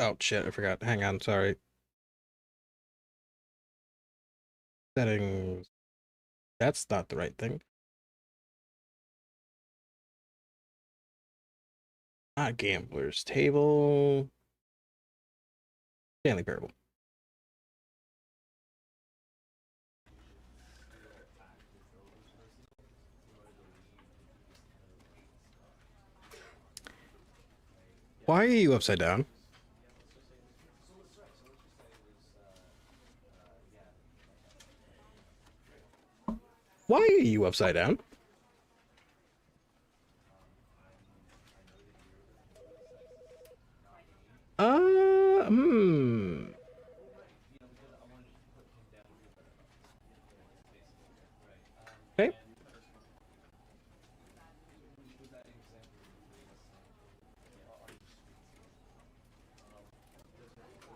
Oh shit, I forgot. Hang on, sorry. Settings. That's not the right thing. Not gamblers table. Stanley Parable. Why are you upside down? Why are you upside down? Hmm. Okay.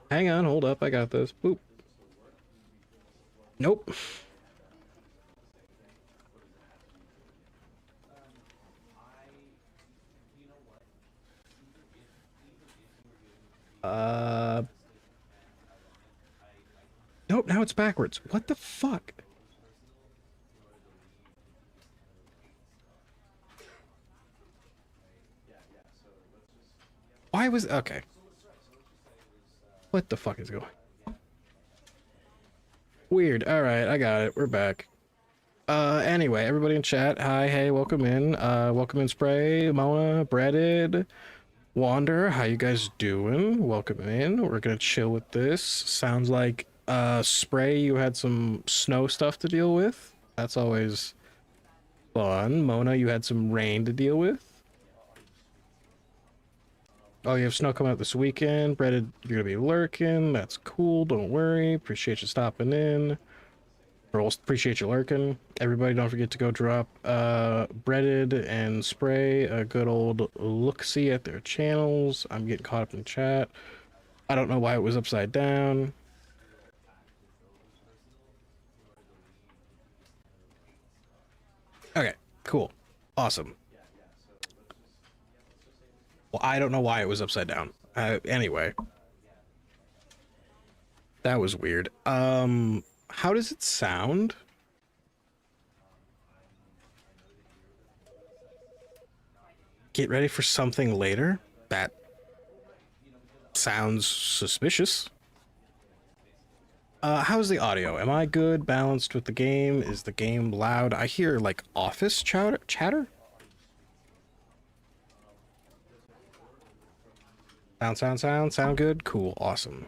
Hang on, hold up, I got this. Boop. Nope. Uh. Nope, now it's backwards. What the fuck? Why was... Okay. What the fuck is going... Weird. Alright, I got it. We're back. Anyway, everybody in chat, hi, hey, welcome in. Welcome in, Spray, Mona, Breaded, Wander, how you guys doing? Welcome in. We're gonna chill with this. Sounds like, Spray, you had some snow stuff to deal with. That's always fun. Mona, you had some rain to deal with. Oh, you have snow coming out this weekend. Breaded, you're gonna be lurking. That's cool. Don't worry. Appreciate you stopping in. Rolls, appreciate you lurking. Everybody, don't forget to go drop Breaded and Spray a good old look-see at their channels. I'm getting caught up in chat. I don't know why it was upside down. Okay, cool. Awesome. Well, I don't know why it was upside down. Anyway. That was weird. How does it sound? Get ready for something later? That sounds suspicious. How's the audio? Am I good, balanced with the game? Is the game loud? I hear, like, office chatter? Sound good? Cool, awesome.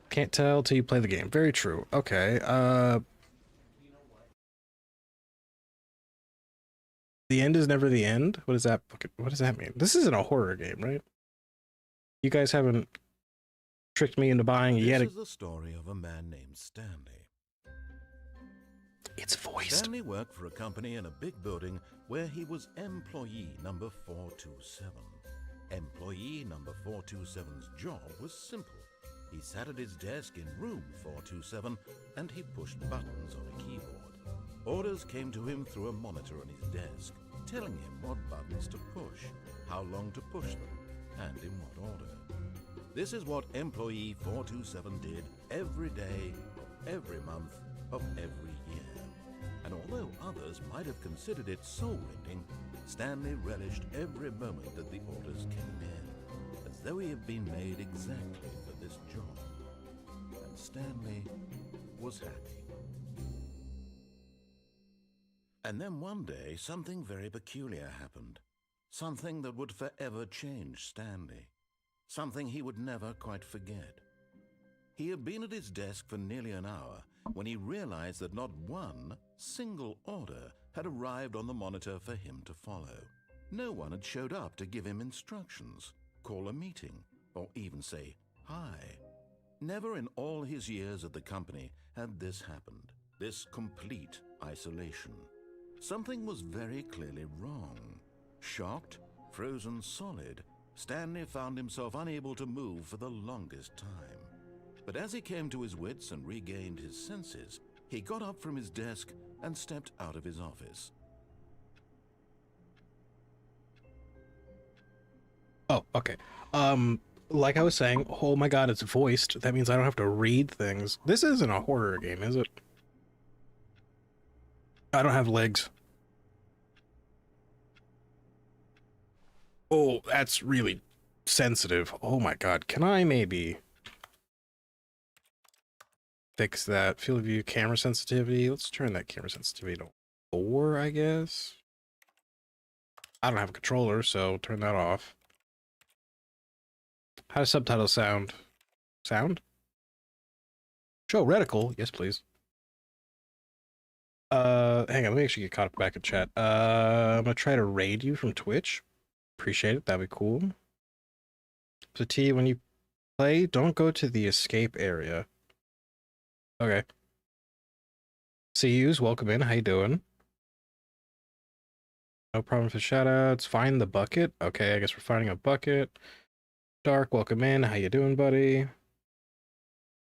Can't tell till you play the game. Very true. Okay, the end is never the end? What does that mean? This isn't a horror game, right? You guys haven't tricked me into buying yet. This is the story of a man named Stanley. It's voiced. Stanley worked for a company in a big building where he was employee number 427. Employee number 427's job was simple. He sat at his desk in room 427 and he pushed buttons on a keyboard. Orders came to him through a monitor on his desk, telling him what buttons to push, how long to push them, and in what order. This is what employee 427 did every day, every month, of every year. And although others might have considered it soul-rending, Stanley relished every moment that the orders came in, as though he had been made exactly for this job. And Stanley was happy. And then one day, something very peculiar happened. Something that would forever change Stanley. Something he would never quite forget. He had been at his desk for nearly an hour when he realized that not one single order had arrived on the monitor for him to follow. No one had showed up to give him instructions, call a meeting, or even say hi. Never in all his years at the company had this happened, this complete isolation. Something was very clearly wrong. Shocked, frozen solid, Stanley found himself unable to move for the longest time. But as he came to his wits and regained his senses, he got up from his desk and stepped out of his office. Oh, okay. Like I was saying, oh my god, it's voiced. That means I don't have to read things. This isn't a horror game, is it? I don't have legs. Oh, that's really sensitive. Oh my god. Can I maybe fix that? Field of view, camera sensitivity. Let's turn that camera sensitivity to 4, I guess. I don't have a controller, so turn that off. How does subtitles sound? Sound? Show reticle. Yes, please. Hang on, let me actually get caught up back in chat. I'm gonna try to raid you from Twitch. Appreciate it. That'd be cool. So T, when you play, don't go to the escape area. Okay. See yous, welcome in. How you doing? No problem for shoutouts. Find the bucket. Okay, I guess we're finding a bucket. Dark, welcome in. How you doing, buddy?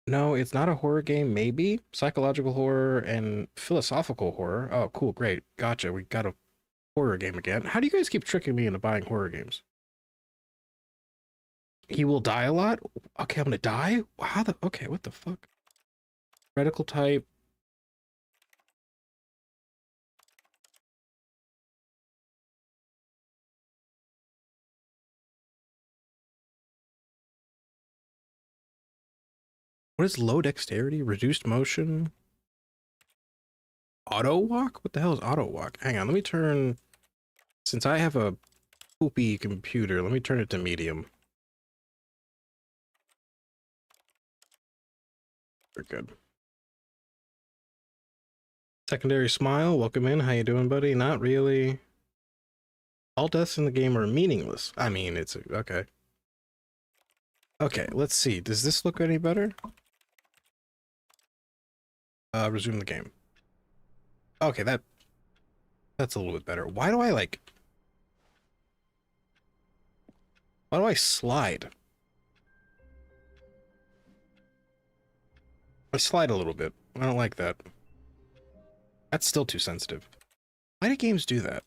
No, it's not a horror game. Maybe psychological horror and philosophical horror. Oh, cool, great, gotcha. We got a horror game again. How do you guys keep tricking me into buying horror games? He will die a lot? Okay, I'm gonna die? How the... Okay, what the fuck? Reticle type. What is low dexterity? Reduced motion? Auto walk? What the hell is auto walk? Hang on, let me turn... Since I have a poopy computer, let me turn it to medium. We're good. Secondary smile, welcome in. How you doing, buddy? Not really. All deaths in the game are meaningless. I mean, it's... Okay. Okay, let's see. Does this look any better? Resume the game. Okay, that's a little bit better. Why do I, like... Why do I slide? I slide a little bit. I don't like that. That's still too sensitive. Why do games do that?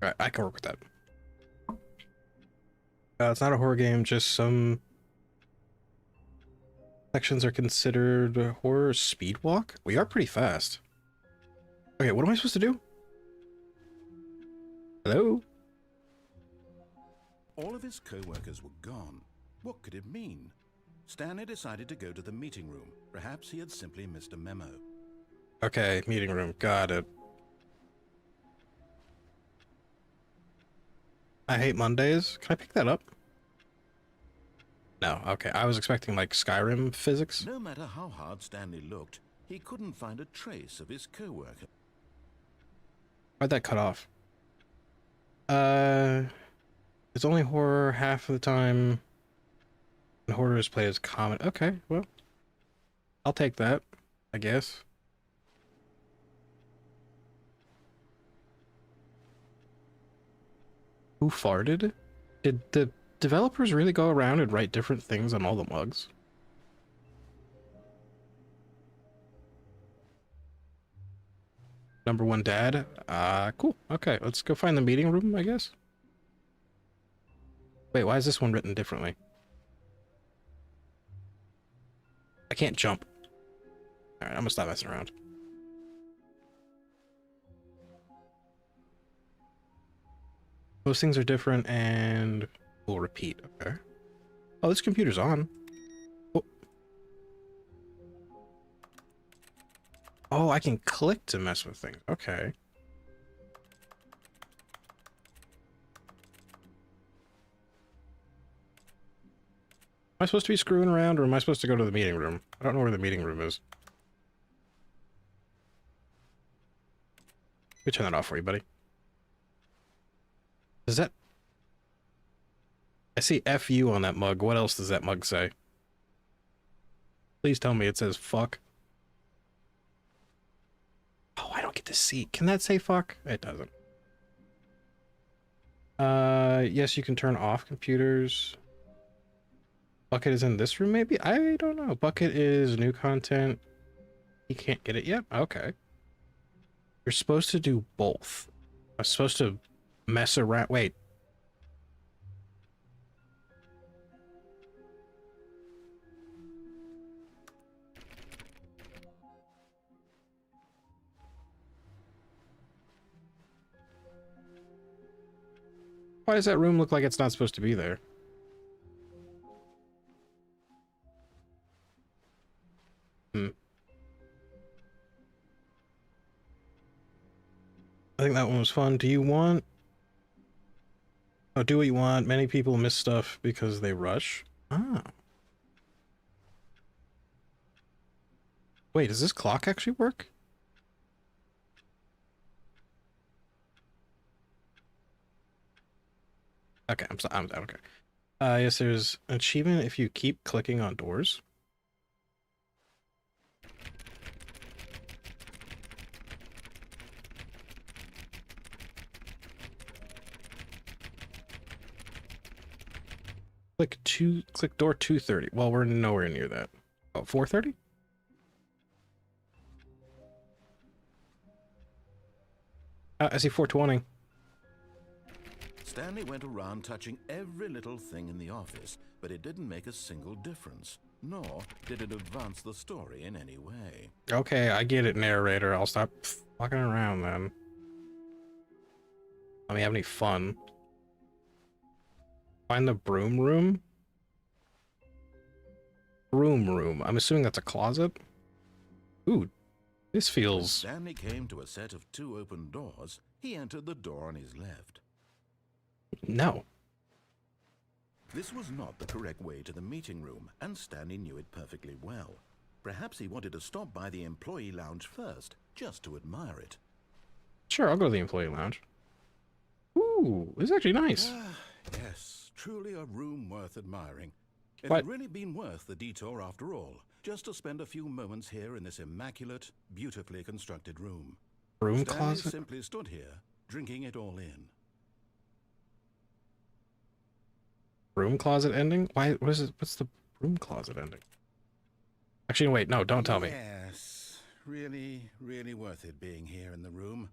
Alright, I can work with that. It's not a horror game, just some sections are considered horror. Speed walk? We are pretty fast. Okay, what am I supposed to do? Hello? All of his co-workers were gone. What could it mean? Stanley decided to go to the meeting room. Perhaps he had simply missed a memo. Okay, meeting room. Got it. I hate Mondays. Can I pick that up? No, okay. I was expecting like Skyrim physics. No matter how hard Stanley looked, he couldn't find a trace of his co-worker. Why'd that cut off? It's only horror half of the time. And horror is played as common. Okay, well. I'll take that, I guess. Who farted? Did the developers really go around and write different things on all the mugs? Number one dad? Cool. Okay, let's go find the meeting room, I guess. Wait, why is this one written differently? I can't jump. Alright, I'm gonna stop messing around. Most things are different and we'll repeat. Okay. Oh, this computer's on. Oh. Oh, I can click to mess with things. Okay. Am I supposed to be screwing around or am I supposed to go to the meeting room? I don't know where the meeting room is. Let me turn that off for you, buddy. Is that... I see FU on that mug. What else does that mug say? Please tell me it says fuck. Oh, I don't get to see. Can that say fuck? It doesn't. Yes, you can turn off computers. Bucket is in this room, maybe? I don't know. Bucket is new content. He can't get it yet? Okay. You're supposed to do both. I'm supposed to mess around. Wait. Why does that room look like it's not supposed to be there? Hmm. I think that one was fun. Do you want... Oh, do what you want. Many people miss stuff because they rush. Ah. Wait, does this clock actually work? Okay, I'm okay. Yes, there's an achievement if you keep clicking on doors. Click door 230. Well, we're nowhere near that. Oh, 430? I see 420. Stanley went around touching every little thing in the office, but it didn't make a single difference, nor did it advance the story in any way. Okay, I get it, narrator. I'll stop fucking around then. Let me have any fun. Find the broom room? Broom room. I'm assuming that's a closet? Ooh, this feels... When Stanley came to a set of 2 open doors, he entered the door on his left. No. This was not the correct way to the meeting room, and Stanley knew it perfectly well. Perhaps he wanted to stop by the employee lounge first, just to admire it. Sure, I'll go to the employee lounge. Ooh, this is actually nice. Yes, truly a room worth admiring. It What? had really been worth the detour after all, just to spend a few moments here in this immaculate, beautifully constructed room. Broom Stanley closet? simply stood here, drinking it all in. Broom closet ending? Why? What is it? What's the broom closet ending? Actually, wait, no, don't tell me. Yes, really, really worth it being here in the room.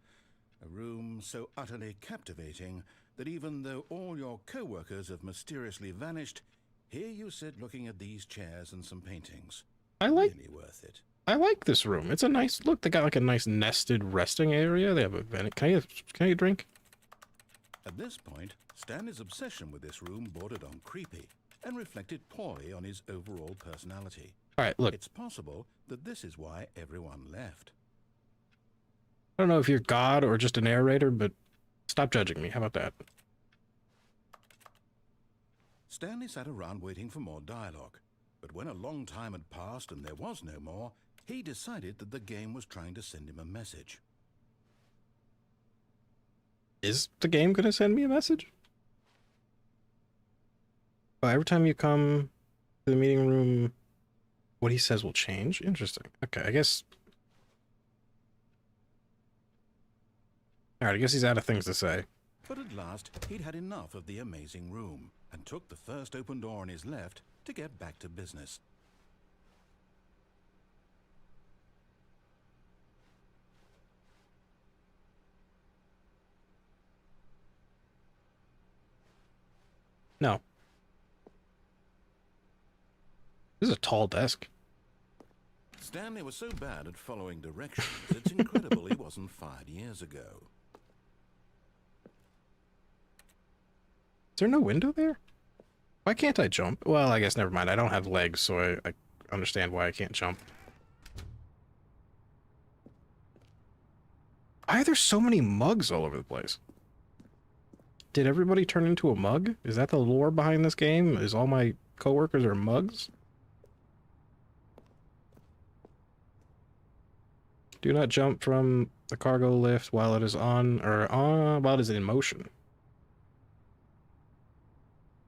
A room so utterly captivating that even though all your co-workers have mysteriously vanished, here you sit looking at these chairs and some paintings. Really worth it. I like this room. It's a nice look. They got like a nice nested resting area. They have a vent. Can I drink? At this point, Stanley's obsession with this room bordered on creepy and reflected poorly on his overall personality. All right, look. It's possible that this is why everyone left. I don't know if you're God or just a narrator, but stop judging me. How about that? Stanley sat around waiting for more dialogue, but when a long time had passed and there was no more, he decided that the game was trying to send him a message. Is the game going to send me a message? Oh, every time you come to the meeting room, what he says will change? Interesting. Okay, I guess... Alright, I guess he's out of things to say. But at last, he'd had enough of the amazing room and took the first open door on his left to get back to business. No. This is a tall desk. Stanley was so bad at following directions, it's incredible he wasn't fired years ago. Is there no window there? Why can't I jump? Well, I guess never mind. I don't have legs, so I understand why I can't jump. Why are there so many mugs all over the place? Did everybody turn into a mug? Is that the lore behind this game? Is all my coworkers are mugs? Do not jump from the cargo lift while it is on, or while it is in motion.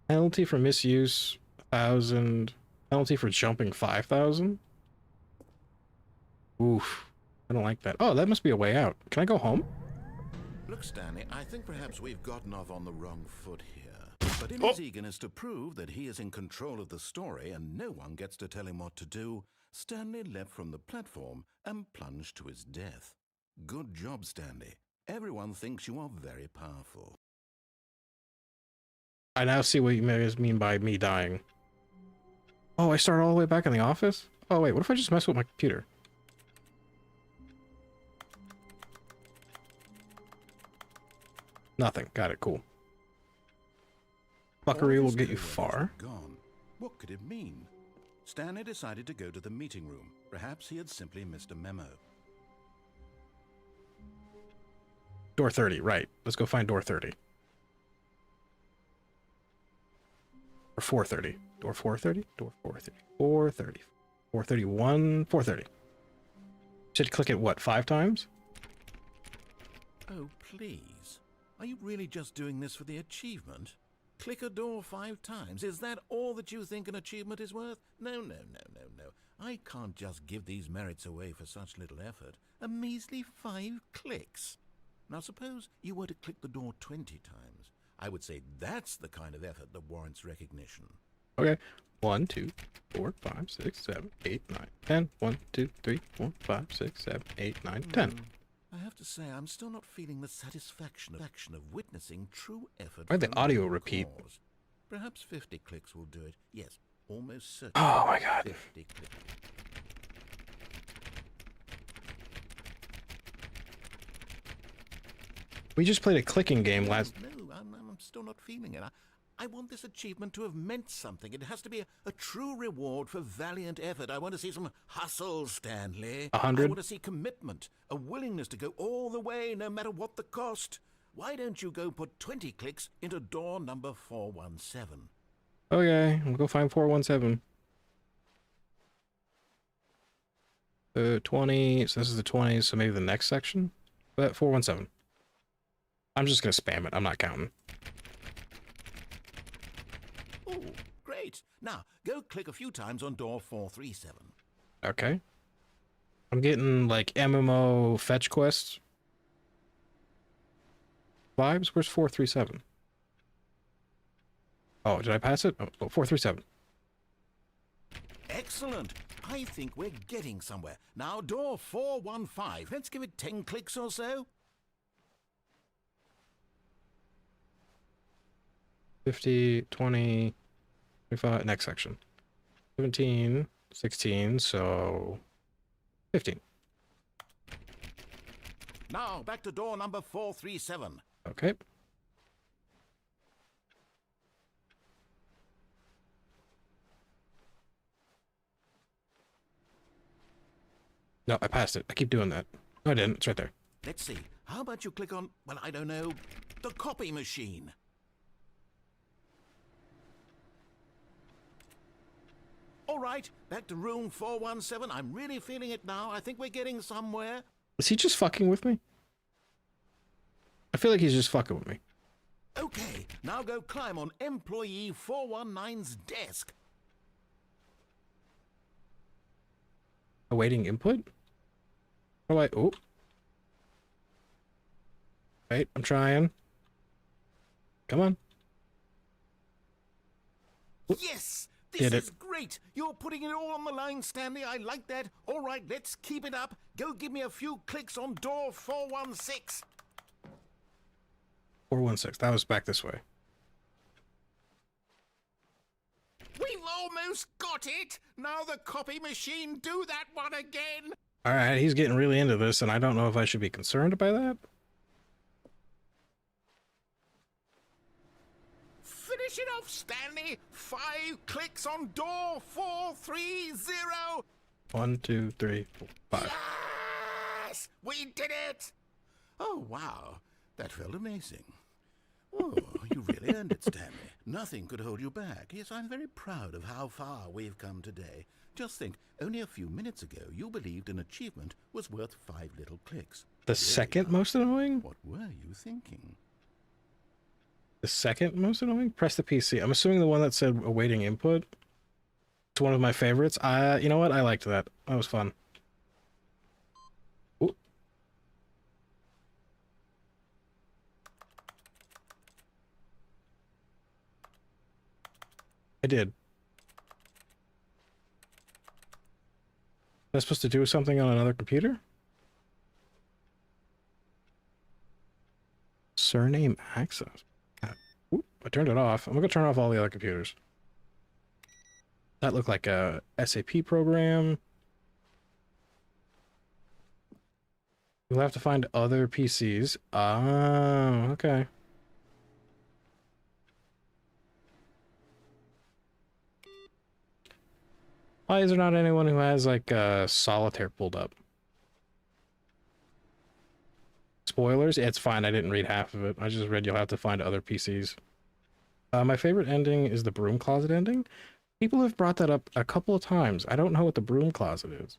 Penalty for misuse, 1,000. Penalty for jumping, 5,000. Oof. I don't like that. Oh, that must be a way out. Can I go home? Look, Stanley, I think perhaps we've gotten off on the wrong foot here. But in his eagerness to prove that he is in control of the story and no one gets to tell him what to do, Stanley leapt from the platform and plunged to his death. Good job, Stanley. Everyone thinks you are very powerful. I now see what you guys mean by me dying. Oh, I started all the way back in the office? Oh, wait, what if I just mess with my computer? Nothing. Got it. Cool. Fuckery will get you far. Gone. What could it mean? Stanley decided to go to the meeting room. Perhaps he had simply missed a memo. Door 30, right. Let's go find door 30. Or 430. Door 430? Door 430. 430. 431. 430. Should click it, what, 5 times? Oh, please. Are you really just doing this for the achievement? Click a door 5 times. Is that all that you think an achievement is worth? No, no, no, no, no. I can't just give these merits away for such little effort. A measly 5 clicks. Now suppose you were to click the door 20 times. I would say that's the kind of effort that warrants recognition. Okay. 1, 2, 4, 5, 6, 7, 8, 9, 10. 1, 2, 3, 4, 5, 6, 7, 8, 9, 10. I have to say, I'm still not feeling the satisfaction of witnessing true effort. Why'd the audio repeat? Cause. Perhaps 50 clicks will do it. Yes, almost certainly. Oh my god. 50 clicks. We just played a clicking game last... No, I'm still not feeling it. I want this achievement to have meant something. It has to be a true reward for valiant effort. I want to see some hustle, Stanley. 100? I want to see commitment, a willingness to go all the way, no matter what the cost. Why don't you go put 20 clicks into door number 417? Okay, we'll go find 417. 20, so this is the 20, so maybe the next section? But 417. I'm just gonna spam it, I'm not counting. Oh, great. Now, go click a few times on door 437. Okay. I'm getting, like, MMO fetch quests vibes. Where's 437? Oh, did I pass it? Oh, 437. Excellent. I think we're getting somewhere. Now, door 415. Let's give it 10 clicks or so. 50, 20, 25, next section. 17, 16, so 15. Now, back to door number 437. Okay. No, I passed it. I keep doing that. No, I didn't. It's right there. Let's see. How about you click on, well, I don't know, the copy machine? All right, back to room 417. I'm really feeling it now. I think we're getting somewhere. Is he just fucking with me? I feel like he's just fucking with me. Okay, now go climb on employee 419's desk. Awaiting input? Oh, wait. Oh. Wait, I'm trying. Come on. Yes! Did This it. is great! You're putting it all on the line, Stanley. I like that. All right, let's keep it up. Go give me a few clicks on door 416. 416. That was back this way. We've almost got it! Now the copy machine, do that one again! Alright, he's getting really into this, and I don't know if I should be concerned by that. Finish it off, Stanley! 5 clicks on door 430! 1, 2, 3, 4, 5. Yes! We did it! Oh, wow. That felt amazing. Oh, you really earned it, Stanley. Nothing could hold you back. Yes, I'm very proud of how far we've come today. Just think, only a few minutes ago, you believed an achievement was worth 5 little clicks. The Here second we are. most annoying? What were you thinking? The second most annoying? Press the PC. I'm assuming the one that said awaiting input. It's one of my favorites. You know what? I liked that. That was fun. Ooh. I did. Am I supposed to do something on another computer? Surname access. Oop, I turned it off. I'm gonna turn off all the other computers. That looked like a SAP program. We'll have to find other PCs. Oh, okay. Why is there not anyone who has like solitaire pulled up? Spoilers? Yeah, it's fine. I didn't read half of it. I just read you'll have to find other PCs. My favorite ending is the broom closet ending. People have brought that up a couple of times. I don't know what the broom closet is.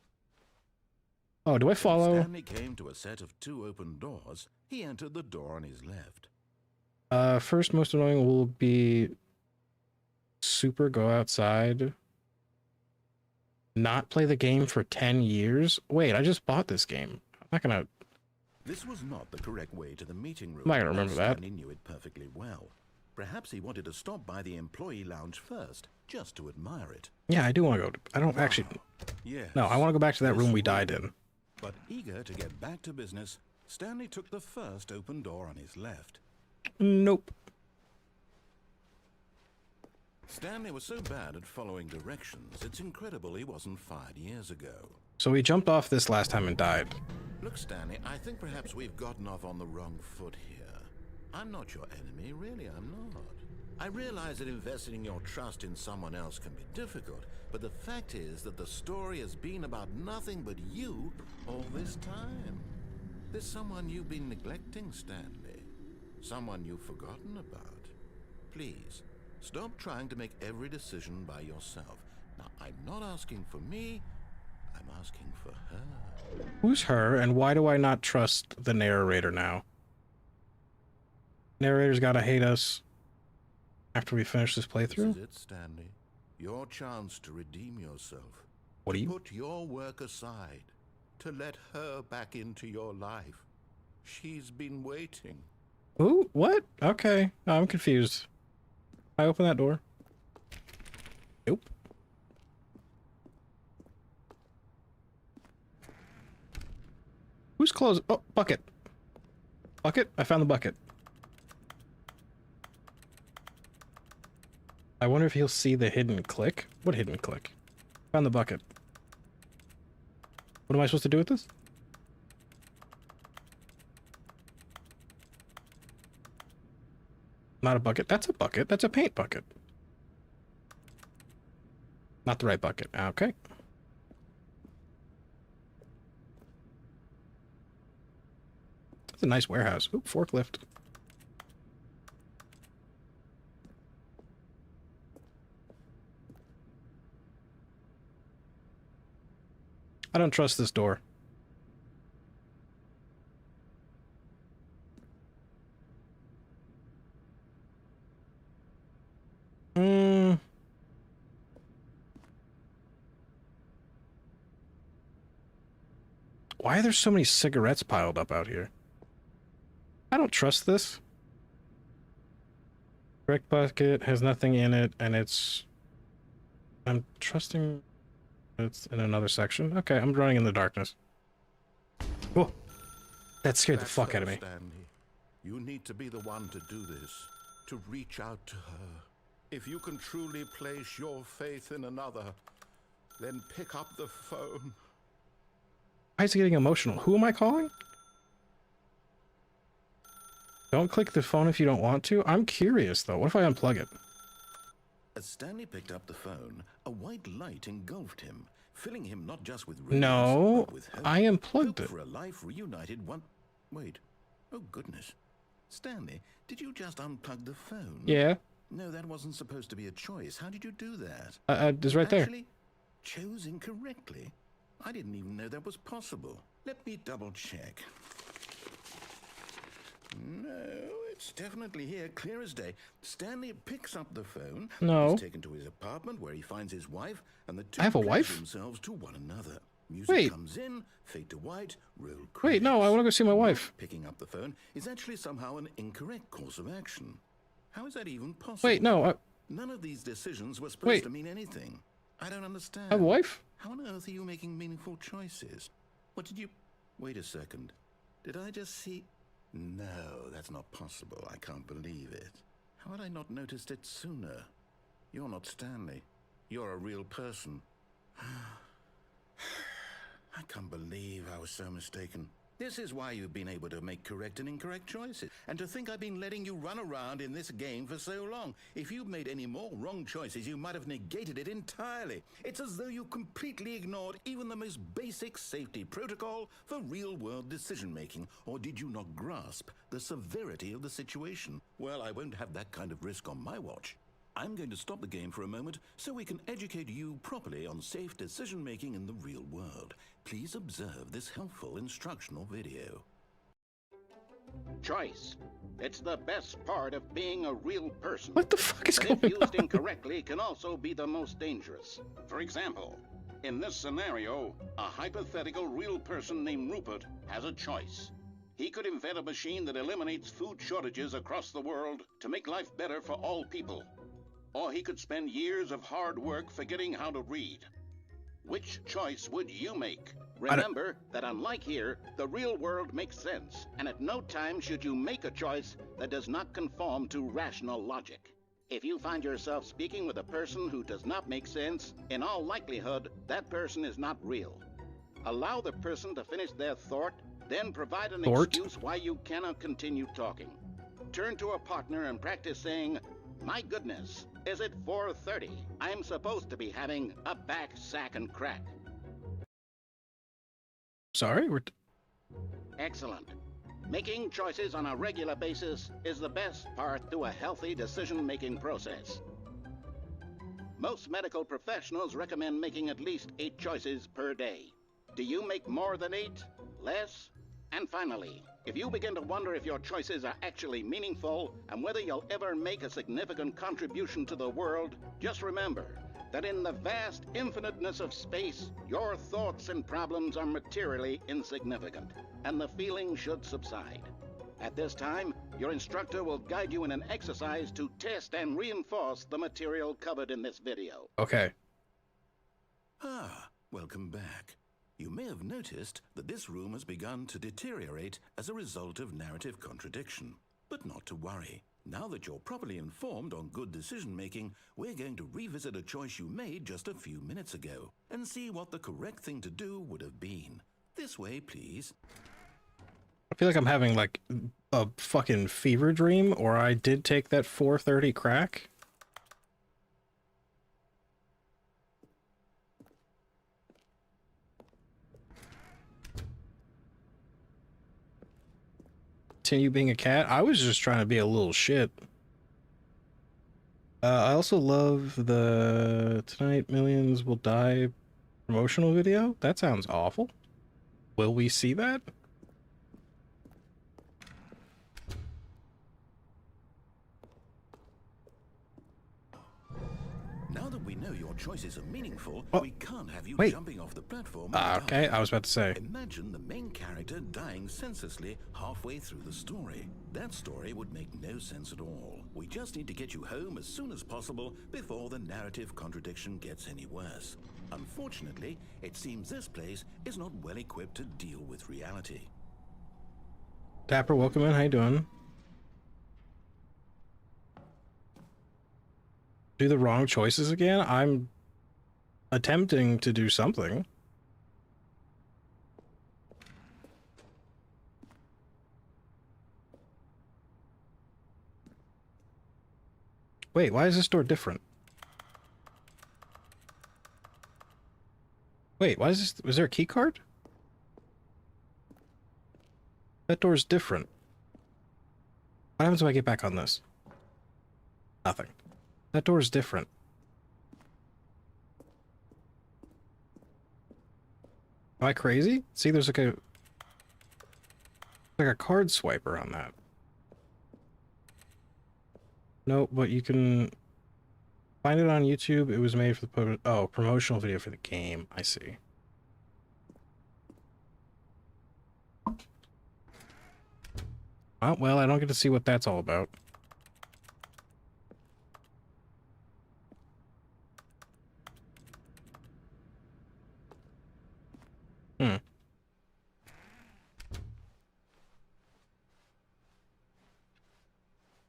Oh, do I follow? When Stanley came to a set of 2 open doors, he entered the door on his left. First most annoying will be super go outside. Not play the game for 10 years? Wait, I just bought this game. I'm not gonna... This was not the correct way to the meeting room. I'm not gonna remember that. Stanley knew it perfectly well. Perhaps he wanted to stop by the employee lounge first, just to admire it. Yeah, I do want to go to... I don't actually... Yes. No, I want to go back to that room we died in. But eager to get back to business, Stanley took the first open door on his left. Nope. Stanley was so bad at following directions, it's incredible he wasn't fired years ago. So we jumped off this last time and died. Look, Stanley, I think perhaps we've gotten off on the wrong foot here. I'm not your enemy, really, I'm not. I realize that investing your trust in someone else can be difficult, but the fact is that the story has been about nothing but you all this time. There's someone you've been neglecting, Stanley. Someone you've forgotten about. Please, stop trying to make every decision by yourself. Now, I'm not asking for me, I'm asking for her. Who's her, and why do I not trust the narrator now? Narrator's gotta hate us after we finish this playthrough? This is it, Stanley. Your chance to redeem yourself. What do you... Put your work aside. To let her back into your life. She's been waiting. Ooh, what? Okay. No, I'm confused. I open that door? Nope. Who's closed? Oh, bucket. Bucket? I found the bucket. I wonder if he'll see the hidden click. What hidden click? Found the bucket. What am I supposed to do with this? Not a bucket. That's a bucket. That's a paint bucket. Not the right bucket. Okay. It's a nice warehouse. Ooh, forklift. I don't trust this door. Why are there so many cigarettes piled up out here? I don't trust this. Correct bucket has nothing in it, and it's... I'm trusting... It's in another section. Okay, I'm running in the darkness. Oh, that scared the fuck out of me. Stanley. You need to be the one to do this, to reach out to her. If you can truly place your faith in another, then pick up the phone. Why is he getting emotional? Who am I calling? Don't click the phone if you don't want to. I'm curious, though. What if I unplug it? As Stanley picked up the phone, a white light engulfed him, filling him not just with release, No, but with hope. I unplugged Hope it. for a life reunited one... Wait. Oh, goodness. Stanley, did you just unplug the phone? Yeah. No, that wasn't supposed to be a choice. How did you do that? It's right there. Actually, chose incorrectly. I didn't even know that was possible. Let me double check. No, it's definitely here, clear as day. Stanley picks up the phone. No. He's taken to his apartment where he finds his wife, and the two I have a pledge wife? themselves to one another. Music Wait. comes in, fade to white, roll Wait, credits. no, I want to go see my wife. Picking up the phone is actually somehow an incorrect course of action. How is that even possible? Wait, no, None of these decisions were supposed Wait. to mean anything. I don't understand. I have a wife? How on earth are you making meaningful choices? What did you... Wait a second. Did I just see... No, that's not possible. I can't believe it. How had I not noticed it sooner? You're not Stanley. You're a real person. I can't believe I was so mistaken. This is why you've been able to make correct and incorrect choices. And to think I've been letting you run around in this game for so long. If you'd made any more wrong choices, you might have negated it entirely. It's as though you completely ignored even the most basic safety protocol for real-world decision-making. Or did you not grasp the severity of the situation? Well, I won't have that kind of risk on my watch. I'm going to stop the game for a moment so we can educate you properly on safe decision-making in the real world. Please observe this helpful instructional video. Choice. It's the best part of being a real person. What the fuck is But going if used on? incorrectly, can also be the most dangerous. For example, in this scenario, a hypothetical real person named Rupert has a choice. He could invent a machine that eliminates food shortages across the world to make life better for all people. Or he could spend years of hard work forgetting how to read. Which choice would you make? Remember that unlike here, the real world makes sense, and at no time should you make a choice that does not conform to rational logic. If you find yourself speaking with a person who does not make sense, in all likelihood, that person is not real. Allow the person to finish their thought, then provide an excuse why you cannot continue talking. Turn to a partner and practice saying, "My goodness, is it 4:30? I'm supposed to be having a back, sack, and crack." Sorry, Excellent. Making choices on a regular basis is the best part to a healthy decision-making process. Most medical professionals recommend making at least 8 choices per day. Do you make more than 8? Less? And finally, if you begin to wonder if your choices are actually meaningful and whether you'll ever make a significant contribution to the world, just remember that in the vast infiniteness of space, your thoughts and problems are materially insignificant, and the feeling should subside. At this time, your instructor will guide you in an exercise to test and reinforce the material covered in this video. Okay. Ah, welcome back. You may have noticed that this room has begun to deteriorate as a result of narrative contradiction. But not to worry. Now that you're properly informed on good decision-making, we're going to revisit a choice you made just a few minutes ago and see what the correct thing to do would have been. This way, please. I feel like I'm having like a fucking fever dream, or I did take that 4:30 crack. Continue being a cat. I was just trying to be a little shit. I also love the Tonight Millions Will Die promotional video. That sounds awful. Will we see that? Now that we know your choices are meaningful, we can't have you wait. jumping off the platform. Okay, I was about to say. Imagine the main character dying senselessly halfway through the story. That story would make no sense at all. We just need to get you home as soon as possible before the narrative contradiction gets any worse. Unfortunately, it seems this place is not well equipped to deal with reality. Dapper, welcome in. How you doing? Do the wrong choices again? I'm attempting to do something. Wait, why is this door different? Wait, why is this? Was there a key card? That door's different. What happens when I get back on this? Nothing. That door's different. Am I crazy? See, there's like a card swiper on that. No, but you can find it on YouTube. It was made for the promotional video for the game. I see. Oh, well, I don't get to see what that's all about. Hmm.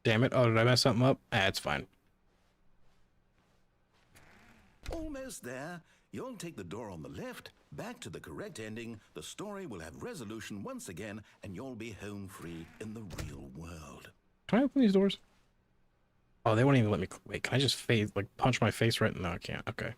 Damn it. Oh, did I mess something up? Ah, it's fine. Almost there. You'll take the door on the left, back to the correct ending, the story will have resolution once again, and you'll be home free in the real world. Can I open these doors? Oh, they won't even let me. Wait, can I just punch my face right? No, I can't. Okay.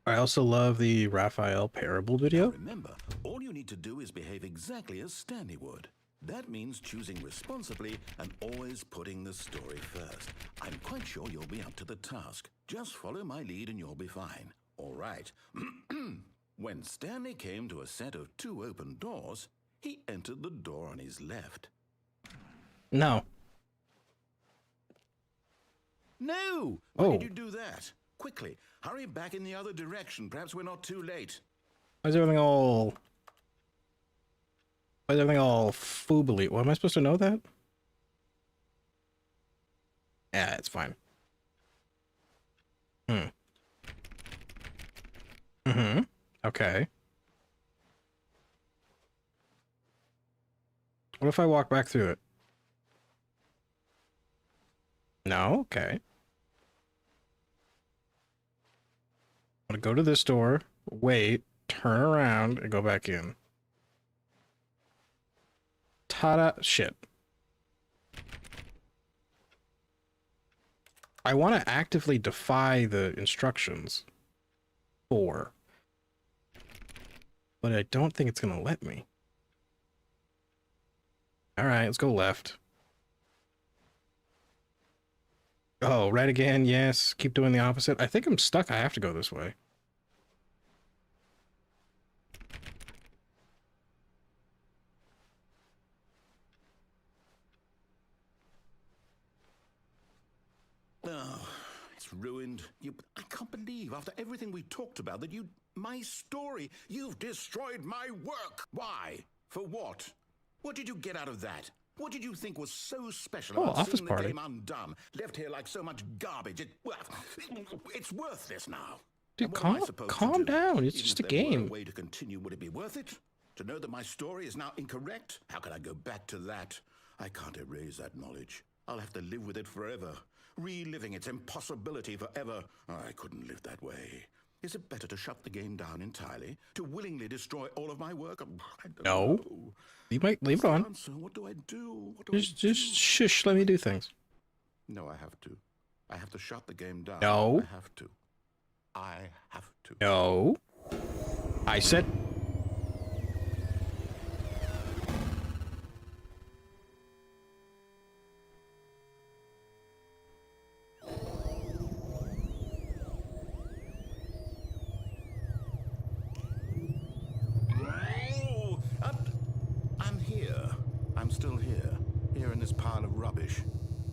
I also love the Raphael Parable video. Now remember, all you need to do is behave exactly as Stanley would. That means choosing responsibly and always putting the story first. I'm quite sure you'll be up to the task. Just follow my lead and you'll be fine. All right. When Stanley came to a set of 2 open doors, he entered the door on his left. No. No! Why did you do that? Quickly, hurry back in the other direction. Perhaps we're not too late. Why is everything all foobly? Well, am I supposed to know that? Yeah, it's fine. Okay. What if I walk back through it? No? Okay. I'm gonna go to this door, wait, turn around, and go back in. Ta-da! Shit. I want to actively defy the instructions. 4. But I don't think it's gonna let me. Alright, let's go left. Oh, right again, yes. Keep doing the opposite. I think I'm stuck. I have to go this way. Oh, it's ruined. I can't believe, after everything we talked about, that my story, you've destroyed my work. Why? For what? What did you get out of that? What did you think was so special about office seeing party. the game undone, left here like so much garbage? It's worthless now. Dude, calm down. It's just a game. A way to continue, would it be worth it? To know that my story is now incorrect? How can I go back to that? I can't erase that knowledge. I'll have to live with it forever, reliving its impossibility forever. I couldn't live that way. Is it better to shut the game down entirely? To willingly destroy all of my work? I don't know. You might leave it on. So what do I do? Just shush, let me do things. No, I have to. I have to shut the game down. No. I have to. I have to. No. I said... I'm here. I'm still here. Here in this pile of rubbish.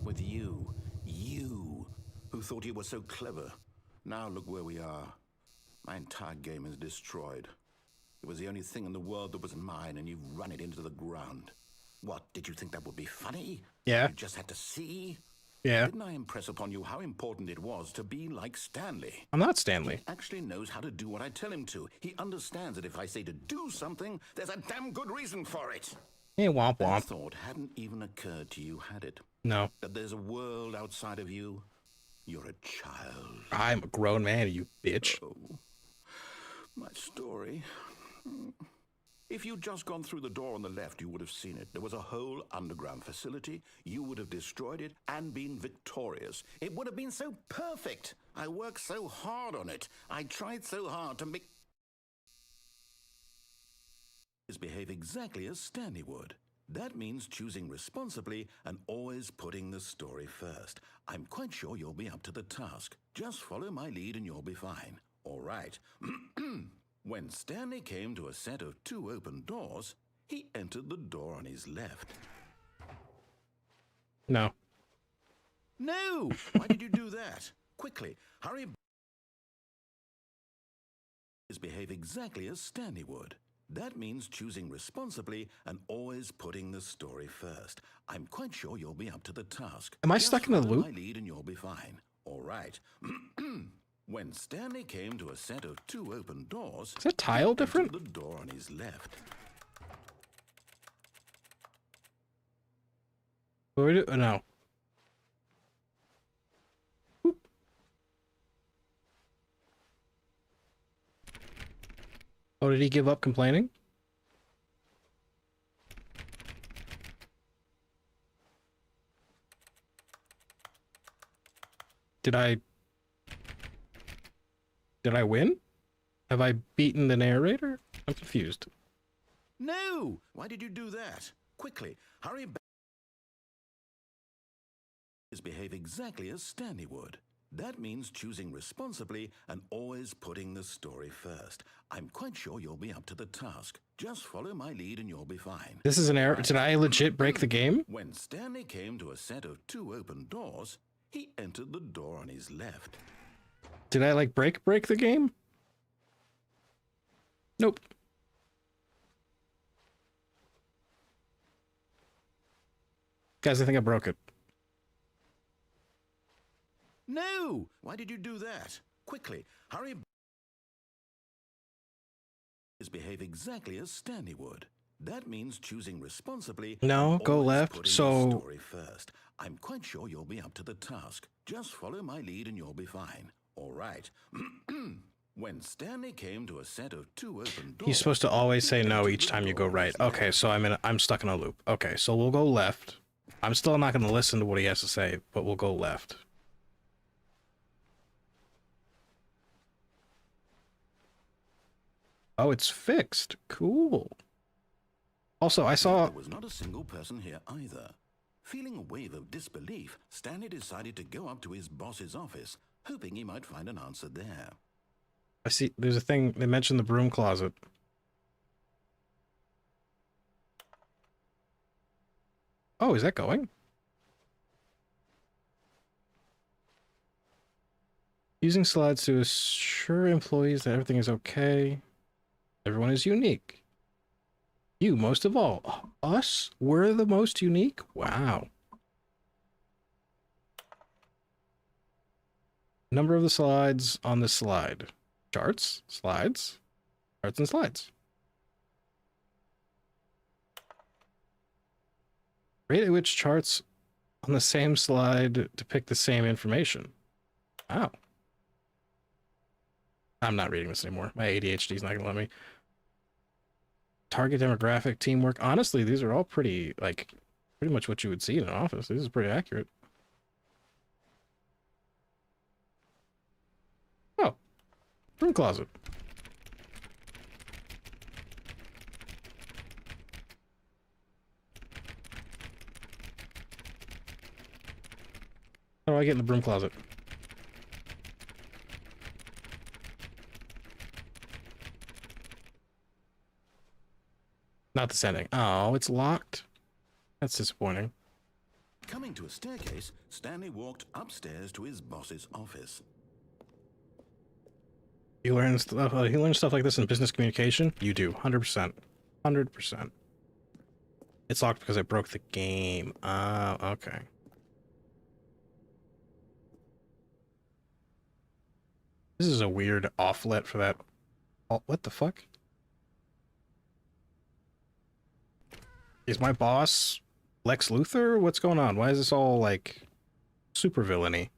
With you. You. Who thought you were so clever. Now look where we are. My entire game is destroyed. It was the only thing in the world that was mine, and you've run it into the ground. What, did you think that would be funny? Yeah. You just had to see? Yeah. Didn't I impress upon you how important it was to be like Stanley? I'm not Stanley. He actually knows how to do what I tell him to. He understands that if I say to do something, there's a damn good reason for it. Hey, womp That womp. thought hadn't even occurred to you, had it? No. That there's a world outside of you? You're a child. I'm a grown man, you bitch. Oh, my story. If you'd just gone through the door on the left, you would have seen it. There was a whole underground facility. You would have destroyed it and been victorious. It would have been so perfect. I worked so hard on it. I tried so hard to make... behave exactly as Stanley would. That means choosing responsibly and always putting the story first. I'm quite sure you'll be up to the task. Just follow my lead and you'll be fine. All right. When Stanley came to a set of 2 open doors, he entered the door on his left. No. No! Why did you do that? Quickly, hurry. Behave exactly as Stanley would. That means choosing responsibly and always putting the story first. I'm quite sure you'll be up to the task. Am I Just stuck in a follow loop? my lead and you'll be fine. All All right. When Stanley came to a set of 2 open doors, Is that tile different? the door on his left. What do we do? Oh, no. Boop. Oh, did he give up complaining? Did I win? Have I beaten the narrator? I'm confused. No! Why did you do that? Quickly, hurry back. Behave exactly as Stanley would. That means choosing responsibly and always putting the story first. I'm quite sure you'll be up to the task. Just follow my lead and you'll be fine. This is an error. Did I legit break the game? When Stanley came to a set of 2 open doors, he entered the door on his left. Did I like break the game? Nope. Guys, I think I broke it. No! Why did you do that? Quickly, hurry back. Behave exactly as Stanley would. That means choosing responsibly. No, go left. So story first. I'm quite sure you'll be up to the task. Just follow my lead and you'll be fine. All right. When Stanley came to a set of 2 open doors, he's supposed to always say no each time you go right. Okay, so I'm stuck in a loop. Okay, so we'll go left. I'm still not going to listen to what he has to say, but we'll go left. Oh, it's fixed. Cool. Also, I saw... There was not a single person here either. Feeling a wave of disbelief, Stanley decided to go up to his boss's office, hoping he might find an answer there. I see, there's a thing, they mentioned the broom closet. Oh, is that going? Using slides to assure employees that everything is okay. Everyone is unique. You most of all. Us? We're the most unique? Wow. Number of the slides on the slide. Charts, slides, charts and slides. Rate at which charts on the same slide depict the same information. Wow. I'm not reading this anymore. My ADHD is not going to let me. Target demographic, teamwork. Honestly, these are all pretty much what you would see in an office. This is pretty accurate. Oh, broom closet. How do I get in the broom closet? Not this ending. Oh, it's locked. That's disappointing. Coming to a staircase, Stanley walked upstairs to his boss's office. You learn stuff. You learn stuff like this in business communication. You do, 100%, 100%. It's locked because I broke the game. Okay. This is a weird offlet for that. Oh, what the fuck? Is my boss Lex Luthor? What's going on? Why is this all like super villainy?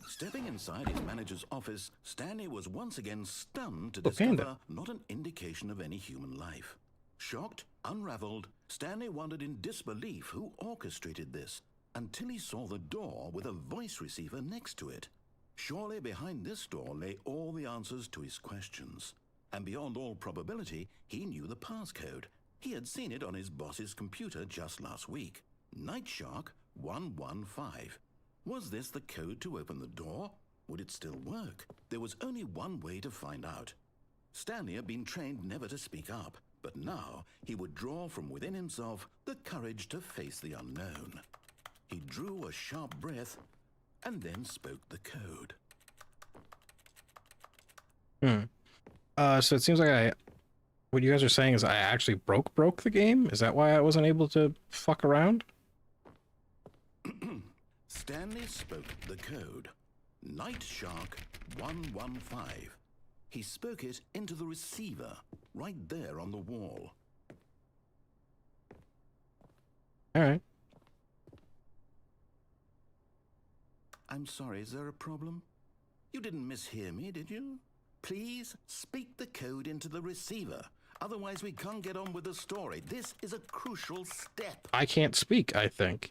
Stepping inside his manager's office, Stanley was once again stunned to Oh, discover panda. not an indication of any human life. Shocked, unraveled, Stanley wondered in disbelief who orchestrated this, until he saw the door with a voice receiver next to it. Surely behind this door lay all the answers to his questions. And beyond all probability, he knew the passcode. He had seen it on his boss's computer just last week. Nightshark 115. Was this the code to open the door? Would it still work? There was only one way to find out. Stanley had been trained never to speak up, but now he would draw from within himself the courage to face the unknown. He drew a sharp breath and then spoke the code. So it seems like What you guys are saying is I actually broke the game? Is that why I wasn't able to fuck around? Stanley spoke the code. Night Shark 115. He spoke it into the receiver, right there on the wall. Alright. I'm sorry, is there a problem? You didn't mishear me, did you? Please speak the code into the receiver. Otherwise, we can't get on with the story. This is a crucial step. I can't speak, I think.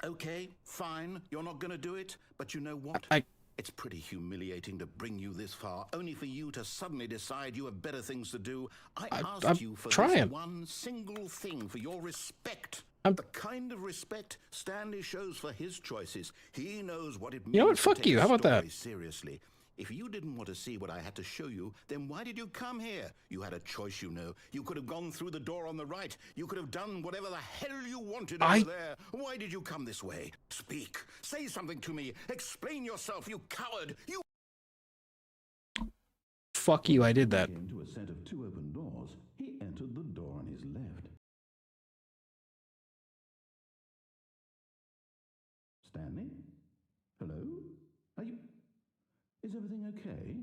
Okay, fine. You're not going to do it. But you know what? It's pretty humiliating to bring you this far, only for you to suddenly decide you have better things to do. I asked you for this one single thing, for your respect. The kind of respect Stanley shows for his choices. He knows what it means. You know what? Fuck you. How about that? Seriously. If you didn't want to see what I had to show you, then why did you come here? You had a choice, you know. You could have gone through the door on the right. You could have done whatever the hell you wanted over there. Why did you come this way? Speak. Say something to me. Explain yourself, you coward. You... Fuck you, I did that. He came to a set of 2 open doors. He entered the door on his left. Stanley? Hello? Are you... Is everything okay?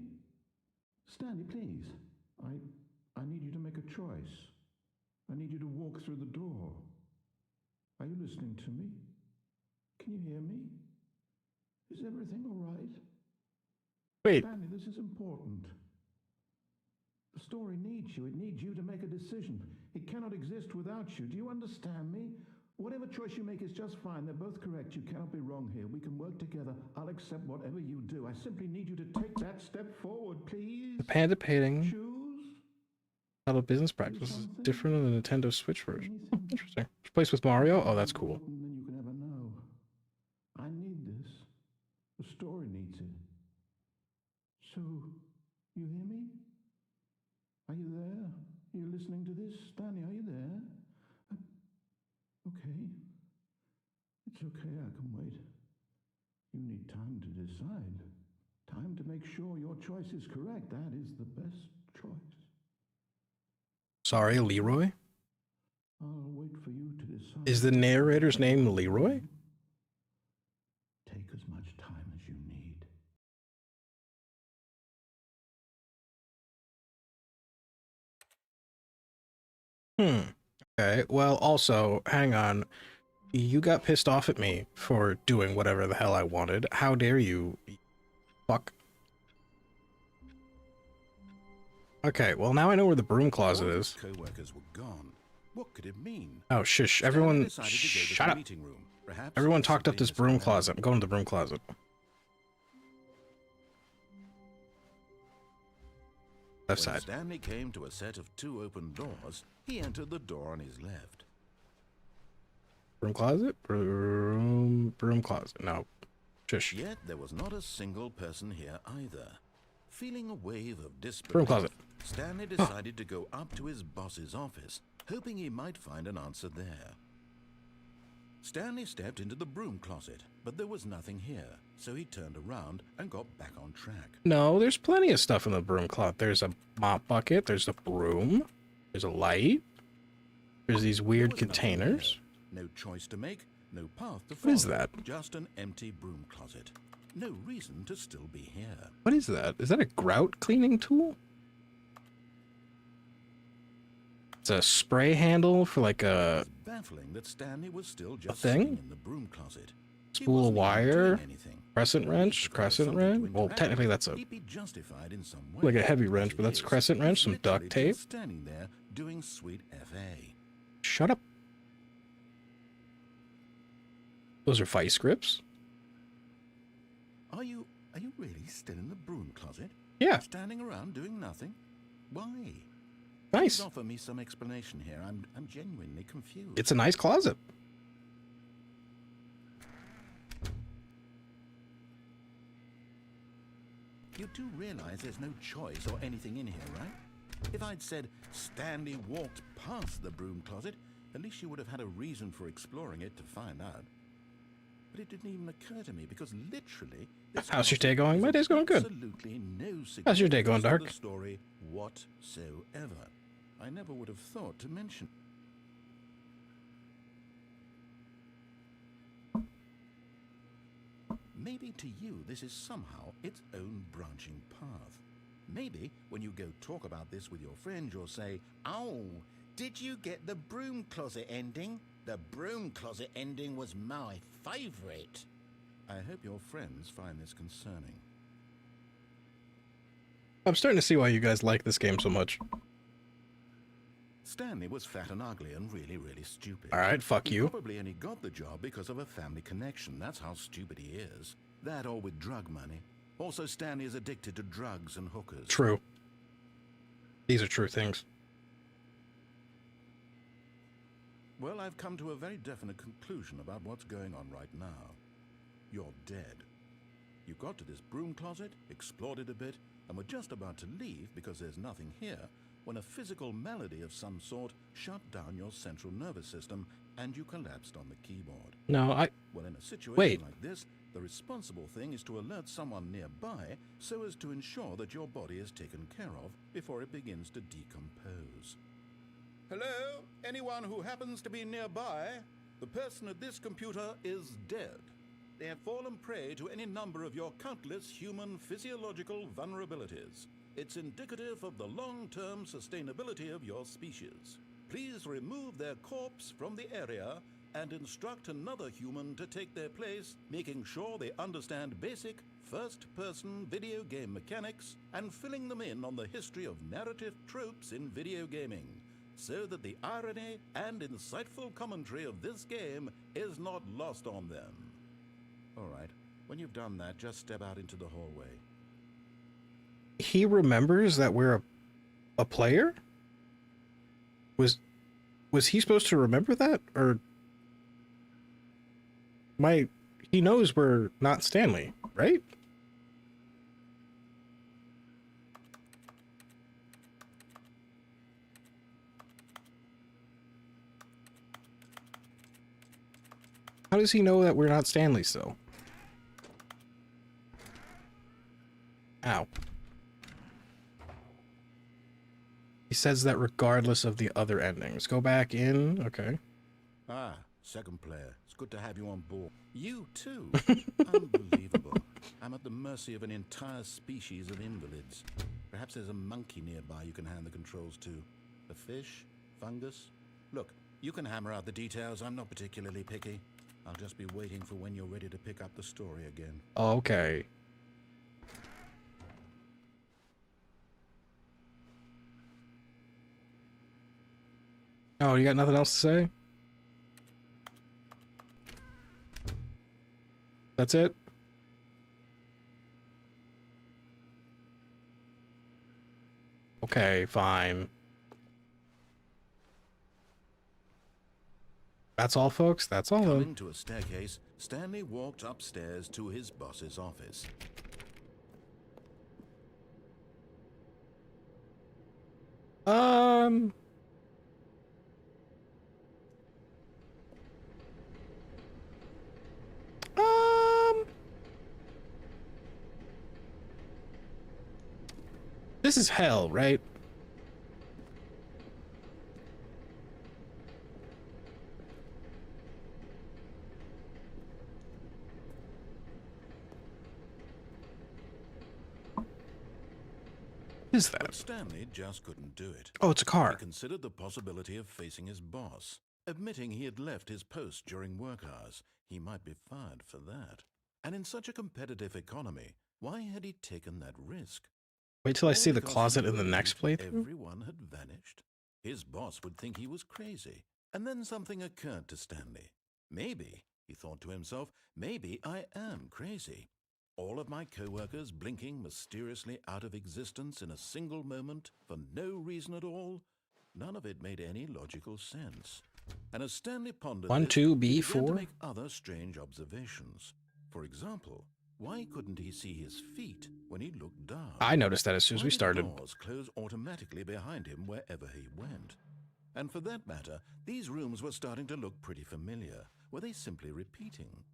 Stanley, please. I need you to make a choice. I need you to walk through the door. Are you listening to me? Can you hear me? Is everything all right? Wait. Stanley, this is important. The story needs you. It needs you to make a decision. It cannot exist without you. Do you understand me? Whatever choice you make is just fine. They're both correct. You cannot be wrong here. We can work together. I'll accept whatever you do. I simply need you to take that step forward, please. The panda painting. Choose. How the business practice is different in the Nintendo Switch version. Interesting. Place with Mario? Oh, that's cool. Than you can ever know. I need this. The story needs it. So, you hear me? Are you there? Are you listening to this? Stanley, are you there? Okay. It's okay, I can wait. You need time to decide. Time to make sure your choice is correct. That is the best choice. Sorry, Leroy? I'll wait for you to decide. Is the narrator's name Leroy? Take as much time as you need. Okay, well, also, hang on. You got pissed off at me for doing whatever the hell I wanted. How dare you? Fuck. Okay, well, now I know where the broom closet is. Co-workers were gone. What could it mean? Oh, shush. Everyone, shut up. Everyone talked up this broom closet. I'm going to the broom closet. Left side. When Stanley came to a set of 2 open doors, he entered the door on his left. Broom closet? Broom closet. No. Shush. Yet there was not a single person here either. Feeling a wave of disbelief, Broom closet. Stanley decided to go up to his boss's office, hoping he might find an answer there. Stanley stepped into the broom closet, but there was nothing here, so he turned around and got back on track. No, there's plenty of stuff in the broom closet. There's a mop bucket, there's a broom, there's a light, there's these weird containers. No choice to make, no path to follow. What is that? Just an empty broom closet. No reason to still be here. What is that? Is that a grout cleaning tool? It's a spray handle for like a... It's baffling that Stanley was still just thing? sitting in the broom closet. Spool of wire, crescent wrench. Well, technically that's a He'd be justified in some way, like a heavy wrench, but that's a crescent wrench, some duct tape. Standing there doing sweet FA. Shut up. Those are vice grips. Are you really still in the broom closet? Yeah. Standing around doing nothing? Why? Nice. Please offer me some explanation here. I'm genuinely confused. It's a nice closet. You do realize there's no choice or anything in here, right? If I'd said Stanley walked past the broom closet, at least you would have had a reason for exploring it to find out. but it didn't even occur to me because literally, this How's your castle day going? is My of day's going good. Absolutely no How's your day going, significance to Dark? the story whatsoever. I never would have thought to mention. Maybe to you this is somehow its own branching path. Maybe when you go talk about this with your friend, you'll say, "Oh, did you get the broom closet ending? The broom closet ending was my favorite." I hope your friends find this concerning. I'm starting to see why you guys like this game so much. Stanley was fat and ugly and really, really stupid. All right, fuck He you. probably only got the job because of a family connection. That's how stupid he is. That or with drug money. Also, Stanley is addicted to drugs and hookers. True. These are true things. Well, I've come to a very definite conclusion about what's going on right now. You're dead. You got to this broom closet, explored it a bit, and were just about to leave because there's nothing here, when a physical malady of some sort shut down your central nervous system and you collapsed on the keyboard. No, Well, in a situation Wait. like this, the responsible thing is to alert someone nearby so as to ensure that your body is taken care of before it begins to decompose. Hello? Anyone who happens to be nearby? The person at this computer is dead. They have fallen prey to any number of your countless human physiological vulnerabilities. It's indicative of the long-term sustainability of your species. Please remove their corpse from the area and instruct another human to take their place, making sure they understand basic first-person video game mechanics and filling them in on the history of narrative tropes in video gaming, so that the irony and insightful commentary of this game is not lost on them. All right, when you've done that, just step out into the hallway. he remembers that we're a player? Was he supposed to remember that? Or he knows we're not Stanley, right? How does he know that we're not Stanley still? Ow. He says that regardless of the other endings. Go back in. Okay. Ah, second player. It's good to have you on board. You too? Unbelievable. I'm at the mercy of an entire species of invalids. Perhaps there's a monkey nearby you can hand the controls to. A fish? Fungus? Look, you can hammer out the details. I'm not particularly picky. I'll just be waiting for when you're ready to pick up the story again. Okay. Oh, you got nothing else to say? That's it? Okay, fine. That's all, folks. That's all. Coming to a staircase, Stanley walked upstairs to his boss's office. Um. This is hell, right? What is But that? Stanley just couldn't do it. Oh, it's a car. He considered the possibility of facing his boss. Admitting he had left his post during work hours, he might be fired for that. And in such a competitive economy, why had he taken that risk? Wait till I All see the because closet he in the next believed playthrough. everyone had vanished. His boss would think he was crazy. And then something occurred to Stanley. Maybe, he thought to himself, maybe I am crazy. All of my co-workers blinking mysteriously out of existence in a single moment for no reason at all. None of it made any logical sense. And as Stanley pondered 1, this, 2, he B, began to 4. make other strange observations. For example, why couldn't he see his feet when he looked down? I noticed that as soon as Why we did started. doors close automatically behind him wherever he went? And for that matter, these rooms were starting to look pretty familiar. Were they simply repeating?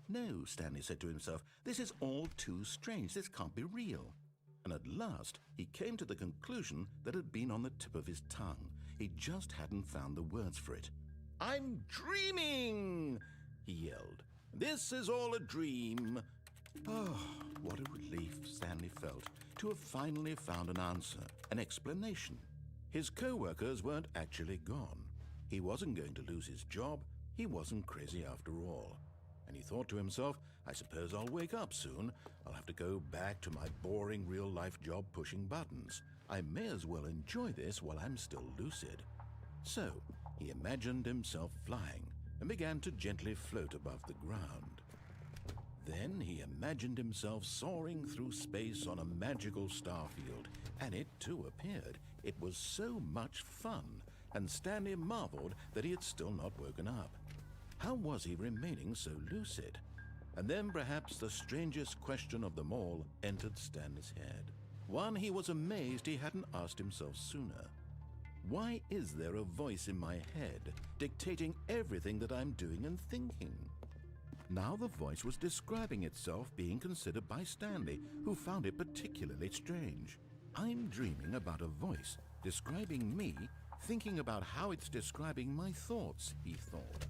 No, Stanley said to himself, this is all too strange. This can't be real. And at last, he came to the conclusion that had been on the tip of his tongue. He just hadn't found the words for it. I'm dreaming, he yelled. This is all a dream. Oh, what a relief Stanley felt to have finally found an answer, an explanation. His co-workers weren't actually gone. He wasn't going to lose his job. He wasn't crazy after all. And he thought to himself, I suppose I'll wake up soon. I'll have to go back to my boring real-life job pushing buttons. I may as well enjoy this while I'm still lucid. So, he imagined himself flying and began to gently float above the ground. Then he imagined himself soaring through space on a magical starfield, and it too appeared. It was so much fun, and Stanley marveled that he had still not woken up. How was he remaining so lucid? And then perhaps the strangest question of them all entered Stanley's head. One he was amazed he hadn't asked himself sooner. Why is there a voice in my head dictating everything that I'm doing and thinking? Now the voice was describing itself being considered by Stanley, who found it particularly strange. I'm dreaming about a voice describing me, thinking about how it's describing my thoughts, he thought.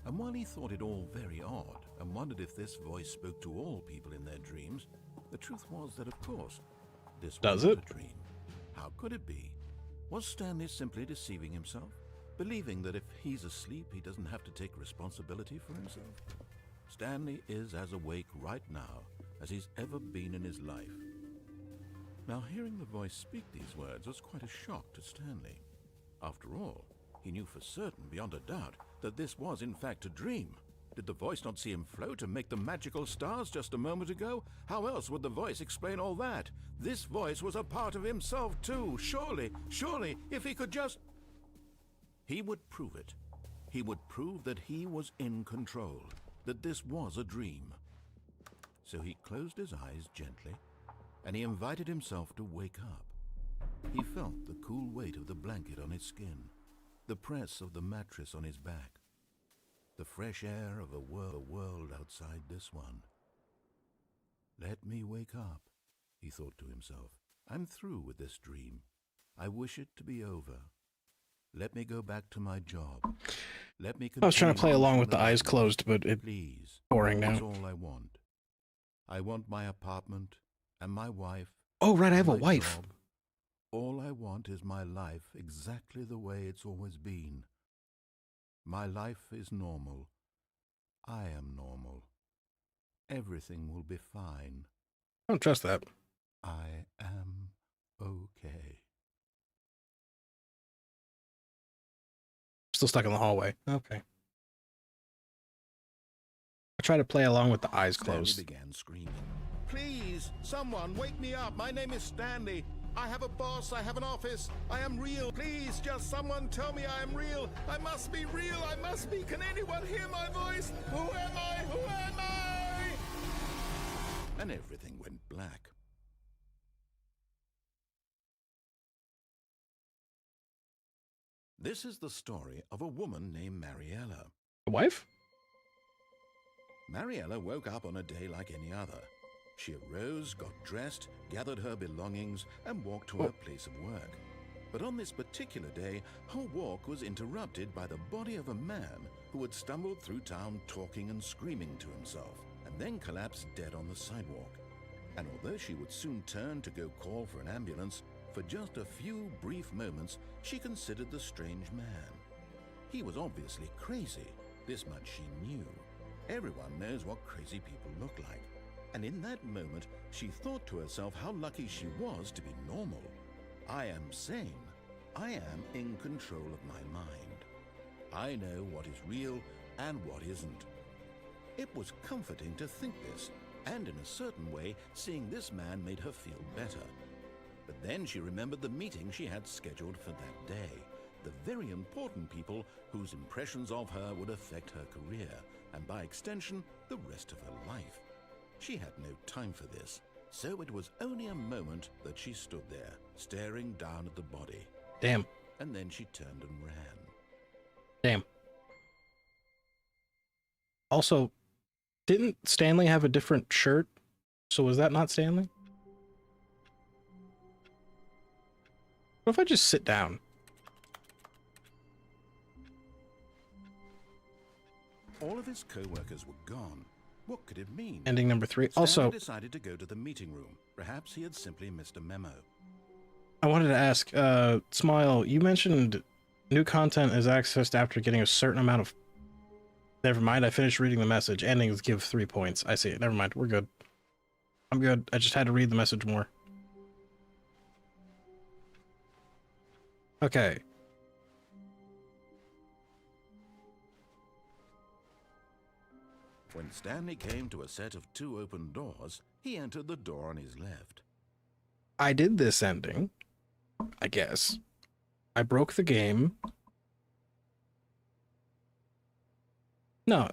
And while he thought it all very odd and wondered if this voice spoke to all people in their dreams, the truth was that, of course, this wasn't a dream. How could it be? Was Stanley simply deceiving himself, believing that if he's asleep, he doesn't have to take responsibility for himself? Stanley is as awake right now as he's ever been in his life. Now, hearing the voice speak these words was quite a shock to Stanley. After all, he knew for certain, beyond a doubt, that this was in fact a dream. Did the voice not see him float and make the magical stars just a moment ago? How else would the voice explain all that? This voice was a part of himself too. Surely, if he could just... He would prove it. He would prove that he was in control, that this was a dream. So he closed his eyes gently, and he invited himself to wake up. He felt the cool weight of the blanket on his skin, the press of the mattress on his back, the fresh air of a world outside this one. Let me wake up, he thought to himself. I'm through with this dream. I wish it to be over. Let me go back to my job. Let me I was trying to play along with the eyes closed, but it's boring now. That's all I want. I want my apartment and my wife. Oh, right, I have a wife. Job. All I want is my life exactly the way it's always been. My life is normal. I am normal. Everything will be fine. I don't trust that. I am okay. Still stuck in the hallway. Okay. I try to play along with the eyes closed. Stanley began screaming. Please, someone, wake me up. My name is Stanley. I have a boss. I have an office. I am real. Please, just someone tell me I am real. I must be real. I must be. Can anyone hear my voice? Who am I? Who am I? And everything went black. This is the story of a woman named Mariella. A wife? Mariella woke up on a day like any other. She arose, got dressed, gathered her belongings, and walked to her place of work. But on this particular day, her walk was interrupted by the body of a man who had stumbled through town talking and screaming to himself, and then collapsed dead on the sidewalk. And although she would soon turn to go call for an ambulance, for just a few brief moments, she considered the strange man. He was obviously crazy. This much she knew. Everyone knows what crazy people look like. And in that moment, she thought to herself how lucky she was to be normal. I am sane. I am in control of my mind. I know what is real and what isn't. It was comforting to think this, and in a certain way, seeing this man made her feel better. But then she remembered the meeting she had scheduled for that day, the very important people whose impressions of her would affect her career, and by extension, the rest of her life. She had no time for this, so it was only a moment that she stood there, staring down at the body. Damn. And then she turned and ran. Damn. Also, Didn't Stanley have a different shirt? So was that not Stanley? What if I just sit down? All of his co-workers were gone. What could it mean? Ending number 3. Stanley Also, decided to go to the meeting room. Perhaps he had simply missed a memo. I wanted to ask, Smile, you mentioned new content is accessed after getting a certain amount of... Never mind, I finished reading the message. Endings give 3 points. I see it. Never mind, we're good. I'm good. I just had to read the message more. Okay. When Stanley came to a set of 2 open doors, he entered the door on his left. I did this ending, I guess. I broke the game. No.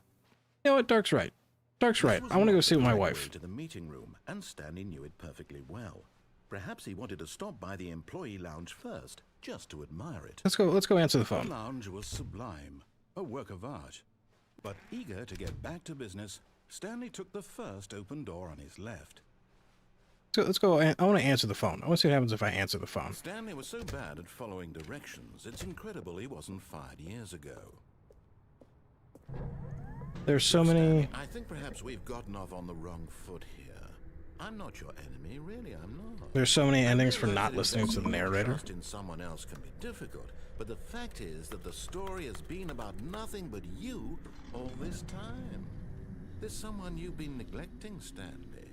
You know what? Dark's right. Dark's right. I want to go see with my wife. To the meeting room, and Stanley knew it perfectly well. Perhaps he wanted to stop by the employee lounge first, just to admire it. Let's go answer the The phone. lounge was sublime, a work of art. But eager to get back to business, Stanley took the first open door on his left. So let's go. I want to answer the phone. I want to see what happens if I answer the phone. Stanley was so bad at following directions, it's incredible he wasn't fired years ago. There's so many... I think perhaps we've gotten off on the wrong foot here. I'm not your enemy, really, I'm not. There's so many endings for I realize not that listening to the investing narrator. trust in someone else can be difficult, but the fact is that the story has been about nothing but you all this time. There's someone you've been neglecting, Stanley.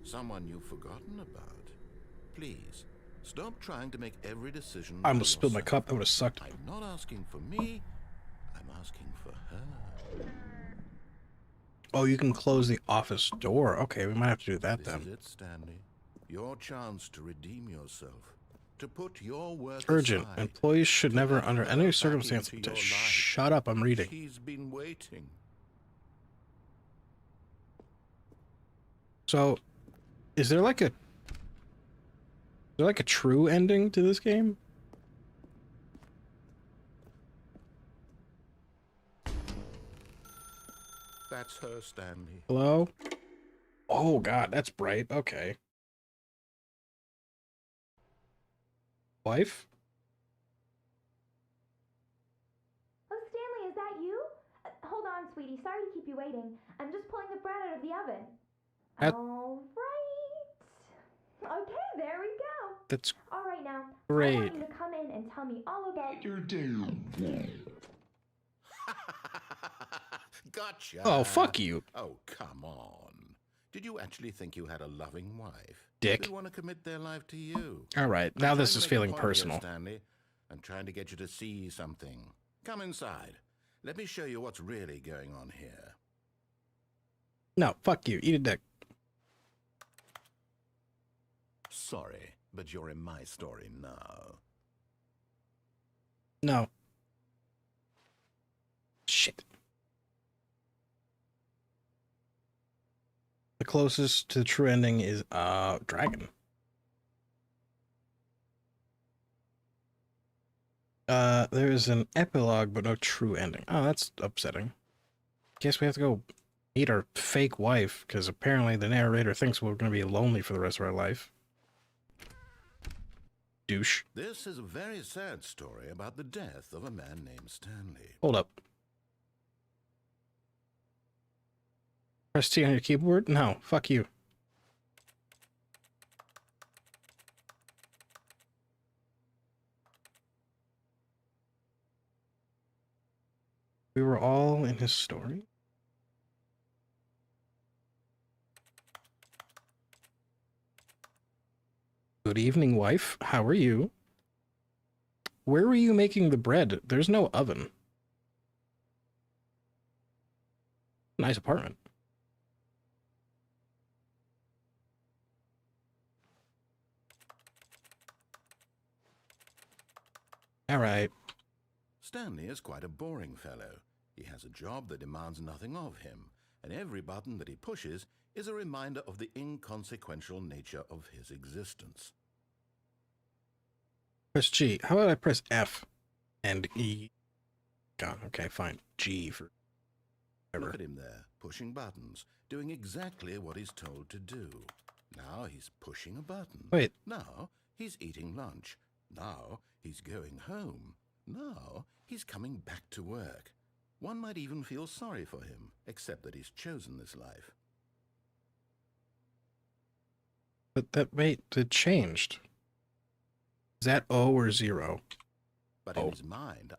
Someone you've forgotten about. Please, stop trying to make every decision. I almost spilled my cup. That would have sucked. I'm not asking for me, I'm asking for her. Oh, you can close the office door. Okay, we might have to do that This is then. it, Stanley. Your chance to redeem yourself. To put your work Urgent. aside. Employees should never, under any Back circumstance... into your life. Shut up, I'm reading. She's been waiting. So, is there like a... Is there like a true ending to this game? That's her, Stanley. Hello? Oh god, that's bright. Okay. Wife? Oh, Stanley, is that you? Hold on, sweetie. Sorry to keep you waiting. I'm just pulling the bread out of the oven. All right. Okay, there we go. That's All right, now. great. I want you to come in and tell me all about your day. Gotcha. Oh, fuck you. Oh, come on. Did you actually think you had a loving wife? Dick. They want to commit their life to you. Alright, now I'm this trying is to make a feeling point here, personal. Stanley. I'm trying to get you to see something. Come inside. Let me show you what's really going on here. No, fuck you. Eat a dick. Sorry, but you're in my story now. No. Shit. The closest to the true ending is, dragon. There is an epilogue, but no true ending. Oh, that's upsetting. Guess we have to go meet our fake wife, because apparently the narrator thinks we're going to be lonely for the rest of our life. Douche. This is a very sad story about the death of a man named Stanley. Hold up. Press T on your keyboard? No, fuck you. We were all in his story? Good evening, wife. How are you? Where were you making the bread? There's no oven. Nice apartment. All right. Stanley is quite a boring fellow. He has a job that demands nothing of him, and every button that he pushes is a reminder of the inconsequential nature of his existence. Press G. How about I press F and E? God, okay, fine. G for... Ever. Look at him there, pushing buttons, doing exactly what he's told to do. Now he's pushing a button. Wait. Now he's eating lunch. Now he's going home. Now he's coming back to work. One might even feel sorry for him, except that he's chosen this life. But it changed. Is that O or 0? But in his mind,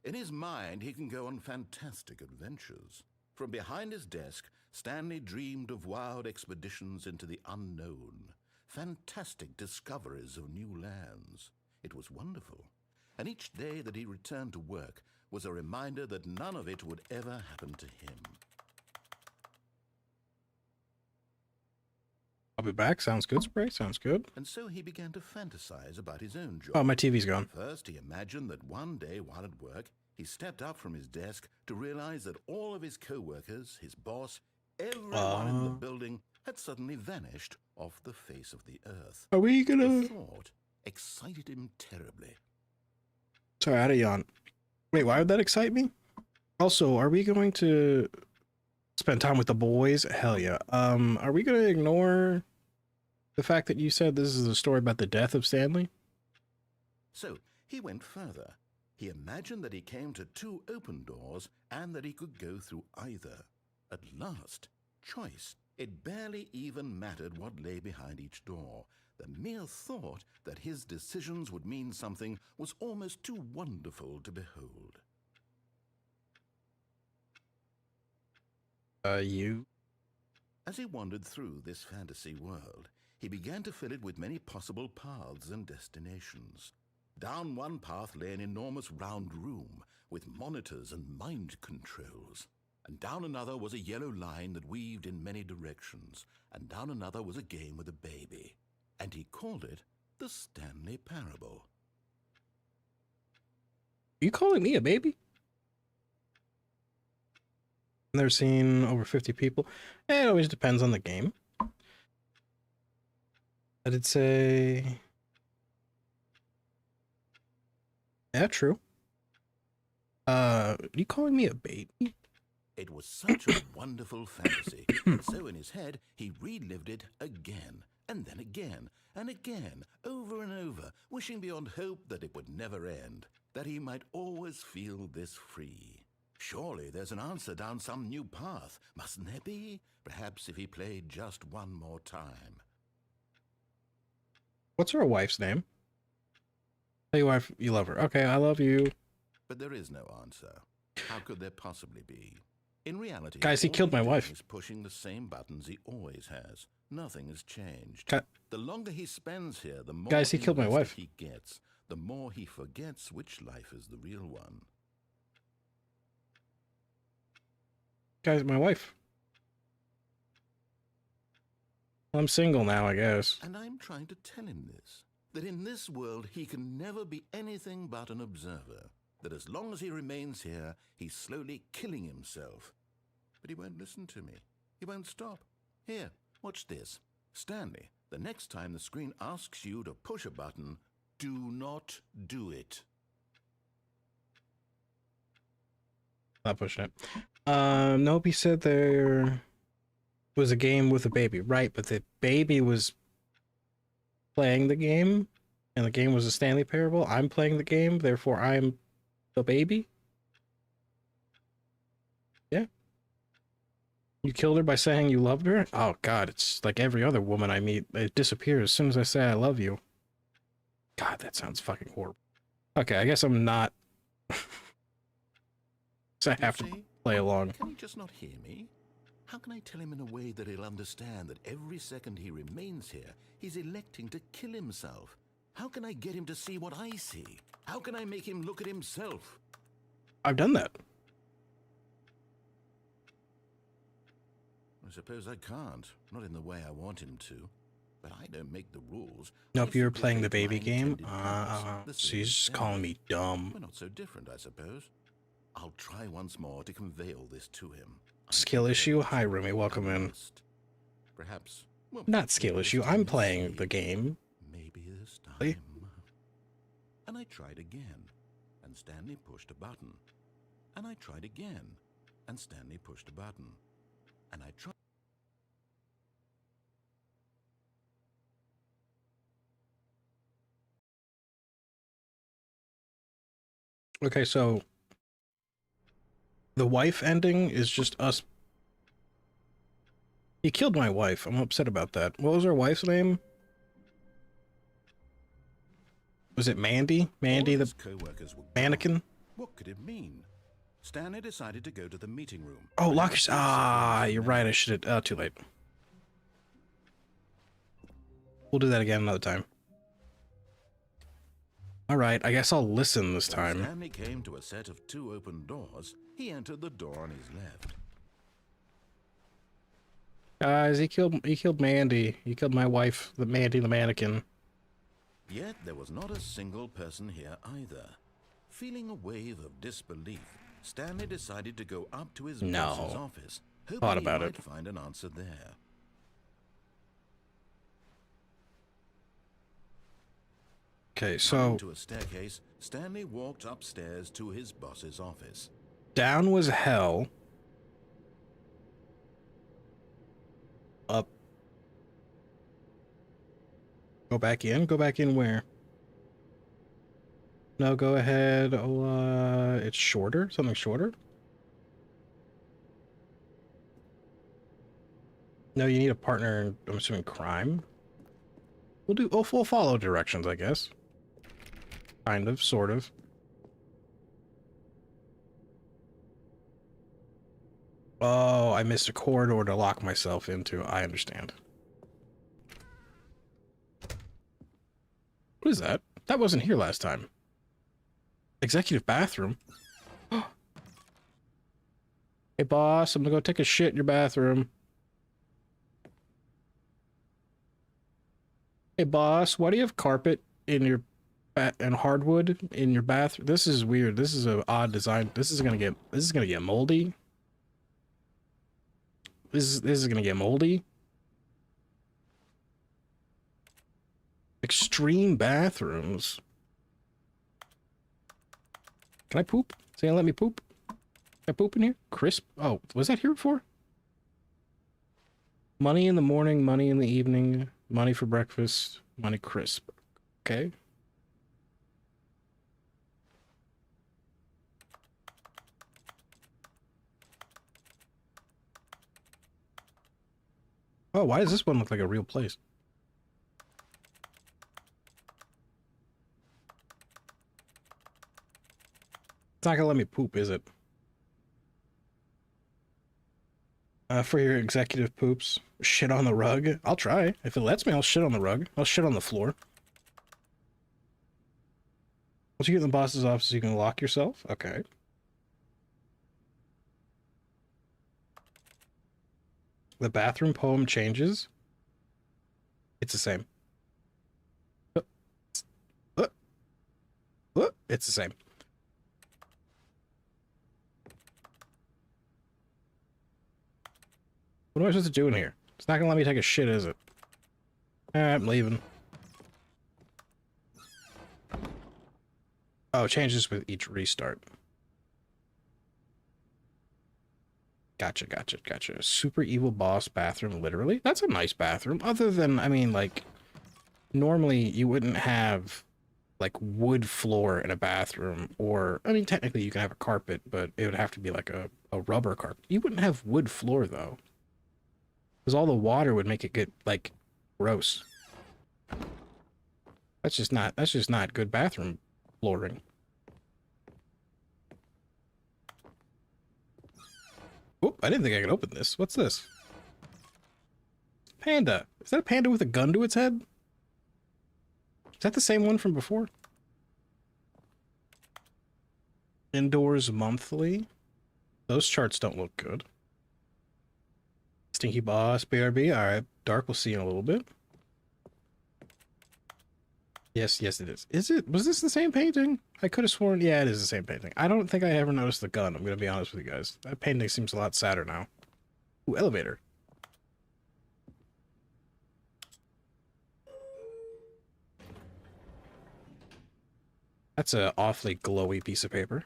in his mind he can go on fantastic adventures. From behind his desk, Stanley dreamed of wild expeditions into the unknown, fantastic discoveries of new lands. It was wonderful, and each day that he returned to work was a reminder that none of it would ever happen to him. I'll be back. Sounds good, Spray. Sounds good. And so he began to fantasize about his own job. Oh, my TV's gone. First, he imagined that one day while at work, he stepped up from his desk to realize that all of his co-workers, his boss, everyone in the building had suddenly vanished off the face of the earth. Are we gonna... The thought excited him terribly. Sorry, I had a yawn. Wait, why would that excite me? Also, are we going to spend time with the boys? Hell yeah. Are we gonna ignore the fact that you said this is a story about the death of Stanley? So he went further. He imagined that he came to 2 open doors and that he could go through either. At last, choice. It barely even mattered what lay behind each door. The mere thought that his decisions would mean something was almost too wonderful to behold. You? As he wandered through this fantasy world, he began to fill it with many possible paths and destinations. Down one path lay an enormous round room with monitors and mind controls. And down another was a yellow line that weaved in many directions. And down another was a game with a baby. And he called it the Stanley Parable. Are you calling me a baby? I've never seen over 50 people. It always depends on the game. I did say... Yeah, true. Are you calling me a baby? It was such a wonderful fantasy, and so in his head he relived it again, and then again, and again, over and over, wishing beyond hope that it would never end, that he might always feel this free. Surely there's an answer down some new path, mustn't there be? Perhaps if he played just one more time. What's her wife's name? Tell your wife you love her. Okay, I love you. But there is no answer. How could there possibly be? In reality, guys, he killed my wife. He's pushing the same buttons he always has. Nothing has changed. The longer he spends here, the more guys, he killed my wife. He gets, the more he forgets which life is the real one. Guys, my wife. Well, I'm single now, I guess. And I'm trying to tell him this, that in this world he can never be anything but an observer, that as long as he remains here, he's slowly killing himself. But he won't listen to me. He won't stop. Here, watch this. Stanley, the next time the screen asks you to push a button, do not do it. Not pushing it. Nope, he said there was a game with a baby. Right, but the baby was playing the game, and the game was a Stanley Parable. I'm playing the game, therefore I'm the baby? Yeah. You killed her by saying you loved her? Oh god, it's like every other woman I meet. It disappears as soon as I say I love you. God, that sounds fucking horrible. Okay, I guess I'm not... So I have to play along. Can he just not hear me? How can I tell him in a way that he'll understand that every second he remains here, he's electing to kill himself? How can I get him to see what I see? How can I make him look at himself? I've done that. I suppose I can't. Not in the way I want him to. But I don't make the rules. Nope, you were playing the baby game? She's just calling me dumb. We're not so different, I suppose. I'll try once more to convey all this to him. Skill issue? Hi, Rumi, welcome in. Perhaps. Well, not skill issue, I'm playing the game. Maybe this time. And I tried again. And Stanley pushed a button. And I tried again. and Stanley pushed a button. And I tried. Okay, so the wife ending is just us. He killed my wife. I'm upset about that. What was our wife's name? Was it Mandy? Mandy, All the his co-workers were gone. mannequin? What could it mean? Stanley decided to go to the meeting room. Oh, lock Perhaps your... he'd Ah, surprise you're him. right. I should have... too late. We'll do that again another time. Alright, I guess I'll listen this When time. Stanley came to a set of 2 open doors, he entered the door on his left. Guys, he killed Mandy. He killed my wife, the Mandy the mannequin. Yet there was not a single person here either. Feeling a wave of disbelief, Stanley decided to go up to his boss's office, hoping he might find an answer there. Okay, so Coming to a staircase, Stanley walked upstairs to his boss's office. down was hell. Up. Go back in? Go back in where? No, go ahead. Oh, it's shorter? Something shorter? No, you need a partner in, I'm assuming, crime? We'll follow directions, I guess. Kind of, sort of. Oh, I missed a corridor to lock myself into. I understand. What is that? That wasn't here last time. Executive bathroom? Hey, boss, I'm gonna go take a shit in your bathroom. Hey, boss, why do you have carpet in your and hardwood in your bathroom? This is weird. This is an odd design. This is gonna get moldy. This is gonna get moldy. Extreme bathrooms. Can I poop? Is he gonna let me poop? Can I poop in here? Crisp? Oh, was that here before? Money in the morning, money in the evening, money for breakfast, money crisp. Okay. Oh, why does this one look like a real place? It's not gonna let me poop, is it? For your executive poops, shit on the rug. I'll try. If it lets me, I'll shit on the rug. I'll shit on the floor. Once you get in the boss's office, you can lock yourself. Okay. The bathroom poem changes. It's the same. It's the same. What am I supposed to do in here? It's not gonna let me take a shit, is it? I'm leaving. Oh, it changes with each restart. Gotcha, gotcha, gotcha. Super evil boss bathroom, literally? That's a nice bathroom. Other than, I mean, like, normally you wouldn't have, like, wood floor in a bathroom. Or, I mean, technically you can have a carpet, but it would have to be like a rubber carpet. You wouldn't have wood floor, though. Because all the water would make it get, like, gross. That's just not good bathroom flooring. Oop, I didn't think I could open this. What's this? Panda. Is that a panda with a gun to its head? Is that the same one from before? Indoors monthly? Those charts don't look good. Stinky Boss, BRB. Alright, Dark, we'll see in a little bit. Yes, yes it is. Is it? Was this the same painting? I could have sworn, yeah, it is the same painting. I don't think I ever noticed the gun, I'm gonna be honest with you guys. That painting seems a lot sadder now. Ooh, elevator. That's a awfully glowy piece of paper.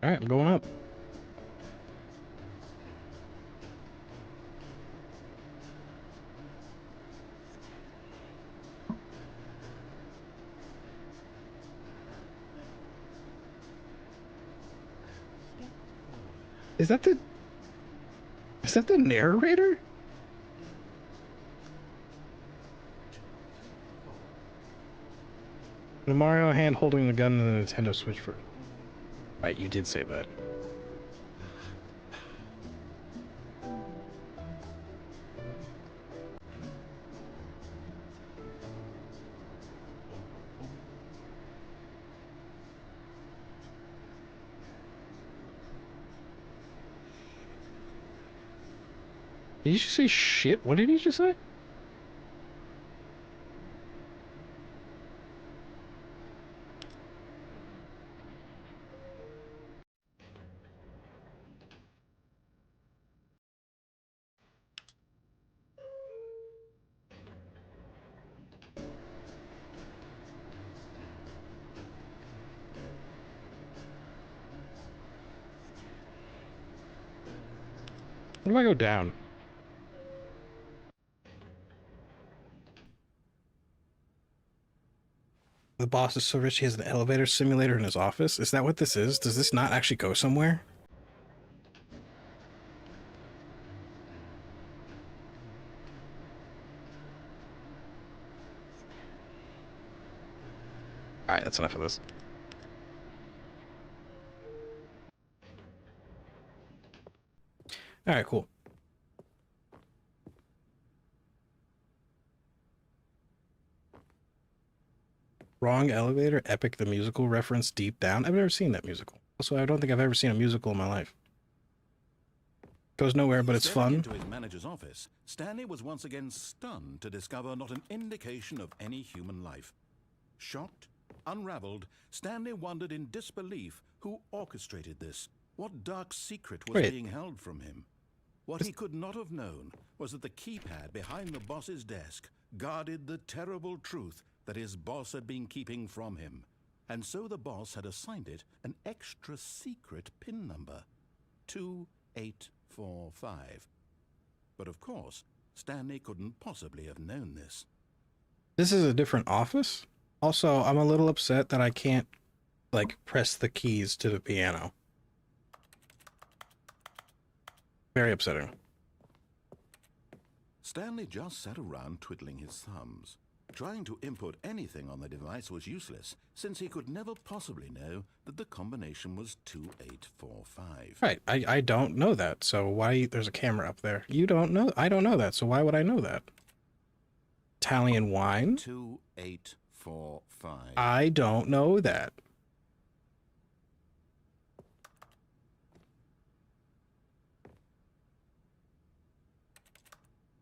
Alright, I'm going up. Is that the narrator? The Mario hand holding the gun and the Nintendo Switch for... Right, you did say that. Did you just say shit? What did he just say? Where do I go down? The boss is so rich he has an elevator simulator in his office? Is that what this is? Does this not actually go somewhere? Alright, that's enough of this. Alright, cool. Wrong elevator, Epic the musical reference deep down. I've never seen that musical. Also, I don't think I've ever seen a musical in my life. Goes nowhere, but it's Stepping fun. into his manager's office, Stanley was once again stunned to discover not an indication of any human life. Shocked, unraveled, Stanley wondered in disbelief who orchestrated this. What dark secret was being held from him? What he could not have known was that the keypad behind the boss's desk guarded the terrible truth that his boss had been keeping from him. And so the boss had assigned it an extra secret PIN number, 2845. But of course, Stanley couldn't possibly have known this. This is a different office? Also, I'm a little upset that I can't, like, press the keys to the piano. Very upsetting. Stanley just sat around twiddling his thumbs. Trying to input anything on the device was useless, since he could never possibly know that the combination was 2845. Right, I don't know that, so why... There's a camera up there. You don't know... I don't know that, so why would I know that? Italian wine? 2845. I don't know that.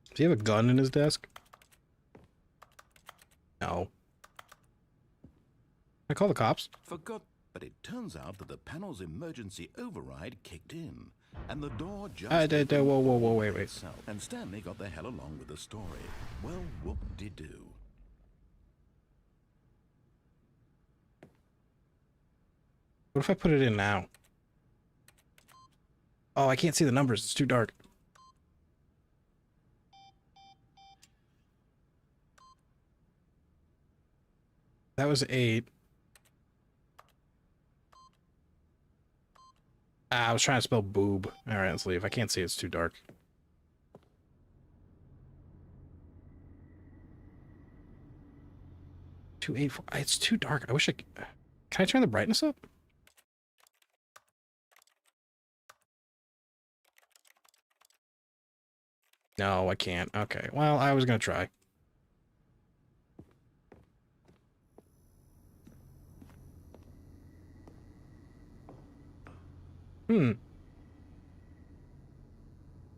Does he have a gun in his desk? No. I call the cops. Forgot, but it turns out that the panel's emergency override kicked in, and the door just... Whoa, wait. itself, and Stanley got the hell along with the story. Well, whoop-de-doo. What if I put it in now? Oh, I can't see the numbers. It's too dark. That was 8. I was trying to spell boob. Alright, let's leave. I can't see. It's too dark. 284. It's too dark. I wish I could... Can I turn the brightness up? No, I can't. Okay. Well, I was gonna try.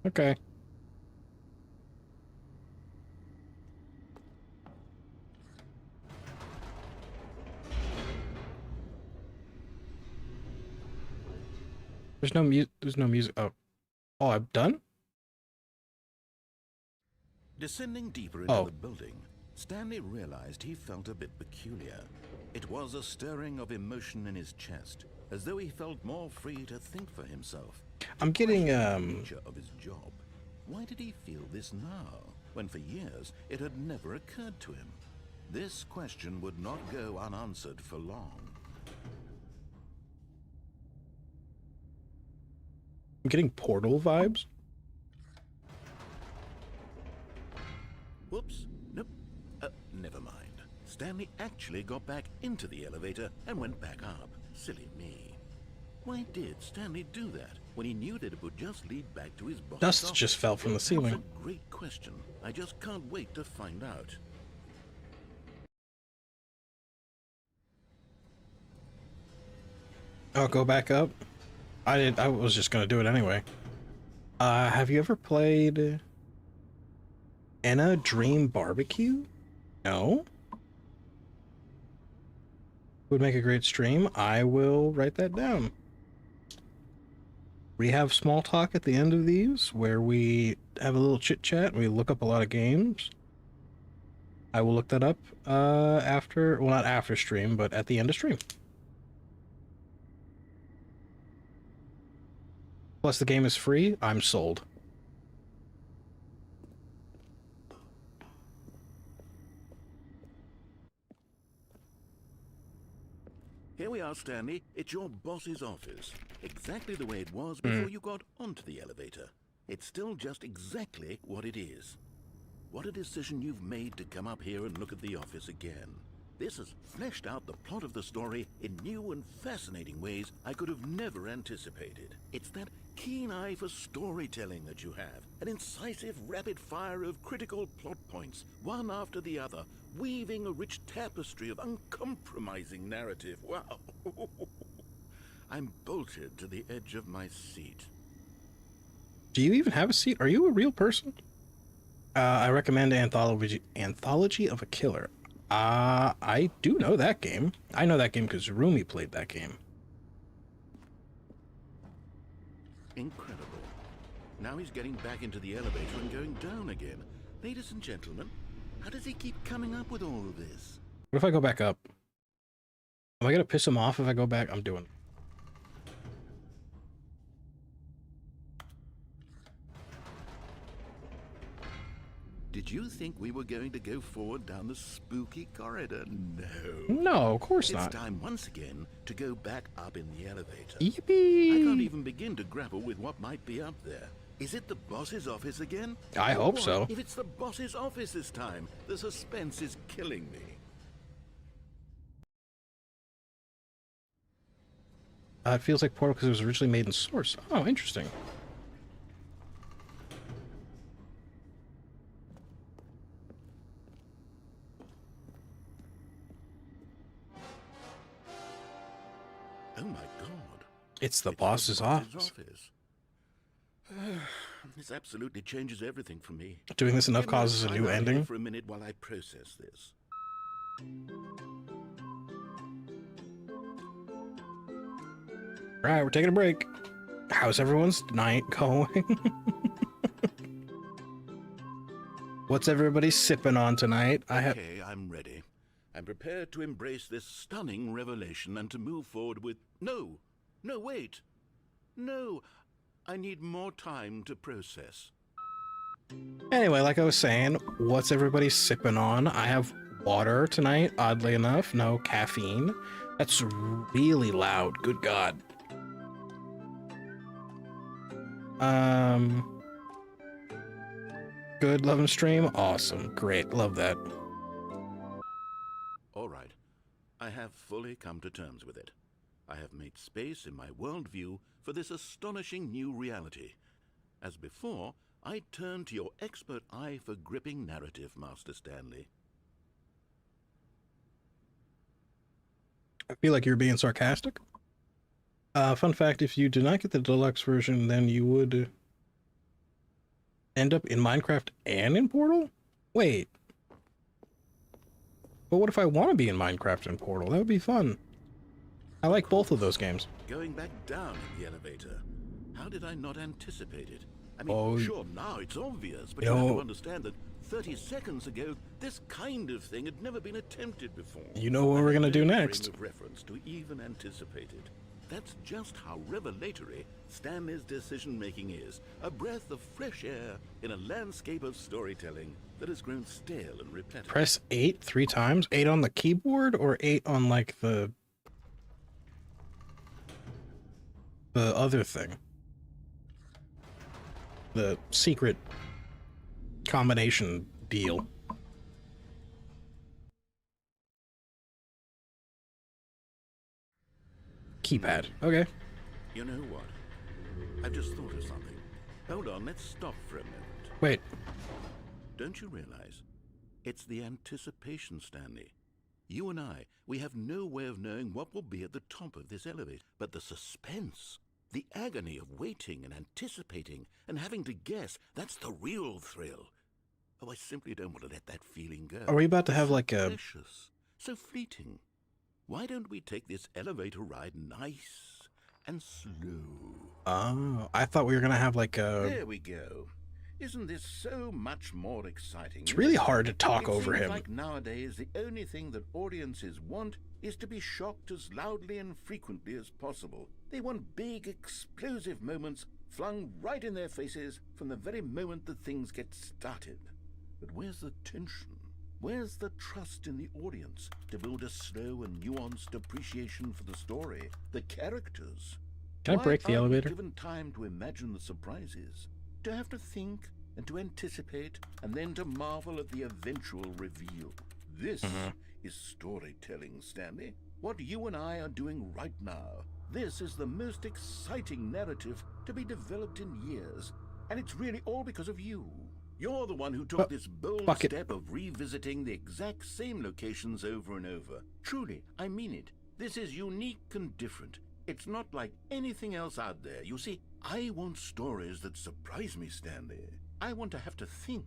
Okay. There's no music. Oh, I'm done? Descending deeper into the building, Stanley realized he felt a bit peculiar. It was a stirring of emotion in his chest. as though he felt more free to think for himself. I'm getting, The nature of his job. Why did he feel this now, when for years it had never occurred to him? This question would not go unanswered for long. I'm getting Portal vibes. Whoops. Nope. Never mind. Stanley actually got back into the elevator and went back up. Silly me. Why did Stanley do that when he knew that it would just lead back to his boss's Dust office? just fell from the ceiling. That's a great question. I just can't wait to find out. Oh, go back up. I was just gonna do it anyway. Have you ever played Enna Dream Barbecue? No? Would make a great stream. I will write that down. We have small talk at the end of these where we have a little chit chat. We look up a lot of games. I will look that up after, well, not after stream, but at the end of stream. Plus the game is free. I'm sold. Here we are, Stanley. It's your boss's office. Exactly the way it was before you got onto the elevator. It's still just exactly what it is. What a decision you've made to come up here and look at the office again. This has fleshed out the plot of the story in new and fascinating ways I could have never anticipated. It's that keen eye for storytelling that you have, an incisive rapid fire of critical plot points, one after the other, weaving a rich tapestry of uncompromising narrative. Wow! I'm bolted to the edge of my seat. Do you even have a seat? Are you a real person? I recommend Anthology of a Killer. I do know that game. I know that game because Rumi played that game. Incredible. Now he's getting back into the elevator and going down again. Ladies and gentlemen, how does he keep coming up with all of this? What if I go back up? Am I gonna piss him off if I go back? I'm doing. Did you think we were going to go forward down the spooky corridor? No. No, of course It's not. time once again to go back up in the elevator. Yippee! I can't even begin to grapple with what might be up there. Is it the boss's office again? I hope What so. If it's the boss's office this time, the suspense is killing me. It feels like Portal because it was originally made in Source. Oh, interesting. Oh my god. It's the It's boss's office. office. This absolutely changes everything for me. Doing this enough Can we causes a hide new out here ending. for a minute while I process this. All right, we're taking a break. How's everyone's night going? What's everybody sipping on tonight? Okay, I'm ready. I'm prepared to embrace this stunning revelation and to move forward with... No, wait. No, I need more time to process. Anyway, like I was saying, what's everybody sipping on? I have water tonight, oddly enough. No caffeine. That's really loud. Good God. Good, love and stream. Awesome. Great. Love that. All right, I have fully come to terms with it. I have made space in my worldview for this astonishing new reality. As before, I turn to your expert eye for gripping narrative, Master Stanley. I feel like you're being sarcastic. Fun fact, if you did not get the deluxe version, then you would end up in Minecraft and in Portal? Wait. But what if I want to be in Minecraft and Portal? That would be fun. I like both of those games. Going back down in the elevator. How did I not anticipate it? I mean, sure, now it's obvious, but you have to understand that 30 seconds ago, this kind of thing had never been attempted before. You know what we're gonna do next. Frame of reference to even anticipate it. That's just how revelatory Stanley's decision-making is. A breath of fresh air in a landscape of storytelling that has grown stale and repetitive. Press 8 3 times? 8 on the keyboard or 8 on, like, the other thing? The secret combination deal. Keypad. Okay. You know what? I've just thought of something. Hold on, let's stop for a moment. Wait. Don't you realize? It's the anticipation, Stanley. You and I, we have no way of knowing what will be at the top of this elevator. But the suspense, the agony of waiting and anticipating and having to guess, that's the real thrill. Oh, I simply don't want to let that feeling go. Are we about to have so like a... precious, so fleeting. Why don't we take this elevator ride nice and slow? Oh, I thought we were going to have like a... There we go. Isn't this so much more exciting? It's really hard to talk over him. Like nowadays, the only thing that audiences want is to be shocked as loudly and frequently as possible. They want big, explosive moments flung right in their faces from the very moment that things get started. But where's the tension? Where's the trust in the audience to build a slow and nuanced appreciation for the story, the characters? Can I break the elevator? Given time to imagine the surprises, to have to think and to anticipate, and then to marvel at the eventual reveal. This is storytelling, Stanley. What you and I are doing right now. This is the most exciting narrative to be developed in years, and it's really all because of you. You're the one who took this bold step of revisiting the exact same locations over and over. Truly, I mean it. This is unique and different. It's not like anything else out there. You see, I want stories that surprise me, Stanley. I want to have to think.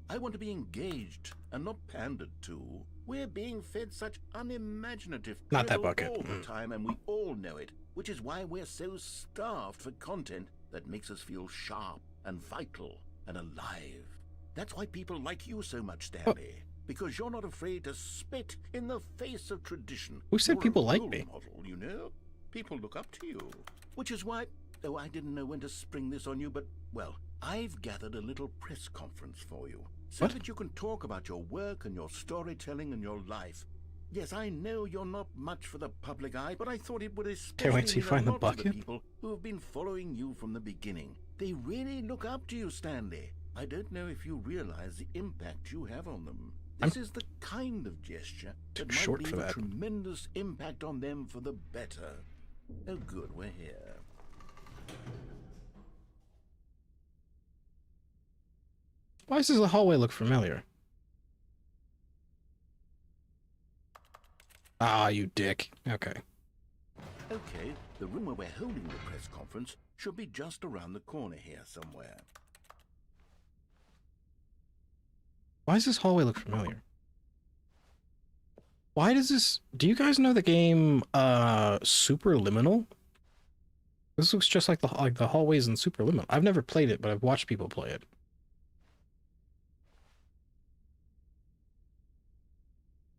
I want to be engaged and not pandered to. We're being fed such unimaginative not that drivel bucket all the time, and we all know it, which is why we're so starved for content that makes us feel sharp and vital and alive. That's why people like you so much, Stanley. Because you're not afraid to spit in the face of tradition. Who said You're people a like role me? model, you know? People look up to you. Which is why, though I didn't know when to spring this on you, but, well, I've gathered a little press conference for you. So that you can talk about your work and your storytelling and your life. Yes, I know you're not much for the public eye, but I thought it would especially Can't wait till you find the mean a lot to bucket. people who have been following you from the beginning. They really look up to you, Stanley. I don't know if you realize the impact you have on them. This is the kind of gesture that might short leave for a that. tremendous impact on them for the better. Oh good, we're here. Why does the hallway look familiar? Ah, you dick. Okay. Okay, the room where we're holding the press conference should be just around the corner here somewhere. Why does this hallway look familiar? Why does this... Do you guys know the game, Superliminal? This looks just like the hallways in Superliminal. I've never played it, but I've watched people play it.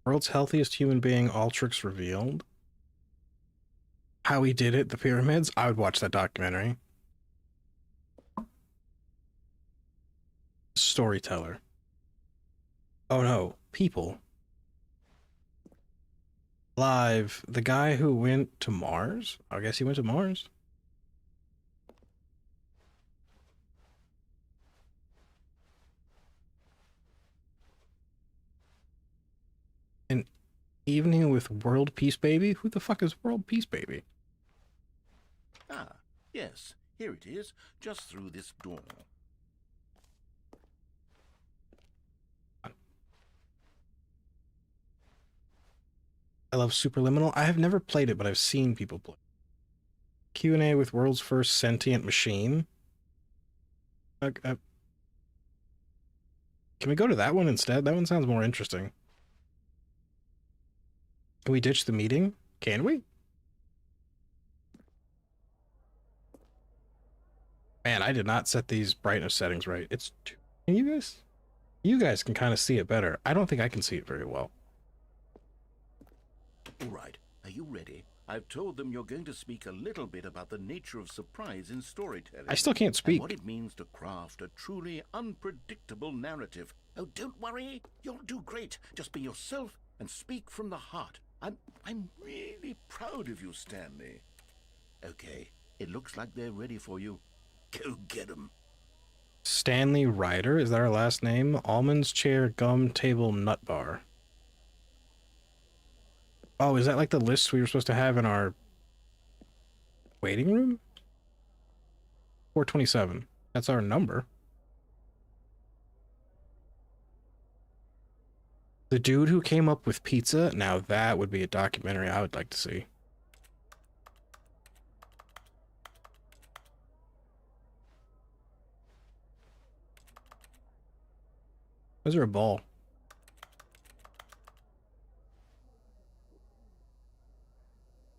World's healthiest human being, Ultrix revealed. How he did it, the pyramids. I would watch that documentary. Storyteller. Oh no, people. Live, the guy who went to Mars? I guess he went to Mars. An evening with World Peace Baby? Who the fuck is World Peace Baby? Ah, yes, here it is, just through this door. I love Superliminal. I have never played it, but I've seen people play. Q&A with world's first sentient machine. Can we go to that one instead? That one sounds more interesting. Can we ditch the meeting? Can we? Man, I did not set these brightness settings right. It's too... You guys can kind of see it better. I don't think I can see it very well. All right, are you ready? I've told them you're going to speak a little bit about the nature of surprise in storytelling. I still can't And speak. what it means to craft a truly unpredictable narrative. Oh, don't worry. You'll do great. Just be yourself and speak from the heart. I'm really proud of you, Stanley. Okay, it looks like they're ready for you. Go get 'em. Stanley Ryder, is that our last name? Almonds, chair, gum, table, nut bar. Oh, is that like the list we were supposed to have in our waiting room? 427. That's our number. The dude who came up with pizza? Now that would be a documentary I would like to see. Is there a ball?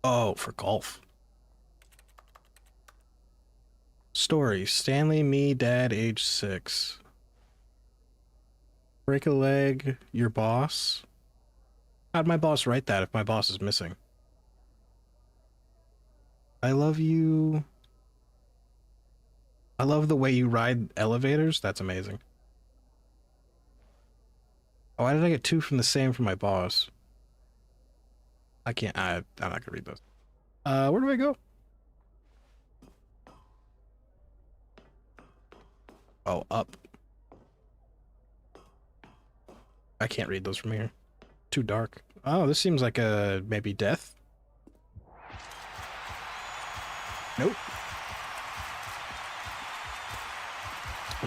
Oh, for golf. Story. Stanley, me, dad, age 6. Break a leg, your boss. How'd my boss write that if my boss is missing? I love you. I love the way you ride elevators. That's amazing. Oh, why did I get 2 from the same from my boss? I can't. I'm not gonna read those. Where do I go? Oh, up. I can't read those from here. Too dark. Oh, this seems like a maybe death. Nope.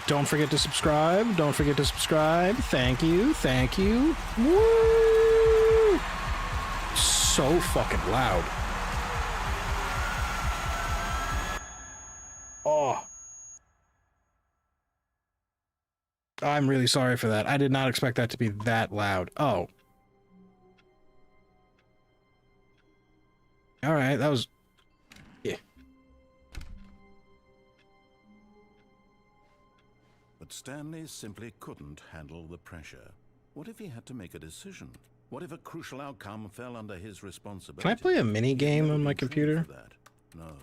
Don't forget to subscribe. Don't forget to subscribe. Thank you. Thank you. Woo! So fucking loud. Oh. I'm really sorry for that. I did not expect that to be that loud. Oh. Alright, that was... Yeah. But Stanley simply couldn't handle the pressure. What if he had to make a decision? What if a crucial outcome fell under his responsibility? Can I play a mini He'd game never on my been trained computer? for that. No.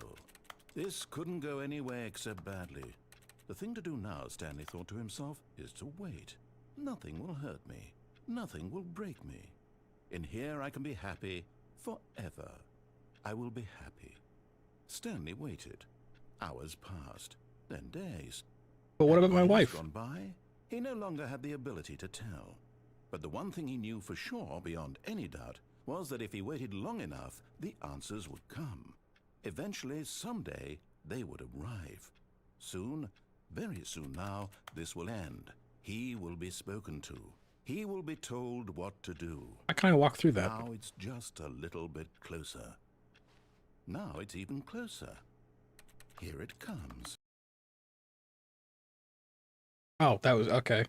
This couldn't go anywhere except badly. The thing to do now, Stanley thought to himself, is to wait. Nothing will hurt me. Nothing will break me. In here I can be happy forever. I will be happy. Stanley waited. Hours passed, then days. But what Had about my years wife? gone by? He no longer had the ability to tell. But the one thing he knew for sure, beyond any doubt, was that if he waited long enough, the answers would come. Eventually, someday, they would arrive. Soon, very soon now, this will end. He will be spoken to. He will be told what to do. I kind of walk through that. Now it's just a little bit closer. Now it's even closer. Here it comes. Oh, that was okay.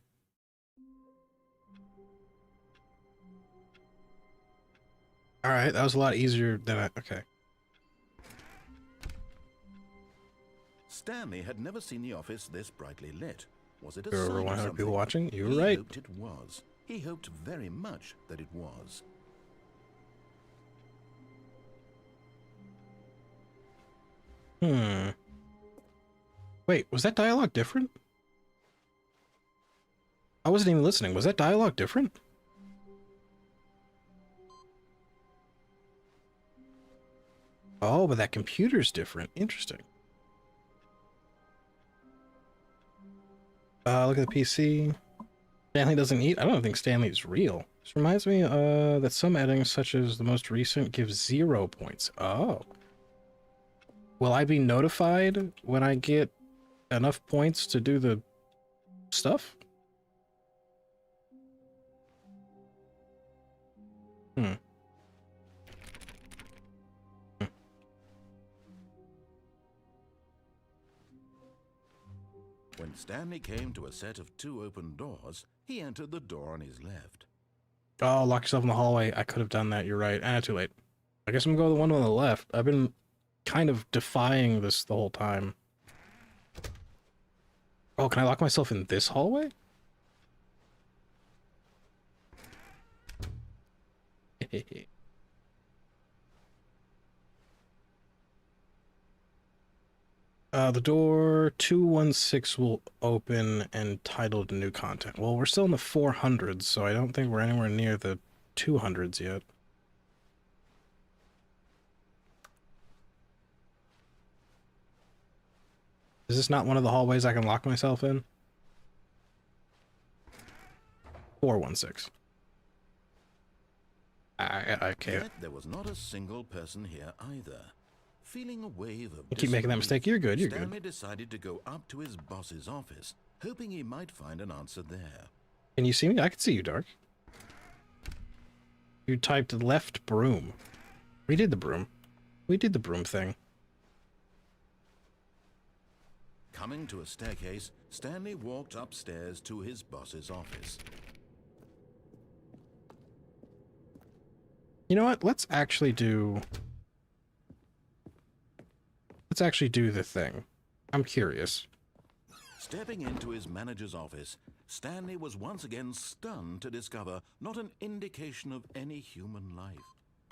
All right, that was a lot easier than I... Okay. Stanley had never seen the office this brightly lit. Was it a There were sign of 100 people something? watching. You were He right. hoped it was. He hoped very much that it was. Wait, was that dialogue different? I wasn't even listening. Was that dialogue different? Oh, but that computer's different. Interesting. Look at the PC. Stanley doesn't eat? I don't think Stanley is real. This reminds me that some editing, such as the most recent, gives 0 points. Oh. Will I be notified when I get enough points to do the stuff? When Stanley came to a set of 2 open doors, he entered the door on his left. Oh, lock yourself in the hallway. I could have done that. You're right. Ah, too late. I guess I'm gonna go with the one on the left. I've been kind of defying this the whole time. Oh, can I lock myself in this hallway? The door 216 will open entitled new content. Well, we're still in the 400s, so I don't think we're anywhere near the 200s yet. Is this not one of the hallways I can lock myself in? 416. Okay. Yet there was not a single person here either. Feeling a wave of You keep making that mistake. You're good. You're good. Stanley decided to go up to his boss's office, hoping he might find an answer there. Can you see me? I can see you, Dark. You typed left broom. We did the broom. We did the broom thing. Coming to a staircase, Stanley walked upstairs to his boss's office. You know what? Let's actually do the thing. I'm curious. Stepping into his manager's office, Stanley was once again stunned to discover not an indication of any human life.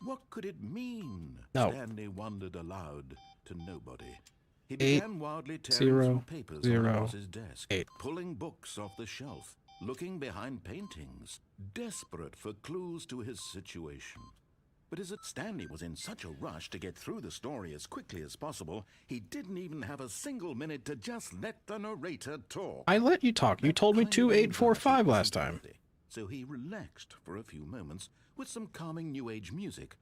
What could it mean? No. Stanley wondered aloud to nobody. He 8, began wildly tearing 0, through papers 0, on the boss's desk, 8. pulling books off the shelf, looking behind paintings, desperate for clues to his situation. But as Stanley was in such a rush to get through the story as quickly as possible, he didn't even have a single minute to just let the narrator talk. I let you talk. You told me 2845 last time. So he relaxed for a few moments with some calming New Age music.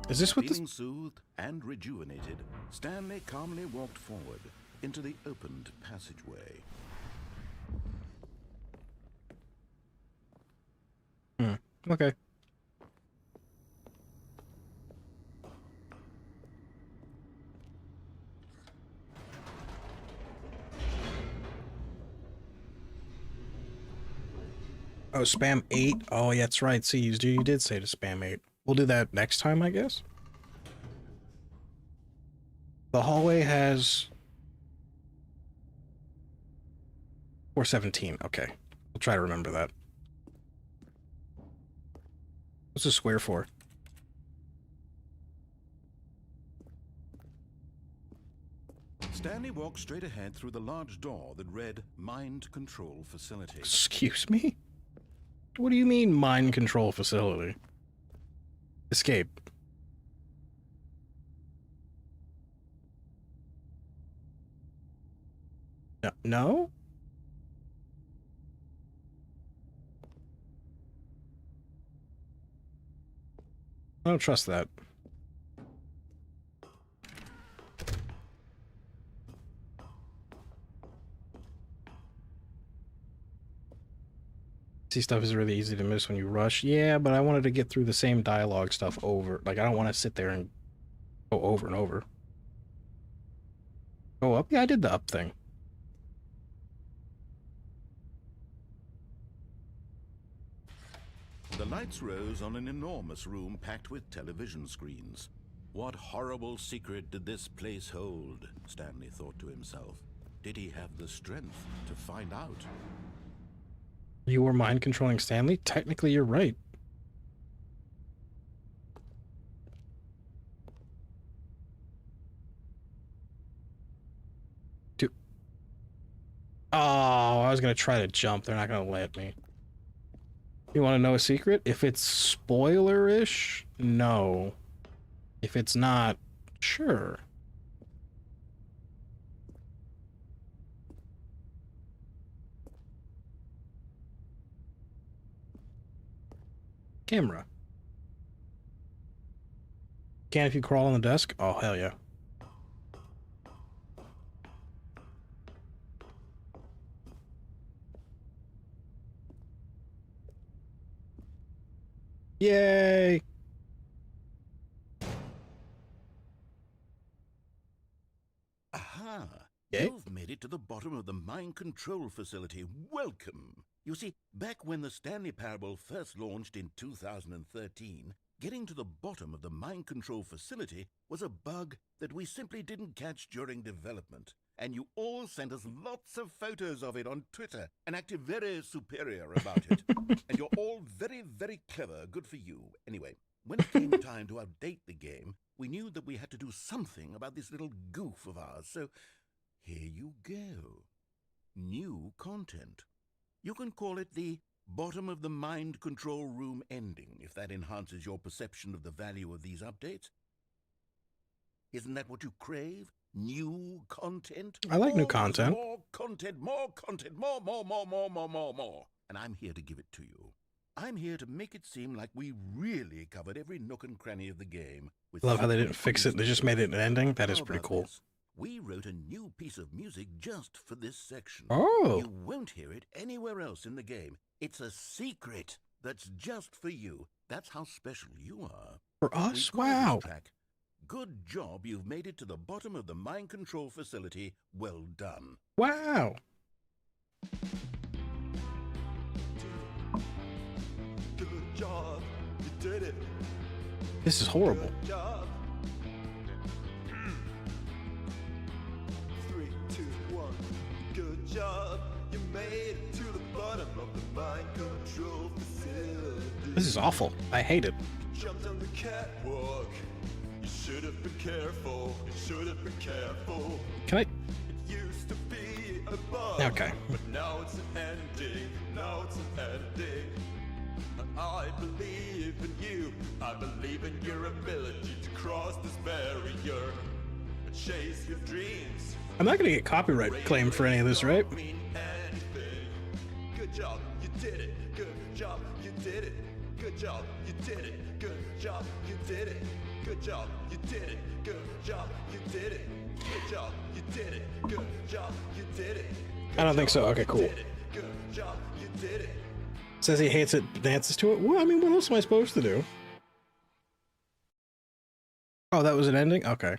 Is this what Feeling this... soothed and rejuvenated, Stanley calmly walked forward into the opened passageway. Okay. Oh, spam 8? Oh, yeah, that's right. See, you did say to spam 8. We'll do that next time, I guess. The hallway has 417. Okay. We'll try to remember that. What's the square for? Stanley walked straight ahead through the large door that read Mind Control Facility. Excuse me? What do you mean, mind control facility? Escape. No? No? I don't trust that. See, stuff is really easy to miss when you rush. Yeah, but I wanted to get through the same dialogue stuff over. Like, I don't want to sit there and go over and over. Go up? Yeah, I did the up thing. The lights rose on an enormous room packed with television screens. What horrible secret did this place hold? Stanley thought to himself. Did he have the strength to find out? You were mind controlling Stanley? Technically, you're right. Dude. Oh, I was gonna try to jump. They're not gonna let me. You want to know a secret? If it's spoiler-ish, no. If it's not, sure. Camera. Can if you crawl on the desk? Oh, hell yeah. Yay! Aha! Yay? You've made it to the bottom of the mind control facility. Welcome! You see, back when the Stanley Parable first launched in 2013, getting to the bottom of the mind control facility was a bug that we simply didn't catch during development. and you all sent us lots of photos of it on Twitter and acted very superior about it. And you're all very, very clever. Good for you. Anyway, when it came time to update the game, we knew that we had to do something about this little goof of ours. So here you go. New content. You can call it the bottom of the mind control room ending, if that enhances your perception of the value of these updates. Isn't that what you crave? New content? I like new Always content. More content, more. And I'm here to give it to you. I'm here to make it seem like we really covered every nook and cranny of the game. I love how they didn't fix it. They just made it an ending. That is How pretty about cool. this? We wrote a new piece of music just for this section. Oh. You won't hear it anywhere else in the game. It's a secret that's just for you. That's how special you are. For us? We call Wow. this track, "Good job, you've made it to the bottom of the mind control facility. Well done." Wow. Good job, you did it. This is horrible. Good job. 3, 2, 1. Good job, you made it to the bottom of the mind control facility. This is awful. I hate it. You jumped on the catwalk. You should have been careful. You should have been careful. Can I? It used to be a bug. Okay. But now it's an ending. Now it's an ending. And I believe in you. I believe in your ability to cross this barrier and chase your dreams. I'm not gonna get copyright claim for any of this, right? Mean anything. Good job, you did it. Good job, you did it. Good job, you did it. Good job, you did it. Good job, you did it. Good job, you did it. Good job, you did it. Good job, you did it. I don't think so. Okay, cool. Good job, you did it. Says he hates it, dances to it. Well, I mean, what else am I supposed to do? Oh, that was an ending? Okay.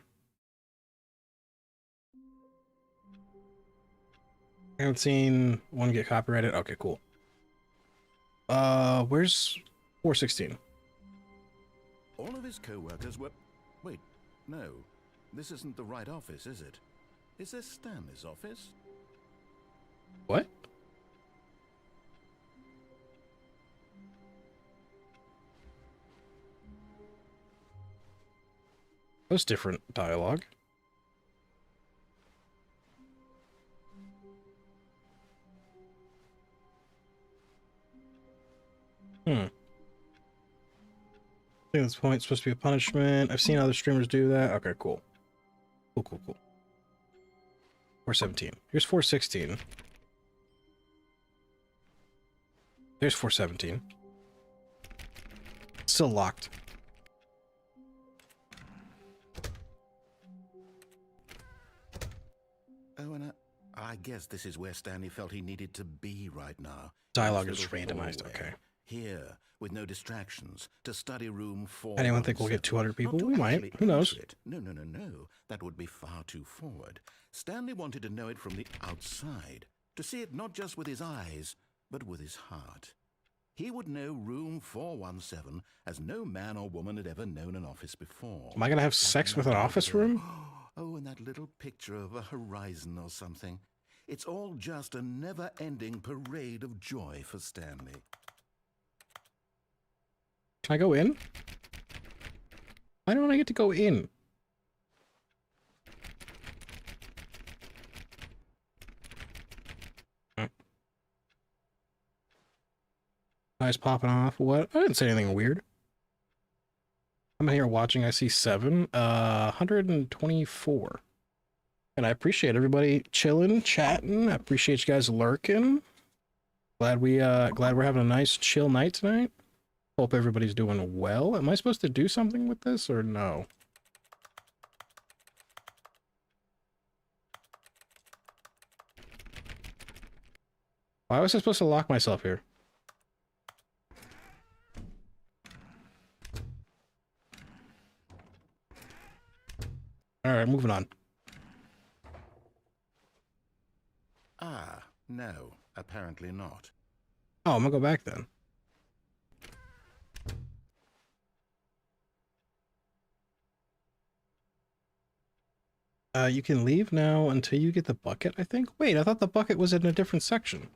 I haven't seen one get copyrighted. Okay, cool. Where's 416? All of his co-workers were... Wait, no. This isn't the right office, is it? Is this Stanley's office? What? That was different dialogue. I think this point's supposed to be a punishment. I've seen other streamers do that. Okay, cool. Cool. 417. Here's 416. There's 417. Still locked. Oh, and I guess this is where Stanley felt he needed to be right now. Dialogue This is little randomized, hallway. okay. Here, with no distractions, to study room 4. Anyone think we'll get 200 people? We might. Who knows? No. That would be far too forward. Stanley wanted to know it from the outside, to see it not just with his eyes, but with his heart. He would know room 417 as no man or woman had ever known an office before. Am I gonna have sex with an office room? Oh, and that little picture of a horizon or something. It's all just a never-ending parade of joy for Stanley. Can I go in? Why don't I get to go in? Eyes popping off. What? I didn't say anything weird. I'm here watching. I see 7. 124. And I appreciate everybody chilling, chatting. I appreciate you guys lurking. Glad we're having a nice chill night tonight. Hope everybody's doing well. Am I supposed to do something with this or no? Why was I supposed to lock myself here? Alright, moving on. Ah, no, apparently not. Oh, I'm gonna go back then. You can leave now until you get the bucket, I think. Wait, I thought the bucket was in a different section.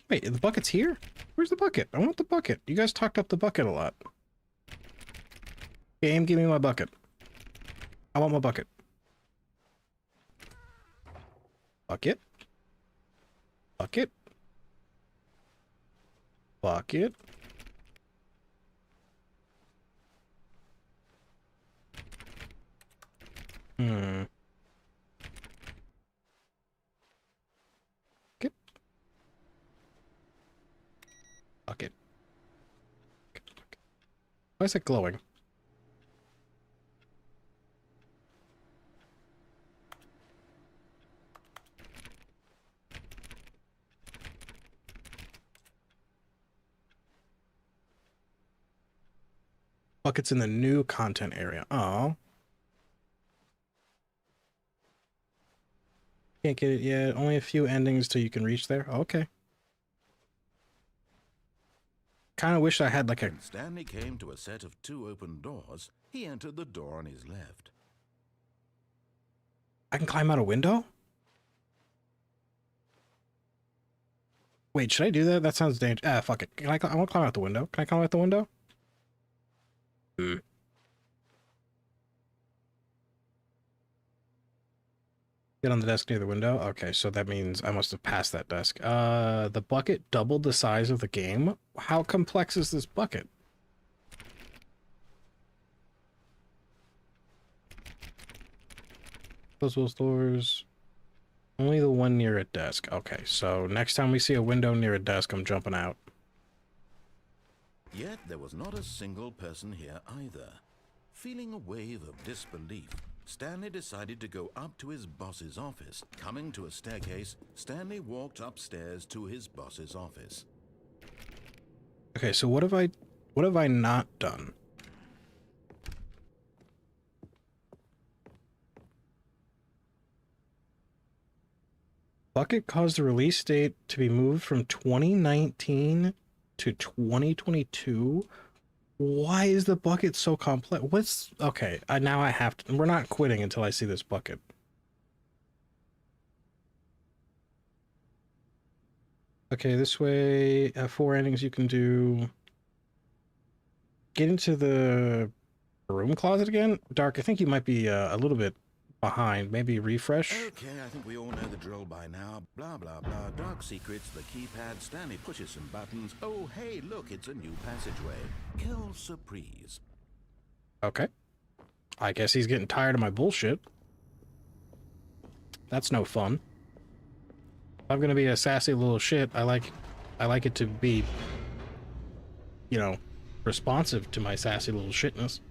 Wait, the bucket's here? Where's the bucket? I want the bucket. You guys talked up the bucket a lot. Game, give me my bucket. I want my bucket. Bucket. Bucket. Bucket. Bucket. Bucket. Why is it glowing? Buckets in the new content area. Oh. Can't get it yet. Only a few endings till you can reach there. Okay. Kind of wish I had like a... When Stanley came to a set of 2 open doors, he entered the door on his left. I can climb out a window? Wait, should I do that? That sounds dangerous. Ah, fuck it. I want to climb out the window. Can I climb out the window? Hmm. Get on the desk near the window. Okay, so that means I must have passed that desk. The bucket doubled the size of the game. How complex is this bucket? Close those doors. Only the one near a desk. Okay, so next time we see a window near a desk, I'm jumping out. Yet there was not a single person here either. Feeling a wave of disbelief, Stanley decided to go up to his boss's office. Coming to a staircase, Stanley walked upstairs to his boss's office. Okay, so what have I not done? Bucket caused the release date to be moved from 2019 to 2022. Why is the bucket so complex? What's... Okay, now I have to... We're not quitting until I see this bucket. Okay, this way, 4 endings you can do. Get into the broom closet again? Dark, I think you might be a little bit behind. Maybe refresh? Okay, I think we all know the drill by now. Blah, blah, blah. Dark secrets, the keypad. Stanley pushes some buttons. Oh, hey, look, it's a new passageway. Kill surprise. Okay. I guess he's getting tired of my bullshit. That's no fun. If I'm gonna be a sassy little shit, I like it to be, you know, responsive to my sassy little shitness.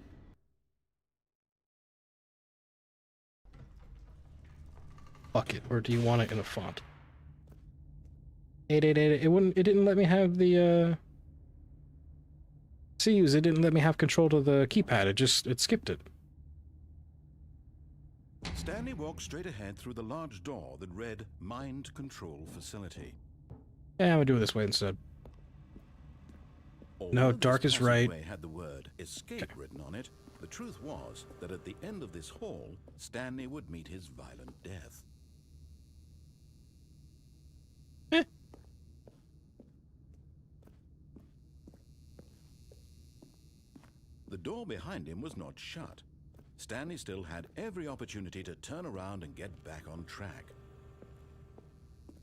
Bucket, or do you want it in a font? 888. It didn't let me have the CUs. It didn't let me have control of the keypad. It skipped it. Stanley walked straight ahead through the large door that read Mind Control Facility. Yeah, I'm gonna do it this way instead. No, Although Dark this is right. passageway had the word escape written on it, the truth was that at the end of this hall, Stanley would meet his violent death. The door behind him was not shut. Stanley still had every opportunity to turn around and get back on track.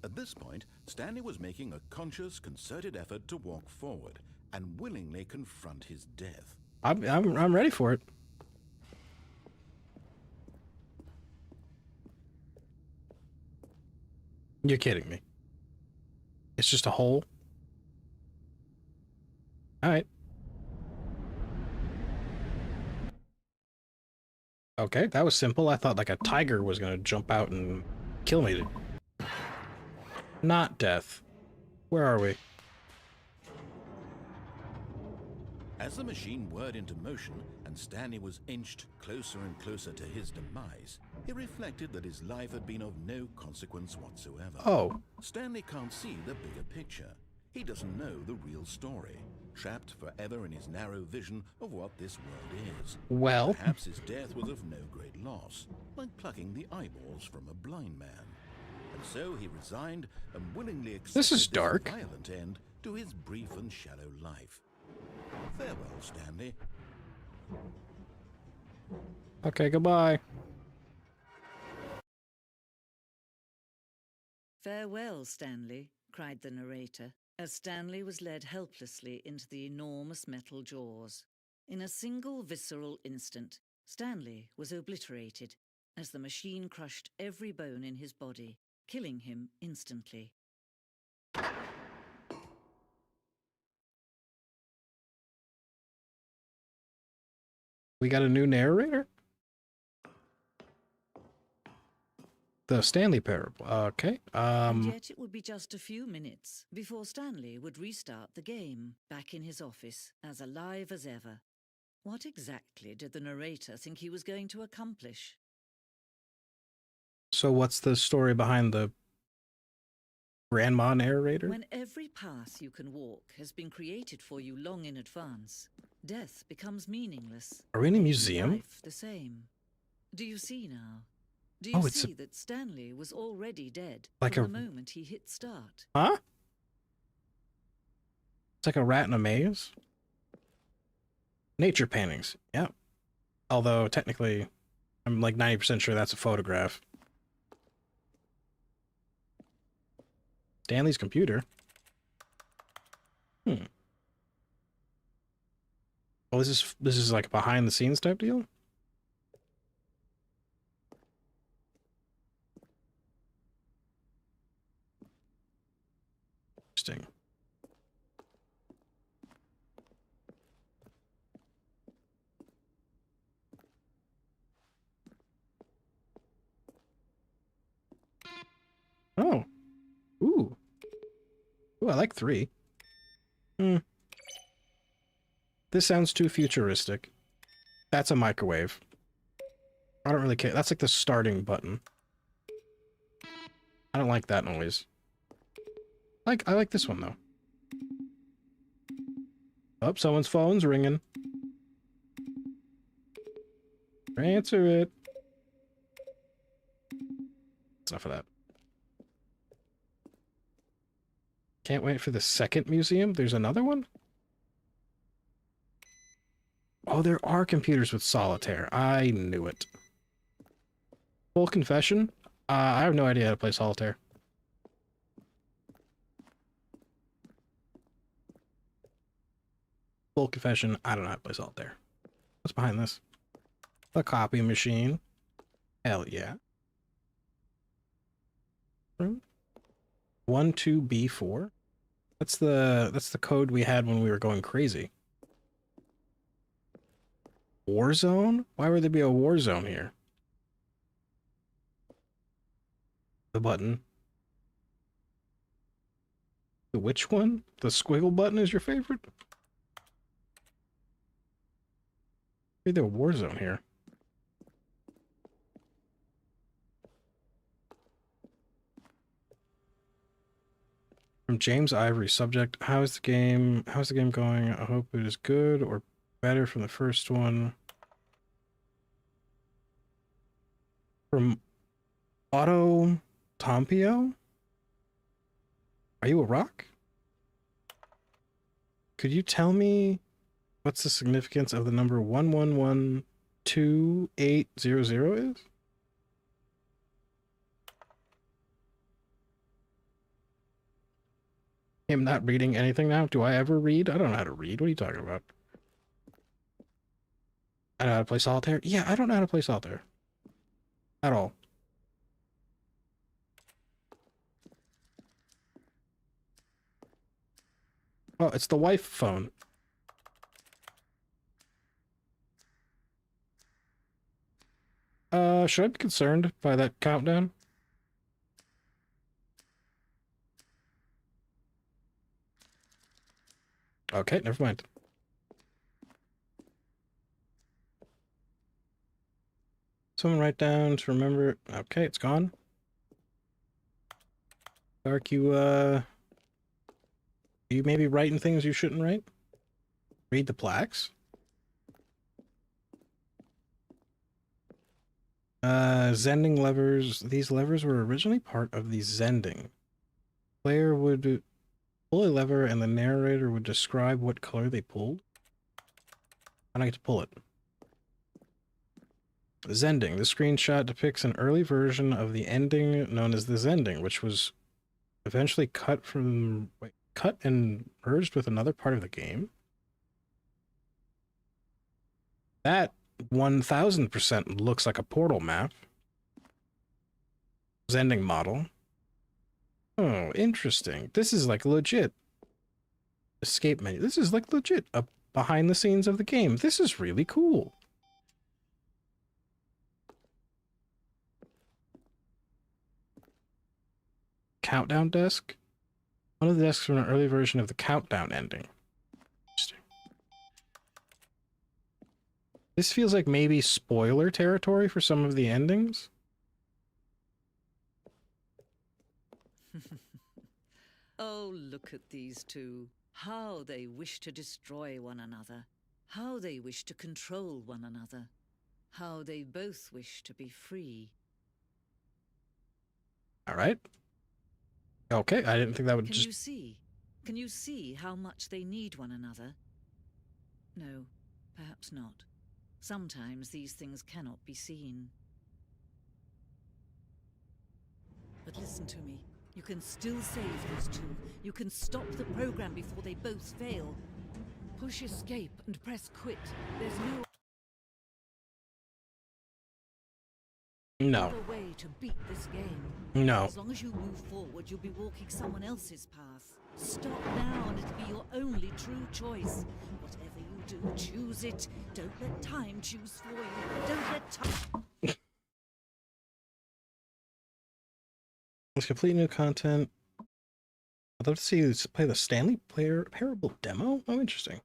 At this point, Stanley was making a conscious, concerted effort to walk forward and willingly confront his death. I'm ready for it. You're kidding me. It's just a hole. All right. Okay, that was simple. I thought like a tiger was gonna jump out and kill me. Not death. Where are we? As the machine whirred into motion and Stanley was inched closer and closer to his demise, he reflected that his life had been of no consequence whatsoever. Oh. Stanley can't see the bigger picture. He doesn't know the real story. trapped forever in his narrow vision of what this world is. Well, Perhaps his death was of no great loss, like plucking the eyeballs from a blind man. And so he resigned and willingly accepted this is dark. violent end to his brief and shallow life. Farewell, Stanley. Okay, goodbye. "Farewell, Stanley," cried the narrator, as Stanley was led helplessly into the enormous metal jaws. In a single visceral instant, Stanley was obliterated as the machine crushed every bone in his body, killing him instantly. We got a new narrator? The Stanley Parable. Okay. And yet it would be just a few minutes before Stanley would restart the game, back in his office, as alive as ever. What exactly did the narrator think he was going to accomplish? So what's the story behind the grandma narrator? When every path you can walk has been created for you long in advance, death becomes meaningless. Are we in a making museum? Life the same. Do you see now? Do you Oh, it's see that Stanley was already dead like from a- the moment he hit start? Huh? It's like a rat in a maze? Nature paintings. Yeah. Although, technically, I'm like 90% sure that's a photograph. Stanley's computer. Oh, this is like a behind the scenes type deal? Interesting. Oh. Ooh. Ooh, I like 3. This sounds too futuristic. That's a microwave. I don't really care. That's like the starting button. I don't like that noise. I like this one, though. Oh, someone's phone's ringing. Answer it. That's enough of that. Can't wait for the second museum. There's another one? Oh, there are computers with solitaire. I knew it. Full confession, I have no idea how to play solitaire. Full confession, I don't know how to play solitaire. What's behind this? A copy machine. Hell yeah. 12B4? That's the code we had when we were going crazy. Warzone? Why would there be a war zone here? The button. The which one? The squiggle button is your favorite? Maybe there's a war zone here. From James Ivory, subject, how's the game going? I hope it is good or better from the first one. From Otto Tompio? Are you a rock? Could you tell me what's the significance of the number 1112800 is? I'm not reading anything now. Do I ever read? I don't know how to read. What are you talking about? I know how to play solitaire? Yeah, I don't know how to play solitaire. At all. Oh, it's the wife phone. Should I be concerned by that countdown? Okay, never mind. Someone write down to remember. Okay, it's gone. Dark, you maybe writing things you shouldn't write? Read the plaques. Zending levers. These levers were originally part of the Zending. Player would pull a lever and the narrator would describe what color they pulled. I don't get to pull it. Zending. The screenshot depicts an early version of the ending known as the Zending, which was eventually cut and merged with another part of the game. That 1000% looks like a portal map. Zending model. Oh, interesting. This is like legit. Escape menu. This is like legit a behind the scenes of the game. This is really cool. Countdown desk. One of the desks from an early version of the countdown ending. Interesting. This feels like maybe spoiler territory for some of the endings. Oh, look at these two. How they wish to destroy one another. How they wish to control one another. How they both wish to be free. All right. Okay, I didn't think that would Can just... you see? Can you see how much they need one another? No, perhaps not. Sometimes these things cannot be seen. But listen to me. You can still save these two. You can stop the program before they both fail. Push escape and press quit. There's no other way to beat this game. No. As long as you move forward, you'll be walking someone else's path. Stop now and it'll be your only true choice. Whatever you do, choose it. Don't let time choose for you. Don't let time... Let's complete new content. I'd love to see you play the Stanley Parable demo. Oh, interesting.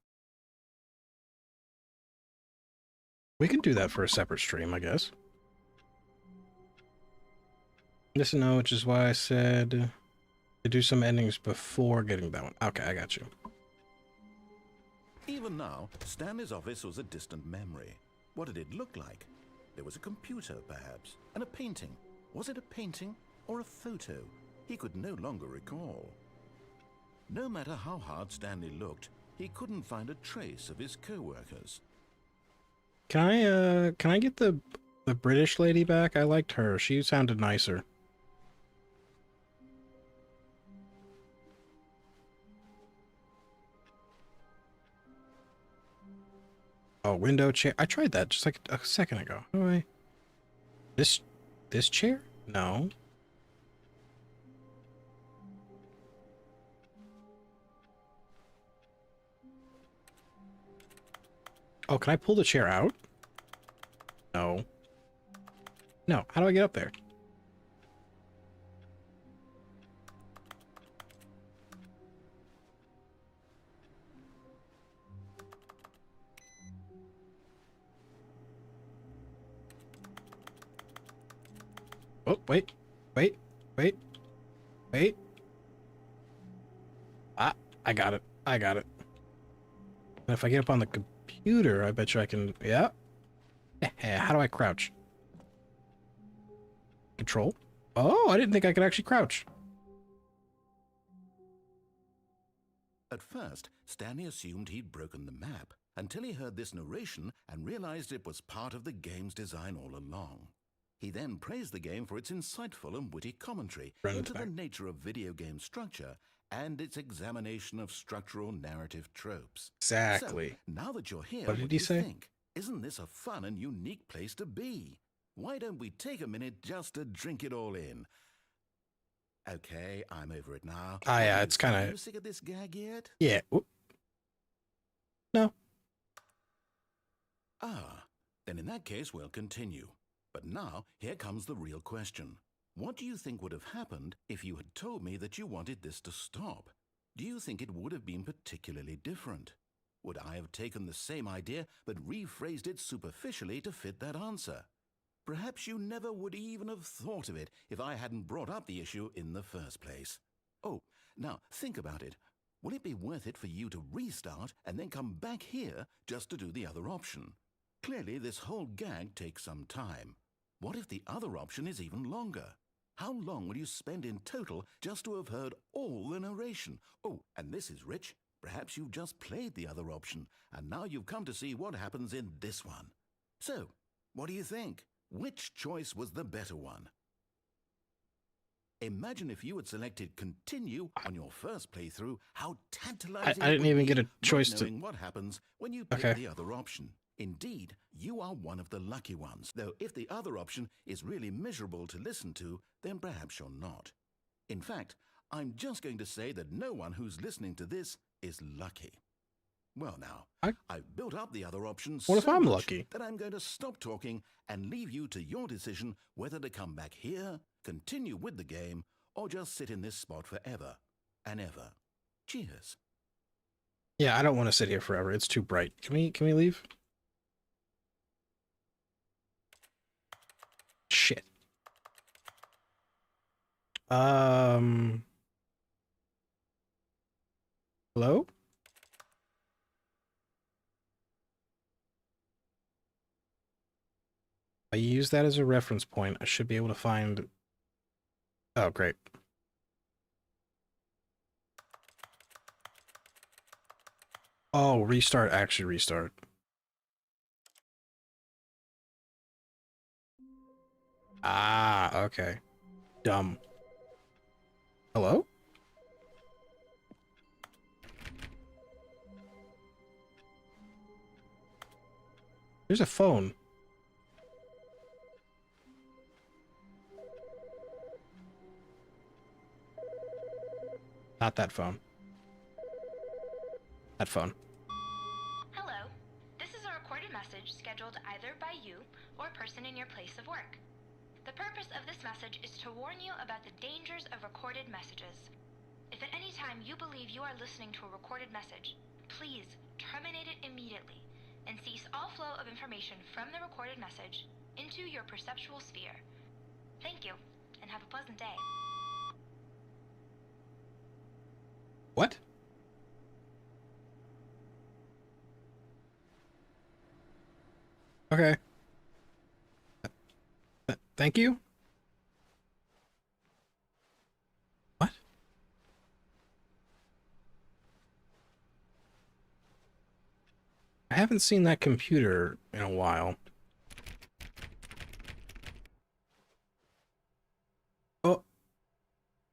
We can do that for a separate stream, I guess. Yes and no, which is why I said to do some endings before getting that one. Okay, I got you. Even now, Stanley's office was a distant memory. What did it look like? There was a computer, perhaps, and a painting. Was it a painting or a photo? He could no longer recall. No matter how hard Stanley looked, he couldn't find a trace of his co-workers. Can I get the British lady back? I liked her. She sounded nicer. Oh, window chair. I tried that just like a second ago. Oh, this chair? No. Oh, can I pull the chair out? No. No. How do I get up there? Oh, wait. Wait. Ah, I got it. I got it. And if I get up on the computer, I bet you I can... Yeah. How do I crouch? Control? Oh, I didn't think I could actually crouch. At first, Stanley assumed he'd broken the map, until he heard this narration and realized it was part of the game's design all along. He then praised the game for its insightful and witty commentary into the nature of video game structure and its examination of structural narrative tropes. Exactly. So, now that you're here, What did he say? think? Isn't this a fun and unique place to be? Why don't we take a minute just to drink it all in? Okay, I'm over it now. Ah, yeah, it's kind You of... sick of this gag yet? Yeah. Oop. No. Ah, then in that case we'll continue. But now, here comes the real question. What do you think would have happened if you had told me that you wanted this to stop? Do you think it would have been particularly different? Would I have taken the same idea but rephrased it superficially to fit that answer? Perhaps you never would even have thought of it if I hadn't brought up the issue in the first place. Oh, now think about it. Will it be worth it for you to restart and then come back here just to do the other option? Clearly, this whole gag takes some time. What if the other option is even longer? How long will you spend in total just to have heard all the narration? Oh, and this is Rich. Perhaps you've just played the other option, and now you've come to see what happens in this one. So, what do you think? Which choice was the better one? Imagine if you had selected continue on your first playthrough, how tantalizing I didn't even get a choice to... knowing what happens when you pick the other option. Indeed, you are one of the lucky ones, though if the other option is really miserable to listen to, then perhaps you're not. In fact, I'm just going to say that no one who's listening to this is lucky. Well now, I've built up the other option so if I'm much lucky? that I'm going to stop talking and leave you to your decision whether to come back here, continue with the game, or just sit in this spot forever and ever. Cheers. Yeah, I don't want to sit here forever. It's too bright. Can we leave? Shit. Hello? I use that as a reference point. I should be able to find... Oh, great. Oh, restart, actually restart. Ah, okay. Dumb. Hello? There's a phone. Not that phone. That phone. Hello. This is a recorded message scheduled either by you or a person in your place of work. The purpose of this message is to warn you about the dangers of recorded messages. If at any time you believe you are listening to a recorded message, please terminate it immediately and cease all flow of information from the recorded message into your perceptual sphere. Thank you, and have a pleasant day. What? Okay. Thank you? What? I haven't seen that computer in a while. Oh.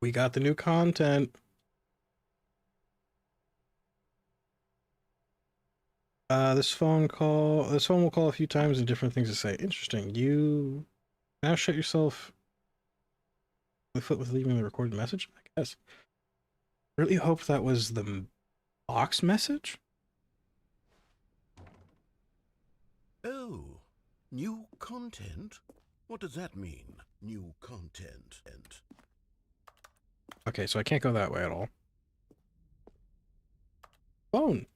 We got the new content. This phone will call a few times and different things to say. Interesting. You now shut yourself with foot with leaving the recorded message, I guess. Really hoped that was the box message. Oh, new content? What does that mean, new content? Okay, so I can't go that way at all. Phone.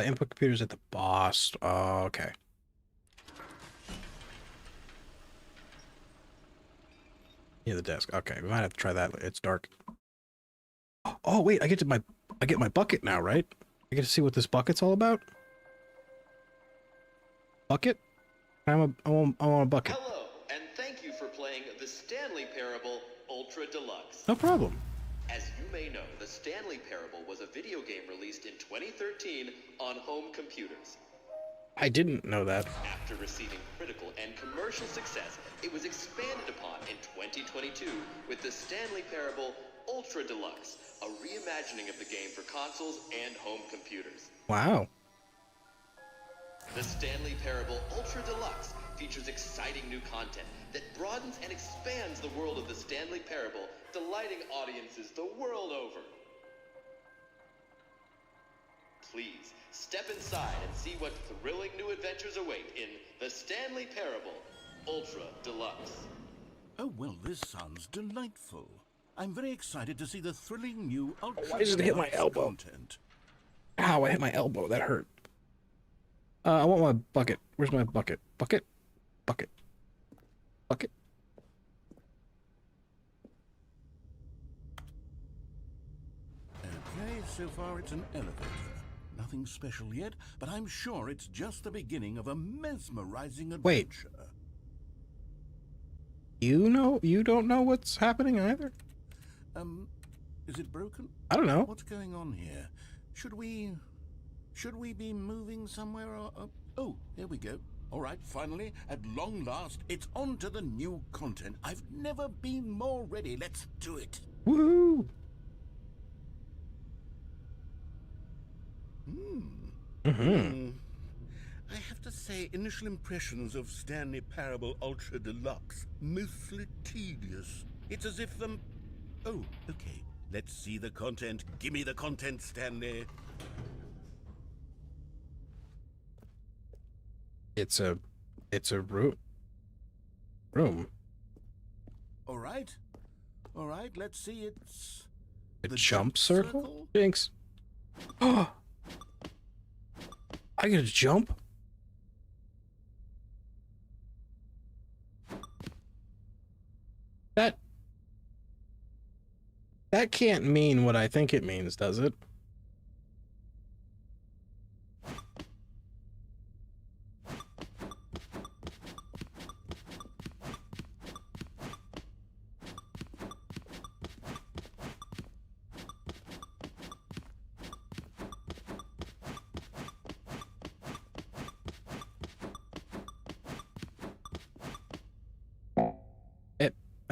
Input computers at the boss. Oh, okay. Yeah, the desk. Okay, we might have to try that. It's dark. Oh wait, I get my bucket now, right? I get to see what this bucket's all about. Bucket? I want a bucket. Hello, and thank you for playing the Stanley Parable Ultra Deluxe. No problem. As you may know, the Stanley Parable was a video game released in 2013 on home computers. I didn't know that. After receiving critical and commercial success, it was expanded upon in 2022 with the Stanley Parable Ultra Deluxe, a reimagining of the game for consoles and home computers. Wow. The Stanley Parable Ultra Deluxe features exciting new content that broadens and expands the world of the Stanley Parable, delighting audiences the world over. Please, step inside and see what thrilling new adventures await in the Stanley Parable Ultra Deluxe. Oh, well, this sounds delightful. I'm very excited to see the thrilling new Ultra Why did it hit my Deluxe elbow? content. Ow, I hit my elbow. That hurt. I want my bucket. Where's my bucket? Bucket? Bucket. Fuck it. Okay, so far it's an elevator. Nothing special yet, but I'm sure it's just the beginning of a mesmerizing Wait. adventure. You don't know what's happening either? Is it broken? I don't know. What's going on here? Should we be moving somewhere or... oh, here we go. All right, finally, at long last, it's on to the new content. I've never been more ready. Let's do it. Woohoo! I have to say, initial impressions of Stanley Parable Ultra Deluxe, mostly tedious. It's as if oh, okay. Let's see the content. Give me the content, Stanley. It's a room. All right, let's see. It's A the jump circle? circle? Jinx. Oh! I get to jump? That can't mean what I think it means, does it?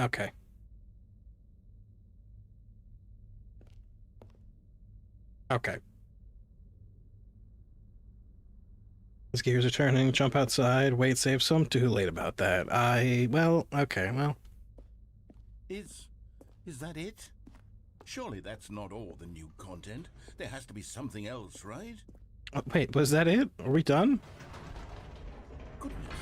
Okay. Okay. His gears are turning, jump outside, wait, save some. Too late about that. Well, okay, well. Is that it? Surely that's not all the new content. There has to be something else, right? Wait, was that it? Are we done? Goodness.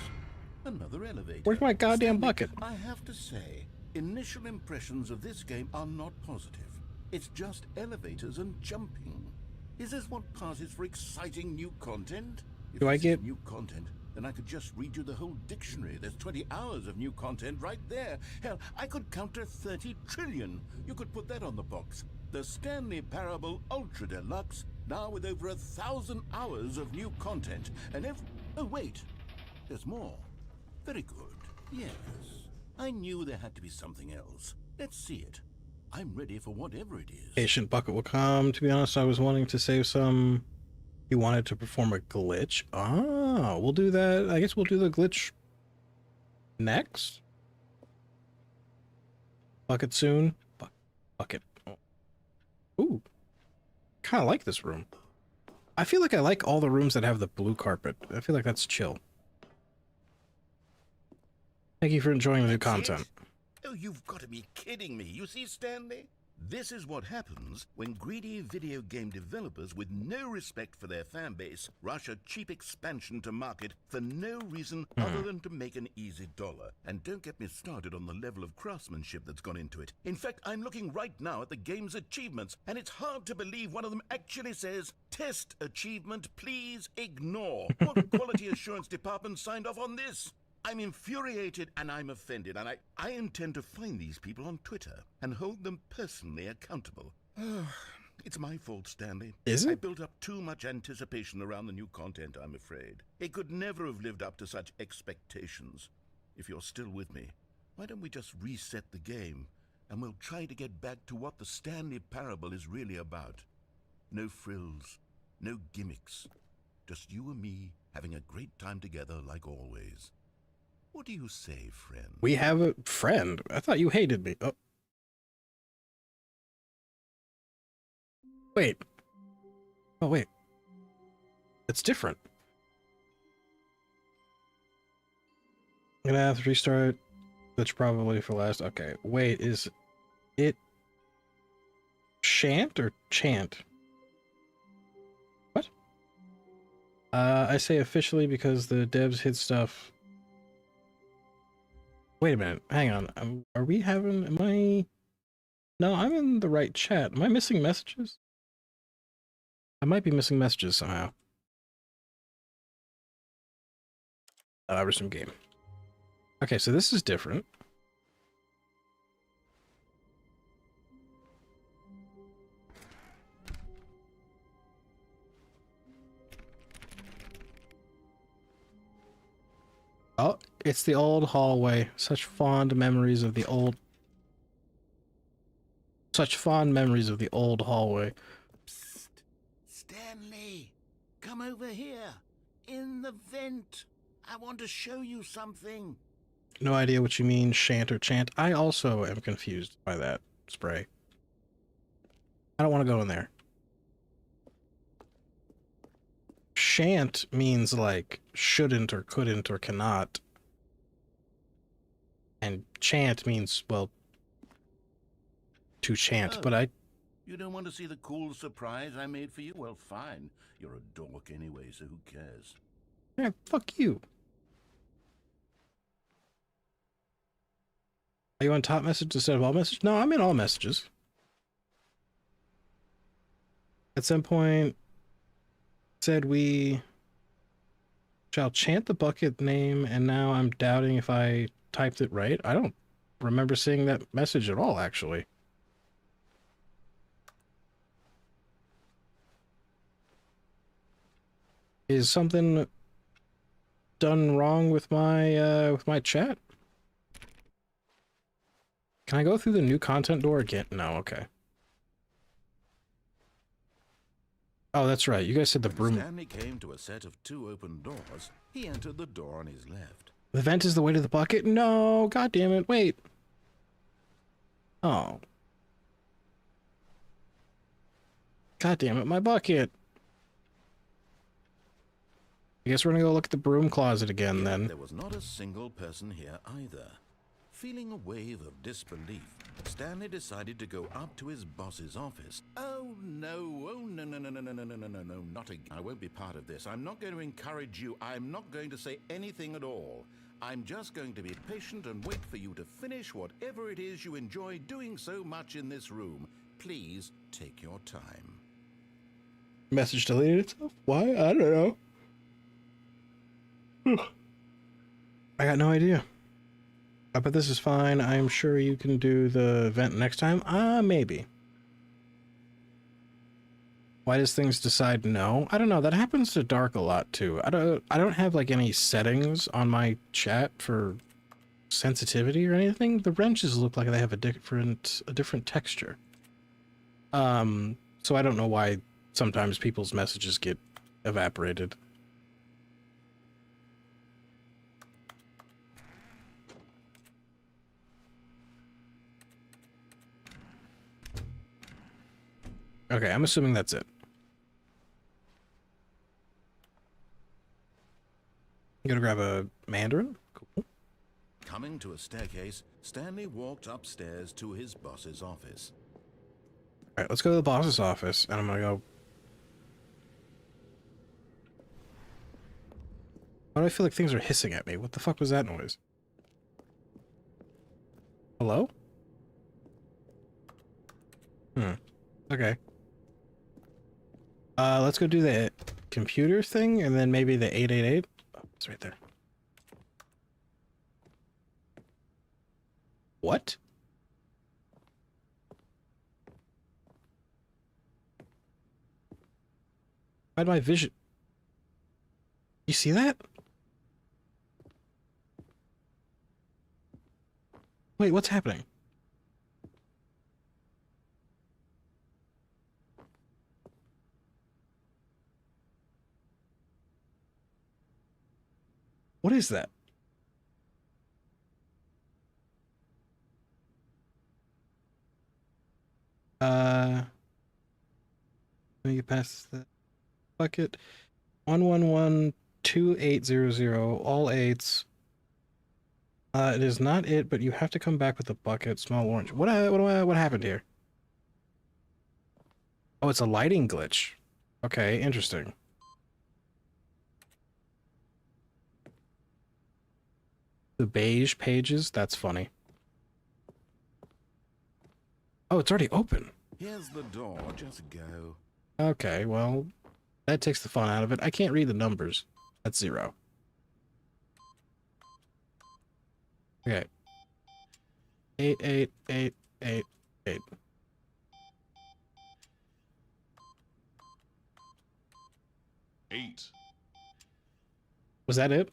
Another elevator. Where's my goddamn Stanley, bucket? I have to say, initial impressions of this game are not positive. It's just elevators and jumping. Is this what passes for exciting new content? If Do I this is get... new content, then I could just read you the whole dictionary. There's 20 hours of new content right there. Hell, I could counter 30 trillion. You could put that on the box. The Stanley Parable Ultra Deluxe, now with over 1,000 hours of new content. And oh, wait. There's more. Very good. Yes. I knew there had to be something else. Let's see it. I'm ready for whatever it is. Patient bucket will come. To be honest, I was wanting to save some. You wanted to perform a glitch. Ah, we'll do that. I guess we'll do the glitch next. Bucket soon. Bucket. Ooh. Kind of like this room. I feel like I like all the rooms that have the blue carpet. I feel like that's chill. Thank you for enjoying the new content. Oh, you've got to be kidding me. You see, Stanley? This is what happens when greedy video game developers with no respect for their fan base rush a cheap expansion to market for no reason other than to make an easy dollar. And don't get me started on the level of craftsmanship that's gone into it. In fact, I'm looking right now at the game's achievements, and it's hard to believe one of them actually says, "Test achievement, please ignore." What quality assurance department signed off on this? I'm infuriated and I'm offended, and I intend to find these people on Twitter and hold them personally accountable. It's my fault, Stanley. Is it? I built up too much anticipation around the new content, I'm afraid. It could never have lived up to such expectations. If you're still with me, why don't we just reset the game, and we'll try to get back to what the Stanley Parable is really about. No frills, no gimmicks. Just you and me having a great time together like always. What do you say, friend? We have a friend. I thought you hated me. Oh. Wait. Oh, wait. It's different. I'm gonna have to restart. That's probably for last. Okay. Wait, is it Shant or Chant? What? I say officially because the devs hid stuff. Wait a minute. Hang on. Are we having... Am I... No, I'm in the right chat. Am I missing messages? I might be missing messages somehow. Resume game. Okay, so this is different. Oh, it's the old hallway. Such fond memories of the old... Such fond memories of the old hallway. Psst. Stanley, come over here. In the vent. I want to show you something. No idea what you mean, shan't or chant. I also am confused by that spray. I don't want to go in there. Shan't means like shouldn't or couldn't or cannot. And chant means, well, to chant, but I... You don't want to see the cool surprise I made for you? Well, fine. You're a dork anyway, so who cares? Yeah, fuck you. Are you on top message instead of all message? No, I'm in all messages. At some point, said we shall chant the bucket name, and now I'm doubting if I typed it right. I don't remember seeing that message at all, actually. Is something done wrong with my chat? Can I go through the new content door again? No, okay. Oh, that's right. You guys said the broom. Stanley came to a set of 2 open doors. He entered the door on his left. The vent is the way to the bucket? No, god damn it. Wait. Oh. God damn it, my bucket. I guess we're gonna go look at the broom closet again, then. There was not a single person here either. Feeling a wave of disbelief, Stanley decided to go up to his boss's office. Oh no, no, not again. I won't be part of this. I'm not going to encourage you. I'm not going to say anything at all. I'm just going to be patient and wait for you to finish whatever it is you enjoy doing so much in this room. Please take your time. Message deleted itself? Why? I don't know. I got no idea. But this is fine. I'm sure you can do the vent next time. Maybe. Why does things decide no? I don't know. That happens to Dark a lot too. I don't have like any settings on my chat for sensitivity or anything. The wrenches look like they have a different texture. So I don't know why sometimes people's messages get evaporated. Okay, I'm assuming that's it. I'm gonna grab a mandarin. Cool. Coming to a staircase, Stanley walked upstairs to his boss's office. All right, let's go to the boss's office, and I'm gonna go... Why do I feel like things are hissing at me? What the fuck was that noise? Hello? Okay. Let's go do the computer thing, and then maybe the 888. Oh, it's right there. What? Why'd my vision... You see that? Wait, what's happening? What is that? Let me get past the bucket. 111-2800, all eights. It is not it, but you have to come back with a bucket, small orange. What happened here? Oh, it's a lighting glitch. Okay, interesting. The beige pages? That's funny. Oh, it's already open. Here's the door, just go. Okay, well, that takes the fun out of it. I can't read the numbers. That's 0. Okay. 88888. Eight. Was that it?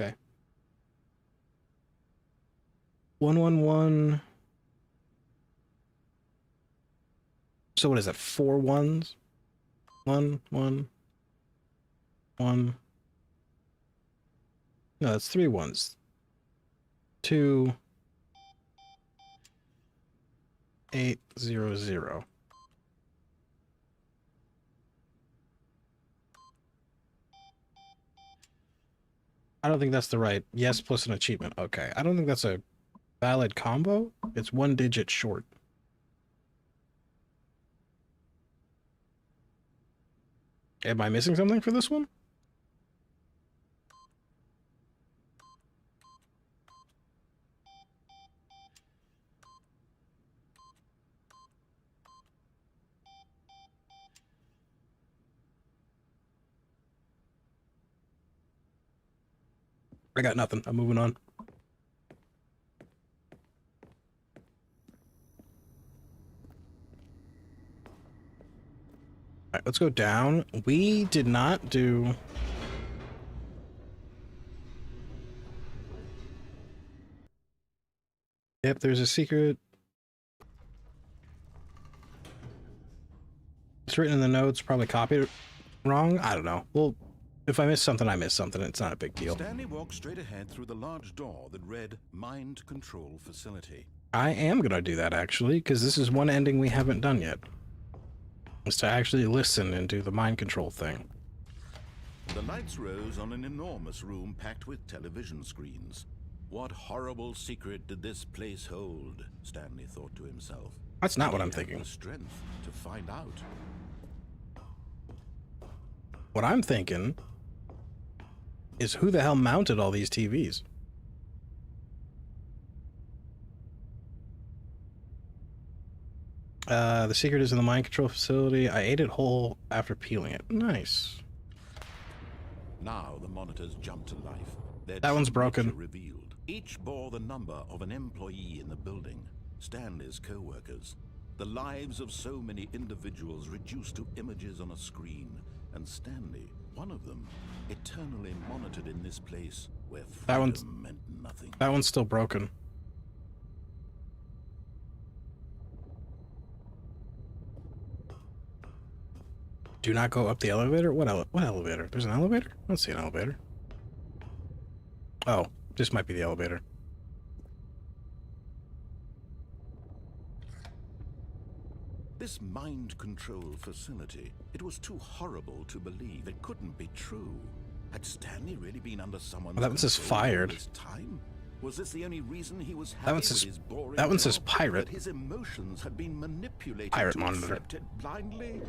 Okay. 111. So what is that? 4 ones? 1 1 1. No, that's 3 ones. 2 800. I don't think that's the right. Yes, plus an achievement. Okay. I don't think that's a valid combo. It's 1 digit short. Am I missing something for this one? I got nothing. I'm moving on. All right, let's go down. We did not do... Yep, there's a secret. It's written in the notes, probably copied wrong. I don't know. Well, if I missed something, I missed something. It's not a big deal. Stanley walked straight ahead through the large door that read Mind Control Facility. I am going to do that, actually, because this is one ending we haven't done yet. Is to actually listen and do the mind control thing. The lights rose on an enormous room packed with television screens. What horrible secret did this place hold? Stanley thought to himself. That's not what I'm He had thinking. the strength to find out. What I'm thinking is who the hell mounted all these TVs? The secret is in the mind control facility. I ate it whole after peeling it. Nice. Now the monitors jumped to life. Their That one's true broken. nature revealed. Each bore the number of an employee in the building, Stanley's co-workers. The lives of so many individuals reduced to images on a screen, and Stanley, one of them, eternally monitored in this place where freedom meant nothing. That one's still broken. Do not go up the elevator? What elevator? There's an elevator? I don't see an elevator. Oh, this might be the elevator. This mind control facility, it was too horrible to believe. It couldn't be true. Had Stanley really been under someone's That one says control all fired. this time? Was this the only reason he was happy That one with says- his boring that one says job? pirate. That his emotions had been manipulated Pirate to monitor. accept it blindly?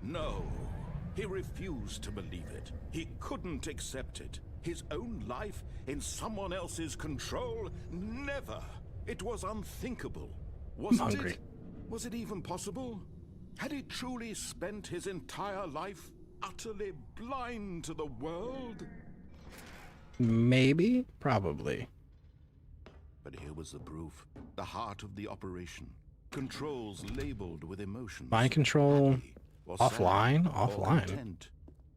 No, he refused to believe it. He couldn't accept it. His own life in someone else's control? Never. It was unthinkable. Wasn't hungry. it? Was it even possible? Had he truly spent his entire life utterly blind to the world? Maybe? Probably. But here was the proof. The heart of the operation. Controls labeled with emotions. Mind control Happy or offline? sad or Offline. content.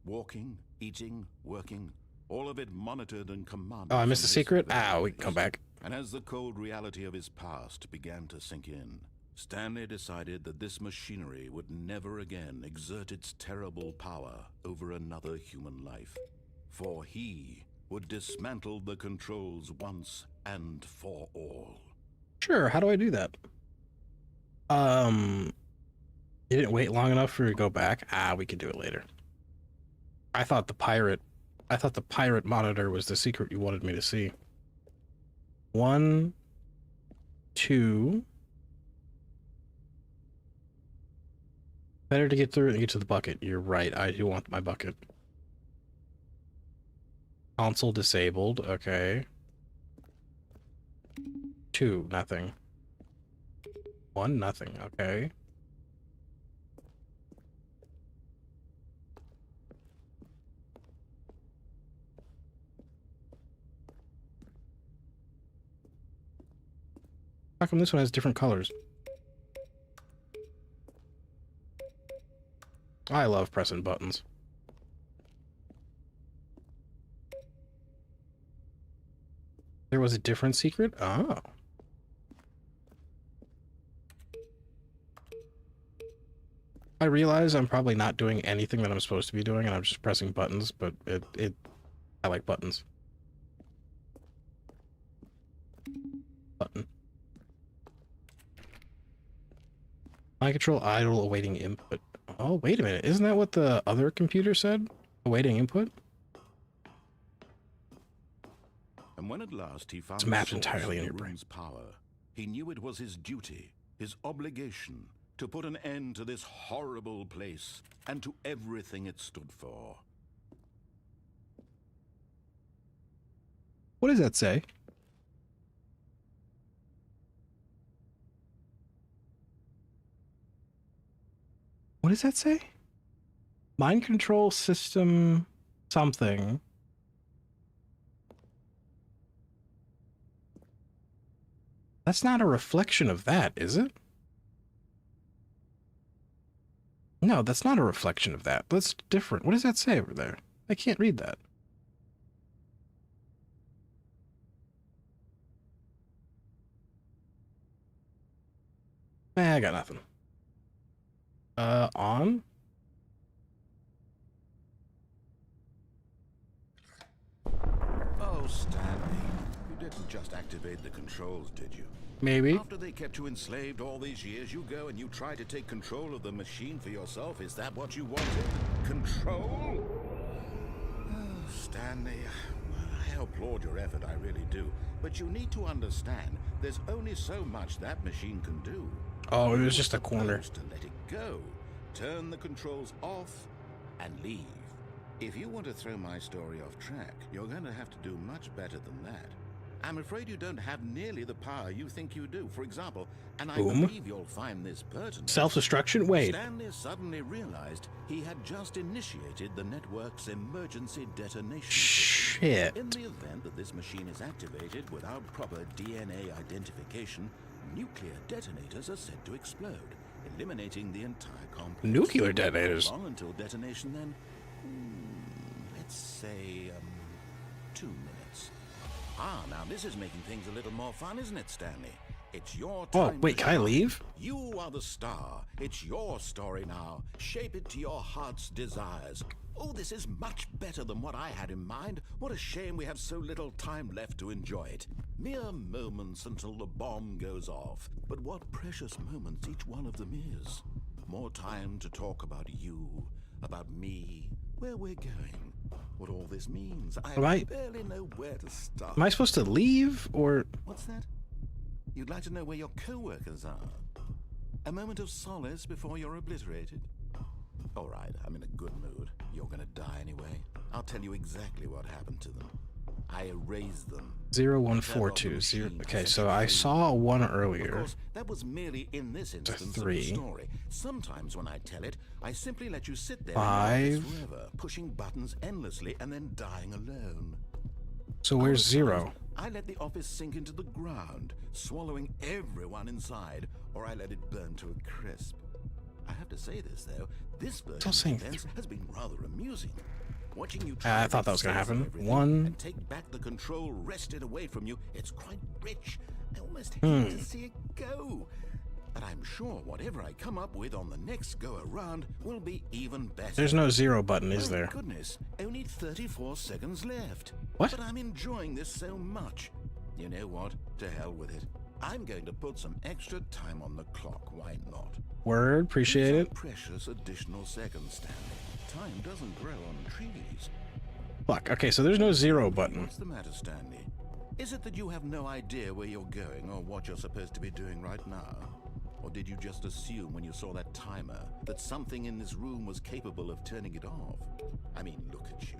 Walking, eating, working, all of it monitored and commanded. Oh, I missed from the this secret? very Ah, we can place. come back. And as the cold reality of his past began to sink in, Stanley decided that this machinery would never again exert its terrible power over another human life. For he would dismantle the controls once and for all. Sure, how do I do that? You didn't wait long enough for it to go back? Ah, we could do it later. I thought the pirate monitor was the secret you wanted me to see. 1, 2. Better to get through it and get to the bucket. You're right, I do want my bucket. Console disabled, okay. 2, nothing. 1, nothing. Okay. How come this one has different colors? I love pressing buttons. There was a different secret? Oh. I realize I'm probably not doing anything that I'm supposed to be doing, and I'm just pressing buttons, but I like buttons. Button. Mind control idle awaiting input. Oh, wait a minute. Isn't that what the other computer said? Awaiting input? And when at last he found It's mapped the source entirely of in the your brain. room's power, he knew it was his duty, his obligation, to put an end to this horrible place and to everything it stood for. What does that say? What does that say? Mind control system something. That's not a reflection of that, is it? No, that's not a reflection of that. That's different. What does that say over there? I can't read that. I got nothing. On? Oh, Stanley, you didn't just activate the controls, did you? Maybe. After they kept you enslaved all these years, you go and you try to take control of the machine for yourself. Is that what you wanted? Control? Oh, Stanley, I applaud your effort, I really do. But you need to understand, there's only so much that machine can do. Oh, it was just a corner. To let it go, turn the controls off, and leave. If you want to throw my story off track, you're going to have to do much better than that. I'm afraid you don't have nearly the power you think you do. For example, and I believe you'll find this pertinent. Self-destruction? Wait. Stanley suddenly realized he had just initiated the network's emergency detonation. Shit. In the event that this machine is activated without proper DNA identification, nuclear detonators are said to explode, eliminating the entire complex. Nuclear detonators? How long until detonation then? Let's say, 2 minutes. Ah, now this is making things a little more fun, isn't it, Stanley? It's your time. Oh, wait, can I leave? You are the star. It's your story now. Shape it to your heart's desires. Oh, this is much better than what I had in mind. What a shame we have so little time left to enjoy it. Mere moments until the bomb goes off. But what precious moments each one of them is. More time to talk about you, about me, where we're going, what all this means. I barely know where to start. Am I supposed to leave, or... What's that? You'd like to know where your co-workers are? A moment of solace before you're obliterated? All right, I'm in a good mood. You're gonna die anyway. I'll tell you exactly what happened to them. I erased them. 01420. Okay, so I saw a 1 earlier. Of course, that was merely in this instance of the story. Sometimes when I tell it, I simply let you sit there 5 forever, pushing buttons endlessly and then dying alone. So where's 0? I let the office sink into the ground, swallowing everyone inside, or I let it burn to a crisp. I have to say this, though, this version of events has been rather amusing. Watching you try I thought that was going to happen. 1. and take back the control wrested away from you, it's quite rich. I almost hate to see it go. But I'm sure whatever I come up with on the next go-around will be even better. There's no 0 button, is there? My goodness, only 34 seconds left. What? But I'm enjoying this so much. You know what? To hell with it. I'm going to put some extra time on the clock. Why not? Word, appreciate it. Precious additional seconds, Stanley. Time doesn't grow on trees. Fuck, okay, so there's no 0 button. What's the matter, Stanley? Is it that you have no idea where you're going or what you're supposed to be doing right now? Or did you just assume when you saw that timer that something in this room was capable of turning it off? I mean, look at you.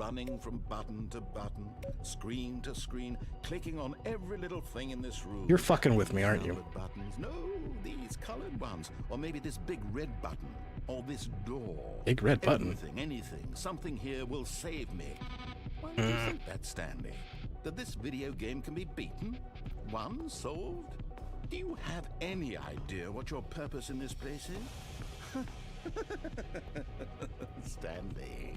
running from button to button, screen to screen, clicking on every little thing in this room. You're fucking with me, aren't you? Colored buttons. No, these colored ones. Or maybe this big red button. Or this door. Big red button. Anything. Something here will save me. Why do you think that, Stanley? That this video game can be beaten? Won? Solved? Do you have any idea what your purpose in this place is? Stanley,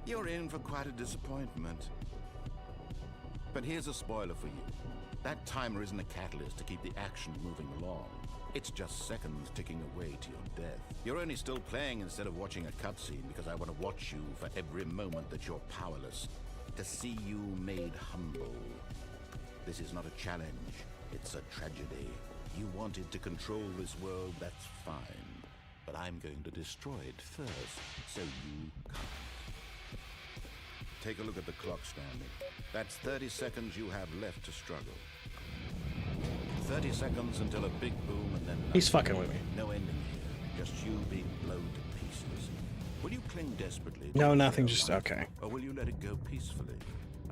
you're in for quite a disappointment. But here's a spoiler for you. That timer isn't a catalyst to keep the action moving along. It's just seconds ticking away to your death. You're only still playing instead of watching a cutscene because I want to watch you for every moment that you're powerless. To see you made humble. This is not a challenge. It's a tragedy. You wanted to control this world, that's fine. But I'm going to destroy it first, so you can't. Take a look at the clock, Stanley. That's 30 seconds you have left to struggle. 30 seconds until a big boom and then nothing. He's fucking with me. No ending here, just you being blown to pieces. Will you cling desperately? No, nothing, just okay. Or will you let it go peacefully?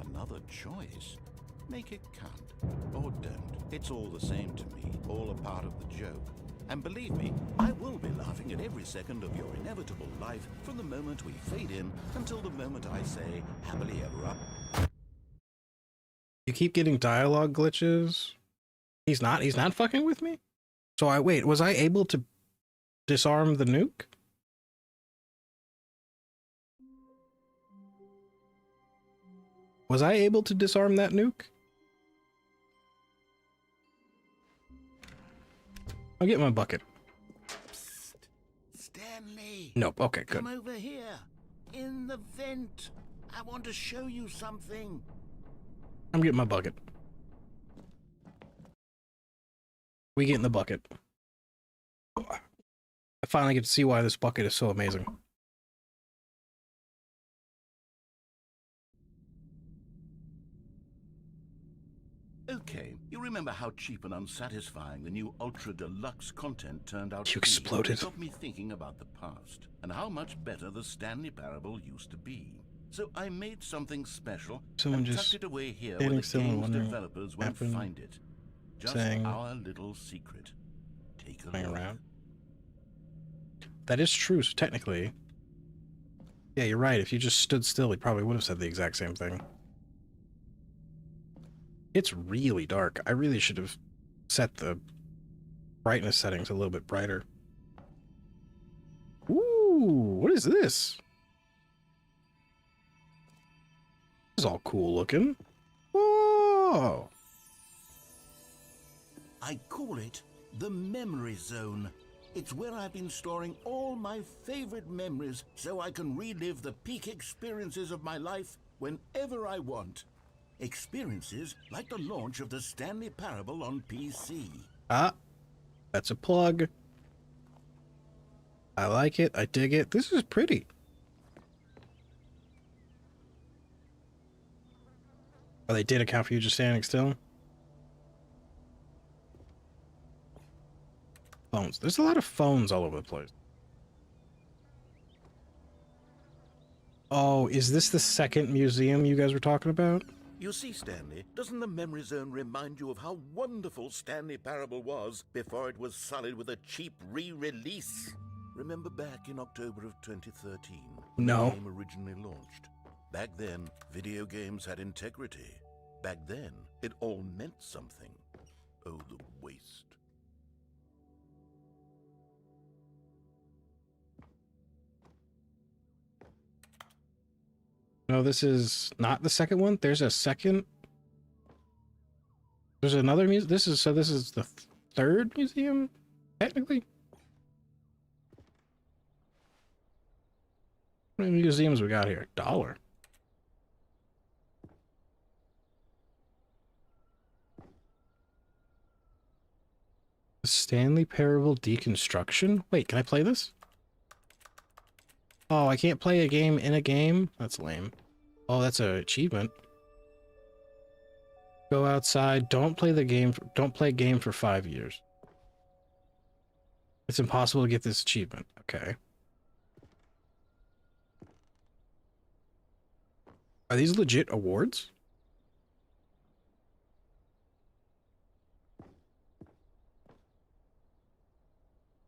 Another choice. Make it count. Or don't. It's all the same to me. All a part of the joke. And believe me, I will be laughing at every second of your inevitable life from the moment we fade in until the moment I say, happily ever up. You keep getting dialogue glitches. He's not fucking with me? So wait, was I able to disarm the nuke? Was I able to disarm that nuke? I'll get my bucket. Psst. Stanley. Nope, okay, good. Come over here. In the vent. I want to show you something. I'm getting my bucket. We get in the bucket. I finally get to see why this bucket is so amazing. Okay, you remember how cheap and unsatisfying the new Ultra Deluxe content turned out You to be? exploded. It got me thinking about the past and how much better the Stanley Parable used to be. So I made something special Someone and just tucked it away here where standing the still and game's wondering developers won't happened, find it. Just saying, our little secret. Take a hang look. around. That is true, so technically. Yeah, you're right. If you just stood still, he probably would have said the exact same thing. It's really dark. I really should have set the brightness settings a little bit brighter. Ooh, what is this? This is all cool looking. Whoa! I call it the memory zone. It's where I've been storing all my favorite memories so I can relive the peak experiences of my life whenever I want. Experiences like the launch of the Stanley Parable on PC. Ah, that's a plug. I like it. I dig it. This is pretty. Oh, they did account for you just standing still? Phones. There's a lot of phones all over the place. Oh, is this the second museum you guys were talking about? You see, Stanley, doesn't the memory zone remind you of how wonderful Stanley Parable was before it was sullied with a cheap re-release? Remember back in October of 2013? No. When the game originally launched. Back then, video games had integrity. Back then, it all meant something. Oh, the waste. No, this is not the second one. There's a second. There's another museum. This is the third museum, technically. How many museums we got here? $1. Stanley Parable Deconstruction? Wait, can I play this? Oh, I can't play a game in a game? That's lame. Oh, that's an achievement. Go outside. Don't play the game. Don't play game for 5 years. It's impossible to get this achievement. Okay. Are these legit awards?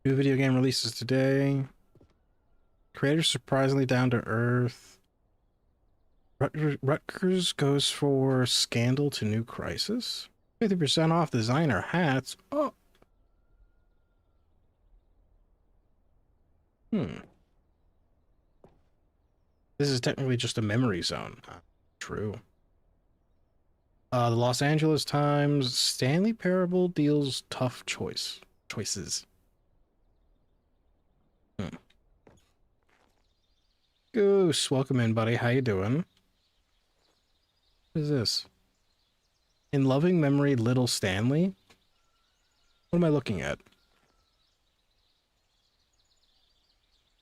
New video game releases today. Creator surprisingly down to earth. Rutgers goes for scandal to new crisis. 50% off designer hats. Oh. This is technically just a memory zone. True. The Los Angeles Times, Stanley Parable deals tough choices. Goose, welcome in, buddy. How you doing? What is this? In loving memory, Little Stanley? What am I looking at?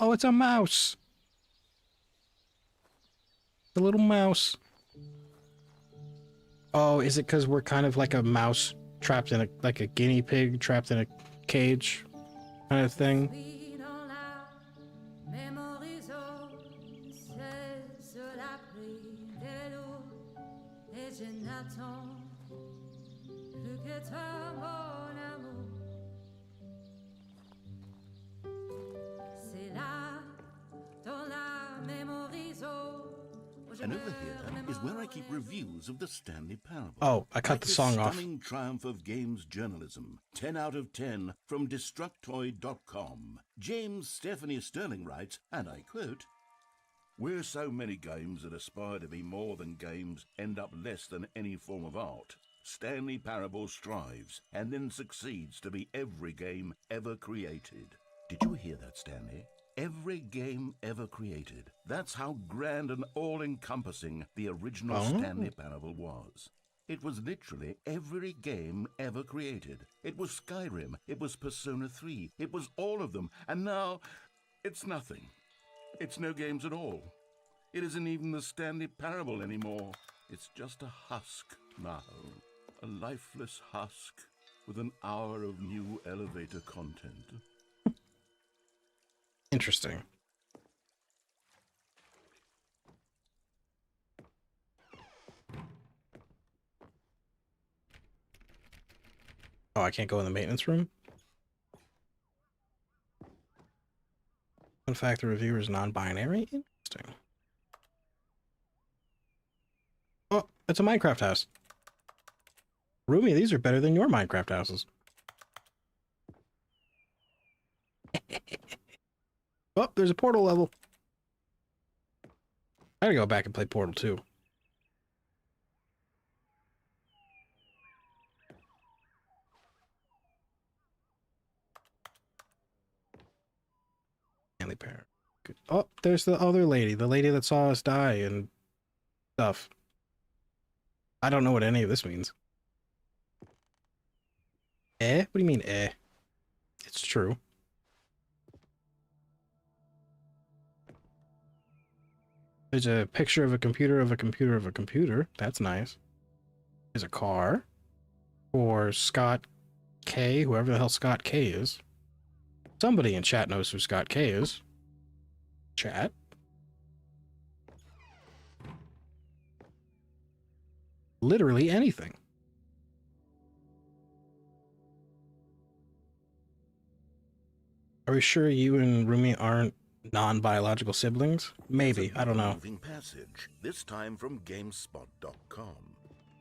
Oh, it's a mouse. The little mouse. Oh, is it because we're kind of like a mouse trapped in like a guinea pig trapped in a cage kind of thing? And over here is where I keep reviews of the Stanley Parable. Oh, I cut the song off. Stunning triumph of games journalism. 10 out of 10 from Destructoid.com. James Stephanie Sterling writes, and I quote, "Where so many games that aspire to be more than games end up less than any form of art, Stanley Parable strives and then succeeds to be every game ever created." Did you hear that, Stanley? Every game ever created. That's how grand and all-encompassing the original Stanley Parable was. It was literally every game ever created. It was Skyrim, it was Persona 3, it was all of them, and now it's nothing. It's no games at all. It isn't even the Stanley Parable anymore. It's just a husk now. A lifeless husk with an hour of new elevator content. Interesting. Oh, I can't go in the maintenance room? In fact, the reviewer is non-binary? Interesting. Oh, it's a Minecraft house. Rumi, these are better than your Minecraft houses. Oh, there's a Portal level. I gotta go back and play Portal 2. Stanley Parable. Oh, there's the other lady. The lady that saw us die and stuff. I don't know what any of this means. Eh? What do you mean, eh? It's true. There's a picture of a computer of a computer of a computer. That's nice. There's a car. For Scott K, whoever the hell Scott K is. Somebody in chat knows who Scott K is. Chat. Literally anything. Are we sure you and Rumi aren't non-biological siblings? Maybe. I don't know. Moving passage, this time from GameSpot.com.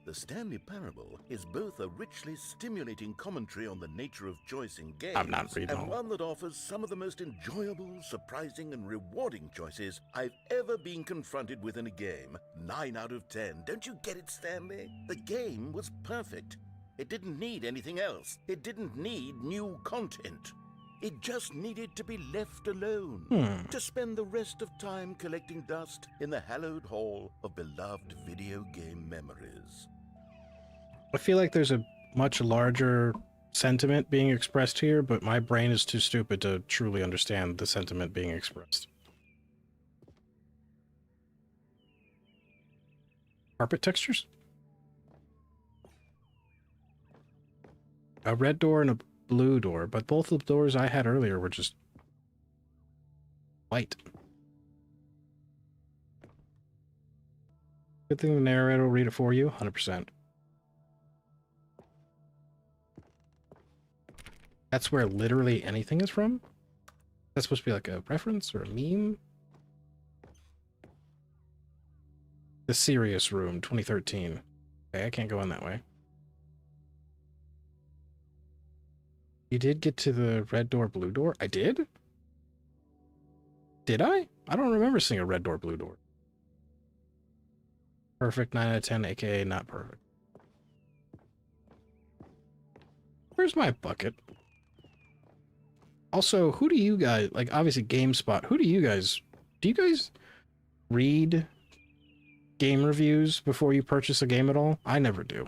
The Stanley Parable is both a richly stimulating commentary on the nature of choice in games, I'm not reading and all. one that offers some of the most enjoyable, surprising, and rewarding choices I've ever been confronted with in a game. 9 out of 10. Don't you get it, Stanley? The game was perfect. It didn't need anything else. It didn't need new content. It just needed to be left alone, to spend the rest of time collecting dust in the hallowed hall of beloved video game memories. I feel like there's a much larger sentiment being expressed here, but my brain is too stupid to truly understand the sentiment being expressed. Carpet textures? A red door and a blue door, but both of the doors I had earlier were just white. Good thing the narrator will read it for you. 100%. That's where literally anything is from? That's supposed to be like a reference or a meme? The Serious Room, 2013. Okay, I can't go in that way. You did get to the red door, blue door? I did? Did I? I don't remember seeing a red door, blue door. Perfect 9 out of 10, aka not perfect. Where's my bucket? Also, who do you guys, like, obviously GameSpot, do you guys read game reviews before you purchase a game at all? I never do.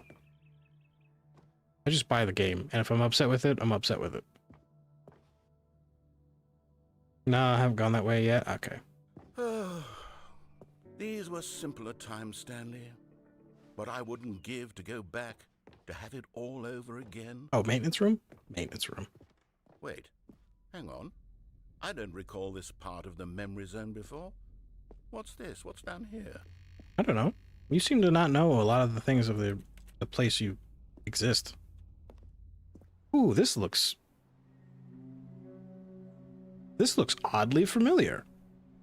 I just buy the game, and if I'm upset with it, I'm upset with it. No, I haven't gone that way yet. Okay. These were simpler times, Stanley. But I wouldn't give to go back, to have it all over again. Oh, maintenance room? Maintenance room. Wait, hang on. I don't recall this part of the memory zone before. What's this? What's down here? I don't know. You seem to not know a lot of the things of the place you exist. Ooh, this looks oddly familiar.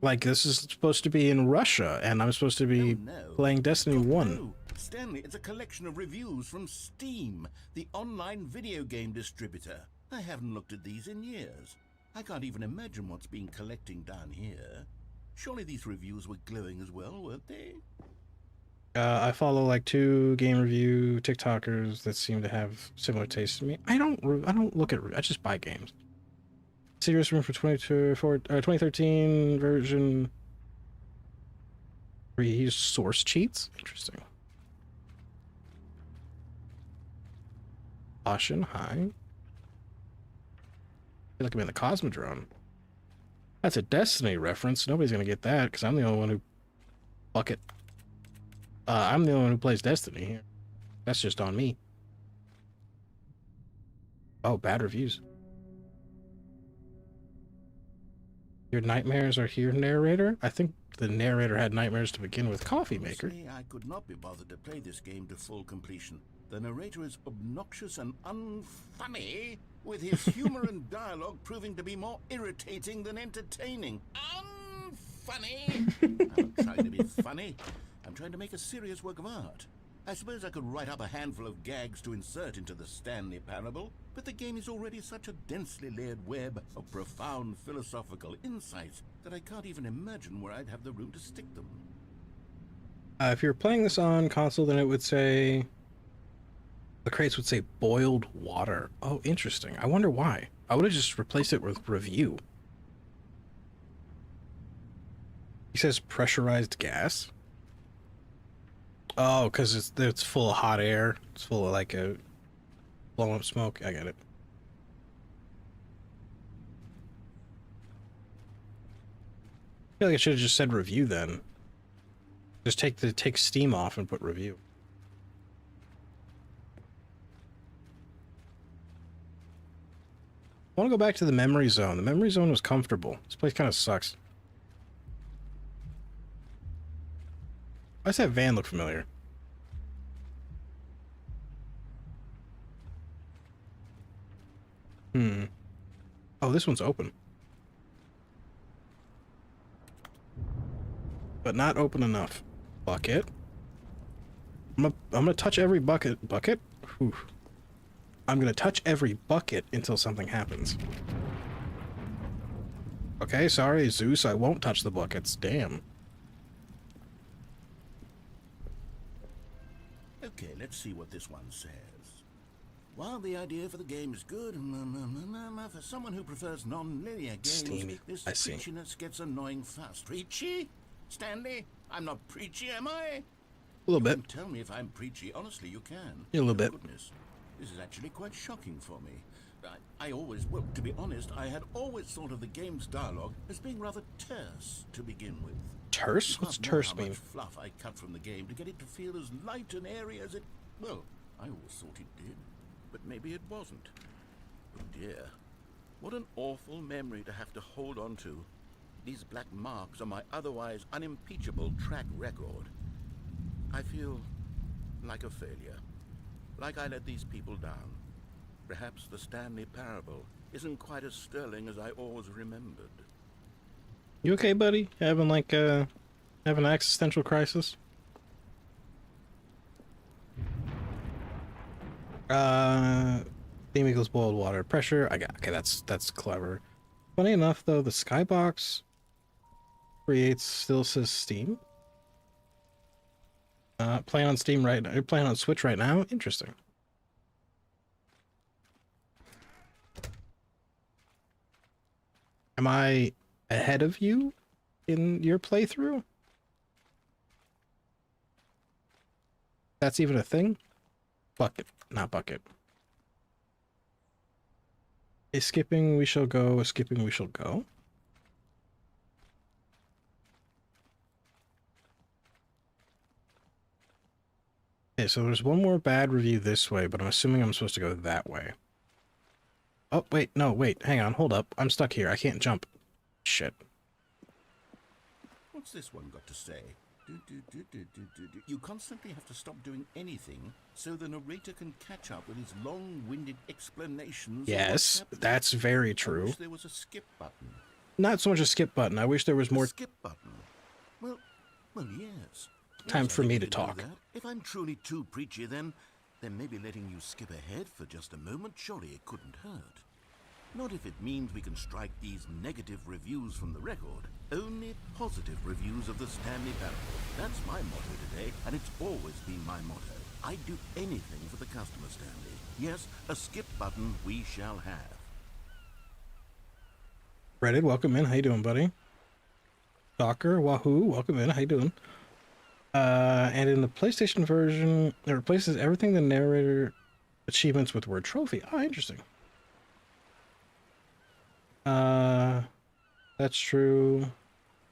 Like this is supposed to be in Russia, and I'm supposed to be playing Destiny 1. No, Stanley, it's a collection of reviews from Steam, the online video game distributor. I haven't looked at these in years. I can't even imagine what's been collecting down here. Surely these reviews were glowing as well, weren't they? I follow like 2 game review TikTokers that seem to have similar tastes to me. I don't look at. I just buy games. Serious Room for 2013 version. Where you use source cheats. Interesting. Caution, hi. I feel like I'm in the Cosmodrome. That's a Destiny reference. Nobody's gonna get that because I'm the only one who. Fuck it. I'm the only one who plays Destiny here. That's just on me. Oh, bad reviews. Your nightmares are here, narrator? I think the narrator had nightmares to begin with. Coffee maker. Honestly, I could not be bothered to play this game to full completion. The narrator is obnoxious and unfunny, with his humor and dialogue proving to be more irritating than entertaining. Unfunny! I'm not trying to be funny. I'm trying to make a serious work of art. I suppose I could write up a handful of gags to insert into the Stanley Parable, but the game is already such a densely layered web of profound philosophical insights that I can't even imagine where I'd have the room to stick them. If you're playing this on console, then it would say... The crates would say boiled water. Oh, interesting. I wonder why. I would have just replaced it with review. He says pressurized gas. Oh, because it's full of hot air. It's full of like a blown up smoke. I get it. I feel like I should have just said review then. Just take Steam off and put review. I want to go back to the memory zone. The memory zone was comfortable. This place kind of sucks. Why does that van look familiar? Oh, this one's open. But not open enough. Bucket. I'm gonna touch every bucket. Bucket? Whew. I'm gonna touch every bucket until something happens. Okay, sorry, Zeus, I won't touch the buckets. Damn. Okay, let's see what this one says. While the idea for the game is good, for someone who prefers non-linear games, Steamy. this I see. preachiness gets annoying fast. Preachy? Stanley? I'm not preachy, am I? A little bit. You can tell me if I'm preachy. Honestly, you can. Yeah, a little bit. Goodness, this is actually quite shocking for me. I always, well, to be honest, I had always thought of the game's dialogue as being rather terse to begin with. Terse? You What's can't know terse how mean? much fluff I cut from the game to get it to feel as light and airy as it... Well, I always thought it did, but maybe it wasn't. Oh dear, what an awful memory to have to hold on to. These black marks are my otherwise unimpeachable track record. I feel like a failure. Like I let these people down. Perhaps the Stanley Parable isn't quite as sterling as I always remembered. You okay, buddy? Having like having an existential crisis? Steam equals boiled water. Pressure. I got. Okay, that's clever. Funny enough, though, the skybox creates still says Steam. Playing on Steam right now. You're playing on Switch right now. Interesting. Am I ahead of you in your playthrough? That's even a thing? Bucket, not bucket. A skipping we shall go, a skipping we shall go. Okay, so there's one more bad review this way, but I'm assuming I'm supposed to go that way. Oh, wait, no, wait, hang on, hold up. I'm stuck here. I can't jump. Shit. What's this one got to say? You constantly have to stop doing anything so the narrator can catch up with his long-winded explanations. Yes, that's very I true. wish there was a skip button. Not so much a skip button. I wish there was more A skip button? Well, yes. time Yes, for I me think to you know talk. that. If I'm truly too preachy, then maybe letting you skip ahead for just a moment, surely it couldn't hurt. Not if it means we can strike these negative reviews from the record. Only positive reviews of the Stanley Parable. That's my motto today, and it's always been my motto. I'd do anything for the customer, Stanley. Yes, a skip button we shall have. Reddit, welcome in. How you doing, buddy? Docker, Wahoo, welcome in. How you doing? And in the PlayStation version, it replaces everything the narrator achievements with word trophy. Oh, interesting. That's true.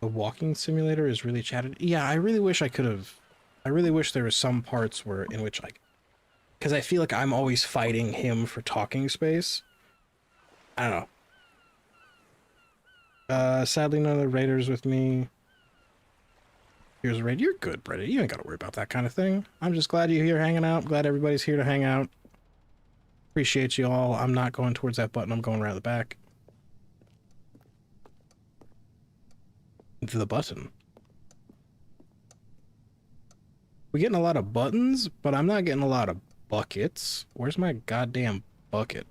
The walking simulator is really chatted. Yeah, I really wish I could have. I really wish there was some parts where in which because I feel like I'm always fighting him for talking space. I don't know. Sadly, none of the raiders with me. Here's a raid. You're good, Brett. You ain't got to worry about that kind of thing. I'm just glad you're here hanging out. Glad everybody's here to hang out. Appreciate you all. I'm not going towards that button. I'm going around the back. The button. We're getting a lot of buttons, but I'm not getting a lot of buckets. Where's my goddamn bucket?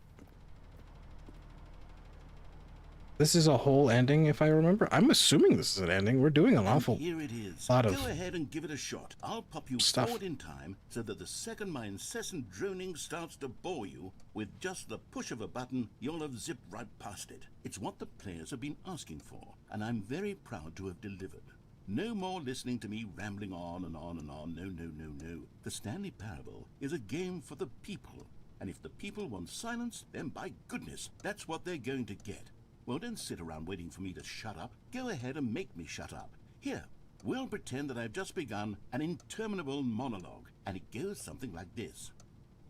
This is a whole ending, if I remember. I'm assuming this is an ending. We're doing an awful Here it is. lot of Go ahead and give it a shot. I'll pop you stuff. forward in time so that the second my incessant droning starts to bore you, with just the push of a button, you'll have zipped right past it. It's what the players have been asking for, and I'm very proud to have delivered. No more listening to me rambling on and on and on. No. The Stanley Parable is a game for the people, and if the people want silence, then by goodness, that's what they're going to get. Well, don't sit around waiting for me to shut up. Go ahead and make me shut up. Here, we'll pretend that I've just begun an interminable monologue, and it goes something like this.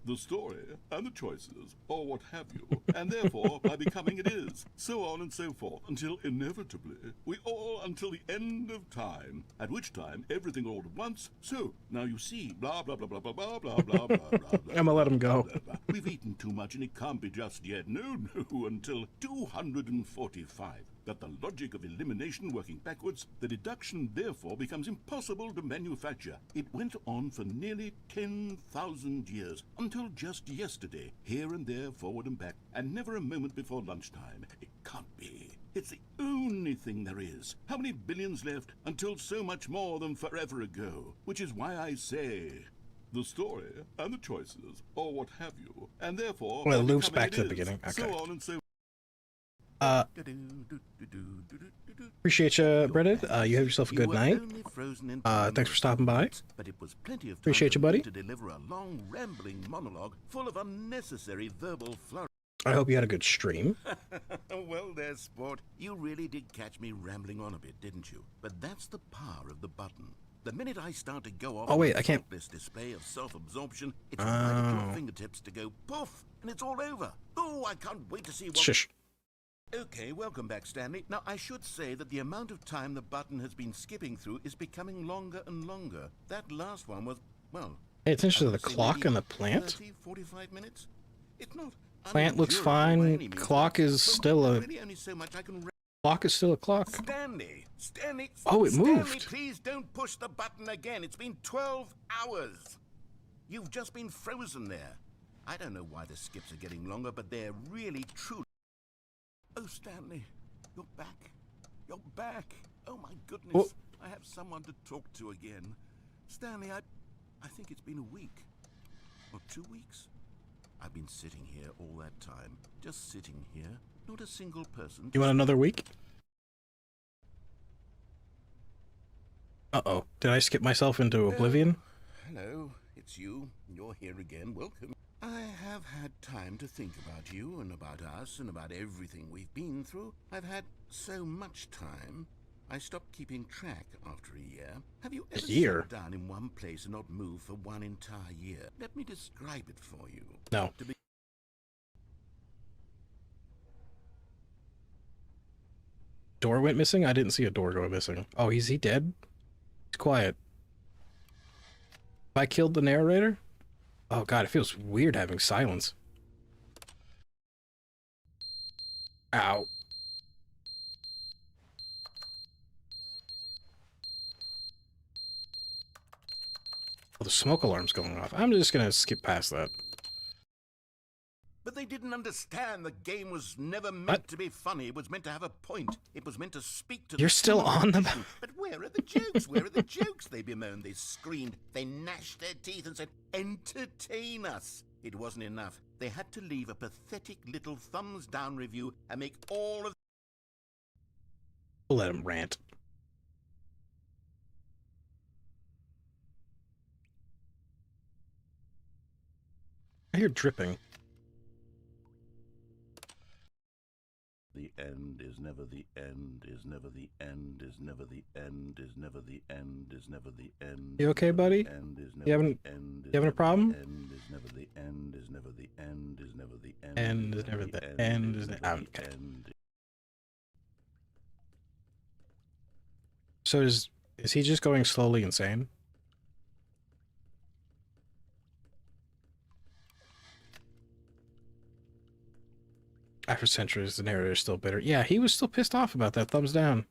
The story and the choices, or what have you, and therefore by becoming it is, so on and so forth, until inevitably we all until the end of time, at which time everything all at once. So now you see, blah blah blah blah blah blah blah blah blah blah. I'm gonna let him go. We've eaten too much and it can't be just yet. No, until 245. That the logic of elimination working backwards, the deduction therefore becomes impossible to manufacture. It went on for nearly 10,000 years, until just yesterday, here and there, forward and back, and never a moment before lunchtime. It can't be. It's the only thing there is. How many billions left until so much more than forever ago? Which is why I say, the story and the choices, or what have you, and therefore... Well, it loops back to the beginning. Okay. So on and so Appreciate you, Reddit. You have yourself a good night. Thanks for stopping by. But it was plenty of time Appreciate you, for me buddy. to deliver a long, rambling monologue full of unnecessary verbal flourish. I hope you had a good stream. Well, there, sport. You really did catch me rambling on a bit, didn't you? But that's the power of the button. The minute I start to go off Oh, wait, on a I can't- thoughtless display of self-absorption, it's right at your fingertips to go poof, and it's all over. Oh, I can't wait to see what... Shush. Okay, welcome back, Stanley. Now, I should say that the amount of time the button has been skipping through is becoming longer and longer. That last one was, well... Hey, attention to the I would say clock maybe and the plant. 30, 45 minutes? It's not Plant looks unendurable by fine. any means, Clock but is still a really only so much I can... clock is still a clock. Stanley! Stanley! Oh, it Stanley, moved. please don't push the button again. It's been 12 hours. You've just been frozen there. I don't know why the skips are getting longer, but they're really true. Oh, Stanley, you're back. You're back. Oh, my goodness. Oh. I have someone to talk to again. Stanley, I think it's been a week. Or 2 weeks. I've been sitting here all that time. Just sitting here. Not a single person. You want another week? Uh-oh. Did I skip myself into oblivion? Hello, it's you. You're here again. Welcome. I have had time to think about you and about us and about everything we've been through. I've had so much time. I stopped keeping track after a year. Have you ever year? sat down in one place and not moved for one entire year? Let me describe it for you. No. Door went missing? I didn't see a door go missing. Oh, is he dead? He's quiet. Have I killed the narrator? Oh god, it feels weird having silence. Ow. Oh, the smoke alarm's going off. I'm just gonna skip past that. But they didn't understand the game was never meant to be funny. It was meant to have a point. It was meant to speak to You're the still on the... But where are the jokes? Where are the jokes? They bemoaned, they screamed, they gnashed their teeth and said, entertain us. It wasn't enough. They had to leave a pathetic little thumbs down review and make all of... We'll let him rant. I hear dripping. The end is never the end, is never the end, is never the end, is never the end, is never the end. You okay, buddy? You having a problem? End is never the end, is never the end, is never the end. End is never the end, is never... Okay. So is he just going slowly insane? After centuries, the narrator is still bitter. Yeah, he was still pissed off about that thumbs down.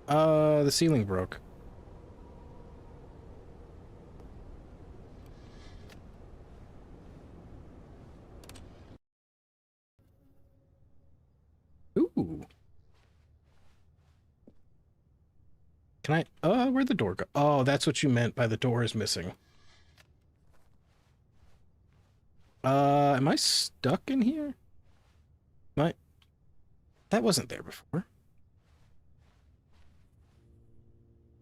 The ceiling broke. Ooh. Can I, where'd the door go? Oh, that's what you meant by the door is missing. Am I stuck in here? That wasn't there before.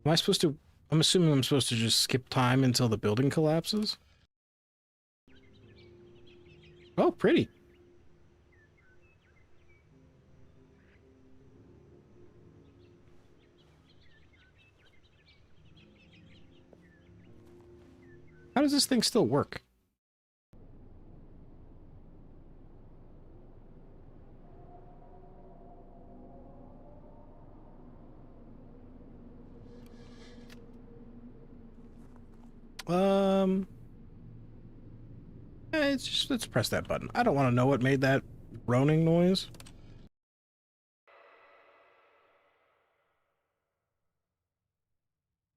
Am I supposed to... I'm assuming I'm supposed to just skip time until the building collapses? Oh, pretty. How does this thing still work? It's just, let's press that button. I don't want to know what made that groaning noise.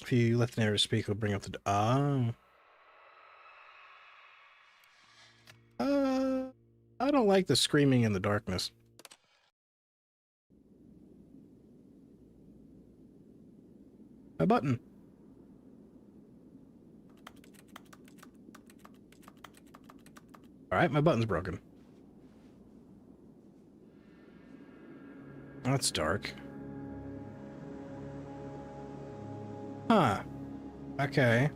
If you let the narrator speak, it'll bring up the... I don't like the screaming in the darkness. My button. Alright, my button's broken. That's dark. Huh. Okay.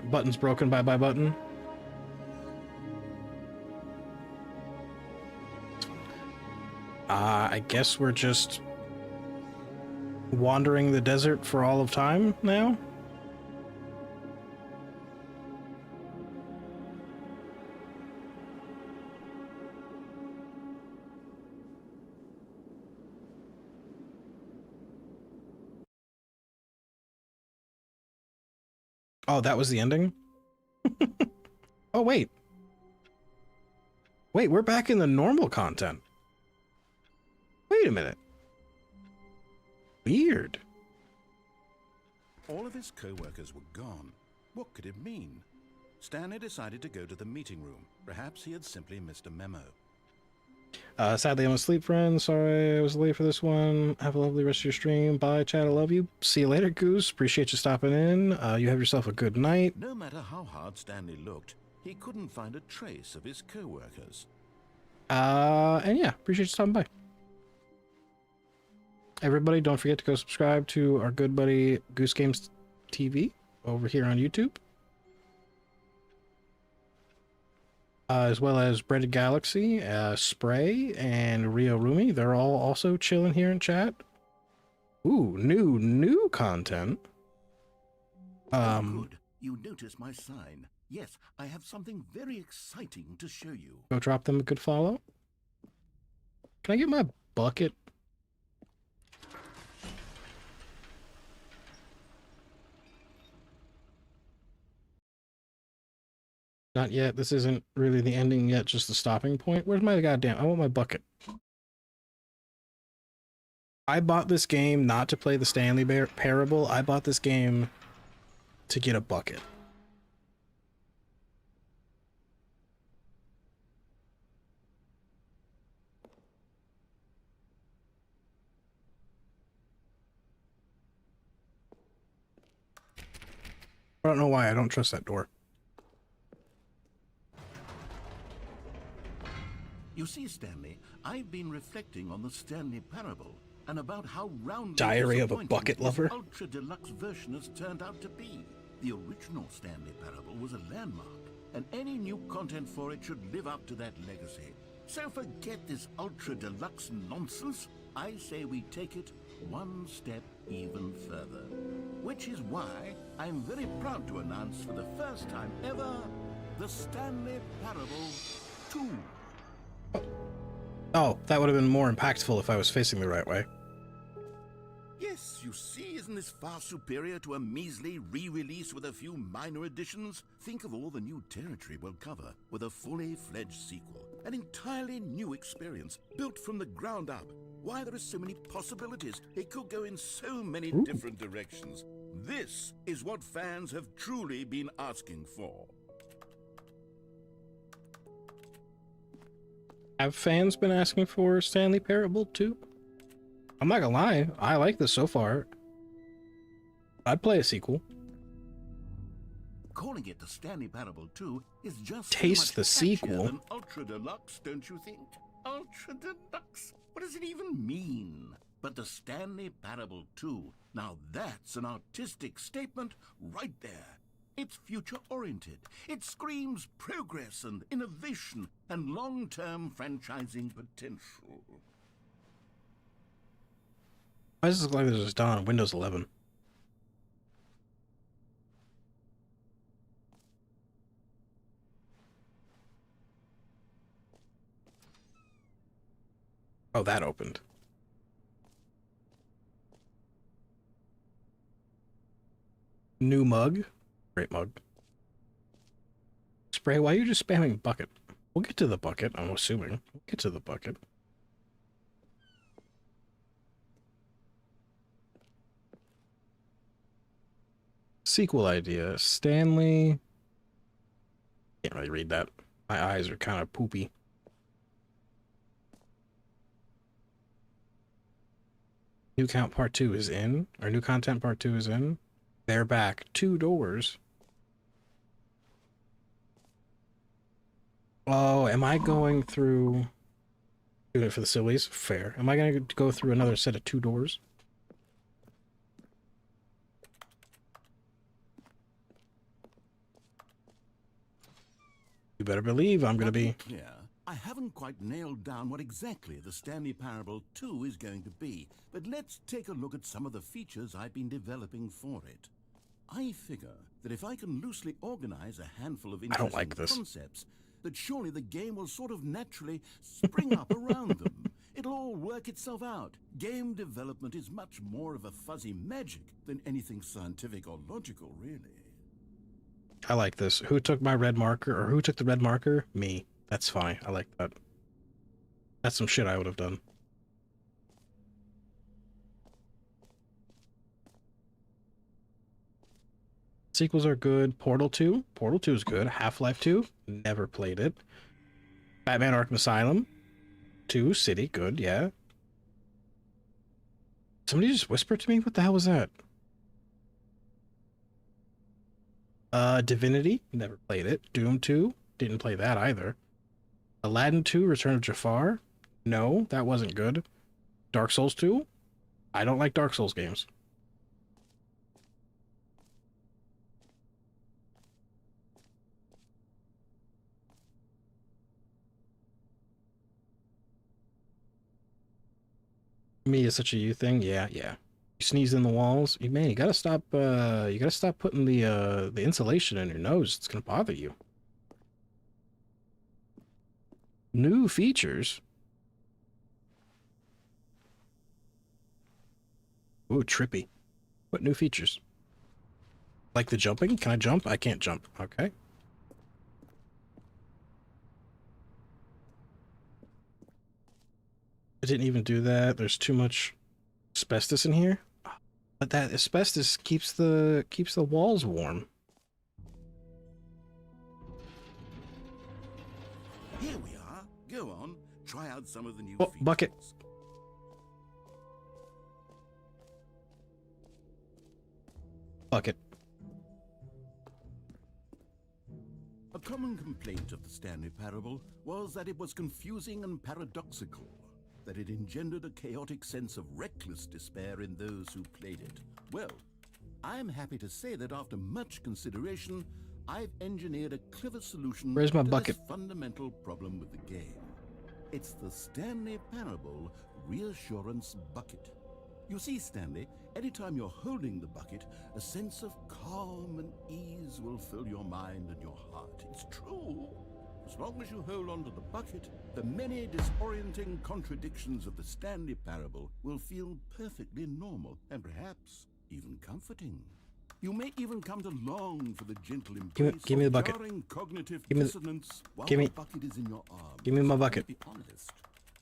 Button's broken, bye-bye button. I guess we're just wandering the desert for all of time now? Oh, that was the ending? Oh, wait. Wait, we're back in the normal content. Wait a minute. Weird. All of his co-workers were gone. What could it mean? Stanley decided to go to the meeting room. Perhaps he had simply missed a memo. Sadly, I'm asleep, friends. Sorry I was late for this one. Have a lovely rest of your stream. Bye, chat. I love you. See you later, Goose. Appreciate you stopping in. You have yourself a good night. No matter how hard Stanley looked, he couldn't find a trace of his co-workers. And yeah, appreciate you stopping by. Everybody, don't forget to go subscribe to our good buddy Goose Games TV over here on YouTube. As well as Breaded Galaxy, Spray, and Rio Rumi. They're all also chilling here in chat. Ooh, new content. Good. You notice my sign. Yes, I have something very exciting to show you. Go drop them a good follow. Can I get my bucket? Not yet. This isn't really the ending yet, just the stopping point. Where's my goddamn... I want my bucket. I bought this game not to play the Stanley Parable. I bought this game to get a bucket. I don't know why I don't trust that door. You see, Stanley, I've been reflecting on the Stanley Parable and about how roundly Diary of a Bucket Lover. ultra deluxe version has turned out to be. The original Stanley Parable was a landmark, and any new content for it should live up to that legacy. So forget this ultra deluxe nonsense. I say we take it one step even further. Which is why I'm very proud to announce for the first time ever, the Stanley Parable 2. Oh, that would have been more impactful if I was facing the right way. Yes, you see, isn't this far superior to a measly re-release with a few minor additions? Think of all the new territory we'll cover with a fully fledged sequel. An entirely new experience, built from the ground up. Why, there are so many possibilities. It could go in so many different directions. This is what fans have truly been asking for. Have fans been asking for Stanley Parable 2? I'm not gonna lie, I like this so far. I'd play a sequel. Calling it the Stanley Parable 2 is just Taste so much the catchier sequel. than Ultra Deluxe, don't you think? Ultra Deluxe? What does it even mean? But the Stanley Parable 2, now that's an artistic statement right there. It's future-oriented. It screams progress and innovation and long-term franchising potential. Why does this look like this was done on Windows 11? Oh, that opened. New mug. Great mug. Spray, why are you just spamming bucket? We'll get to the bucket, I'm assuming. We'll get to the bucket. Sequel idea. Stanley. Can't really read that. My eyes are kind of poopy. New count part 2 is in. Or new content part 2 is in. They're back. 2 doors. Oh, am I going through... Doing it for the sillies? Fair. Am I going to go through another set of 2 doors? You better believe I'm going to be... Clear, I haven't quite nailed down what exactly the Stanley Parable 2 is going to be, but let's take a look at some of the features I've been developing for it. I figure that if I can loosely organize a handful of I don't interesting like this. concepts, that surely the game will sort of naturally spring up around them. It'll all work itself out. Game development is much more of a fuzzy magic than anything scientific or logical, really. I like this. Who took my red marker, or who took the red marker? Me. That's fine. I like that. That's some shit I would have done. Sequels are good. Portal 2. Portal 2 is good. Half-Life 2. Never played it. Batman Arkham Asylum. 2. City. Good, yeah. Somebody just whispered to me? What the hell was that? Divinity. Never played it. Doom 2. Didn't play that either. Aladdin 2. Return of Jafar. No, that wasn't good. Dark Souls 2. I don't like Dark Souls games. Me is such a you thing. Yeah, yeah. You sneeze in the walls. Man, you gotta stop putting the insulation in your nose. It's gonna bother you. New features. Ooh, trippy. What new features? Like the jumping? Can I jump? I can't jump. Okay. I didn't even do that. There's too much asbestos in here. But that asbestos keeps the walls warm. Here we are. Go on. Try out some of the new Oh, features. bucket. Bucket. A common complaint of the Stanley Parable was that it was confusing and paradoxical, that it engendered a chaotic sense of reckless despair in those who played it. Well, I'm happy to say that after much consideration, I've engineered a clever solution Where's my to bucket? this fundamental problem with the game. It's the Stanley Parable Reassurance Bucket. You see, Stanley, anytime you're holding the bucket, a sense of calm and ease will fill your mind and your heart. It's true. As long as you hold on to the bucket, the many disorienting contradictions of the Stanley Parable will feel perfectly normal and perhaps even comforting. You may even come to long for the gentle embrace give me of the bucket. jarring cognitive Give me the- dissonance while give me- the bucket is in your arms. give me my bucket. To be honest,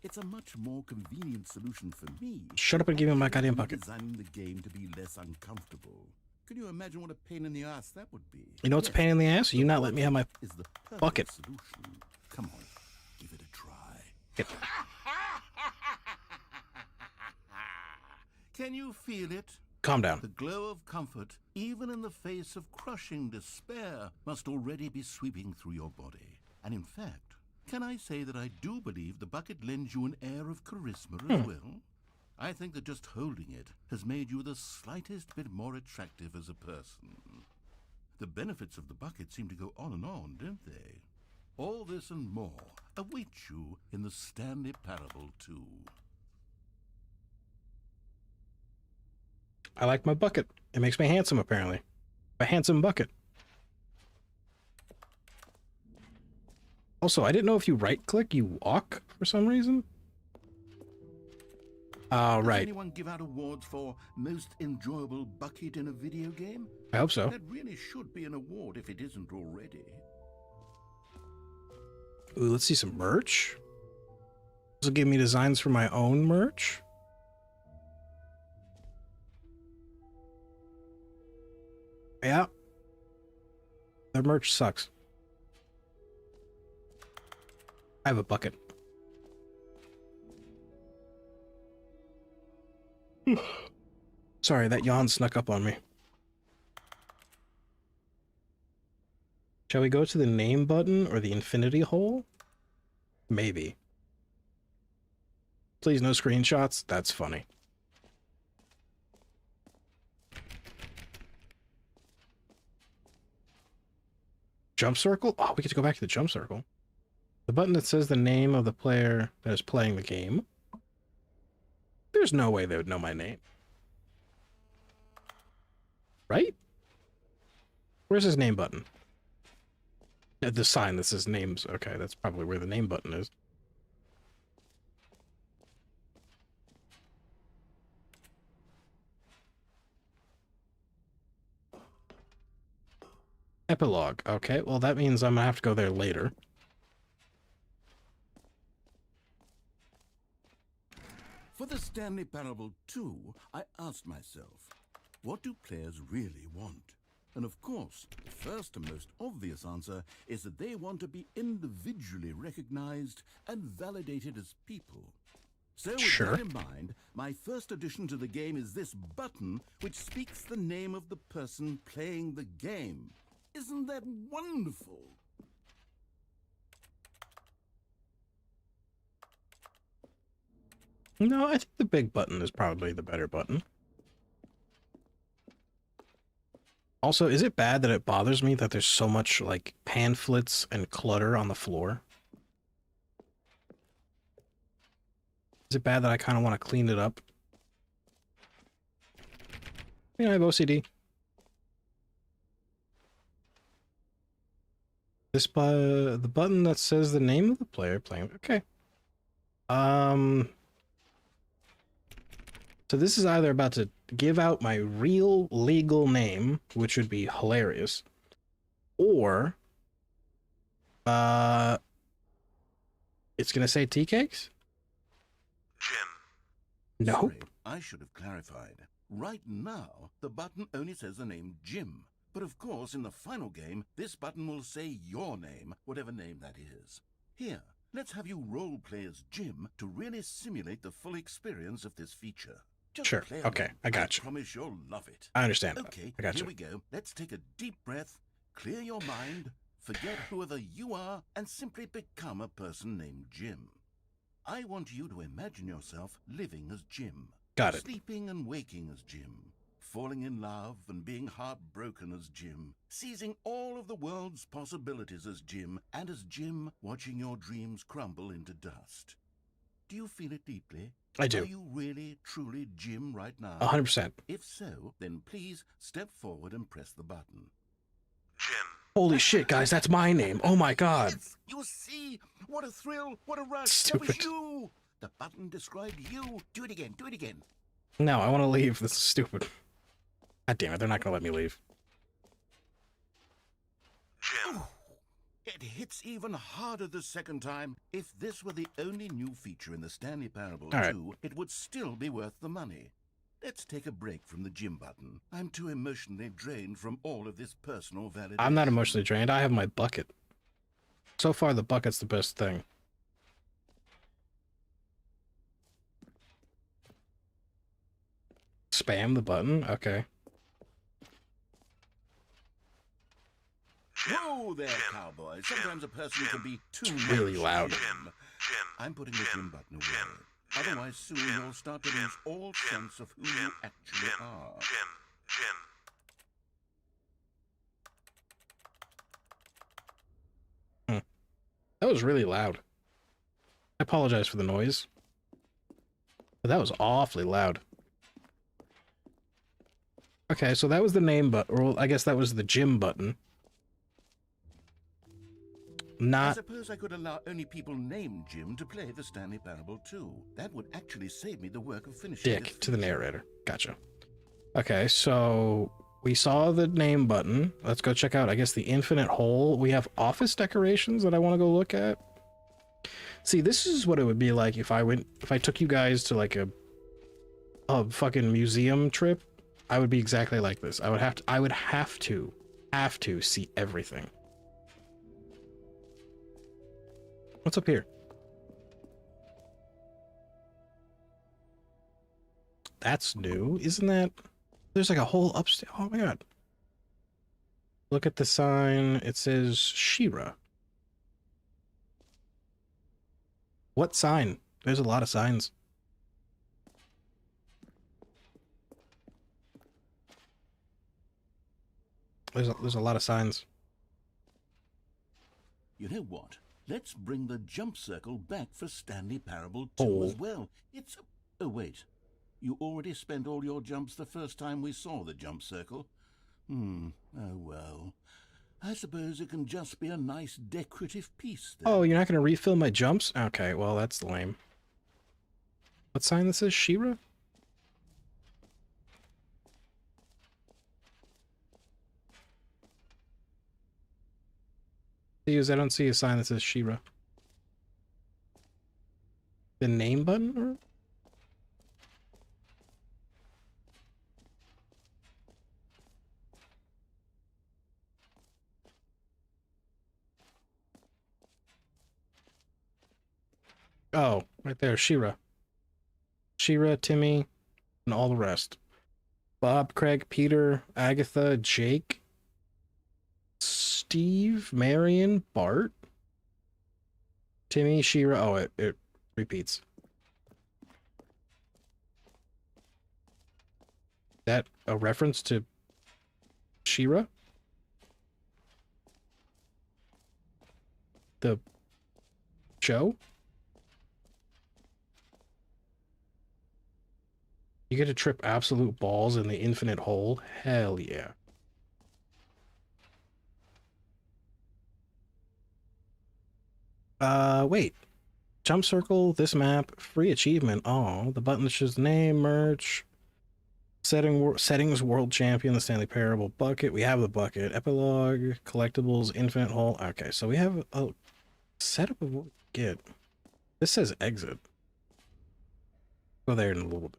it's a much more convenient solution for me. Shut up and give me my goddamn bucket. Designing the game to be less uncomfortable. Can you imagine what a pain in the ass that would be? You know what's a pain in the ass? You not let me have my Is the perfect bucket. solution. Come on, give it a try. Get- Can you feel it? Calm down. The glow of comfort, even in the face of crushing despair, must already be sweeping through your body. And in fact, can I say that I do believe the bucket lends you an air of charisma as well? I think that just holding it has made you the slightest bit more attractive as a person. The benefits of the bucket seem to go on and on, don't they? All this and more await you in the Stanley Parable 2. I like my bucket. It makes me handsome, apparently. A handsome bucket. Also, I didn't know if you right-click, you walk for some reason. Oh, Does right. anyone give out awards for most enjoyable bucket in a video game? I hope so. That really should be an award if it isn't already. Ooh, let's see some merch. This will give me designs for my own merch. Yeah. Their merch sucks. I have a bucket. Sorry, that yawn snuck up on me. Shall we go to the name button or the infinity hole? Maybe. Please no screenshots. That's funny. Jump circle? Oh, we get to go back to the jump circle. The button that says the name of the player that is playing the game. There's no way they would know my name. Right? Where's his name button? The sign that says names. Okay, that's probably where the name button is. Epilogue. Okay, well that means I'm gonna have to go there later. For the Stanley Parable 2, I asked myself, what do players really want? And of course, the first and most obvious answer is that they want to be individually recognized and validated as people. So with that in mind, my first addition to the game is this button which speaks the name of the person playing the game. Isn't that wonderful? No, I think the big button is probably the better button. Also, is it bad that it bothers me that there's so much, like, pamphlets and clutter on the floor? Is it bad that I kind of want to clean it up? Yeah, I have OCD. The button that says the name of the player playing. Okay. So this is either about to give out my real legal name, which would be hilarious, or it's gonna say tea cakes? Jim. No. Sorry, I should have clarified. Right now, the button only says the name Jim. But of course, in the final game, this button will say your name, whatever name that is. Here, let's have you role-play as Jim to really simulate the full experience of this feature. Just Sure. play Okay, along. I got you. I promise you'll love it. I understand. Okay, I got here you. we go. Let's take a deep breath, clear your mind, forget whoever you are, and simply become a person named Jim. I want you to imagine yourself living as Jim. Got it. Sleeping and waking as Jim. Falling in love and being heartbroken as Jim. Seizing all of the world's possibilities as Jim. And as Jim, watching your dreams crumble into dust. Do you feel it deeply? I do. Are you really, truly Jim right now? 100%. If so, then please step forward and press the button. Jim. Holy shit, guys, that's my name. Oh my god. Yes, you see? What a thrill, what a rush. Stupid. That was you. The button described you. Do it again, do it again. No, I want to leave. This is stupid. God damn it, they're not gonna let me leave. Jim. It hits even harder the second time. If this were the only new feature in the Stanley Parable All right. 2, it would still be worth the money. Let's take a break from the Jim button. I'm too emotionally drained from all of this personal validation. I'm not emotionally drained. I have my bucket. So far, the bucket's the best thing. Spam the button? Okay. Whoa there, cowboy. Sometimes a person can be too really much loud. Jim. I'm putting the Jim button away. Otherwise, soon you'll start to lose all sense of who you actually are. Jim. That was really loud. I apologize for the noise. But that was awfully loud. Okay, so that was the name button. Or I guess that was the Jim button. I Not... suppose I could allow only people named Jim to play the Stanley Parable 2. That would actually save me the work of finishing Dick this to the feature. narrator. Gotcha. Okay, so we saw the name button. Let's go check out, I guess, the infinite hole. We have office decorations that I want to go look at. See, this is what it would be like if I took you guys to like a fucking museum trip. I would be exactly like this. I would have to see everything. What's up here? That's new, isn't that? There's like a whole upstairs. Oh my god. Look at the sign. It says Shira. What sign? There's a lot of signs. There's a lot of signs. You know what? let's bring the jump circle back for Stanley Parable 2 as well. It's a... Oh, wait. You already spent all your jumps the first time we saw the jump circle. Oh, well. I suppose it can just be a nice decorative piece then. Oh, you're not going to refill my jumps? Okay, well, that's lame. What sign this is? Shira? I don't see a sign that says Shira. The name button? Or? Oh, right there, Shira. Shira, Timmy, and all the rest. Bob, Craig, Peter, Agatha, Jake, Steve, Marion, Bart, Timmy, Shira. Oh, it repeats. That a reference to Shira? The show? You get to trip absolute balls in the infinite hole? Hell yeah. Wait. Jump circle, this map, free achievement. Oh, the button that shows name, merch, settings, world champion, the Stanley Parable bucket. We have the bucket. Epilogue, collectibles, infinite hole. Okay, so we have a setup of what we get. This says exit. Go there in a little bit.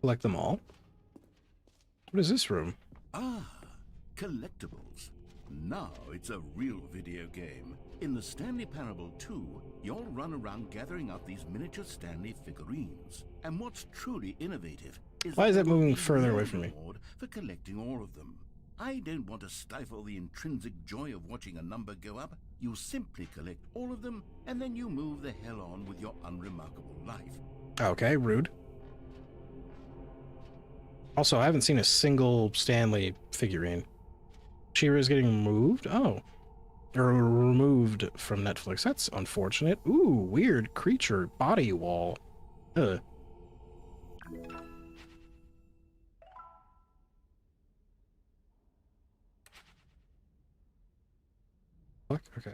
Collect them all. What is this room? Ah, collectibles. Now it's a real video game. In the Stanley Parable 2, you'll run around gathering up these miniature Stanley figurines. And what's truly innovative is... Why is that moving further away from me? ...for collecting all of them. I don't want to stifle the intrinsic joy of watching a number go up. You simply collect all of them, and then you move the hell on with your unremarkable life. Okay, rude. Also, I haven't seen a single Stanley figurine. Shira's getting moved? Oh. Or removed from Netflix. That's unfortunate. Ooh, weird creature body wall. Ugh. Fuck, okay.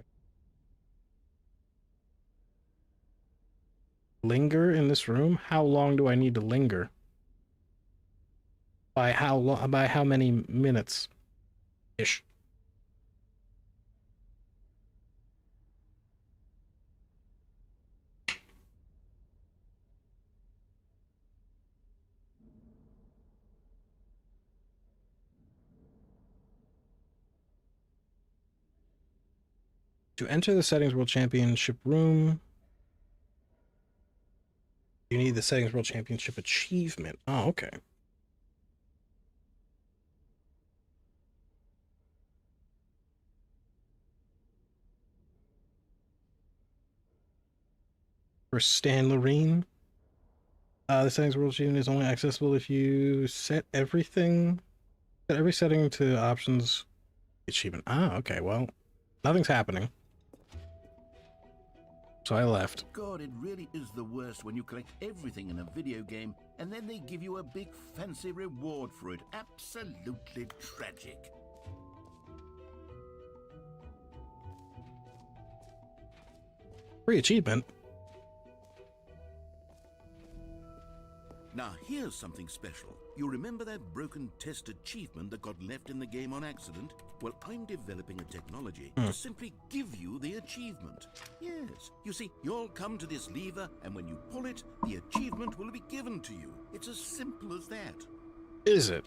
Linger in this room? How long do I need to linger? By how long? By how many minutes? Ish. To enter the Settings World Championship room, you need the Settings World Championship achievement. Oh, okay. For Stan Loreen, the Settings World Achievement is only accessible if you set every setting to options achievement. Ah, okay, well, nothing's happening. So I left. God, it really is the worst when you collect everything in a video game and then they give you a big fancy reward for it. Absolutely tragic. Free achievement? Now here's something special. You remember that broken test achievement that got left in the game on accident? Well, I'm developing a technology to simply give you the achievement. Yes. You see, you'll come to this lever, and when you pull it, the achievement will be given to you. It's as simple as that. Is it?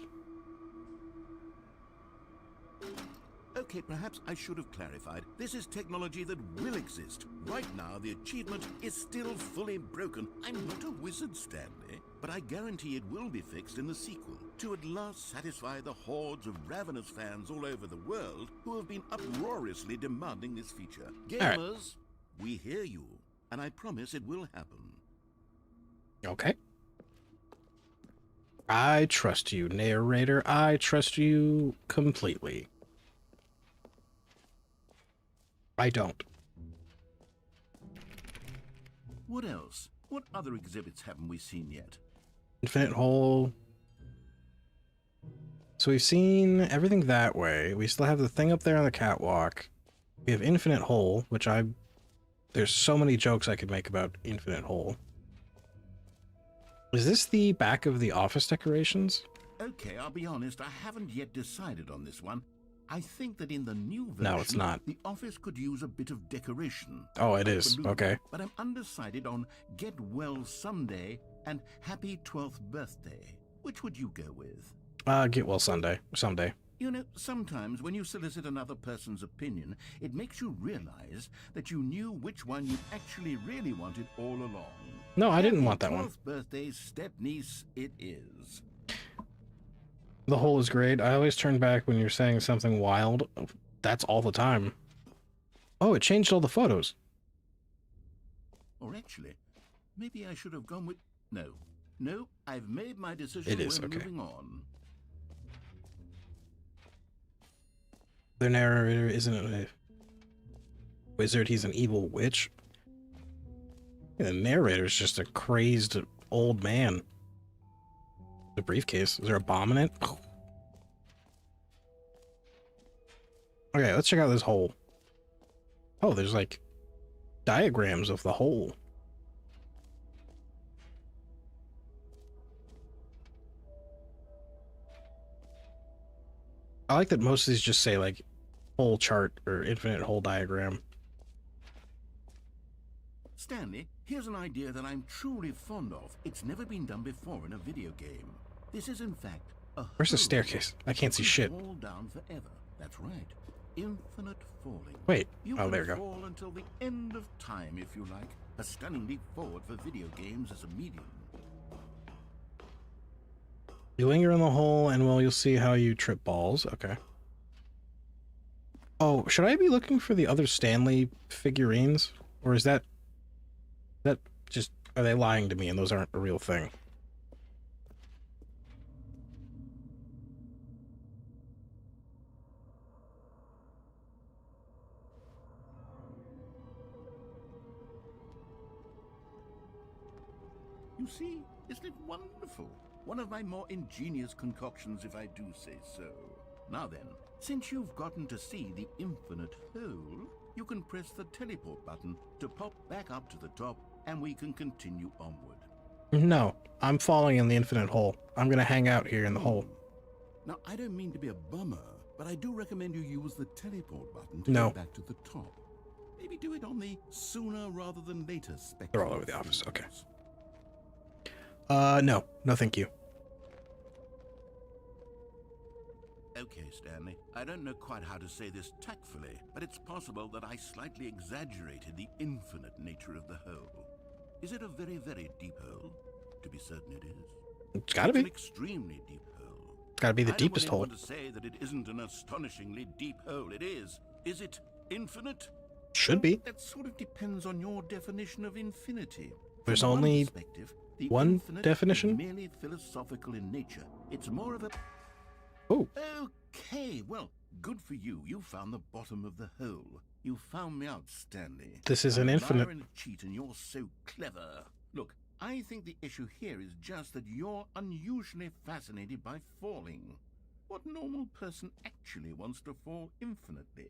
Okay, perhaps I should have clarified. This is technology that will exist. Right now, the achievement is still fully broken. I'm not a wizard, Stanley, but I guarantee it will be fixed in the sequel to at last satisfy the hordes of ravenous fans all over the world who have been uproariously demanding this feature. Gamers, we hear you, and I promise it will happen. Okay. I trust you, narrator. I trust you completely. I don't. What else? What other exhibits haven't we seen yet? Infinite hole. So we've seen everything that way. We still have the thing up there on the catwalk. We have infinite hole, which there's so many jokes I could make about infinite hole. Is this the back of the office decorations? Okay, I'll be honest, I haven't yet decided on this one. I think that in the new version, No, it's not. the office could use a bit of decoration. Oh, it is. Balloon. Okay. But I'm undecided on Get Well Someday and Happy 12th Birthday. Which would you go with? Get well someday. You know, sometimes when you solicit another person's opinion, it makes you realize that you knew which one you actually really wanted all along. No, I didn't want that Happy one. 12th birthday, step-niece, it is. The hole is great. I always turn back when you're saying something wild. That's all the time. Oh, it changed all the photos. Or actually, maybe I should have gone with... No, I've made my decision. It is, We're okay. moving on. The narrator isn't a wizard, he's an evil witch. The narrator's just a crazed old man. The briefcase. Is there a bomb in it? Oh. Okay, let's check out this hole. Oh, there's like diagrams of the hole. I like that most of these just say like hole chart or infinite hole diagram. Stanley, here's an idea that I'm truly fond of. It's never been done before in a video game. This is in fact a Where's the hole staircase? I can't see that shit. can fall down forever. That's right. Infinite falling. Wait. You Oh, can there you go. fall until the end of time if you like. A stunning leap forward for video games as a medium. You linger in the hole and well, you'll see how you trip balls. Okay. Oh, should I be looking for the other Stanley figurines? Or is that just, are they lying to me and those aren't a real thing? You see, isn't it wonderful? One of my more ingenious concoctions, if I do say so. Now then, since you've gotten to see the infinite hole, you can press the teleport button to pop back up to the top, and we can continue onward. No, I'm falling in the infinite hole. I'm gonna hang out here in the hole. Now, I don't mean to be a bummer, but I do recommend you use the teleport button to No. get back to the top. Maybe do it on the sooner rather than later spectrum. They're all over the of office, okay. things. No, thank you. Okay, Stanley. I don't know quite how to say this tactfully, but it's possible that I slightly exaggerated the infinite nature of the hole. Is it a very, very deep hole? To be certain it is. It's gotta It's an be. extremely deep hole. It's gotta be the I deepest don't hole. want to say that it isn't an astonishingly deep hole. It is. Is it infinite? Should be. That sort of depends on your definition of infinity. There's From one only perspective, the one infinite definition? is merely philosophical in nature. It's more of a... Oh, Okay, well, good for you. You found the bottom of the hole. You found me out, Stanley. this is an I'm a infinite. liar and a cheat, and you're so clever. Look, I think the issue here is just that you're unusually fascinated by falling. What normal person actually wants to fall infinitely?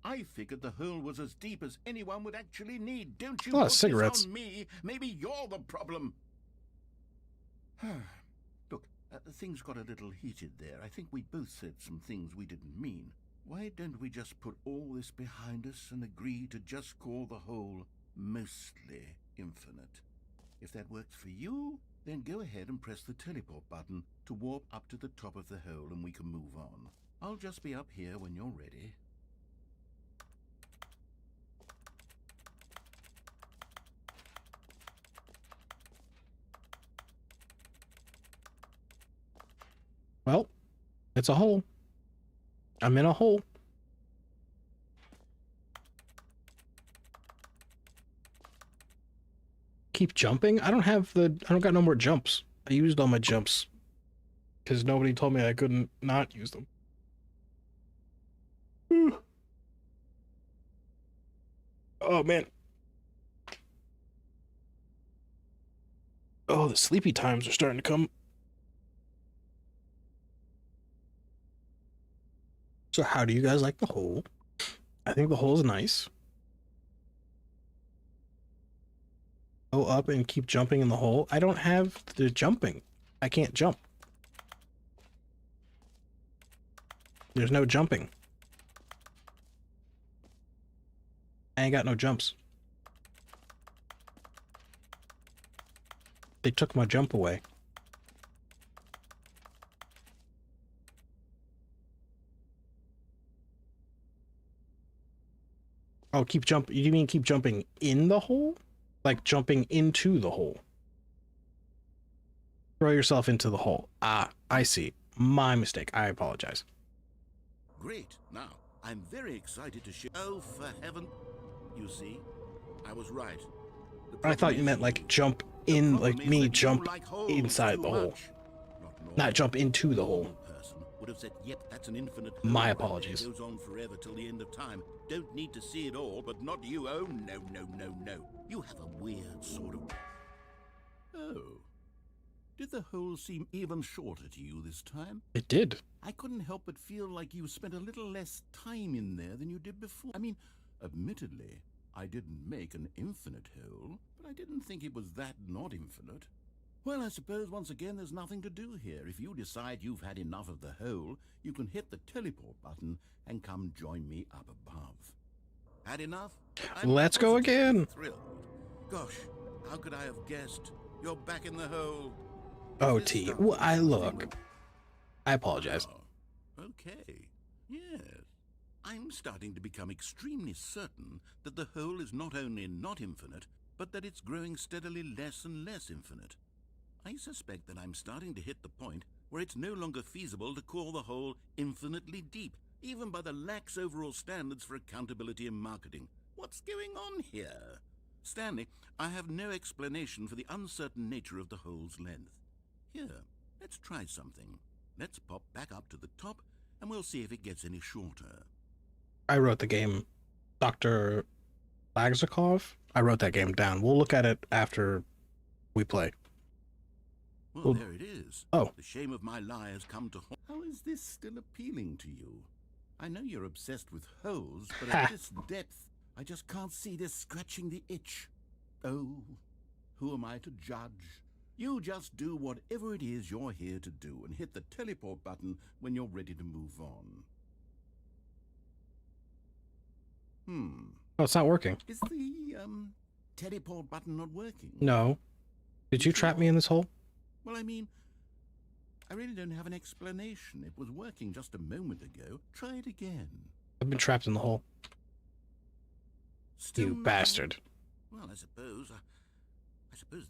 I figured the hole was as deep as anyone would actually need. Don't you A lot of put this cigarettes. on me? Maybe you're the problem. Look, things got a little heated there. I think we both said some things we didn't mean. Why don't we just put all this behind us and agree to just call the hole mostly infinite? If that works for you, then go ahead and press the teleport button to warp up to the top of the hole and we can move on. I'll just be up here when you're ready. Well, it's a hole. I'm in a hole. Keep jumping? I don't got no more jumps. I used all my jumps because nobody told me I couldn't not use them. Oh, man. Oh, the sleepy times are starting to come. So how do you guys like the hole? I think the hole's nice. Go up and keep jumping in the hole. I don't have the jumping. I can't jump. There's no jumping. I ain't got no jumps. They took my jump away. Oh, keep jump. You mean keep jumping in the hole? Like jumping into the hole? Throw yourself into the hole. Ah, I see. My mistake. I apologize. Great. Now, I'm very excited to share. Oh, for heaven. You see, I was right. I thought you meant like jump in, like me jump inside the hole. Not jump into the hole. Would have said, yep, that's an infinite hole. My apologies. It goes on forever till the end of time. Don't need to see it all, but not you. Oh, no, no, no, no. You have a weird sort of... Oh. Did the hole seem even shorter to you this time? It did. I couldn't help but feel like you spent a little less time in there than you did before. I mean, admittedly, I didn't make an infinite hole, but I didn't think it was that not infinite. Well, I suppose once again there's nothing to do here. If you decide you've had enough of the hole, you can hit the teleport button and come join me up above. Had enough? Let's go again. Thrilled. Gosh, how could I have guessed? You're back in the hole. Oh, T. Well, I apologize. Oh, okay. Yes. I'm starting to become extremely certain that the hole is not only not infinite, but that it's growing steadily less and less infinite. I suspect that I'm starting to hit the point where it's no longer feasible to call the hole infinitely deep, even by the lax overall standards for accountability and marketing. What's going on here? Stanley, I have no explanation for the uncertain nature of the hole's length. Here, let's try something. Let's pop back up to the top, and we'll see if it gets any shorter. I wrote the game. Dr. Lagzakov? I wrote that game down. We'll look at it after we play. Well, there it is. Oh. The shame of my lie has come to haunt. How is this still appealing to you? I know you're obsessed with holes, but at this depth, I just can't see this scratching the itch. Oh, who am I to judge? You just do whatever it is you're here to do and hit the teleport button when you're ready to move on. Oh, it's not working. Is the, teleport button not working? No. Did you trap me in this hole? Well, I mean, I really don't have an explanation. It was working just a moment ago. Try it again. I've been trapped in the hole. Still You no? bastard. Well, I suppose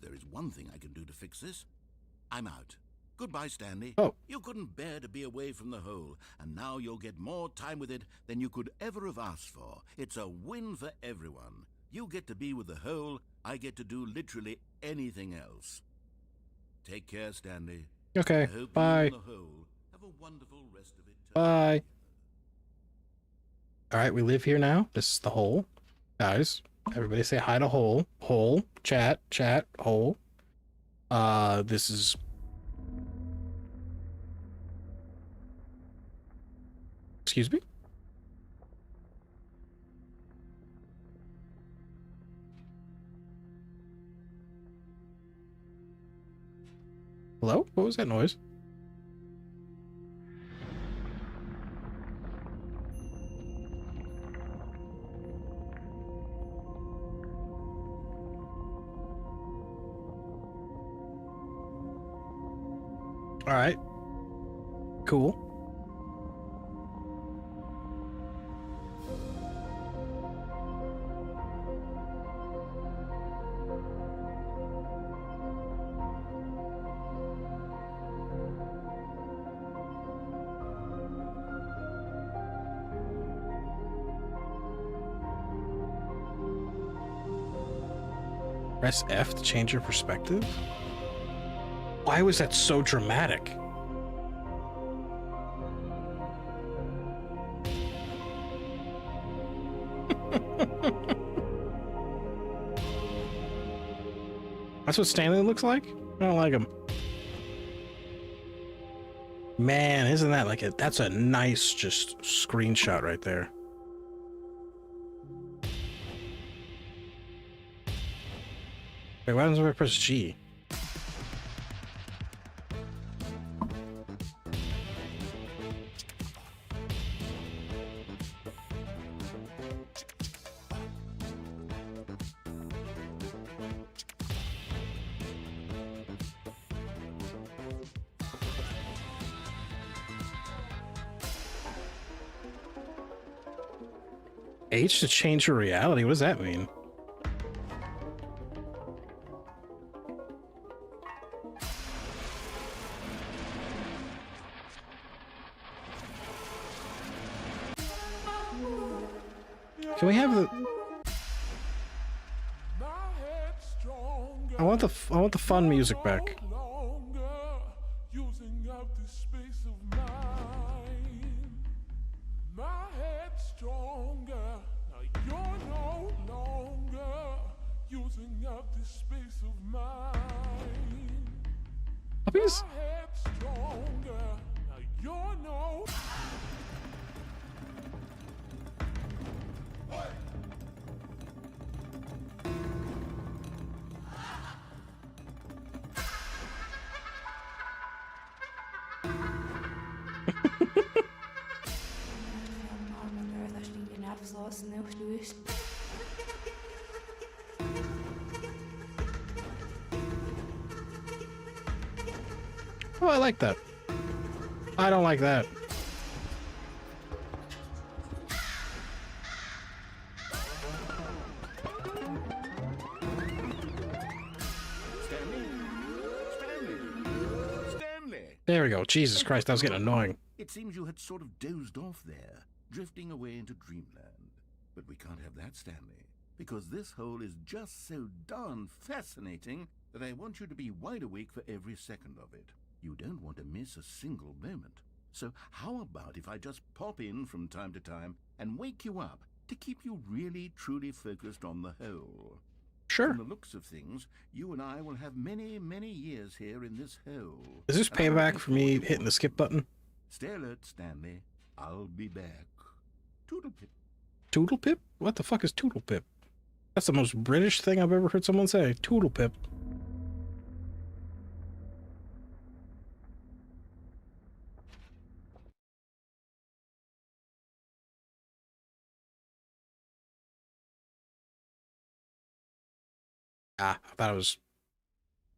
there is one thing I can do to fix this. I'm out. Goodbye, Stanley. Oh. You couldn't bear to be away from the hole, and now you'll get more time with it than you could ever have asked for. It's a win for everyone. You get to be with the hole, I get to do literally anything else. Take care, Stanley. Okay, I hope bye. you and the hole have a wonderful rest of it. Bye. Alright, we live here now. This is the hole. Guys, everybody say hi to hole. Hole. Chat. Hole. This is... Excuse me? Hello? What was that noise? All right. Cool. Press F to change your perspective? Why was that so dramatic? That's what Stanley looks like? I don't like him. Man, isn't that like it? That's a nice just screenshot right there. Wait, why doesn't I press G? H to change your reality? What does that mean? Can we have the... I want the fun music back. Puppies? Oh, I like that. I don't like that. Stanley! There we go. Jesus Christ, that was getting annoying. It seems you had sort of dozed off there, drifting away into dreamland. But we can't have that, Stanley, because this hole is just so darn fascinating that I want you to be wide awake for every second of it. You don't want to miss a single moment. So how about if I just pop in from time to time and wake you up to keep you really, truly focused on the hole? Sure. From the looks of things, you and I will have many, many years here in this hole. Is this payback for me hitting the skip button? Stay alert, Stanley. I'll be back. Toodlepip. Toodlepip? What the fuck is Toodlepip? That's the most British thing I've ever heard someone say. Toodlepip. Ah, I thought it was...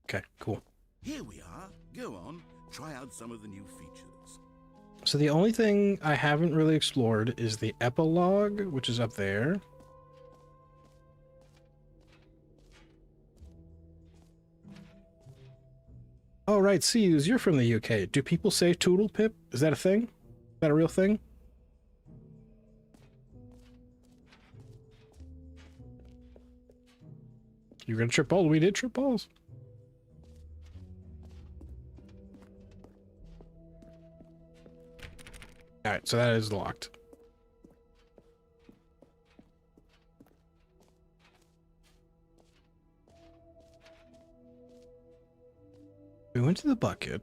Okay, cool. Here we are. Go on. Try out some of the new features. So the only thing I haven't really explored is the epilogue, which is up there. Oh, right, Seus, you're from the UK. Do people say Toodlepip? Is that a thing? Is that a real thing? You're gonna trip balls? We did trip balls. Alright, so that is locked. We went to the bucket.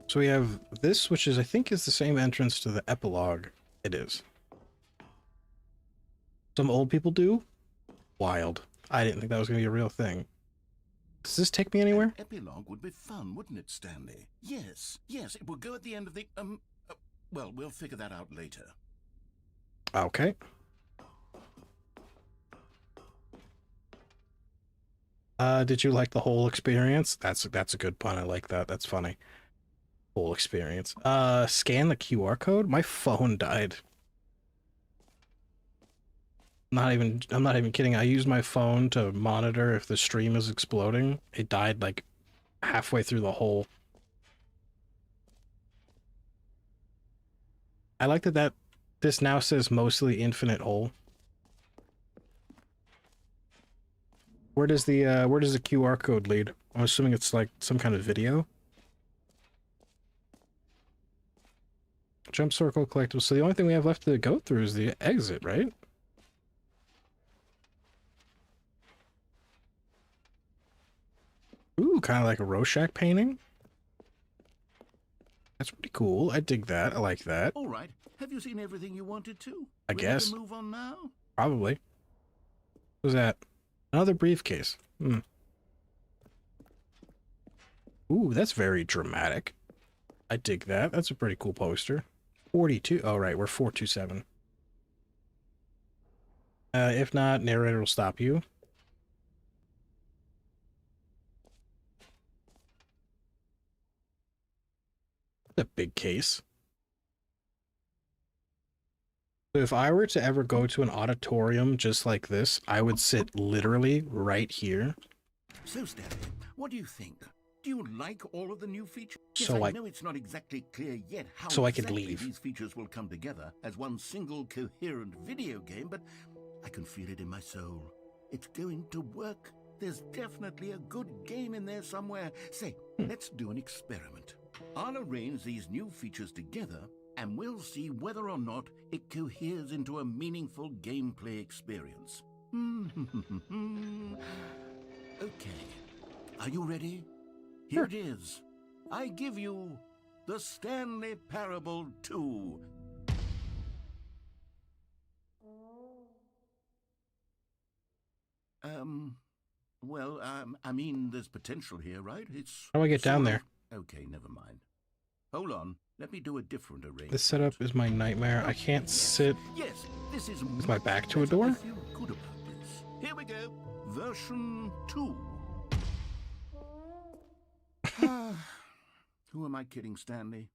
So we have this, which is, I think, is the same entrance to the epilogue. It is. Some old people do? Wild. I didn't think that was going to be a real thing. Does this take me anywhere? An epilogue would be fun, wouldn't it, Stanley? Yes, yes, it will go at the end of the, well, we'll figure that out later. Okay. Did you like the whole experience? That's a good pun. I like that. That's funny. Whole experience. Scan the QR code? My phone died. I'm not even kidding. I used my phone to monitor if the stream is exploding. It died like halfway through the hole. I like that this now says mostly infinite hole. Where does the QR code lead? I'm assuming it's like some kind of video. Jump circle collectible. So the only thing we have left to go through is the exit, right? Ooh, kind of like a Rorschach painting. That's pretty cool. I dig that. I like that. All right. Have you seen everything you wanted to? I guess. To move on now? Probably. What was that? Another briefcase. Ooh, that's very dramatic. I dig that. That's a pretty cool poster. 42. Oh, right. We're 427. If not, narrator will stop you. A big case. So if I were to ever go to an auditorium just like this, I would sit literally right here. So, Stanley, what do you think? Do you like all of the new features? So I know it's not exactly clear yet how so I could exactly leave. These features will come together as one single coherent video game, but I can feel it in my soul. It's going to work. There's definitely a good game in there somewhere. Say, let's do an experiment. I'll arrange these new features together, and we'll see whether or not it coheres into a meaningful gameplay experience. Okay. Are you ready? Here it is. I give you the Stanley Parable 2. I mean, there's potential here, right? It's How do I get down there? Okay, never mind. Hold on. Let me do a different arrangement. This setup is my nightmare. I can't sit this is with my back to a door. I feel good about this. Here we go. Version 2. Who am I kidding, Stanley?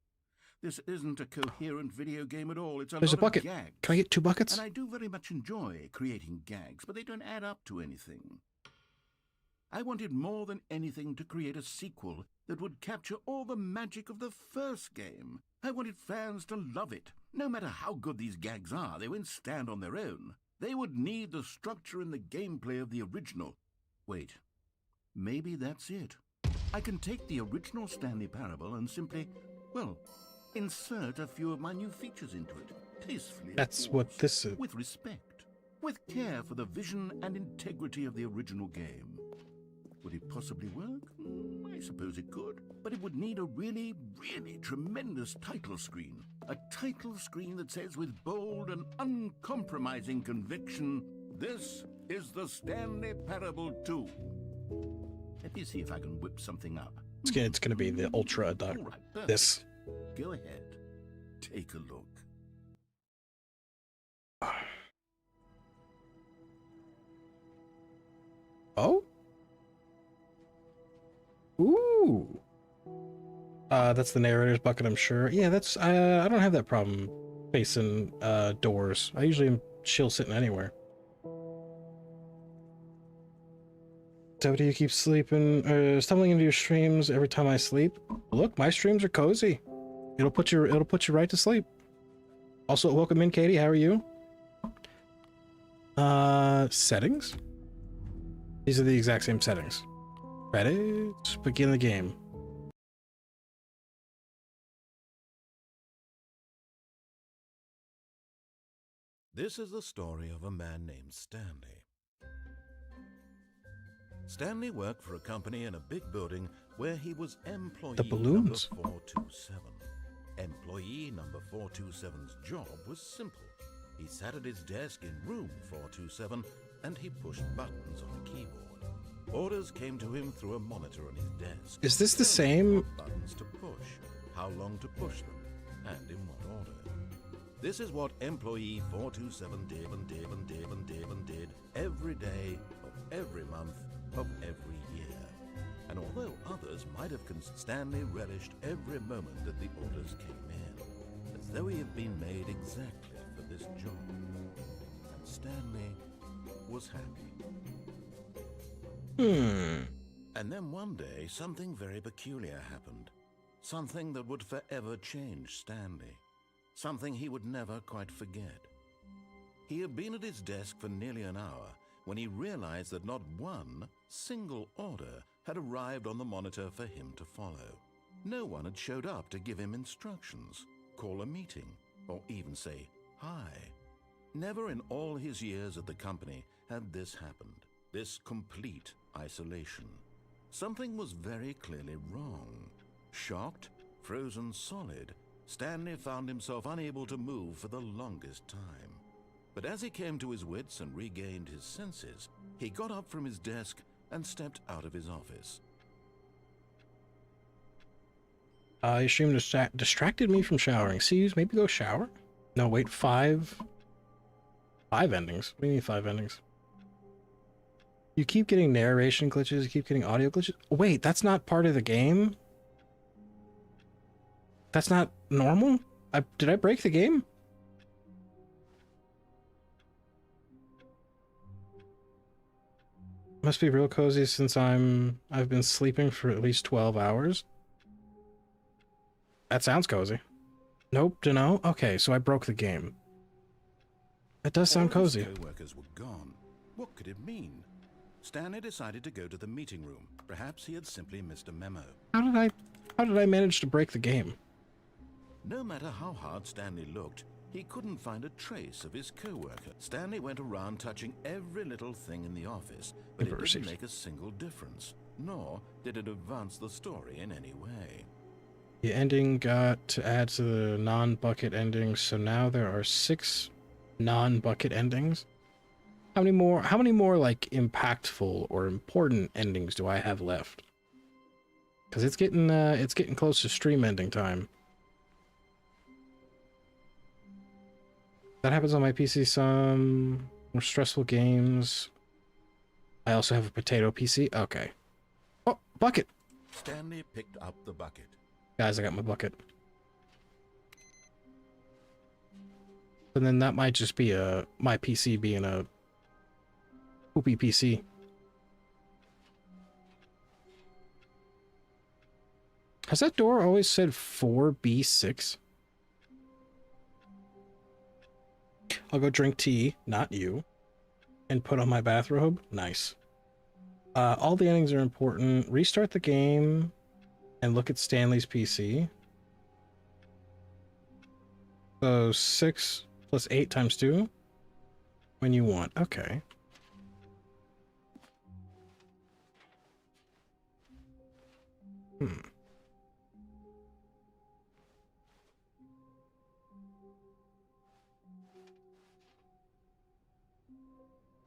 This isn't a coherent video game at all. It's There's a bucket. Gags. Can I get 2 buckets? And I do very much enjoy creating gags, but they don't add up to anything. I wanted more than anything to create a sequel that would capture all the magic of the first game. I wanted fans to love it. No matter how good these gags are, they won't stand on their own. They would need the structure and the gameplay of the original. Wait, maybe that's it. I can take the original Stanley Parable and simply, well, insert a few of my new features into it. Tastefully, That's of what course, this is. with respect, with care for the vision and integrity of the original game. Would it possibly work? I suppose it could. But it would need a really, really tremendous title screen. A title screen that says with bold and uncompromising conviction, "This is the Stanley Parable 2." Let me see if I can whip something up. It's gonna be the Ultra Duck. All right, perfect. This. Go ahead. Take a look. Oh? Ooh. That's the narrator's bucket, I'm sure. Yeah, that's I don't have that problem facing doors. I usually am chill sitting anywhere. So do you keep sleeping stumbling into your streams every time I sleep? Look, my streams are cozy. It'll put you right to sleep. Also, welcome in, Katie. How are you? Settings? These are the exact same settings. Credits, begin the game. This is the story of a man named Stanley. Stanley worked for a company in a big building where he was employee The balloons. number 427. Employee number 427's job was simple. He sat at his desk in room 427 and he pushed buttons on a keyboard. Orders came to him through a monitor on his desk. Is this the same? What buttons to push, how long to push them, and in what order. This is what employee 427 did and did and did and did and did every day of every month of every year. And although others might have Stanley relished every moment that the orders came in, as though he had been made exactly for this job. And Stanley was happy. And then one day, something very peculiar happened. Something that would forever change Stanley. Something he would never quite forget. He had been at his desk for nearly an hour when he realized that not one single order had arrived on the monitor for him to follow. No one had showed up to give him instructions, call a meeting, or even say hi. Never in all his years at the company had this happened, this complete isolation. Something was very clearly wrong. Shocked, frozen solid, Stanley found himself unable to move for the longest time. But as he came to his wits and regained his senses, he got up from his desk and stepped out of his office. I assume distracted me from showering. See, maybe go shower? No, wait, 5 endings. What do you mean 5 endings? You keep getting narration glitches, you keep getting audio glitches. Wait, that's not part of the game? That's not normal? Did I break the game? Must be real cozy since I've been sleeping for at least 12 hours. That sounds cozy. Nope, dunno. Okay, so I broke the game. That does sound cozy. All his co-workers were gone. What could it mean? Stanley decided to go to the meeting room. Perhaps he had simply missed a memo. How did I manage to break the game? No matter how hard Stanley looked, he couldn't find a trace of his co-worker. Stanley went around touching every little thing in the office, but it didn't make a single difference, nor did it advance the story in any way. The ending got to add to the non-bucket endings, so now there are 6 non-bucket endings. How many more like impactful or important endings do I have left? Because it's getting close to stream ending time. That happens on my PC some. More stressful games. I also have a potato PC. Okay. Oh, bucket! Stanley picked up the bucket. Guys, I got my bucket. And then that might just be my PC being a poopy PC. Has that door always said 4B6? I'll go drink tea, not you, and put on my bathrobe. Nice. All the endings are important. Restart the game and look at Stanley's PC. So 6 plus 8 times 2 when you want. Okay.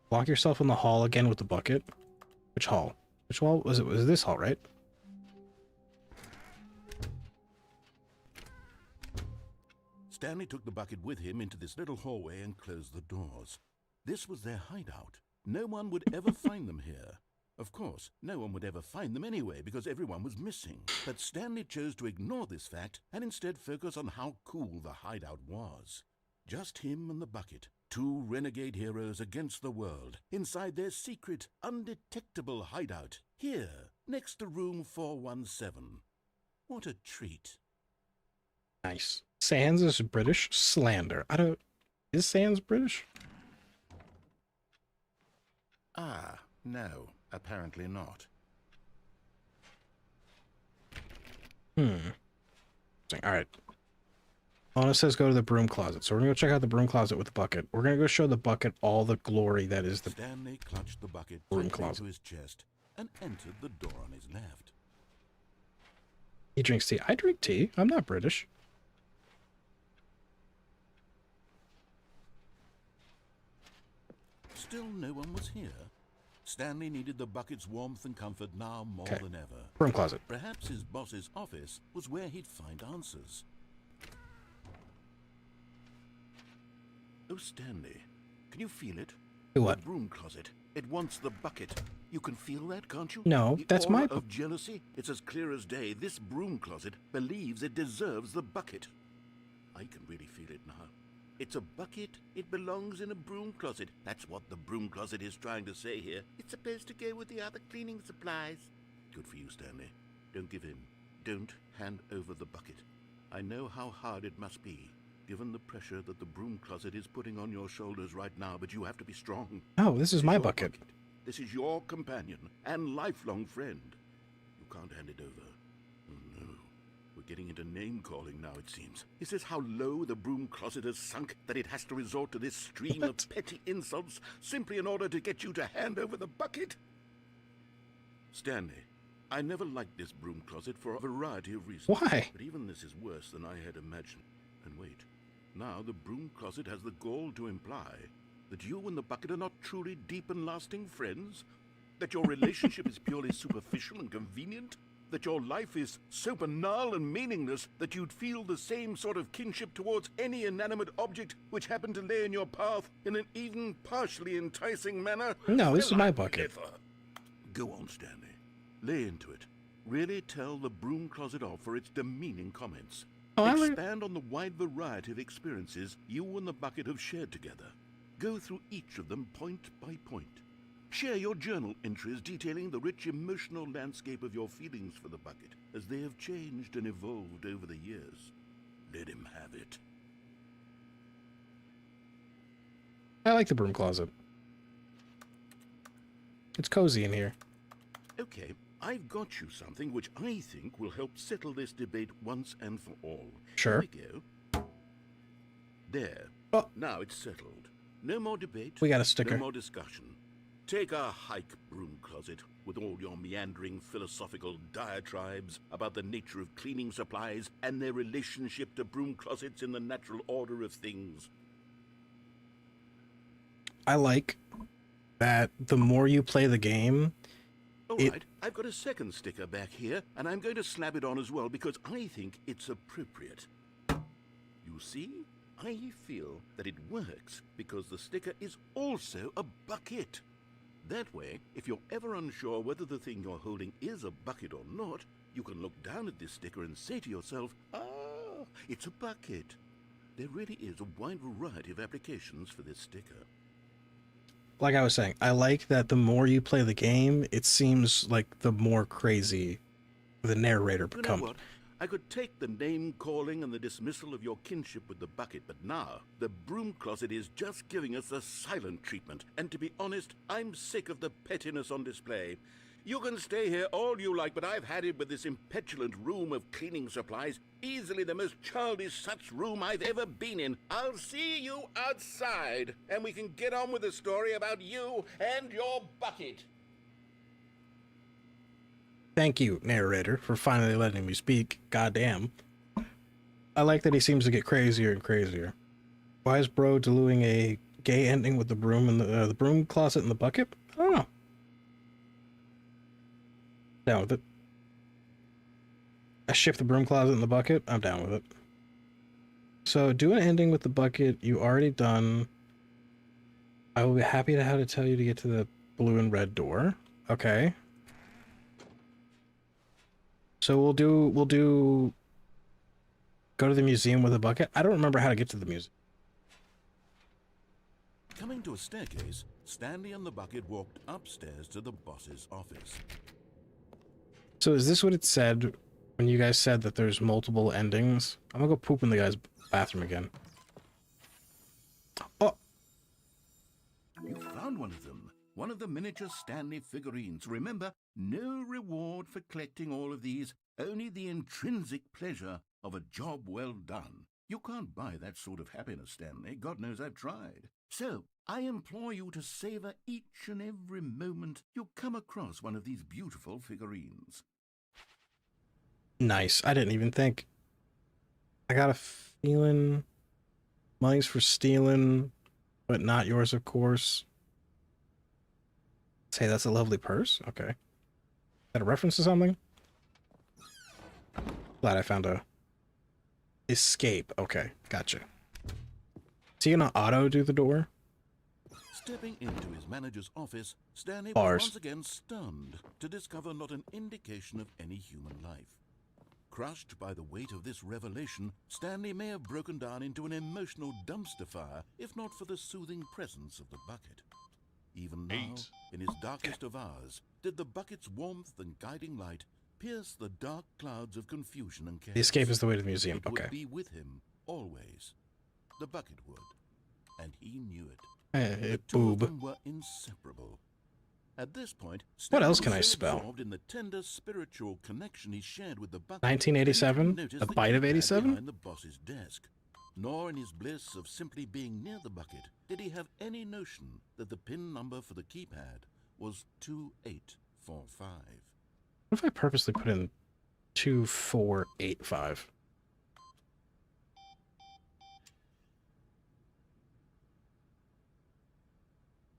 Lock yourself in the hall again with the bucket. Which hall? Which hall was it? Was this hall, right? Stanley took the bucket with him into this little hallway and closed the doors. This was their hideout. No one would ever find them here. Of course, no one would ever find them anyway because everyone was missing. But Stanley chose to ignore this fact and instead focus on how cool the hideout was. Just him and the bucket. 2 renegade heroes against the world, inside their secret, undetectable hideout, here, next to room 417. What a treat. Nice. Sans is British? Slander. Is Sans British? Ah, no, apparently not. Alright. Lana says go to the broom closet. So we're gonna go check out the broom closet with the bucket. We're gonna go show the bucket all the glory that is the Stanley clutched the bucket broom tightly closet to his chest and entered the door on his left. He drinks tea. I drink tea. I'm not British. Still no one was here. Stanley needed the bucket's warmth and comfort now more than ever. Broom closet. Perhaps his boss's office was where he'd find answers. Oh, Stanley, can you feel it? What? The broom closet. It wants the bucket. You can feel that, can't you? No, that's my... of jealousy? It's as clear as day. This broom closet believes it deserves the bucket. I can really feel it now. It's a bucket. It belongs in a broom closet. That's what the broom closet is trying to say here. It's supposed to go with the other cleaning supplies. Good for you, Stanley. Don't give in. Don't hand over the bucket. I know how hard it must be, given the pressure that the broom closet is putting on your shoulders right now, but you have to be strong. Oh, this is my bucket. This is your companion and lifelong friend. You can't hand it over. Oh, no. We're getting into name-calling now, it seems. Is this how low the broom closet has sunk, that it has to resort to this stream of petty insults simply in order to get you to hand over the bucket? Stanley, I never liked this broom closet for a variety of reasons. Why? But even this is worse than I had imagined. And wait, now the broom closet has the gall to imply that you and the bucket are not truly deep and lasting friends? That your relationship is purely superficial and convenient? That your life is so banal and meaningless that you'd feel the same sort of kinship towards any inanimate object which happened to lay in your path in an even partially enticing manner? No, this is my I bucket. never. Go on, Stanley. Lay into it. Really tell the broom closet off for its demeaning comments. Expand on the wide variety of experiences you and the bucket have shared together. Go through each of them point by point. Share your journal entries detailing the rich emotional landscape of your feelings for the bucket as they have changed and evolved over the years. Let him have it. I like the broom closet. It's cozy in here. Okay, I've got you something which I think will help settle this debate once and for all. Sure. Here we go. There. Oh. Now it's settled. No more debate. We got a sticker. No more discussion. Take a hike, broom closet, with all your meandering philosophical diatribes about the nature of cleaning supplies and their relationship to broom closets in the natural order of things. I like that the more you play the game... All right, I've got a second sticker back here, and I'm going to slap it on as well because I think it's appropriate. You see? I feel that it works because the sticker is also a bucket. That way, if you're ever unsure whether the thing you're holding is a bucket or not, you can look down at this sticker and say to yourself, ah, it's a bucket. There really is a wide variety of applications for this sticker. Like I was saying, I like that the more you play the game, it seems like the more crazy the narrator becomes. You know what? I could take the name-calling and the dismissal of your kinship with the bucket, but now the broom closet is just giving us the silent treatment. And to be honest, I'm sick of the pettiness on display. You can stay here all you like, but I've had it with this impetulant room of cleaning supplies. Easily the most childish such room I've ever been in. I'll see you outside, and we can get on with the story about you and your bucket. Thank you, narrator, for finally letting me speak. Goddamn. I like that he seems to get crazier and crazier. Why is bro doing a gay ending with the broom and the broom closet and the bucket? I don't know. Down with it. I shift the broom closet and the bucket. I'm down with it. So do an ending with the bucket. You already done. I will be happy to how to tell you to get to the blue and red door. Okay. So we'll do go to the museum with a bucket. I don't remember how to get to the museum. Coming to a staircase, Stanley and the bucket walked upstairs to the boss's office. So is this what it said when you guys said that there's multiple endings? I'm gonna go poop in the guy's bathroom again. Oh! You found one of them. One of the miniature Stanley figurines. Remember, no reward for collecting all of these, only the intrinsic pleasure of a job well done. You can't buy that sort of happiness, Stanley. God knows I've tried. So, I implore you to savor each and every moment you come across one of these beautiful figurines. Nice. I didn't even think. I got a feeling money's for stealing, but not yours, of course. Say that's a lovely purse. Okay. Is that a reference to something? Glad I found a escape. Okay, gotcha. Is he gonna auto do the door? Stepping into his manager's office, Stanley Bars. was once again stunned to discover not an indication of any human life. Crushed by the weight of this revelation, Stanley may have broken down into an emotional dumpster fire if not for the soothing presence of the bucket. Even now, in his darkest of hours, did the bucket's warmth and guiding light pierce the dark clouds of confusion and chaos. The escape is the way to the museum. It Okay. would be with him, always. The bucket would. And he knew it. Hey, The two of boob. them were inseparable. At this point, What else Stanley can I was so spell? absorbed in the tender spiritual connection he shared with the bucket, 1987? that he didn't A notice bite of keypad 87? behind the boss's desk. Nor in his bliss of simply being near the bucket did he have any notion that the PIN number for the keypad was 2845. What if I purposely put in 2485?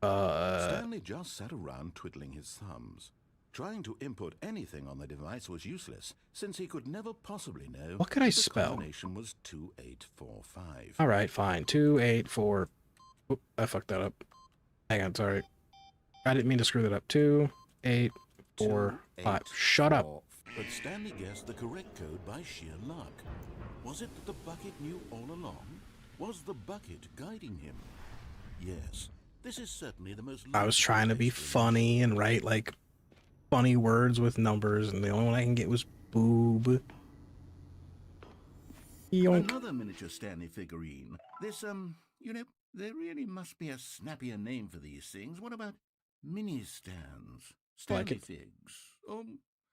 Stanley just sat around twiddling his thumbs. Trying to input anything on the device was useless, since he could never possibly know what could I the spell? combination was 2845. All right, fine. 284. Oop, I fucked that up. Hang on, sorry. I didn't mean to screw that up. 2, 8, 4, 5. Shut up. But Stanley guessed the correct code by sheer luck. Was it that the bucket knew all along? Was the bucket guiding him? Yes, this is certainly the most... I was trying to be funny and write, like, funny words with numbers, and the only one I can get was boob. Yoink. Another miniature Stanley figurine. This, you know, there really must be a snappier name for these things. What about mini-stands? Stanley figs.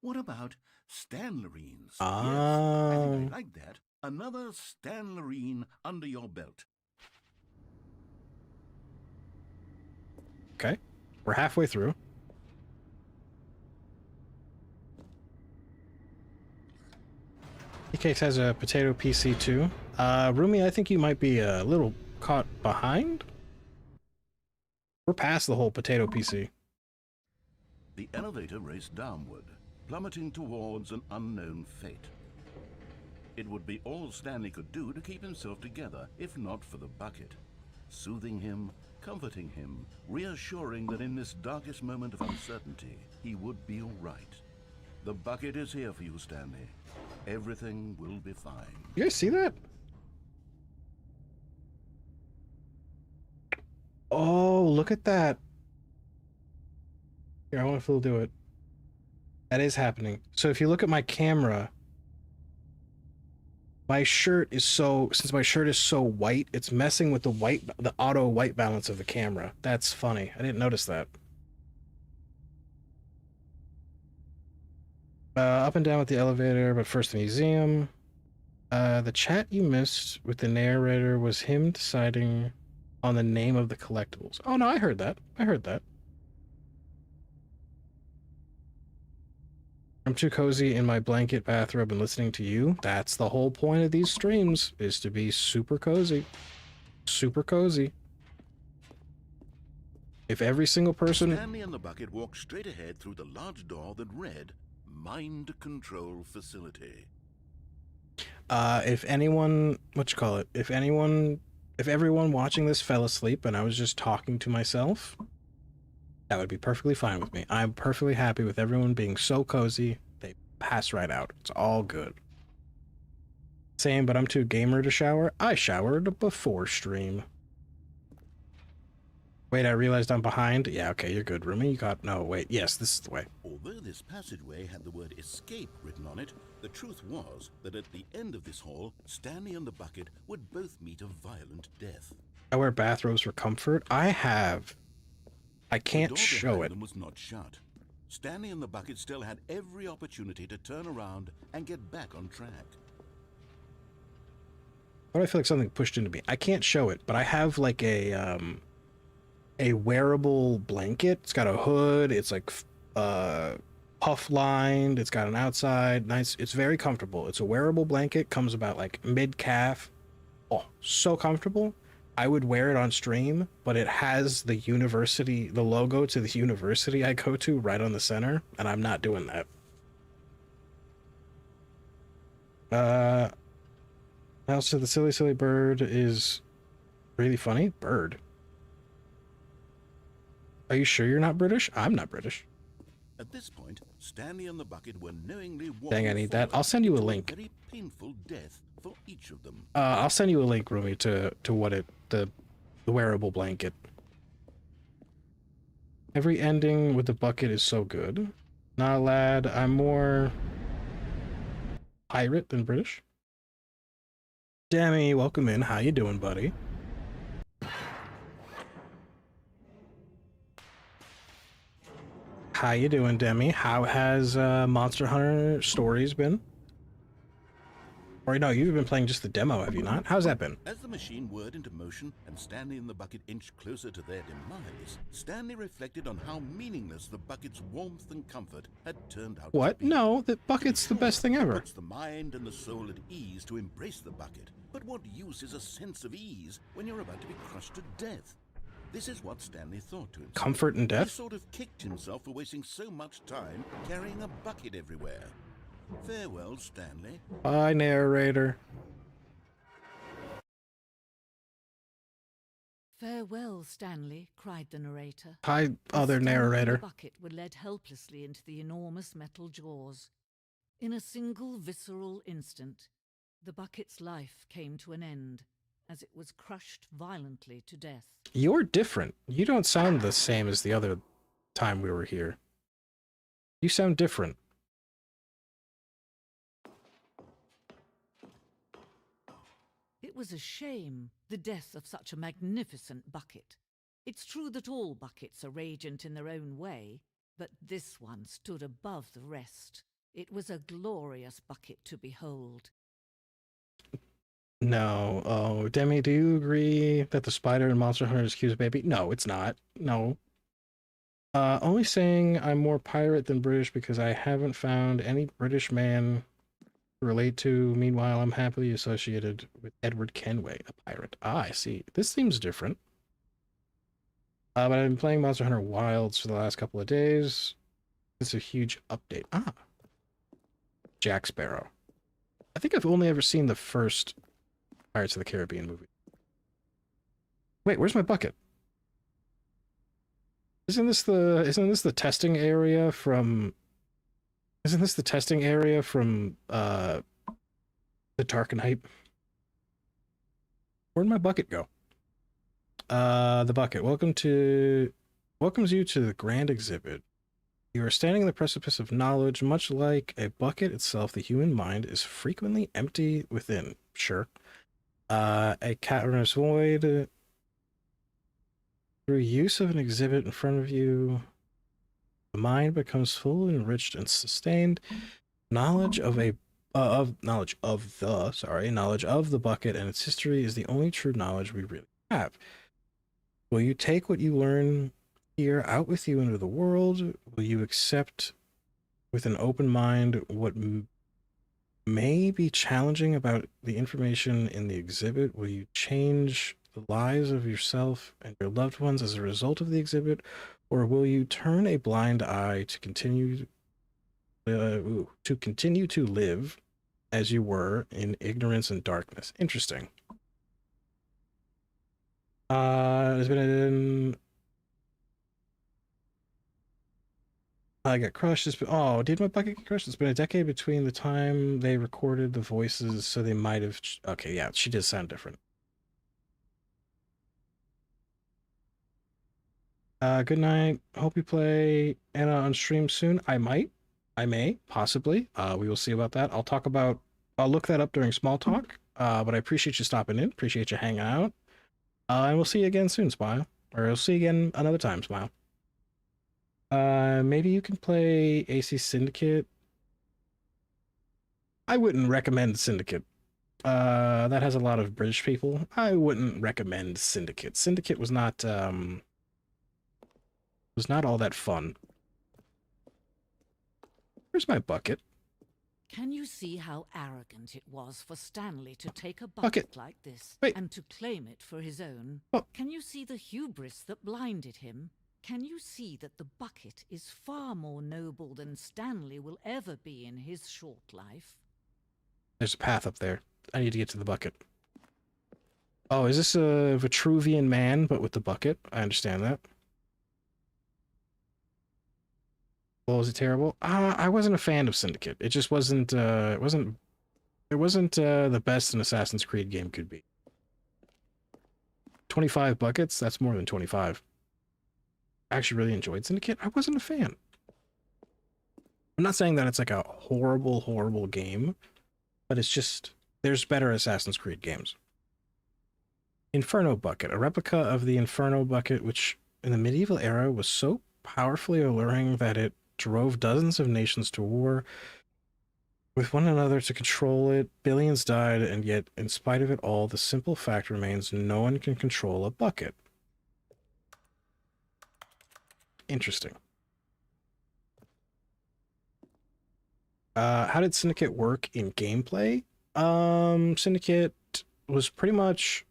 What about Stanlerines? Yes, I think I like that. Another Stanlerine under your belt. Okay, we're halfway through. Case has a potato PC too. Rumi, I think you might be a little caught behind. We're past the whole potato PC. The elevator raced downward, plummeting towards an unknown fate. It would be all Stanley could do to keep himself together, if not for the bucket. Soothing him, comforting him, reassuring that in this darkest moment of uncertainty, he would be all right. The bucket is here for you, Stanley. Everything will be fine. You guys see that? Oh, look at that. Here, I wonder if it'll do it. That is happening. So if you look at my camera, my shirt is since my shirt is so white, it's messing with the auto white balance of the camera. That's funny. I didn't notice that. Up and down with the elevator, but first the museum. The chat you missed with the narrator was him deciding on the name of the collectibles. Oh no, I heard that. I heard that. I'm too cozy in my blanket bathrobe and listening to you. That's the whole point of these streams, is to be super cozy. Super cozy. If every single person... Stanley and the bucket walked straight ahead through the large door that read, Mind Control Facility. If anyone... If everyone watching this fell asleep and I was just talking to myself, that would be perfectly fine with me. I'm perfectly happy with everyone being so cozy, they pass right out. It's all good. Same, but I'm too gamer to shower. I showered before stream. Wait, I realized I'm behind. Yeah, okay, you're good, Rumi. You got... No, wait. Yes, this is the way. Although this passageway had the word escape written on it, the truth was that at the end of this hall, Stanley and the bucket would both meet a violent death. I wear bathrobes for comfort. I have... I can't show it. Them was not shut. Stanley and the bucket still had every opportunity to turn around and get back on track. Why do I feel like something pushed into me? I can't show it, but I have like a wearable blanket. It's got a hood. It's like puff lined. It's got an outside. Nice. It's very comfortable. It's a wearable blanket. Comes about like mid calf. Oh, so comfortable. I would wear it on stream, but it has the logo to the university I go to right on the center, and I'm not doing that. Also, the silly bird is really funny. Bird. Are you sure you're not British? I'm not British. At this point, Stanley and the bucket were knowingly Dang, I need that. I'll send you a link. Very painful death for each of them. I'll send you a link, Rumi, to what the wearable blanket. Every ending with the bucket is so good. Nah, lad, I'm more pirate than British. Demi, welcome in. How you doing, buddy? How you doing, Demi? How has Monster Hunter Stories been? Or no, you've been playing just the demo, have you not? How's that been? As the machine whirred into motion and Stanley and the bucket inched closer to their demise, Stanley reflected on how meaningless the bucket's warmth and comfort had turned out What? to be. No, the bucket's the best thing It ever. puts the mind and the soul at ease to embrace the bucket. But what use is a sense of ease when you're about to be crushed to death? This is what Stanley thought to himself. Comfort and He death? sort of kicked himself for wasting so much time carrying a bucket everywhere. Farewell, Stanley. Bye, narrator. Farewell, Stanley, cried the narrator. Hi, other Stanley and narrator. the bucket were led helplessly into the enormous metal jaws. In a single visceral instant, the bucket's life came to an end as it was crushed violently to death. You're different. You don't sound the same as the other time we were here. You sound different. It was a shame, the death of such a magnificent bucket. It's true that all buckets are radiant in their own way, but this one stood above the rest. It was a glorious bucket to behold. No. Oh, Demi, do you agree that the spider in Monster Hunter is Q's baby? No, it's not. No. Only saying I'm more pirate than British because I haven't found any British man to relate to. Meanwhile, I'm happily associated with Edward Kenway, a pirate. Ah, I see. This seems different. But I've been playing Monster Hunter Wilds for the last couple of days. It's a huge update. Ah. Jack Sparrow. I think I've only ever seen the first Pirates of the Caribbean movie. Wait, where's my bucket? Isn't this the testing area from the Dark Knight? Where'd my bucket go? The bucket. Welcomes you to the grand exhibit. You are standing on the precipice of knowledge. Much like a bucket itself, the human mind is frequently empty within. Sure. A cavernous void. Through use of an exhibit in front of you, the mind becomes full, enriched, and sustained. Knowledge of the bucket and its history is the only true knowledge we really have. Will you take what you learn here out with you into the world? Will you accept with an open mind what may be challenging about the information in the exhibit? Will you change the lives of yourself and your loved ones as a result of the exhibit, or will you turn a blind eye to continue to live as you were in ignorance and darkness? Interesting. There's been I got crushed. Oh, did my bucket get crushed? It's been a decade between the time they recorded the voices, so they might have. Okay, yeah, she does sound different. Good night. Hope you play Anna on stream soon. I may, possibly. We will see about that. I'll look that up during small talk. But I appreciate you stopping in. Appreciate you hanging out. And we'll see you again soon, Smile. Or we'll see you again another time, Smile. Maybe you can play AC Syndicate. I wouldn't recommend Syndicate. That has a lot of British people. I wouldn't recommend Syndicate. Syndicate was not all that fun. Where's my bucket? Can you see how arrogant it was for Stanley to take a bucket like this and to claim it for his own? Oh. Can you see the hubris that blinded him? Can you see that the bucket is far more noble than Stanley will ever be in his short life? There's a path up there. I need to get to the bucket. Oh, is this a Vitruvian man, but with the bucket? I understand that. Well, was it terrible? I wasn't a fan of Syndicate. It just wasn't, it wasn't the best an Assassin's Creed game could be. 25 buckets? That's more than 25. I actually really enjoyed Syndicate. I wasn't a fan. I'm not saying that it's like a horrible, horrible game, but it's just, there's better Assassin's Creed games. Inferno Bucket, a replica of the Inferno Bucket, which in the medieval era was so powerfully alluring that it drove dozens of nations to war. with one another to control it. Billions died, and yet, in spite of it all, the simple fact remains no one can control a bucket. Interesting. How did Syndicate work in gameplay? Syndicate was pretty much...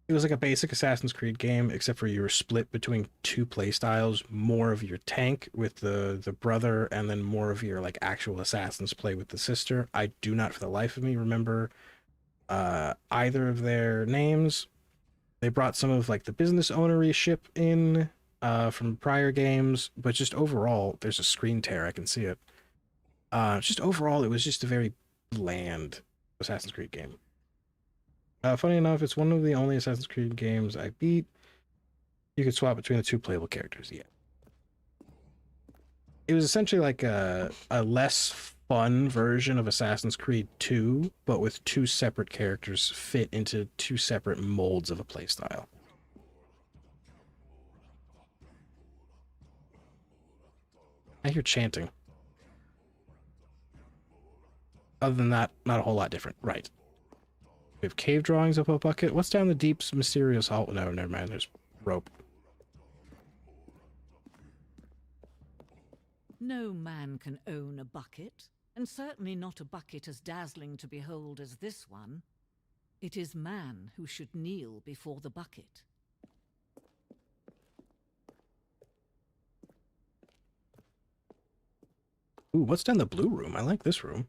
It was like a basic Assassin's Creed game, except for you were split between two playstyles. More of your tank with the brother, and then more of your like actual assassins play with the sister. I do not for the life of me remember either of their names. They brought some of like the business ownership in from prior games, but just overall, there's a screen tear. I can see it. Just overall, it was just a very bland Assassin's Creed game. Funny enough, it's one of the only Assassin's Creed games I beat. You could swap between the two playable characters, yeah. It was essentially like a less fun version of Assassin's Creed 2, but with two separate characters fit into two separate molds of a playstyle. I hear chanting. Other than that, not a whole lot different. Right. We have cave drawings of a bucket. What's down the deep, mysterious hall? No, never mind. There's rope. No man can own a bucket, and certainly not a bucket as dazzling to behold as this one. It is man who should kneel before the bucket. Ooh, what's down the blue room? I like this room.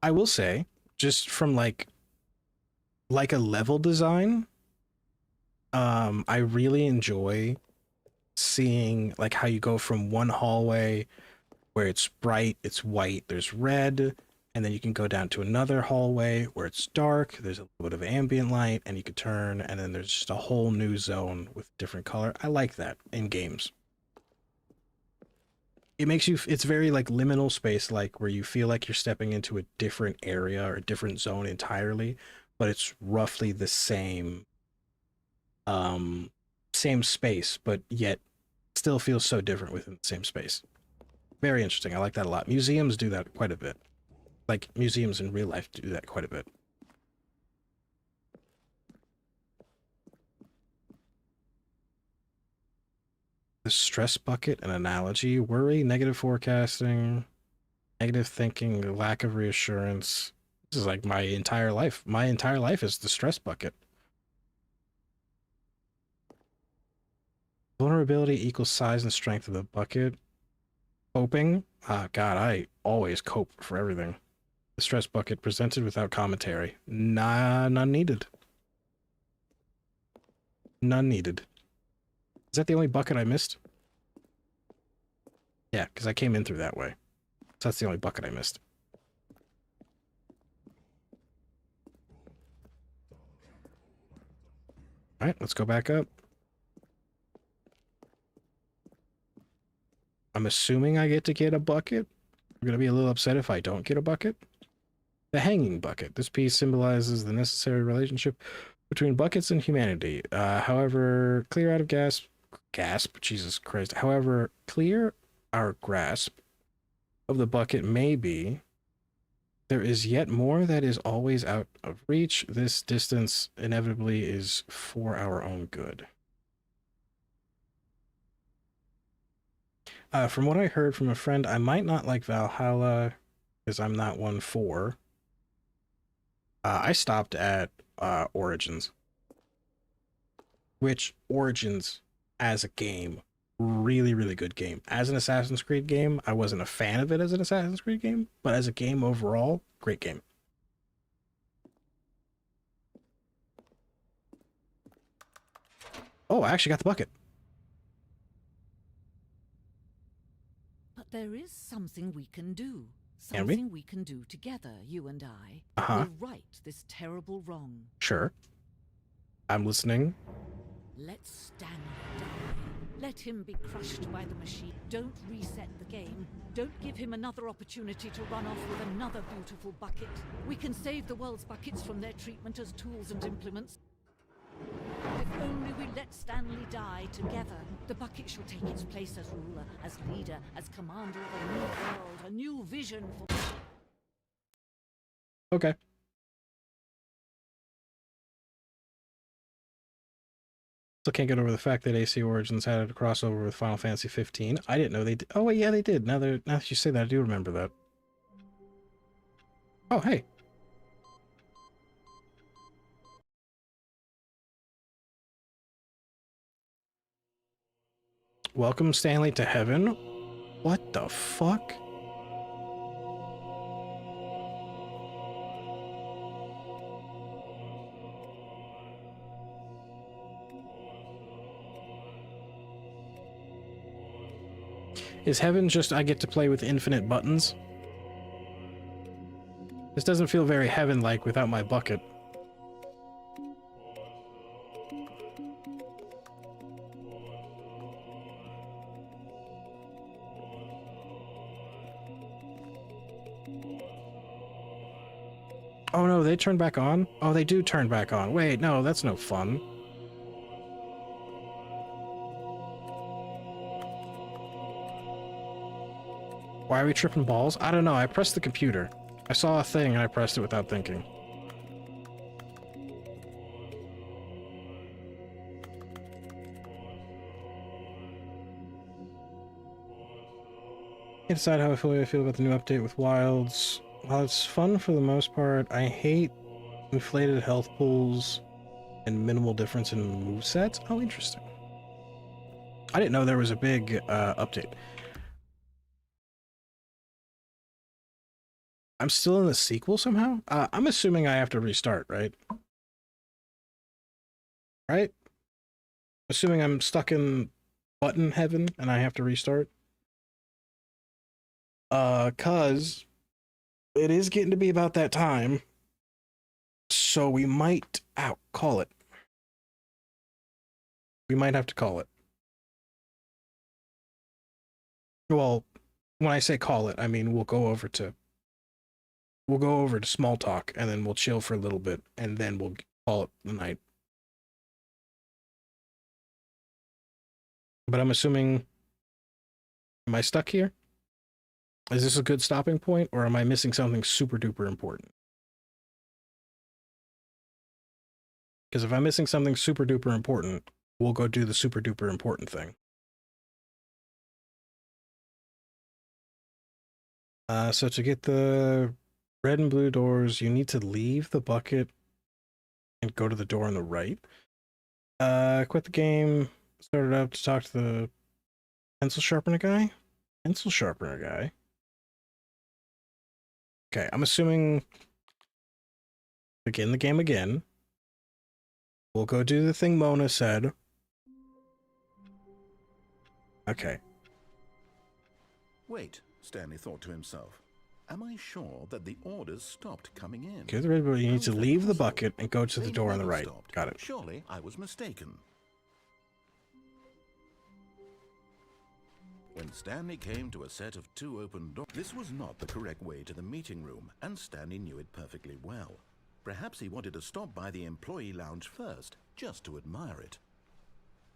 I will say, just from like a level design, I really enjoy seeing like how you go from one hallway where it's bright, it's white, there's red, and then you can go down to another hallway where it's dark, there's a little bit of ambient light, and you can turn, and then there's just a whole new zone with different color. I like that in games. It makes you, it's very like liminal space, like where you feel like you're stepping into a different area or a different zone entirely, but it's roughly the same same space, but yet still feels so different within the same space. Very interesting. I like that a lot. Museums do that quite a bit. Like museums in real life do that quite a bit. The stress bucket, an analogy, worry, negative forecasting, negative thinking, lack of reassurance. This is like my entire life. My entire life is the stress bucket. Vulnerability equals size and strength of the bucket. Coping. God, I always cope for everything. The stress bucket presented without commentary. Nah, none needed. None needed. Is that the only bucket I missed? Yeah, because I came in through that way. So that's the only bucket I missed. Alright, let's go back up. I'm assuming I get to get a bucket. I'm going to be a little upset if I don't get a bucket. The hanging bucket. This piece symbolizes the necessary relationship between buckets and humanity. However, clear out of gasp, Jesus Christ. However, clear our grasp of the bucket may be, there is yet more that is always out of reach. This distance inevitably is for our own good. From what I heard from a friend, I might not like Valhalla because I'm not one for. I stopped at Origins, which Origins as a game, really, really good game. As an Assassin's Creed game, I wasn't a fan of it as an Assassin's Creed game, but as a game overall, great game. Oh, I actually got the bucket. But there is something we can do. Can we? Something we can do together, you and I. Uh-huh. We'll right this terrible wrong. Sure. I'm listening. Let Stanley die. Let him be crushed by the machine. Don't reset the game. Don't give him another opportunity to run off with another beautiful bucket. We can save the world's buckets from their treatment as tools and implements. If only we let Stanley die together, the bucket shall take its place as ruler, as leader, as commander of a new world, a new vision for... Okay. Still can't get over the fact that AC Origins had a crossover with Final Fantasy 15. I didn't know they did. Oh, wait, yeah, they did. Now that you say that, I do remember that. Oh, hey. Welcome, Stanley, to heaven? What the fuck? Is heaven just I get to play with infinite buttons? This doesn't feel very heaven-like without my bucket. Oh no, they turn back on? Oh, they do turn back on. Wait, no, that's no fun. Why are we tripping balls? I don't know, I pressed the computer. I saw a thing and I pressed it without thinking. Can't decide how I feel about the new update with Wilds. While it's fun for the most part, I hate inflated health pools and minimal difference in movesets. Oh, interesting. I didn't know there was a big update. I'm still in the sequel somehow? I'm assuming I have to restart, right? Right? Assuming I'm stuck in button heaven and I have to restart. 'Cause it is getting to be about that time. So we might call it. We might have to call it. Well, when I say call it, I mean we'll go over to small talk and then we'll chill for a little bit and then we'll call it the night. But I'm assuming, am I stuck here? Is this a good stopping point or am I missing something super duper important? Because if I'm missing something super duper important, we'll go do the super duper important thing. So to get the red and blue doors, you need to leave the bucket and go to the door on the right. Quit the game, start it up to talk to the pencil sharpener guy. Pencil sharpener guy. Okay, I'm assuming begin the game again. We'll go do the thing Mona said. Okay. Wait, Stanley thought to himself. Am I sure that the orders stopped coming in? Okay, the red button, you need to How's that leave the possible? bucket and go to the They door on the never right. stopped. Got it. Surely I was mistaken. When Stanley came to a set of 2 open doors, this was not the correct way to the meeting room, and Stanley knew it perfectly well. Perhaps he wanted to stop by the employee lounge first, just to admire it.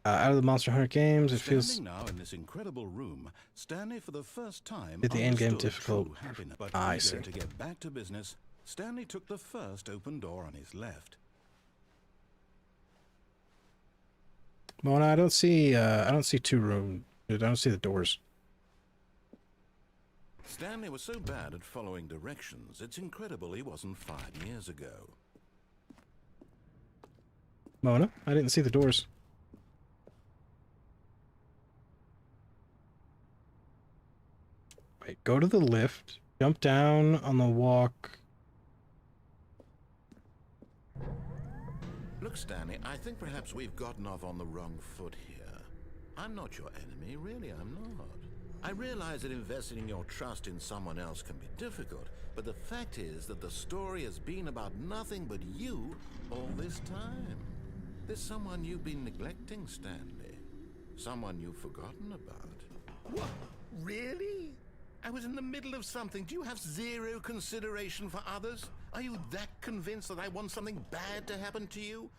Out of the Monster Hunter games, it feels... Standing now in this incredible room, Stanley for the first time Did the end game understood difficult? true happiness. But I eager see. to get back to business, Stanley took the first open door on his left. Mona, I don't see 2 room. I don't see the doors. Stanley was so bad at following directions, it's incredible he wasn't 5 years ago. Mona, I didn't see the doors. Wait, go to the lift, jump down on the walk. Look, Stanley, I think perhaps we've gotten off on the wrong foot here. I'm not your enemy, really, I'm not. I realize that investing your trust in someone else can be difficult, but the fact is that the story has been about nothing but you all this time. There's someone you've been neglecting, Stanley. Someone you've forgotten about. What? Really? I was in the middle of something. Do you have zero consideration for others? Are you that convinced that I want something bad to happen to you?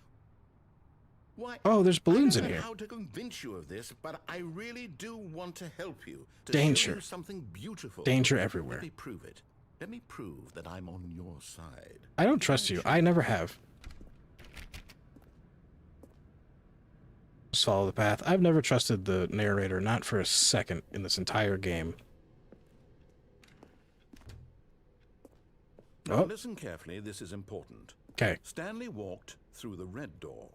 Why? Oh, there's balloons I in don't know here. how to convince you of this, but I really do want to help you. To Danger. show you something beautiful. Danger everywhere. Let me prove it. Let me prove that I'm on your side. I don't trust you. I never have. Just follow the path. I've never trusted the narrator, not for a second in this entire game. Now Oh. listen carefully, this is important. Okay. Stanley walked through the red door.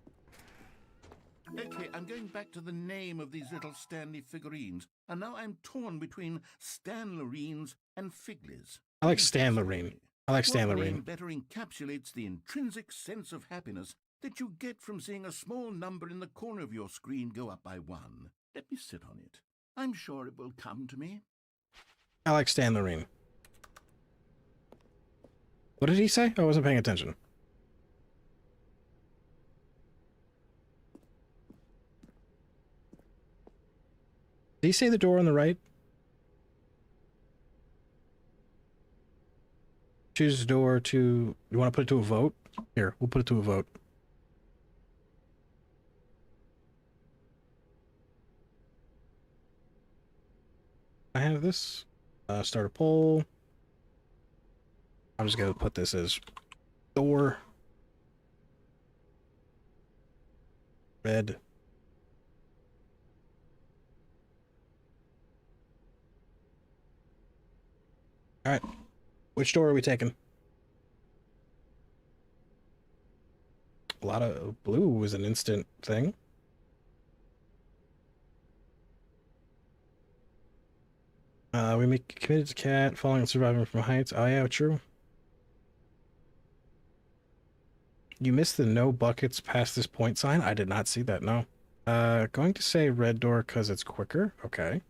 Okay, I'm going back to the name of these little Stanley figurines, and now I'm torn between Stanlerines and Figlies. I like Stanlerine. I like What name Stanlerine. better encapsulates the intrinsic sense of happiness that you get from seeing a small number in the corner of your screen go up by 1? Let me sit on it. I'm sure it will come to me. I like Stanlerine. What did he say? I wasn't paying attention. Did he say the door on the right? Choose the door to... You want to put it to a vote? Here, we'll put it to a vote. I have this. Start a poll. I'm just going to put this as door. Red. All right. Which door are we taking? A lot of blue was an instant thing. We make committed to cat, falling and surviving from heights. Oh yeah, true. You missed the no buckets past this point sign? I did not see that, no. Going to say red door because it's quicker. Okay.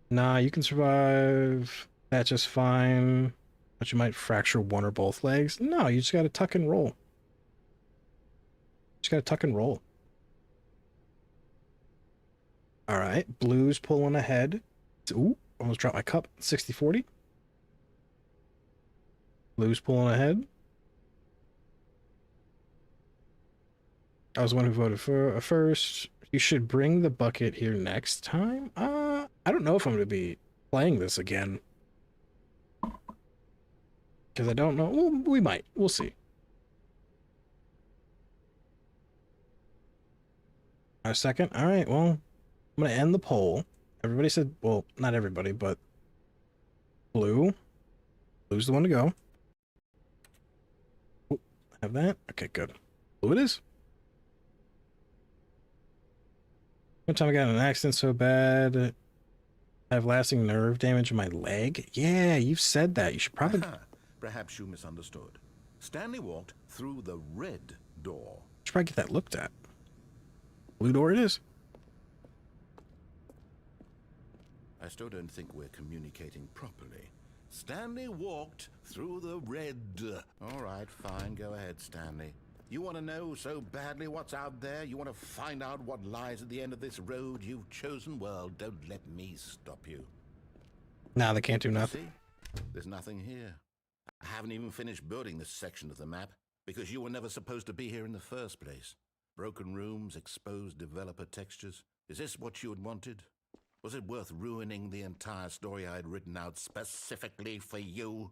Nah, you can survive that just fine. But you might fracture one or both legs. No, you just gotta tuck and roll. Just gotta tuck and roll. Alright, blue's pulling ahead. Ooh, almost dropped my cup. 60-40. Blue's pulling ahead. I was the one who voted for first. You should bring the bucket here next time. I don't know if I'm going to be playing this again. Because I don't know. Well, we might. We'll see. A second. All right, well, I'm going to end the poll. Everybody said, well, not everybody, but blue. Blue's the one to go. Ooh, have that? Okay, good. Blue it is. One time I got in an accident so bad, I have lasting nerve damage in my leg. Yeah, you've said that. You should probably... Perhaps you misunderstood. Stanley walked through the red door. Should probably get that looked at. Blue door it is. I still don't think we're communicating properly. Stanley walked through the red... All right, fine. Go ahead, Stanley. You want to know so badly what's out there? You want to find out what lies at the end of this road you've chosen? Well, don't let me stop you. Nah, they can't do nothing. See? There's nothing here. I haven't even finished building this section of the map because you were never supposed to be here in the first place. Broken rooms, exposed developer textures. Is this what you had wanted? Was it worth ruining the entire story I had written out specifically for you?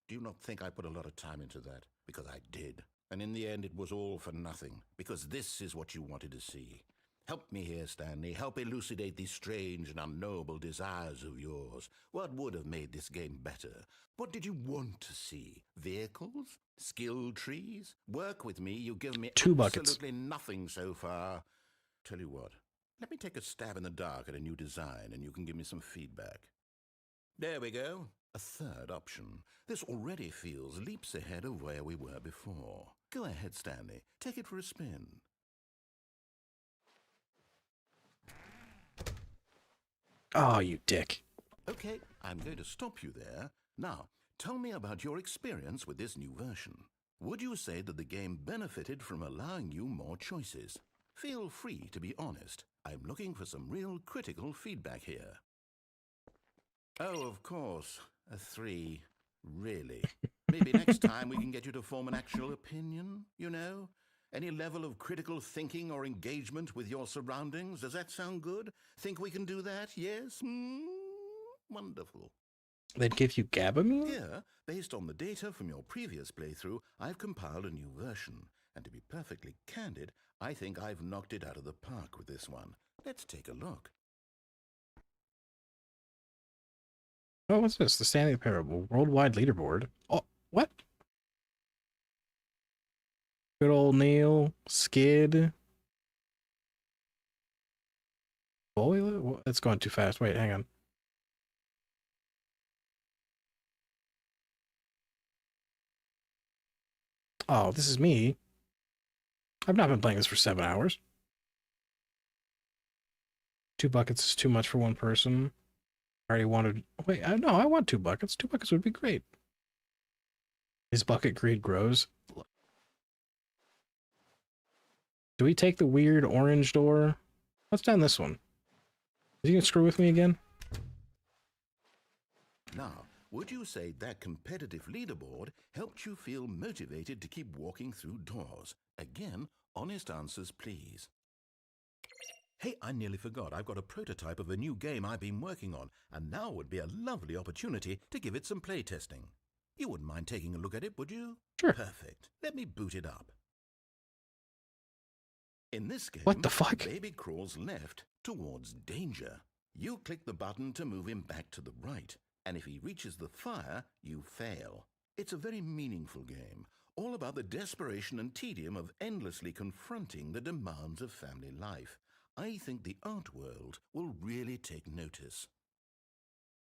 Do you not think I put a lot of time into that? Because I did. And in the end, it was all for nothing, because this is what you wanted to see. Help me here, Stanley. Help elucidate these strange and unknowable desires of yours. What would have made this game better? What did you want to see? Vehicles? Skill trees? Work with me. You've given me 2 buckets. Absolutely nothing so far. Tell you what, let me take a stab in the dark at a new design, and you can give me some feedback. There we go. A third option. This already feels leaps ahead of where we were before. Go ahead, Stanley. Take it for a spin. Oh, you dick. Okay, I'm going to stop you there. Now, tell me about your experience with this new version. Would you say that the game benefited from allowing you more choices? Feel free to be honest. I'm looking for some real critical feedback here. Oh, of course. A 3. Really? Maybe next time we can get you to form an actual opinion, you know? Any level of critical thinking or engagement with your surroundings? Does that sound good? Think we can do that? Yes? Wonderful. They'd give you Gabamine? Here, based on the data from your previous playthrough, I've compiled a new version. And to be perfectly candid, I think I've knocked it out of the park with this one. Let's take a look. Oh, what's this? The Stanley Parable Worldwide Leaderboard. Oh, what? Good old Neil. Skid. Boiler? It's going too fast. Wait, hang on. Oh, this is me. I've not been playing this for 7 hours. 2 buckets is too much for one person. I already wanted... Wait, no, I want 2 buckets. 2 buckets would be great. His bucket greed grows. Do we take the weird orange door? Let's down this one. Is he gonna screw with me again? Now, would you say that competitive leaderboard helped you feel motivated to keep walking through doors? Again, honest answers, please. Hey, I nearly forgot. I've got a prototype of a new game I've been working on, and now would be a lovely opportunity to give it some playtesting. You wouldn't mind taking a look at it, would you? Sure. Perfect. Let me boot it up. In this game, What the fuck? baby crawls left towards danger. You click the button to move him back to the right, and if he reaches the fire, you fail. It's a very meaningful game, all about the desperation and tedium of endlessly confronting the demands of family life. I think the art world will really take notice.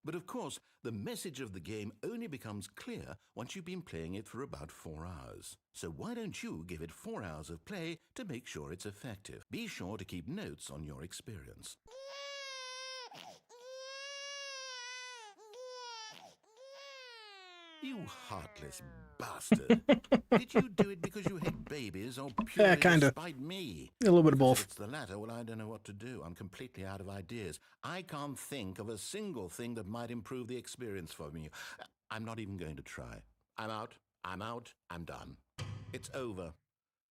But of course, the message of the game only becomes clear once you've been playing it for about 4 hours. So why don't you give it 4 hours of play to make sure it's effective? Be sure to keep notes on your experience. You heartless bastard. Did you do it because you hate babies or purely kinda. despite me? A little bit of If both. it's the latter, well, I don't know what to do. I'm completely out of ideas. I can't think of a single thing that might improve the experience for me. I'm not even going to try. I'm out. I'm done. It's over.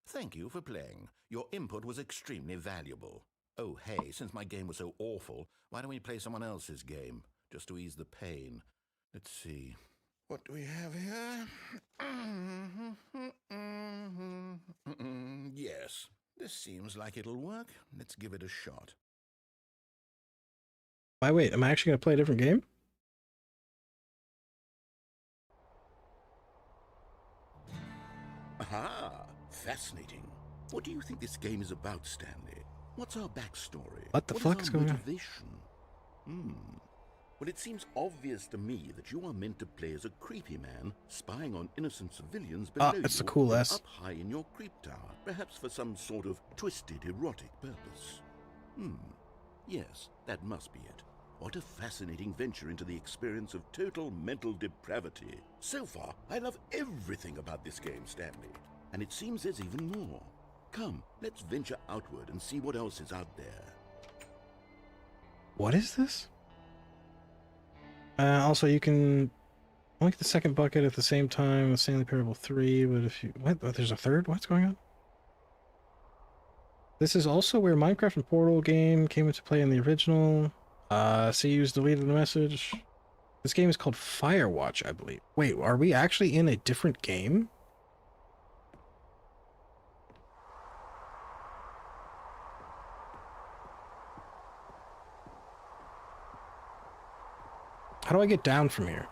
Thank you for playing. Your input was extremely valuable. Oh, hey, since my game was so awful, why don't we play someone else's game? Just to ease the pain. Let's see. What do we have here? Yes, this seems like it'll work. Let's give it a shot. Why, wait, am I actually gonna play a different game? Aha! Fascinating. What do you think this game is about, Stanley? What's our backstory? What the fuck is going on? Motivation? Well, it seems obvious to me that you are meant to play as a creepy man spying on innocent civilians below you that's the cool and S. up high in your creep tower, perhaps for some sort of twisted erotic purpose. Yes, that must be it. What a fascinating venture into the experience of total mental depravity. So far, I love everything about this game, Stanley. And it seems there's even more. Come, let's venture outward and see what else is out there. What is this? Also, you can only get the second bucket at the same time as Stanley Parable 3, but if you... What? There's a third? What's going on? This is also where Minecraft and Portal game came into play in the original. CU's deleted the message. This game is called Firewatch, I believe. Wait, are we actually in a different game? How do I get down from here?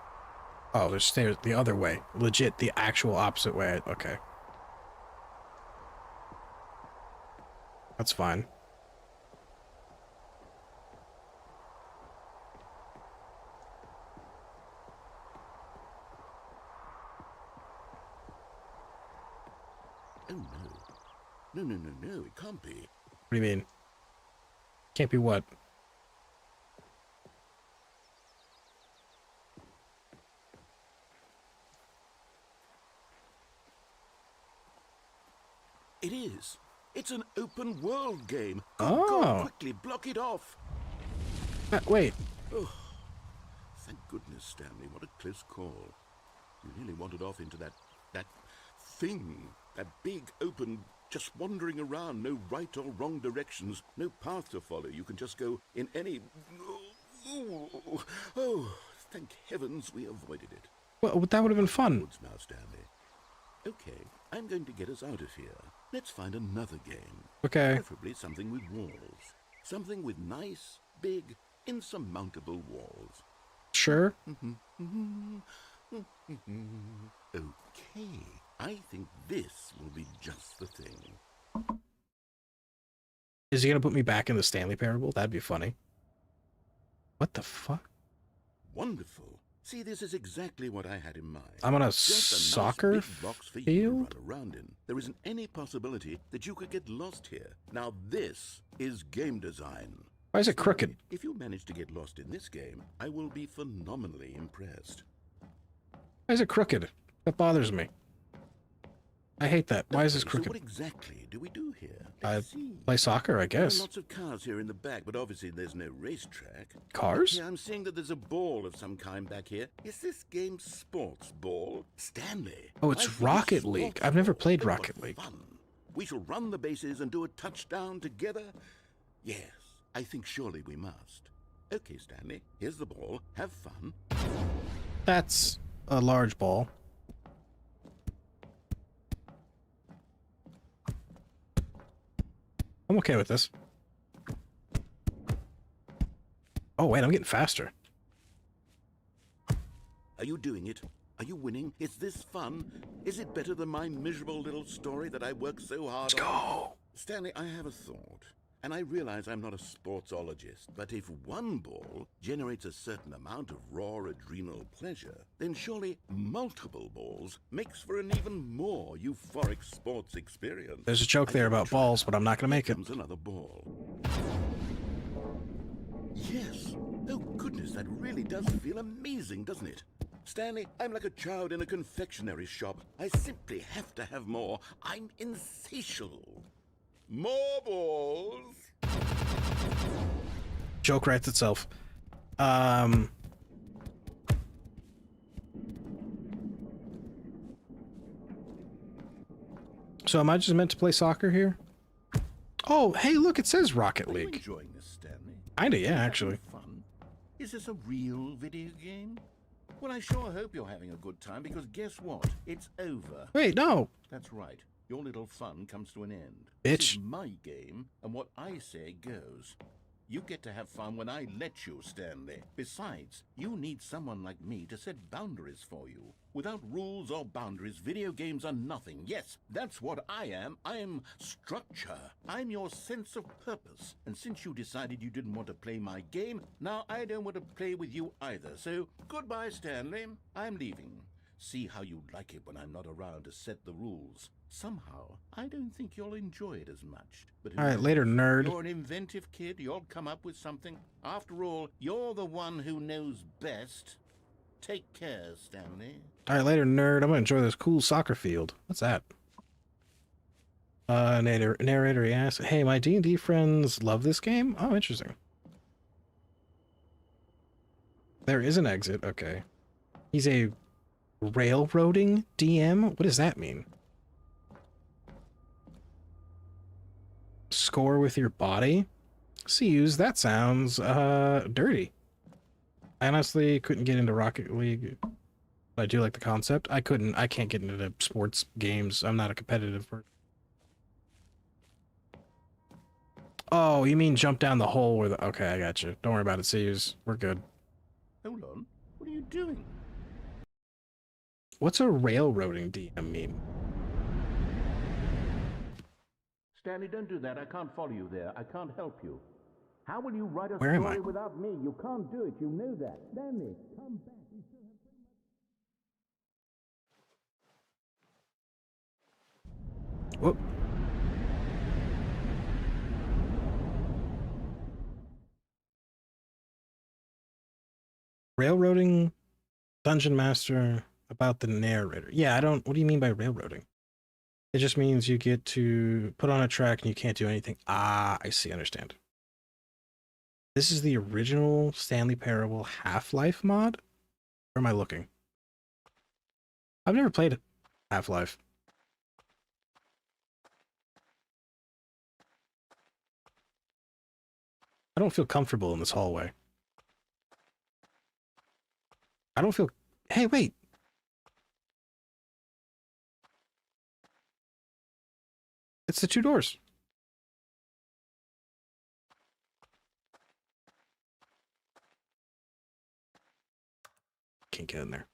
Oh, there's stairs the other way. Legit, the actual opposite way. Okay. That's fine. Oh, no. No, it can't be. What do you mean? Can't be what? It is. It's an open world game. Oh. Go quickly, block it off. Wait. Oh, thank goodness, Stanley. What a close call. You nearly wandered off into that thing. That big, open, just wandering around, no right or wrong directions, no path to follow. You can just go in any... Oh, thank heavens we avoided it. Well, that would have been fun. Woods now, Stanley. Okay, I'm going to get us out of here. Let's find another game. Okay. Preferably something with walls. Something with nice, big, insurmountable walls. Sure. Okay, I think this will be just the thing. Is he gonna put me back in the Stanley Parable? That'd be funny. What the fuck? Wonderful. See, this is exactly what I had in mind. I'm on a Just a nice soccer big box for you to field? run around in. There isn't any possibility that you could get lost here. Now this is game design. Why is it crooked? If you manage to get lost in this game, I will be phenomenally impressed. Why is it crooked? That bothers me. I hate that. Why is this Okay, crooked? So what exactly do we do here? I Let's see. play soccer, I There are guess. lots of cars here in the back, but obviously there's no racetrack. Cars? Yeah, I'm seeing that there's a ball of some kind back here. Is this game sports ball? Stanley. Oh, it's I think Rocket League. sports I've never ball. played Oh, what Rocket League. Fun. We shall run the bases and do a touchdown together? Yes, I think surely we must. Okay, Stanley, here's the ball. Have fun. That's a large ball. I'm okay with this. Oh, wait, I'm getting faster. Are you doing it? Are you winning? Is this fun? Is it better than my miserable little story that I worked so hard Let's on? go. Stanley, I have a thought. And I realize I'm not a sportsologist, but if one ball generates a certain amount of raw adrenal pleasure, then surely multiple balls makes for an even more euphoric sports experience. There's a joke there about balls, but I'm not going to make it. Comes another ball. Yes. Oh, goodness, that really does feel amazing, doesn't it? Stanley, I'm like a child in a confectionery shop. I simply have to have more. I'm insatiable. More balls. Joke writes itself. So am I just meant to play soccer here? Oh, hey, look, it says Rocket Are you League. enjoying this, Stanley? Kinda, yeah, Having actually. Fun? Is this a real video game? Well, I sure hope you're having a good time, because guess what? It's over. Wait, no. That's right. Your little fun comes to an end. Bitch. This is my game, and what I say goes. You get to have fun when I let you, Stanley. Besides, you need someone like me to set boundaries for you. Without rules or boundaries, video games are nothing. Yes, that's what I am. I'm structure. I'm your sense of purpose. And since you decided you didn't want to play my game, now I don't want to play with you either. So, goodbye, Stanley. I'm leaving. See how you like it when I'm not around to set the rules. Somehow, I don't think you'll enjoy it as much. But who All right, knows? later, nerd. You're an inventive kid. You'll come up with something. After all, you're the one who knows best. Take care, Stanley. All right, later, nerd. I'm gonna enjoy this cool soccer field. What's that? Narrator, he asks, hey, my D&D friends love this game? Oh, interesting. There is an exit. Okay. He's a railroading DM? What does that mean? Score with your body? Sees, that sounds dirty. I honestly couldn't get into Rocket League. But I do like the concept. I can't get into sports games. I'm not a competitive person. Oh, you mean jump down the hole where the... Okay, I got you. Don't worry about it, Sees. We're good. Hold on. What are you doing? What's a railroading DM mean? Stanley, don't do that. I can't follow you there. I can't help you. How will you write a Where am story I? without me? You can't do it. You know that. Stanley, come back. You still have Whoop. Railroading Dungeon Master about the narrator. Yeah, what do you mean by railroading? It just means you get to put on a track and you can't do anything. Ah, I see, understand. This is the original Stanley Parable Half-Life mod? Where am I looking? I've never played Half-Life. I don't feel comfortable in this hallway. I don't feel... Hey, wait! It's the two doors. Can't get in there.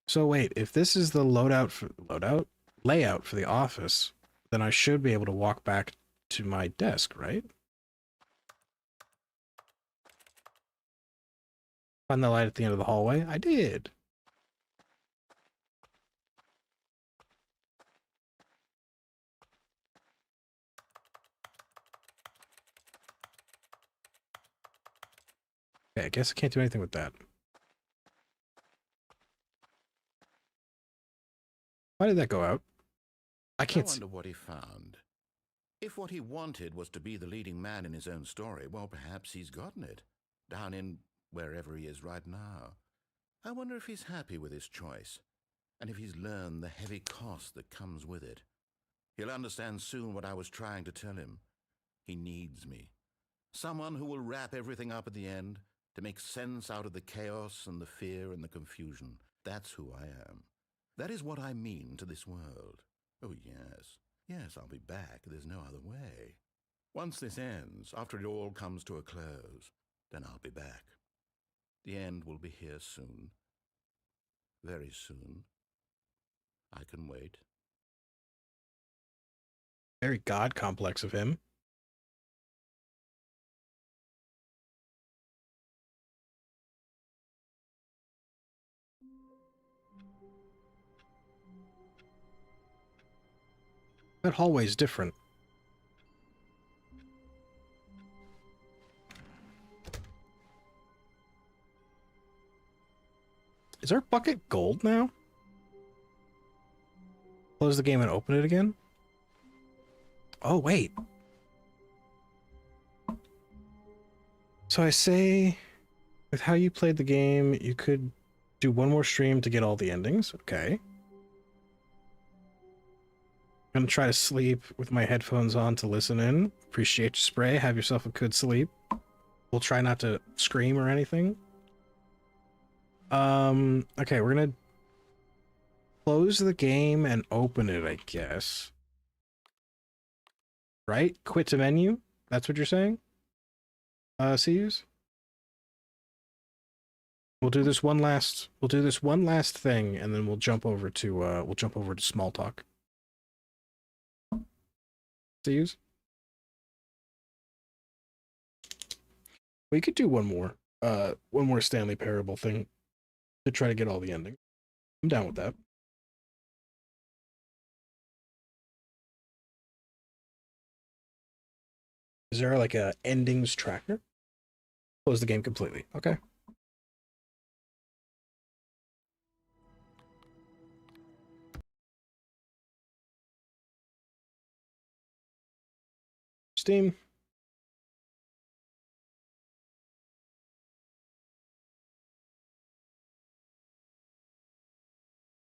So wait, if this is the layout for the office, then I should be able to walk back to my desk, right? Find the light at the end of the hallway. I did. Okay, I guess I can't do anything with that. Why did that go out? I can't I wonder what he found. If what he wanted was to be the leading man in his own story, well, perhaps he's gotten it. Down in wherever he is right now. I wonder if he's happy with his choice, and if he's learned the heavy cost that comes with it. He'll understand soon what I was trying to tell him. He needs me. Someone who will wrap everything up at the end, to make sense out of the chaos and the fear and the confusion. That's who I am. That is what I mean to this world. Oh, yes. Yes, I'll be back. There's no other way. Once this ends, after it all comes to a close, then I'll be back. The end will be here soon. Very soon. I can wait. Very God complex of him. That hallway's different. Is our bucket gold now? Close the game and open it again? Oh, wait. So I say, with how you played the game, you could do one more stream to get all the endings. Okay. I'm gonna try to sleep with my headphones on to listen in. Appreciate your spray. Have yourself a good sleep. We'll try not to scream or anything. Okay, we're gonna close the game and open it, I guess. Right? Quit to menu? That's what you're saying? CUs? We'll do this one last thing, and then we'll jump over to small talk. CUs? We could do one more Stanley Parable thing to try to get all the ending. I'm down with that. Is there like a endings tracker? Close the game completely. Okay. Steam.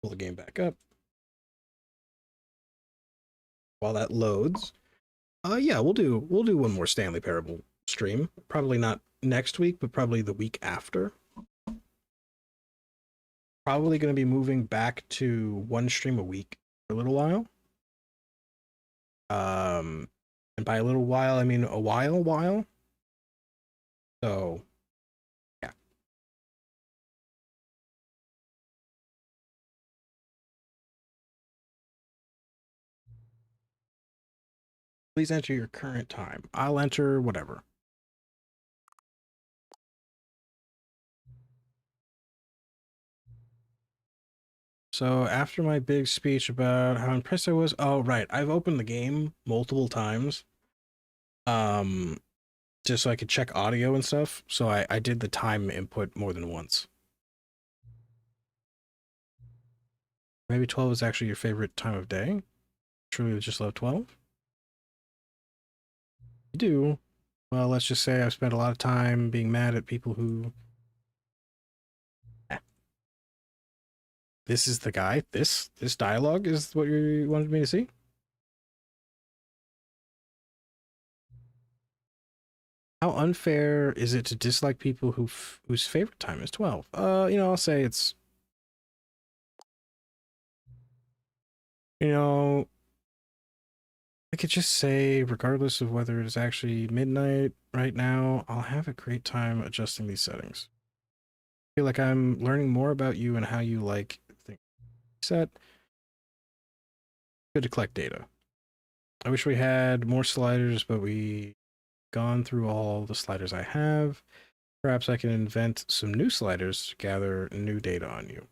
Pull the game back up. While that loads. Yeah, we'll do one more Stanley Parable stream. Probably not next week, but probably the week after. Probably going to be moving back to one stream a week for a little while. And by a little while, I mean a while. So, yeah. Please enter your current time. I'll enter whatever. So after my big speech about how impressed I was, oh right, I've opened the game multiple times. Just so I could check audio and stuff. So I did the time input more than once. Maybe 12 is actually your favorite time of day? Truly just love 12? You do? Well, let's just say I've spent a lot of time being mad at people who... This is the guy? This dialogue is what you wanted me to see? How unfair is it to dislike people whose favorite time is 12? You know, I'll say it's, you know, I could just say, regardless of whether it is actually midnight right now, I'll have a great time adjusting these settings. I feel like I'm learning more about you and how you like things set. Good to collect data. I wish we had more sliders, but we gone through all the sliders I have. Perhaps I can invent some new sliders to gather new data on you.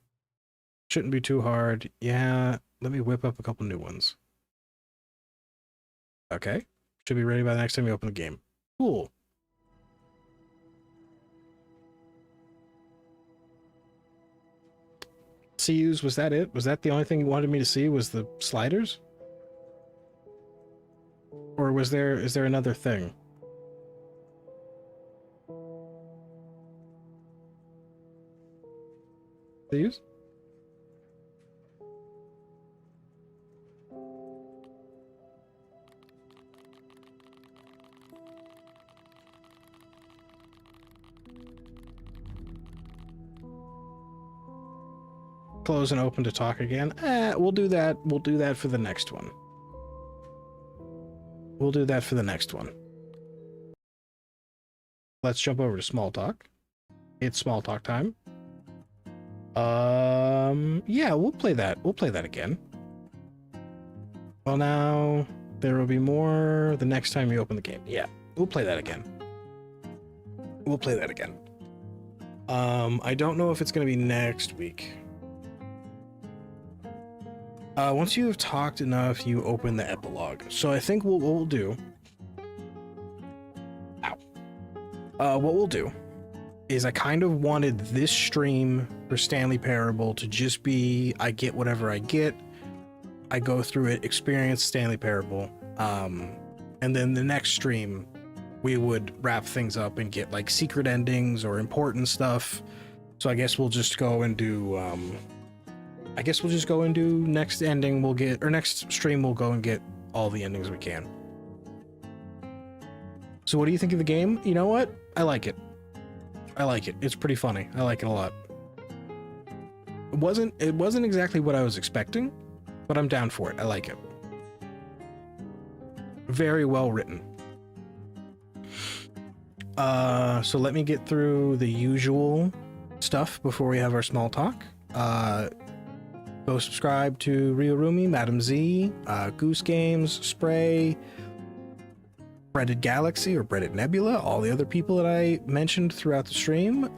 Shouldn't be too hard. Yeah, let me whip up a couple new ones. Okay. Should be ready by the next time we open the game. Cool. CUs, was that it? Was that the only thing you wanted me to see, was the sliders? Or is there another thing? CUs? Close and open to talk again. We'll do that. We'll do that for the next one. We'll do that for the next one. Let's jump over to small talk. It's small talk time. Yeah, we'll play that. We'll play that again. Well, now there will be more the next time you open the game. Yeah, we'll play that again. We'll play that again. I don't know if it's going to be next week. Once you have talked enough, you open the epilogue. So I think what we'll do... what we'll do is I kind of wanted this stream for Stanley Parable to just be, I get whatever I get, I go through it, experience Stanley Parable, and then the next stream, we would wrap things up and get like secret endings or important stuff. So I guess we'll just go and do... next ending we'll get, or next stream we'll go and get all the endings we can. So what do you think of the game? You know what? I like it. I like it. It's pretty funny. I like it a lot. It wasn't exactly what I was expecting, but I'm down for it. I like it. Very well written. So let me get through the usual stuff before we have our small talk. Go subscribe to Riorumi, Madam Z, Goose Games, Spray, Breaded Galaxy or Breaded Nebula, all the other people that I mentioned throughout the stream.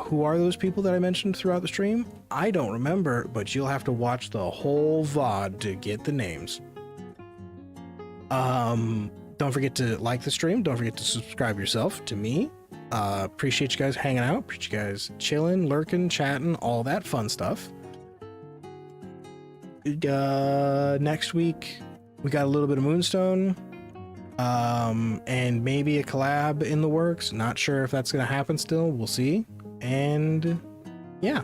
Who are those people that I mentioned throughout the stream? I don't remember, but you'll have to watch the whole VOD to get the names. Don't forget to like the stream. Don't forget to subscribe yourself to me. Appreciate you guys hanging out. Appreciate you guys chilling, lurking, chatting, all that fun stuff. Next week we got a little bit of Moonstone, and maybe a collab in the works. Not sure if that's gonna happen still. We'll see. And yeah,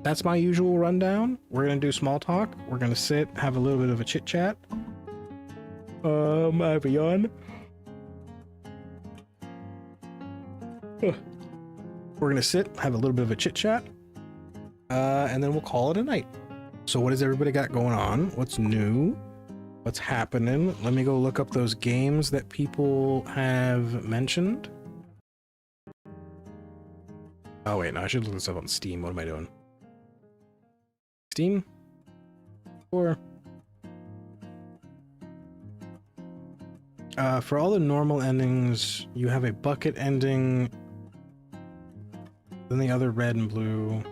that's my usual rundown. We're gonna do small talk. We're gonna sit, have a little bit of a chit chat. I have a yawn. We're gonna sit, have a little bit of a chit chat, and then we'll call it a night. So what has everybody got going on? What's new? What's happening? Let me go look up those games that people have mentioned. Oh wait, no, I should look this up on Steam. What am I doing? Steam? Or for all the normal endings, you have a bucket ending, then the other red and blue.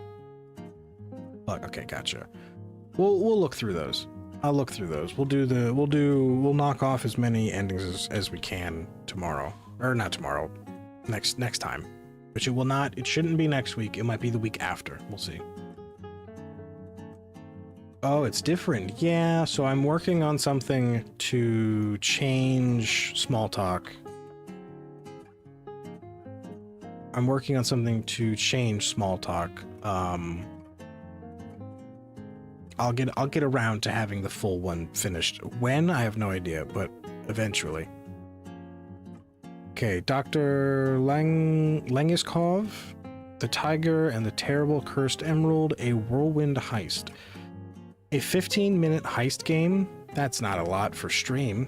Okay, gotcha. We'll look through those. I'll look through those. We'll knock off as many endings as we can tomorrow. Or not tomorrow. Next time. Which it shouldn't be next week. It might be the week after. We'll see. Oh, it's different. Yeah, so I'm working on something to change small talk. I'll get around to having the full one finished. When? I have no idea, but eventually. Okay, Dr. Langiskov, The Tiger and the Terrible Cursed Emerald, a whirlwind heist. A 15-minute heist game? That's not a lot for stream.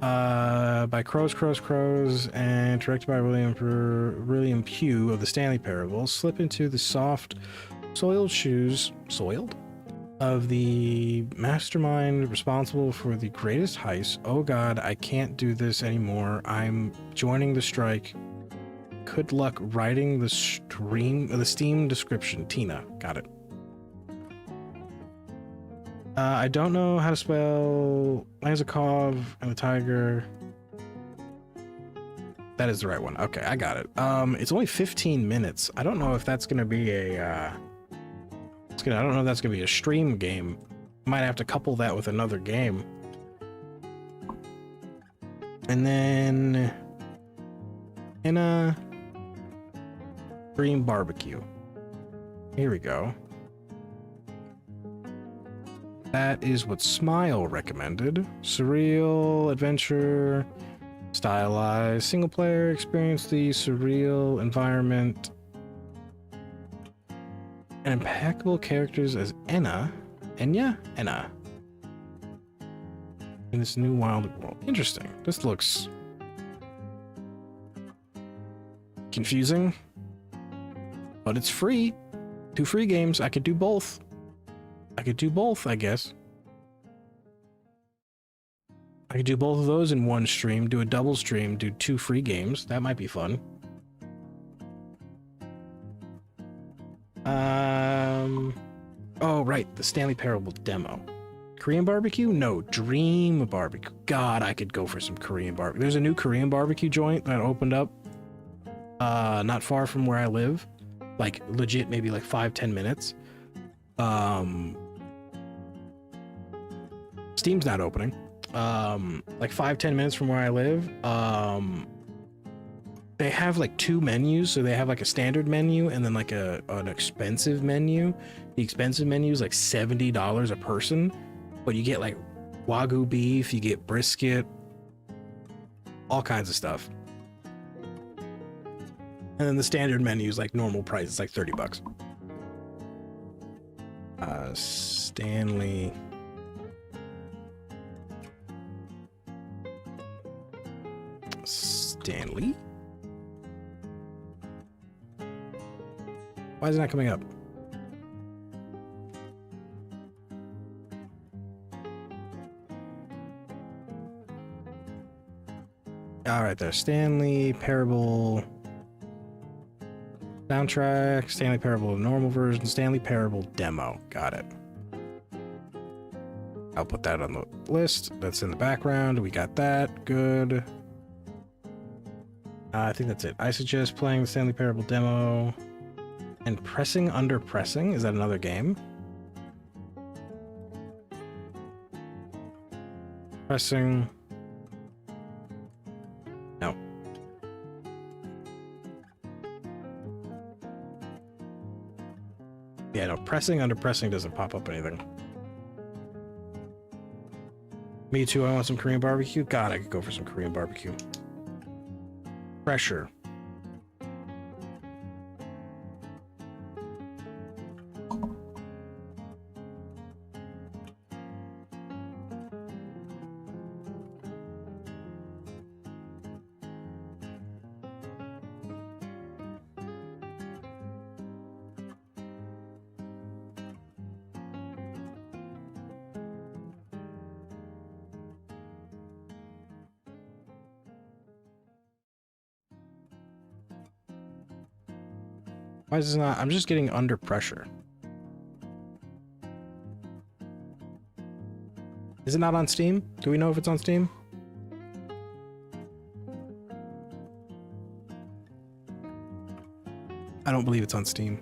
By Crows, and directed by William Pugh of the Stanley Parable. Slip into the soft, soiled shoes of the mastermind responsible for the greatest heist. Oh god, I can't do this anymore. I'm joining the strike. Good luck writing the Steam description. Tina. Got it. I don't know how to spell Lazakov and the Tiger. That is the right one. Okay, I got it. It's only 15 minutes. I don't know if that's gonna be a I don't know if that's gonna be a stream game. Might have to couple that with another game. And then in a Dream Barbecue. Here we go. That is what Smile recommended. Surreal, adventure, stylized, single player, experience the surreal environment, and impeccable characters as Enna, in this new wild world. Interesting. This looks confusing, but it's free. 2 free games. I could do both. I guess. I could do both of those in one stream, do a double stream, do 2 free games. That might be fun. Oh, right, the Stanley Parable demo. Korean barbecue? No, Dream Barbecue. God, I could go for some Korean barbecue. There's a new Korean barbecue joint that opened up not far from where I live. Like, legit, maybe like 5-10 minutes. Steam's not opening. Like 5-10 minutes from where I live. They have like 2 menus, so they have like a standard menu and then like an expensive menu. The expensive menu is like $70 a person, but you get like Wagyu beef, you get brisket, all kinds of stuff. And then the standard menu is like normal price, it's like $30. Stanley Why is it not coming up? All right, there. Stanley Parable soundtrack, Stanley Parable normal version, Stanley Parable demo. Got it. I'll put that on the list. That's in the background. We got that. Good. I think that's it. I suggest playing the Stanley Parable demo and Pressing Under Pressing. Is that another game? Pressing. No. Yeah, no. Pressing Under Pressing doesn't pop up anything. Me too. I want some Korean barbecue. God, I could go for some Korean barbecue. Pressure. Why is this not? I'm just getting Under Pressure. Is it not on Steam? Do we know if it's on Steam? I don't believe it's on Steam.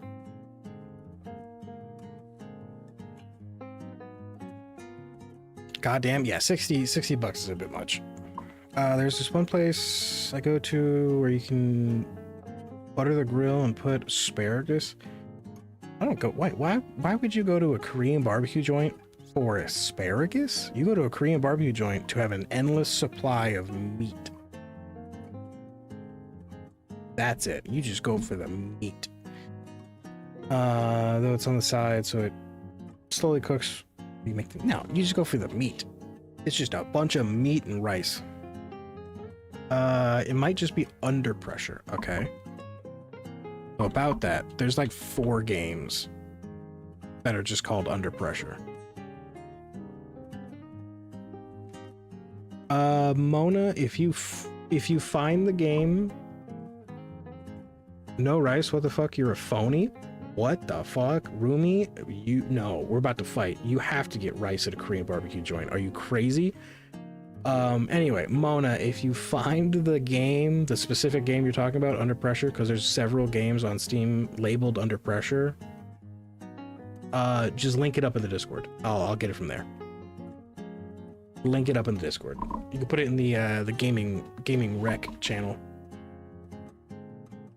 Goddamn, yeah, 60 bucks is a bit much. There's this one place I go to where you can butter the grill and put asparagus. I don't go. Why would you go to a Korean barbecue joint for asparagus? You go to a Korean barbecue joint to have an endless supply of meat. That's it. You just go for the meat. Though it's on the side, so it slowly cooks. You make the, no, you just go for the meat. It's just a bunch of meat and rice. It might just be under pressure. Okay. So about that, there's like 4 games that are just called Under Pressure. Mona, if you find the game, no rice, what the fuck? You're a phony? What the fuck? Rumi, no, we're about to fight. You have to get rice at a Korean barbecue joint. Are you crazy? Anyway, Mona, if you find the game, the specific game you're talking about, Under Pressure, because there's several games on Steam labeled Under Pressure, just link it up in the Discord. I'll get it from there. Link it up in the Discord. You can put it in the gaming rec channel.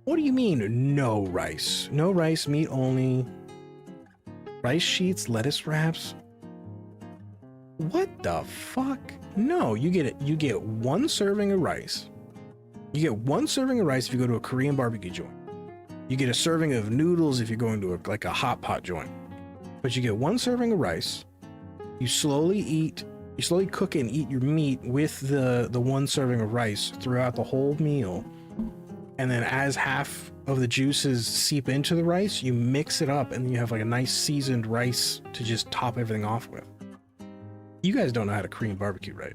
What do you mean, no rice? No rice, meat only. Rice sheets, lettuce wraps. What the fuck? No, you get it. You get 1 serving of rice. You get 1 serving of rice if you go to a Korean barbecue joint. You get a serving of noodles if you're going to like a hot pot joint. But you get 1 serving of rice. You slowly cook and eat your meat with the 1 serving of rice throughout the whole meal. And then as half of the juices seep into the rice, you mix it up and then you have like a nice seasoned rice to just top everything off with. You guys don't know how to Korean barbecue, right?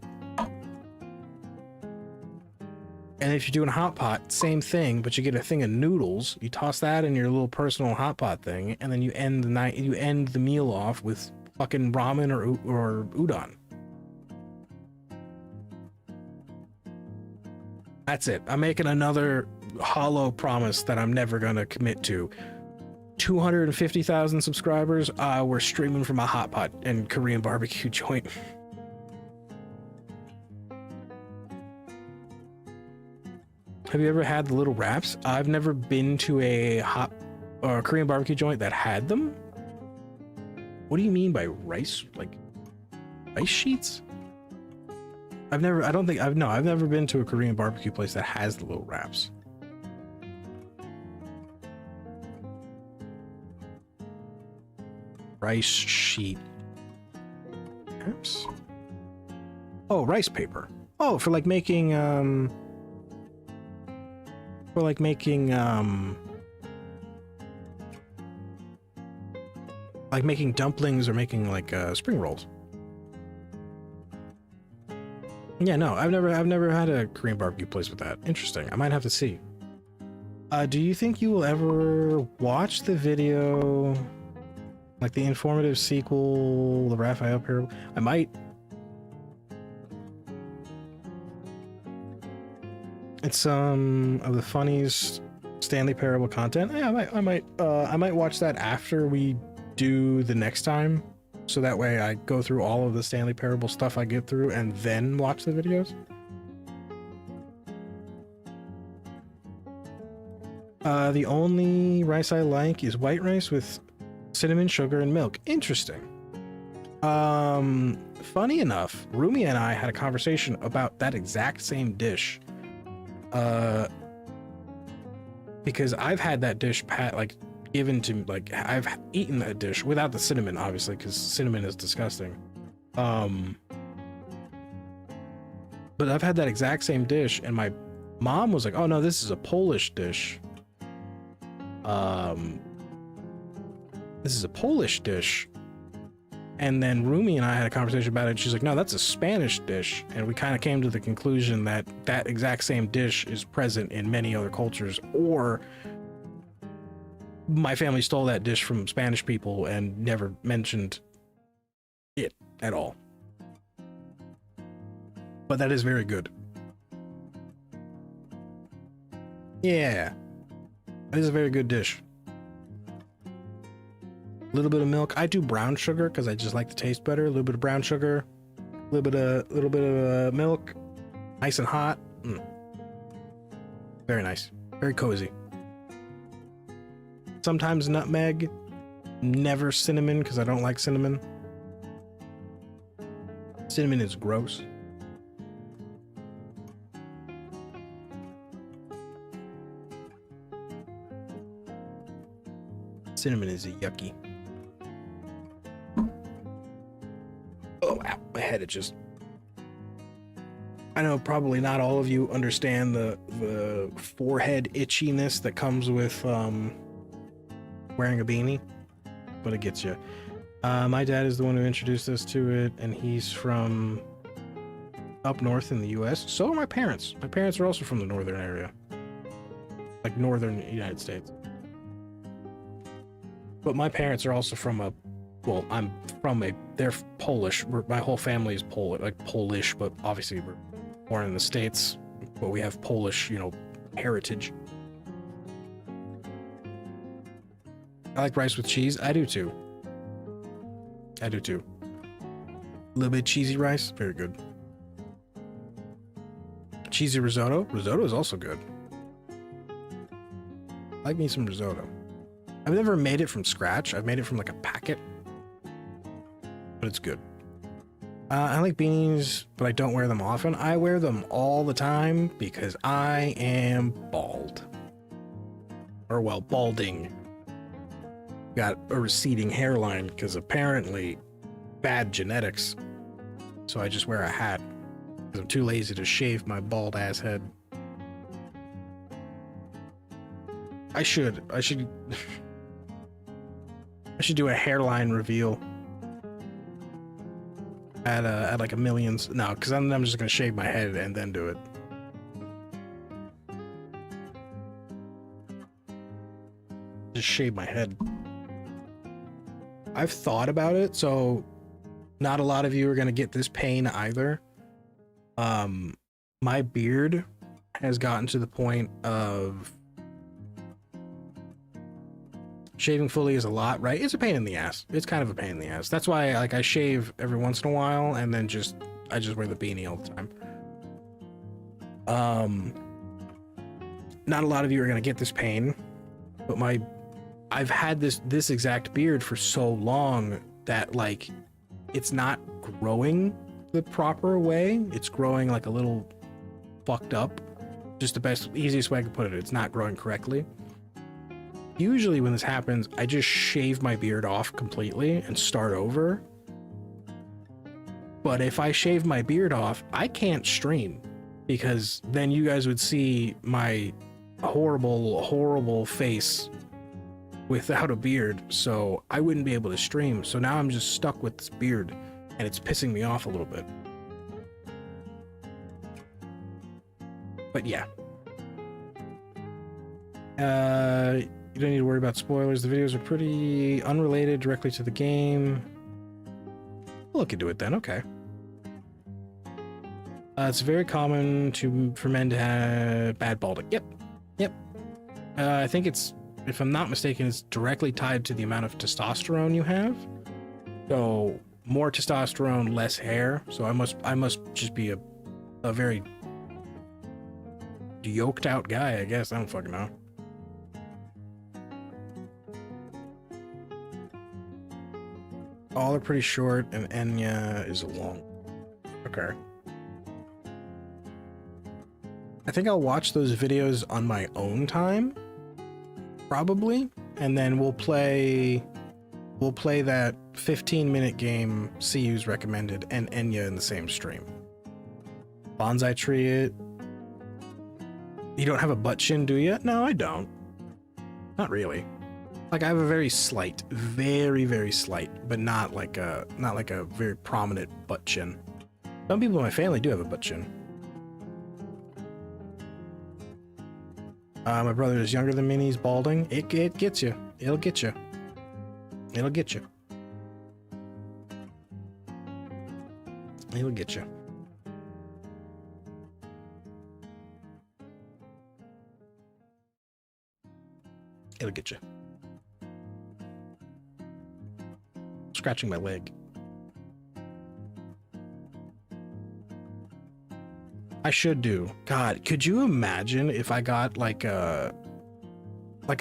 And if you're doing a hot pot, same thing, but you get a thing of noodles, you toss that in your little personal hot pot thing, and then you end the meal off with fucking ramen or udon. That's it. I'm making another hollow promise that I'm never gonna commit to. 250,000 subscribers, we're streaming from a hot pot and Korean barbecue joint. Have you ever had the little wraps? I've never been to a Korean barbecue joint that had them. What do you mean by rice? Like rice sheets? I've never been to a Korean barbecue place that has the little wraps. Rice sheet. Oops. Oh, rice paper. Oh, for like making dumplings or making like spring rolls. Yeah, no, I've never had a Korean barbecue place with that. Interesting. I might have to see. Do you think you will ever watch the video, like the informative sequel, the Raphael Parable? I might. It's some of the funniest Stanley Parable content. Yeah, I might watch that after we do the next time, so that way I go through all of the Stanley Parable stuff I get through and then watch the videos. The only rice I like is white rice with cinnamon, sugar, and milk. Interesting. Funny enough, Rumi and I had a conversation about that exact same dish. Because I've had that dish given to, like, I've eaten that dish without the cinnamon, obviously, because cinnamon is disgusting. But I've had that exact same dish, and my mom was like, "Oh no, this is a Polish dish. This is a Polish dish." And then Rumi and I had a conversation about it. She's like, "No, that's a Spanish dish." And we kind of came to the conclusion that that exact same dish is present in many other cultures, or my family stole that dish from Spanish people and never mentioned it at all. But that is very good. Yeah, that is a very good dish. A little bit of milk. I do brown sugar because I just like the taste better. A little bit of brown sugar, a little bit of milk, nice and hot. Very nice, very cozy. Sometimes nutmeg, never cinnamon because I don't like cinnamon. Cinnamon is gross. Cinnamon is yucky. Oh, ow, my head, it just... I know probably not all of you understand the forehead itchiness that comes with wearing a beanie, but it gets you. My dad is the one who introduced us to it, and he's from up north in the US. So are my parents. My parents are also from the northern area. Like northern United States. But my parents are also from a... Well, I'm from a... They're Polish. My whole family is Polish, but obviously we're born in the States, but we have Polish, you know, heritage. I like rice with cheese. I do too. I do too. A little bit cheesy rice. Very good. Cheesy risotto. Risotto is also good. I like me some risotto. I've never made it from scratch. I've made it from like a packet. But it's good. I like beanies, but I don't wear them often. I wear them all the time because I am bald. Or, well, balding. Got a receding hairline because apparently bad genetics. So I just wear a hat because I'm too lazy to shave my bald ass head. I should do a hairline reveal at like a millions. No, because I'm just gonna shave my head and then do it. Just shave my head. I've thought about it, so not a lot of you are gonna get this pain either. My beard has gotten to the point of shaving fully is a lot, right? It's a pain in the ass. It's kind of a pain in the ass. That's why like I shave every once in a while and then I just wear the beanie all the time. Not a lot of you are gonna get this pain, but I've had this exact beard for so long that like it's not growing the proper way. It's growing like a little fucked up. Just the easiest way I can put it. It's not growing correctly. Usually when this happens, I just shave my beard off completely and start over. But if I shave my beard off, I can't stream because then you guys would see my horrible, horrible face without a beard. So I wouldn't be able to stream. So now I'm just stuck with this beard and it's pissing me off a little bit. But yeah. You don't need to worry about spoilers. The videos are pretty unrelated directly to the game. We'll look into it then. Okay. It's very common for men to have bad balding. Yep. I think it's, if I'm not mistaken, it's directly tied to the amount of testosterone you have. So more testosterone, less hair. So I must just be a very yoked out guy, I guess. I don't fucking know. All are pretty short, and Enya is long. Okay. I think I'll watch those videos on my own time, probably, and then we'll play that 15-minute game CU's recommended and Enya in the same stream. Bonsai tree it. You don't have a butt chin, do you? No, I don't. Not really. Like I have a very slight, very, very slight, but not like a very prominent butt chin. Some people in my family do have a butt chin. My brother is younger than me and he's balding. It gets you. It'll get you. It'll get you. It'll get you. It'll get you. Scratching my leg. I should do. God, could you imagine if I got like a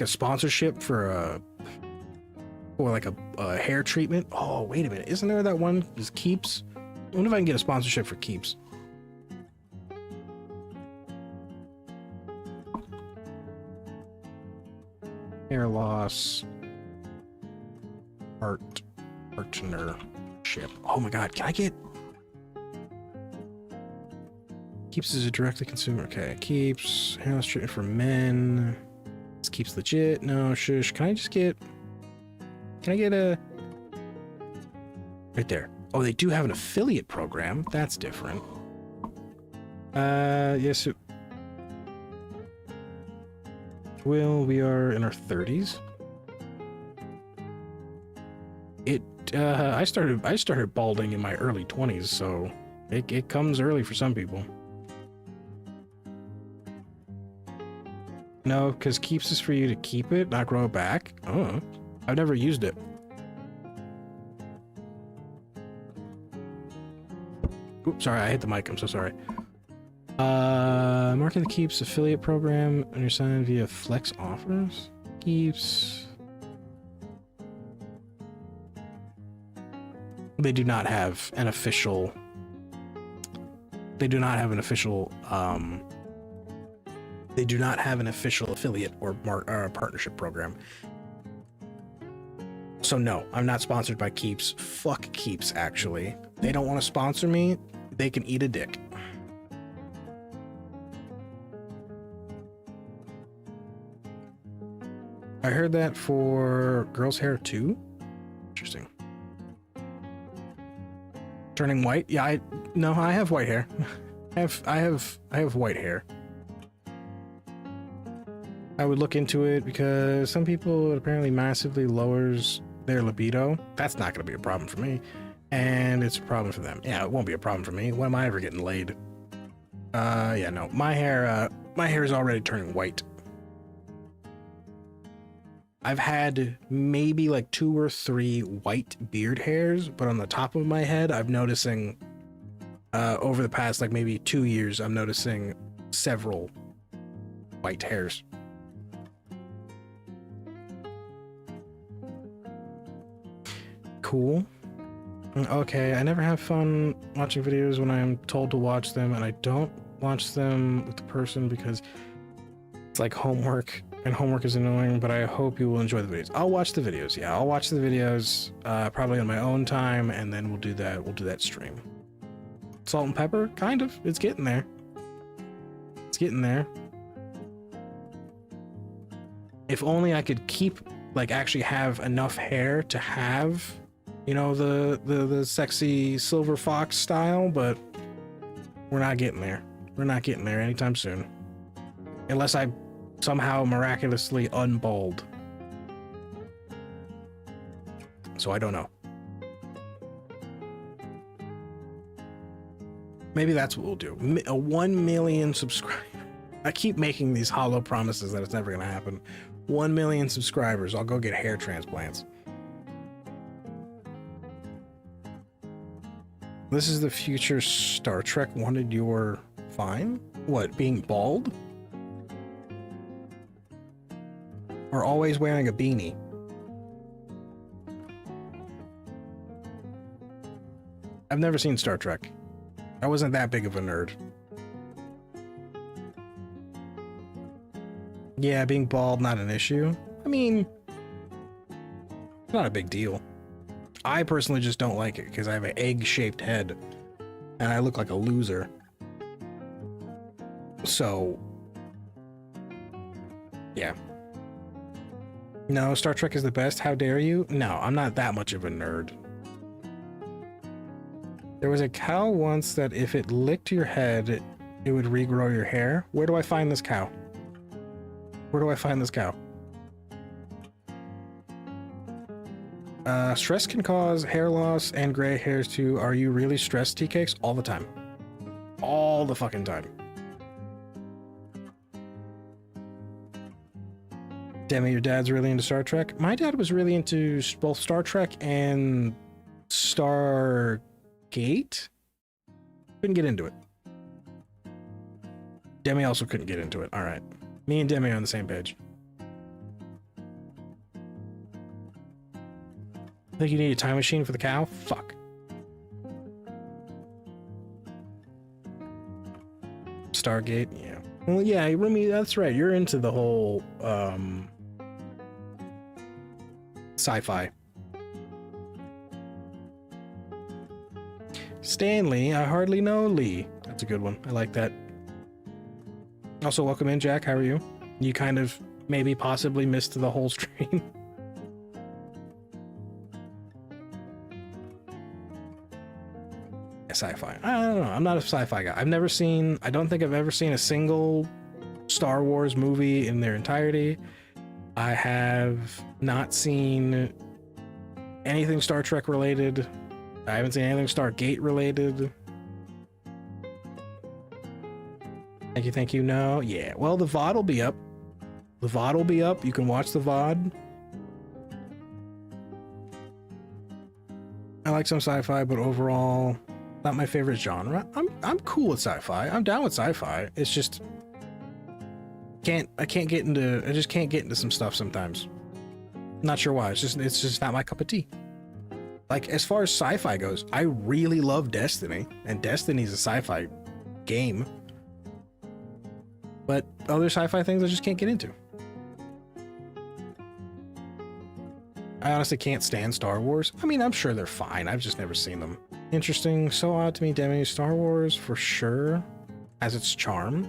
sponsorship for like a hair treatment? Oh, wait a minute. Isn't there that one? Is Keeps? I wonder if I can get a sponsorship for Keeps. Hair loss. partnership. Oh my god, can I get... Keeps is a directly consumer. Okay, Keeps hairless treatment for men. This Keeps legit. No, shush. Can I get a... Right there. Oh, they do have an affiliate program. That's different. Yes. Well, we are in our 30s. I started balding in my early 20s, so it comes early for some people. No, because Keeps is for you to keep it, not grow it back. Oh, I've never used it. Oops, sorry, I hit the mic. I'm so sorry. Market the Keeps affiliate program on your sign via Flex offers. Keeps. They do not have an official. They do not have an official. They do not have an official affiliate or partnership program. So no, I'm not sponsored by Keeps. Fuck Keeps, actually. They don't want to sponsor me. They can eat a dick. I heard that for girls' hair too. Interesting. Turning white? Yeah, I have white hair. I have white hair. I would look into it because some people, it apparently massively lowers their libido. That's not going to be a problem for me. And it's a problem for them. Yeah, it won't be a problem for me. When am I ever getting laid? Yeah, no. My hair is already turning white. I've had maybe like 2 or 3 white beard hairs, but on the top of my head, I'm noticing, over the past like maybe 2 years, I'm noticing several white hairs. Cool. Okay, I never have fun watching videos when I'm told to watch them, and I don't watch them with the person because it's like homework, and homework is annoying, but I hope you will enjoy the videos. I'll watch the videos. Yeah, I'll watch the videos probably on my own time, and then we'll do that stream. Salt and pepper? Kind of. It's getting there. It's getting there. If only I could keep, like, actually have enough hair to have, you know, the sexy silver fox style, but we're not getting there. We're not getting there anytime soon. Unless I somehow miraculously unbald. So I don't know. Maybe that's what we'll do. A 1 million subscribers. I keep making these hollow promises that it's never going to happen. 1 million subscribers. I'll go get hair transplants. This is the future Star Trek wanted your fine? What, being bald? Or always wearing a beanie? I've never seen Star Trek. I wasn't that big of a nerd. Yeah, being bald, not an issue. I mean, it's not a big deal. I personally just don't like it because I have an egg-shaped head and I look like a loser. So, yeah. No, Star Trek is the best. How dare you? No, I'm not that much of a nerd. There was a cow once that if it licked your head, it would regrow your hair. Where do I find this cow? Where do I find this cow? Stress can cause hair loss and gray hairs too. Are you really stressed, tea cakes? All the time. All the fucking time. Damn it, your dad's really into Star Trek? My dad was really into both Star Trek and Stargate. Couldn't get into it. Demi also couldn't get into it. All right. Me and Demi are on the same page. Think you need a time machine for the cow? Fuck. Stargate, yeah. Well, yeah, Rumi, that's right. You're into the whole sci-fi. Stanley, I hardly know Lee. That's a good one. I like that. Also, welcome in, Jack. How are you? You kind of maybe possibly missed the whole stream. Sci-fi. I don't know. I'm not a sci-fi guy. I don't think I've ever seen a single Star Wars movie in their entirety. I have not seen anything Star Trek related. I haven't seen anything Stargate related. Thank you. No. Yeah. Well, the VOD will be up. The VOD will be up. You can watch the VOD. I like some sci-fi, but overall, not my favorite genre. I'm cool with sci-fi. I'm down with sci-fi. It's just I just can't get into some stuff sometimes. Not sure why. It's just not my cup of tea. Like, as far as sci-fi goes, I really love Destiny, and Destiny's a sci-fi game. But other sci-fi things I just can't get into. I honestly can't stand Star Wars. I mean, I'm sure they're fine. I've just never seen them. Interesting. So odd to me. Demi, Star Wars for sure has its charm.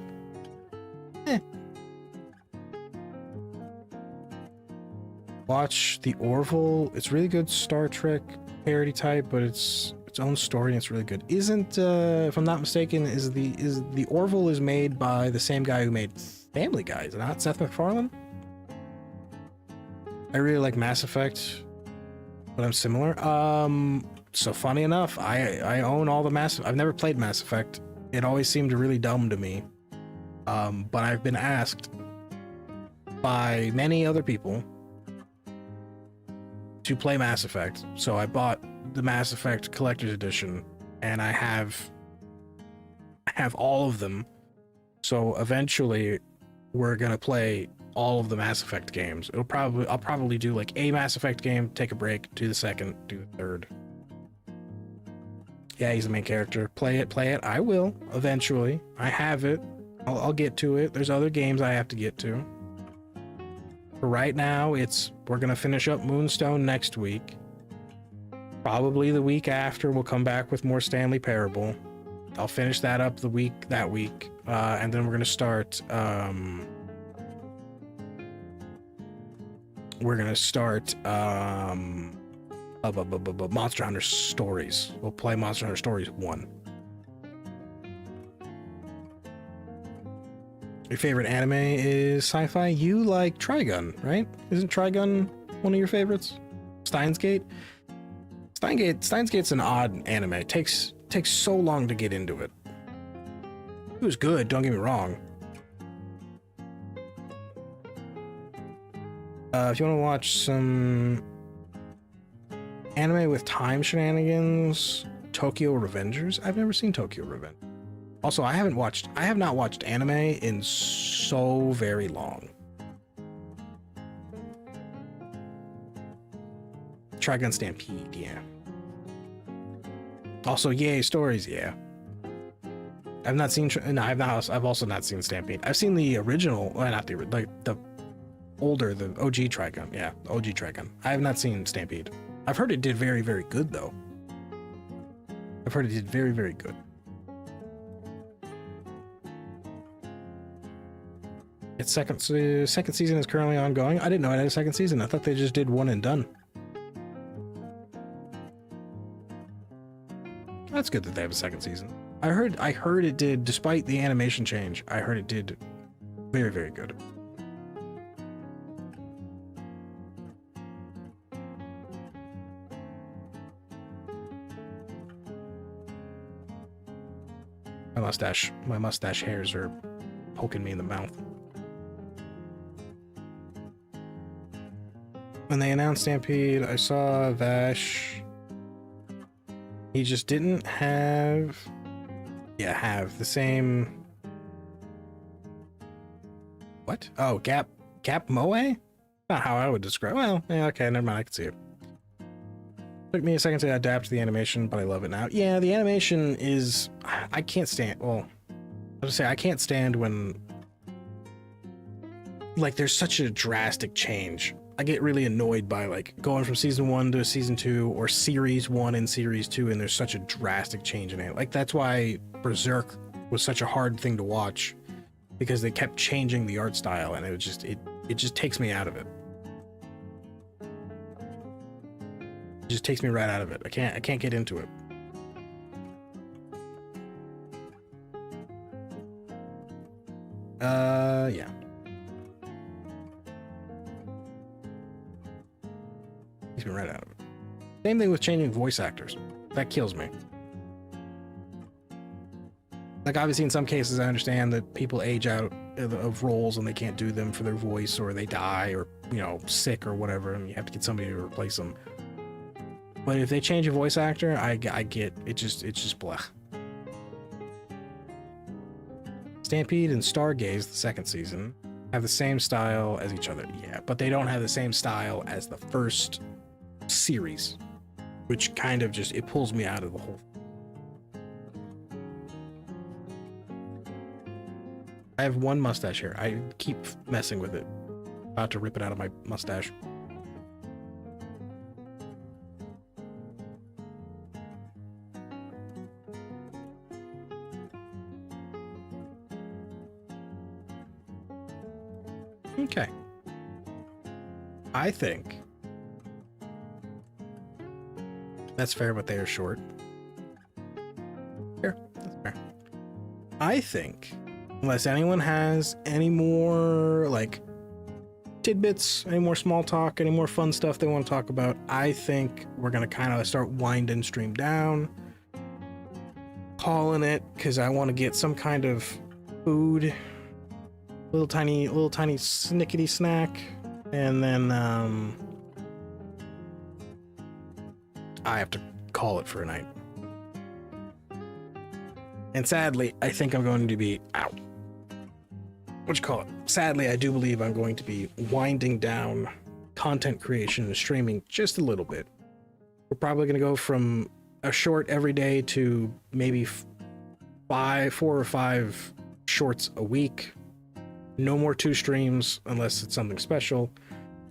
Watch The Orville. It's really good Star Trek parody type, but it's its own story and it's really good. Isn't if I'm not mistaken, is the Orville is made by the same guy who made Family Guy, is it not Seth MacFarlane? I really like Mass Effect, but I'm similar. So funny enough, I own all the I've never played Mass Effect. It always seemed really dumb to me. But I've been asked by many other people to play Mass Effect. So I bought the Mass Effect Collector's Edition, and I have all of them. So eventually we're gonna play all of the Mass Effect games. I'll probably do like a Mass Effect game, take a break, do the second, do the third. Yeah, he's the main character. Play it. I will eventually. I have it. I'll get to it. There's other games I have to get to. For right now, we're gonna finish up Moonstone next week. Probably the week after, we'll come back with more Stanley Parable. I'll finish that up that week, and then we're gonna start. Monster Hunter Stories. We'll play Monster Hunter Stories 1. Your favorite anime is sci-fi? You like Trigun, right? Isn't Trigun one of your favorites? Steins Gate? Steins Gate's an odd anime. It takes so long to get into it. It was good, don't get me wrong. If you want to watch some anime with time shenanigans, Tokyo Revengers. I've never seen Tokyo Revenge. Also, I have not watched anime in so very long. Trigun Stampede, yeah. Also, yay, stories, yeah. I've not seen, I've also not seen Stampede. I've seen the original, well, not the, like, the older, the OG Trigun, yeah, OG Trigun. I have not seen Stampede. I've heard it did very, very good, though. I've heard it did very, very good. Its second season is currently ongoing. I didn't know it had a second season. I thought they just did one and done. That's good that they have a second season. I heard it did, despite the animation change, I heard it did very, very good. My mustache hairs are poking me in the mouth. When they announced Stampede, I saw Vash. He just didn't have the same. What? Oh, Gap Moe? Not how I would describe. Well, yeah, okay, never mind. I can see it. Took me a second to adapt to the animation, but I love it now. Yeah, the animation is. I can't stand. Well, I was gonna say I can't stand when. Like, there's such a drastic change really annoyed by like going from season 1 to season 2 or series 1 and series 2, and there's such a drastic change in it. Like that's why Berserk was such a hard thing to watch, because they kept changing the art style, and it just takes me out of it. It just takes me right out of it. I can't get into it. Yeah. Takes me right out of it. Same thing with changing voice actors. That kills me. Like, obviously in some cases I understand that people age out of roles and they can't do them for their voice, or they die, or, you know, sick or whatever, and you have to get somebody to replace them. But if they change a voice actor, I get it. It's just blah. Stampede and Stargaze, the second season, have the same style as each other. Yeah, but they don't have the same style as the first series, which kind of just, it pulls me out of the whole. I have one mustache here. I keep messing with it. About to rip it out of my mustache. Okay. I think that's fair, but they are short. Fair. That's fair. I think, unless anyone has any more, like, tidbits, any more small talk, any more fun stuff they want to talk about, I think we're going to kind of start winding stream down, calling it, because I want to get some kind of food, little tiny snickety snack, and then I have to call it for a night. And sadly, I think I'm going to be out. What you call it? Sadly, I do believe I'm going to be winding down content creation and streaming just a little bit. We're probably going to go from a short every day to maybe 4 or 5 shorts a week. No more 2 streams unless it's something special.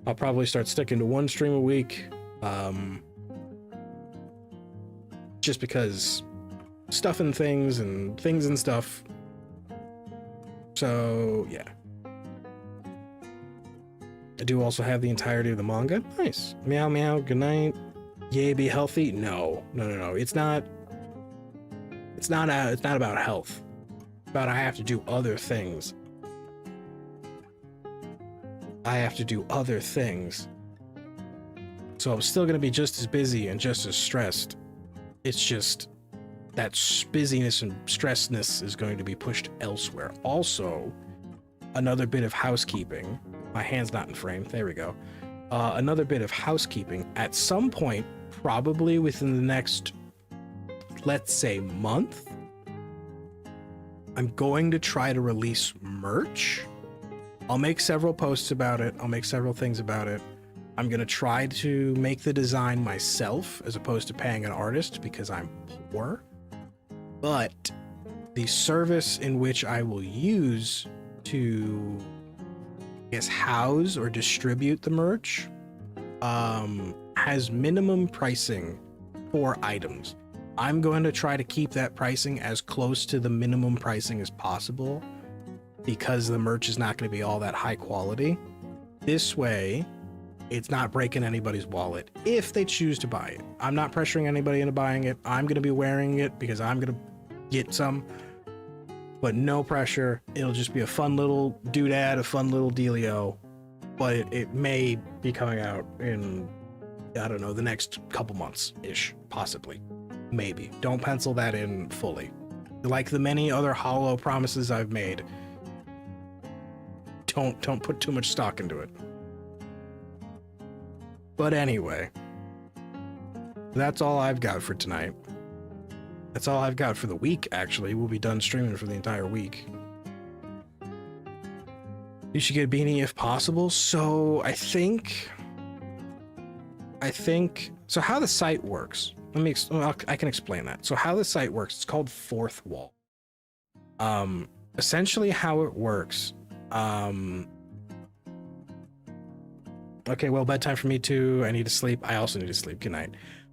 I'll probably start sticking to 1 stream a week. Just because stuff and things and stuff. So, yeah. I do also have the entirety of the manga. Nice. Meow meow, good night. Yay, be healthy. No. It's not about health. It's about I have to do other things. So I'm still going to be just as busy and just as stressed. It's just that busyness and stressedness is going to be pushed elsewhere. Also, another bit of housekeeping. My hand's not in frame. There we go. Another bit of housekeeping. At some point, probably within the next, let's say, month, I'm going to try to release merch. I'll make several posts about it. I'll make several things about it. I'm going to try to make the design myself as opposed to paying an artist because I'm poor. But the service in which I will use to, I guess, house or distribute the merch has minimum pricing for items. I'm going to try to keep that pricing as close to the minimum pricing as possible because the merch is not going to be all that high quality. This way, it's not breaking anybody's wallet if they choose to buy it. I'm not pressuring anybody into buying it. I'm going to be wearing it because I'm going to get some, but no pressure. It'll just be a fun little doodad, a fun little dealio, but it may be coming out in, I don't know, the next couple months-ish, possibly. Maybe. Don't pencil that in fully. Like the many other hollow promises I've made, don't put too much stock into it. But anyway, that's all I've got for tonight. That's all I've got for the week, actually. We'll be done streaming for the entire week. You should get a beanie if possible. So I think, so how the site works, I can explain that. So how the site works, it's called Fourth Wall. Essentially how it works, Okay, well, bedtime for me too. I need to sleep. I also need to sleep. Good night.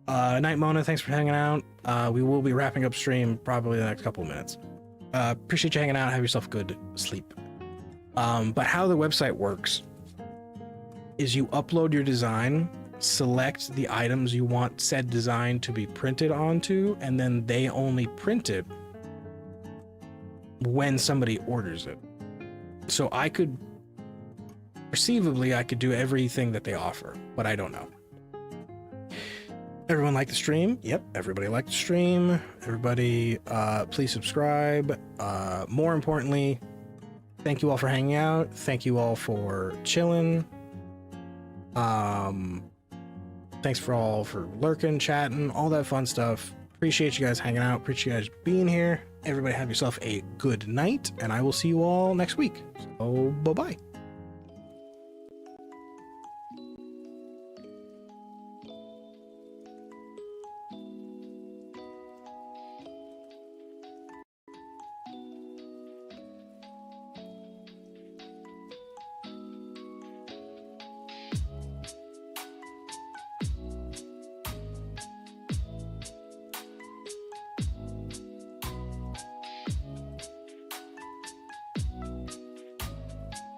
Night, Mona. Thanks for hanging out. We will be wrapping up stream probably the next couple of minutes. Appreciate you hanging out. Have yourself good sleep. But how the website works is you upload your design, select the items you want said design to be printed onto, and then they only print it when somebody orders it. So I could perceivably I could do everything that they offer, but I don't know. Everyone like the stream? Yep, everybody liked the stream. Everybody, please subscribe. More importantly, thank you all for hanging out. Thank you all for chilling. Thanks for all for lurking, chatting, all that fun stuff. Appreciate you guys hanging out. Appreciate you guys being here. Everybody have yourself a good night, and I will see you all next week. So, bye-bye.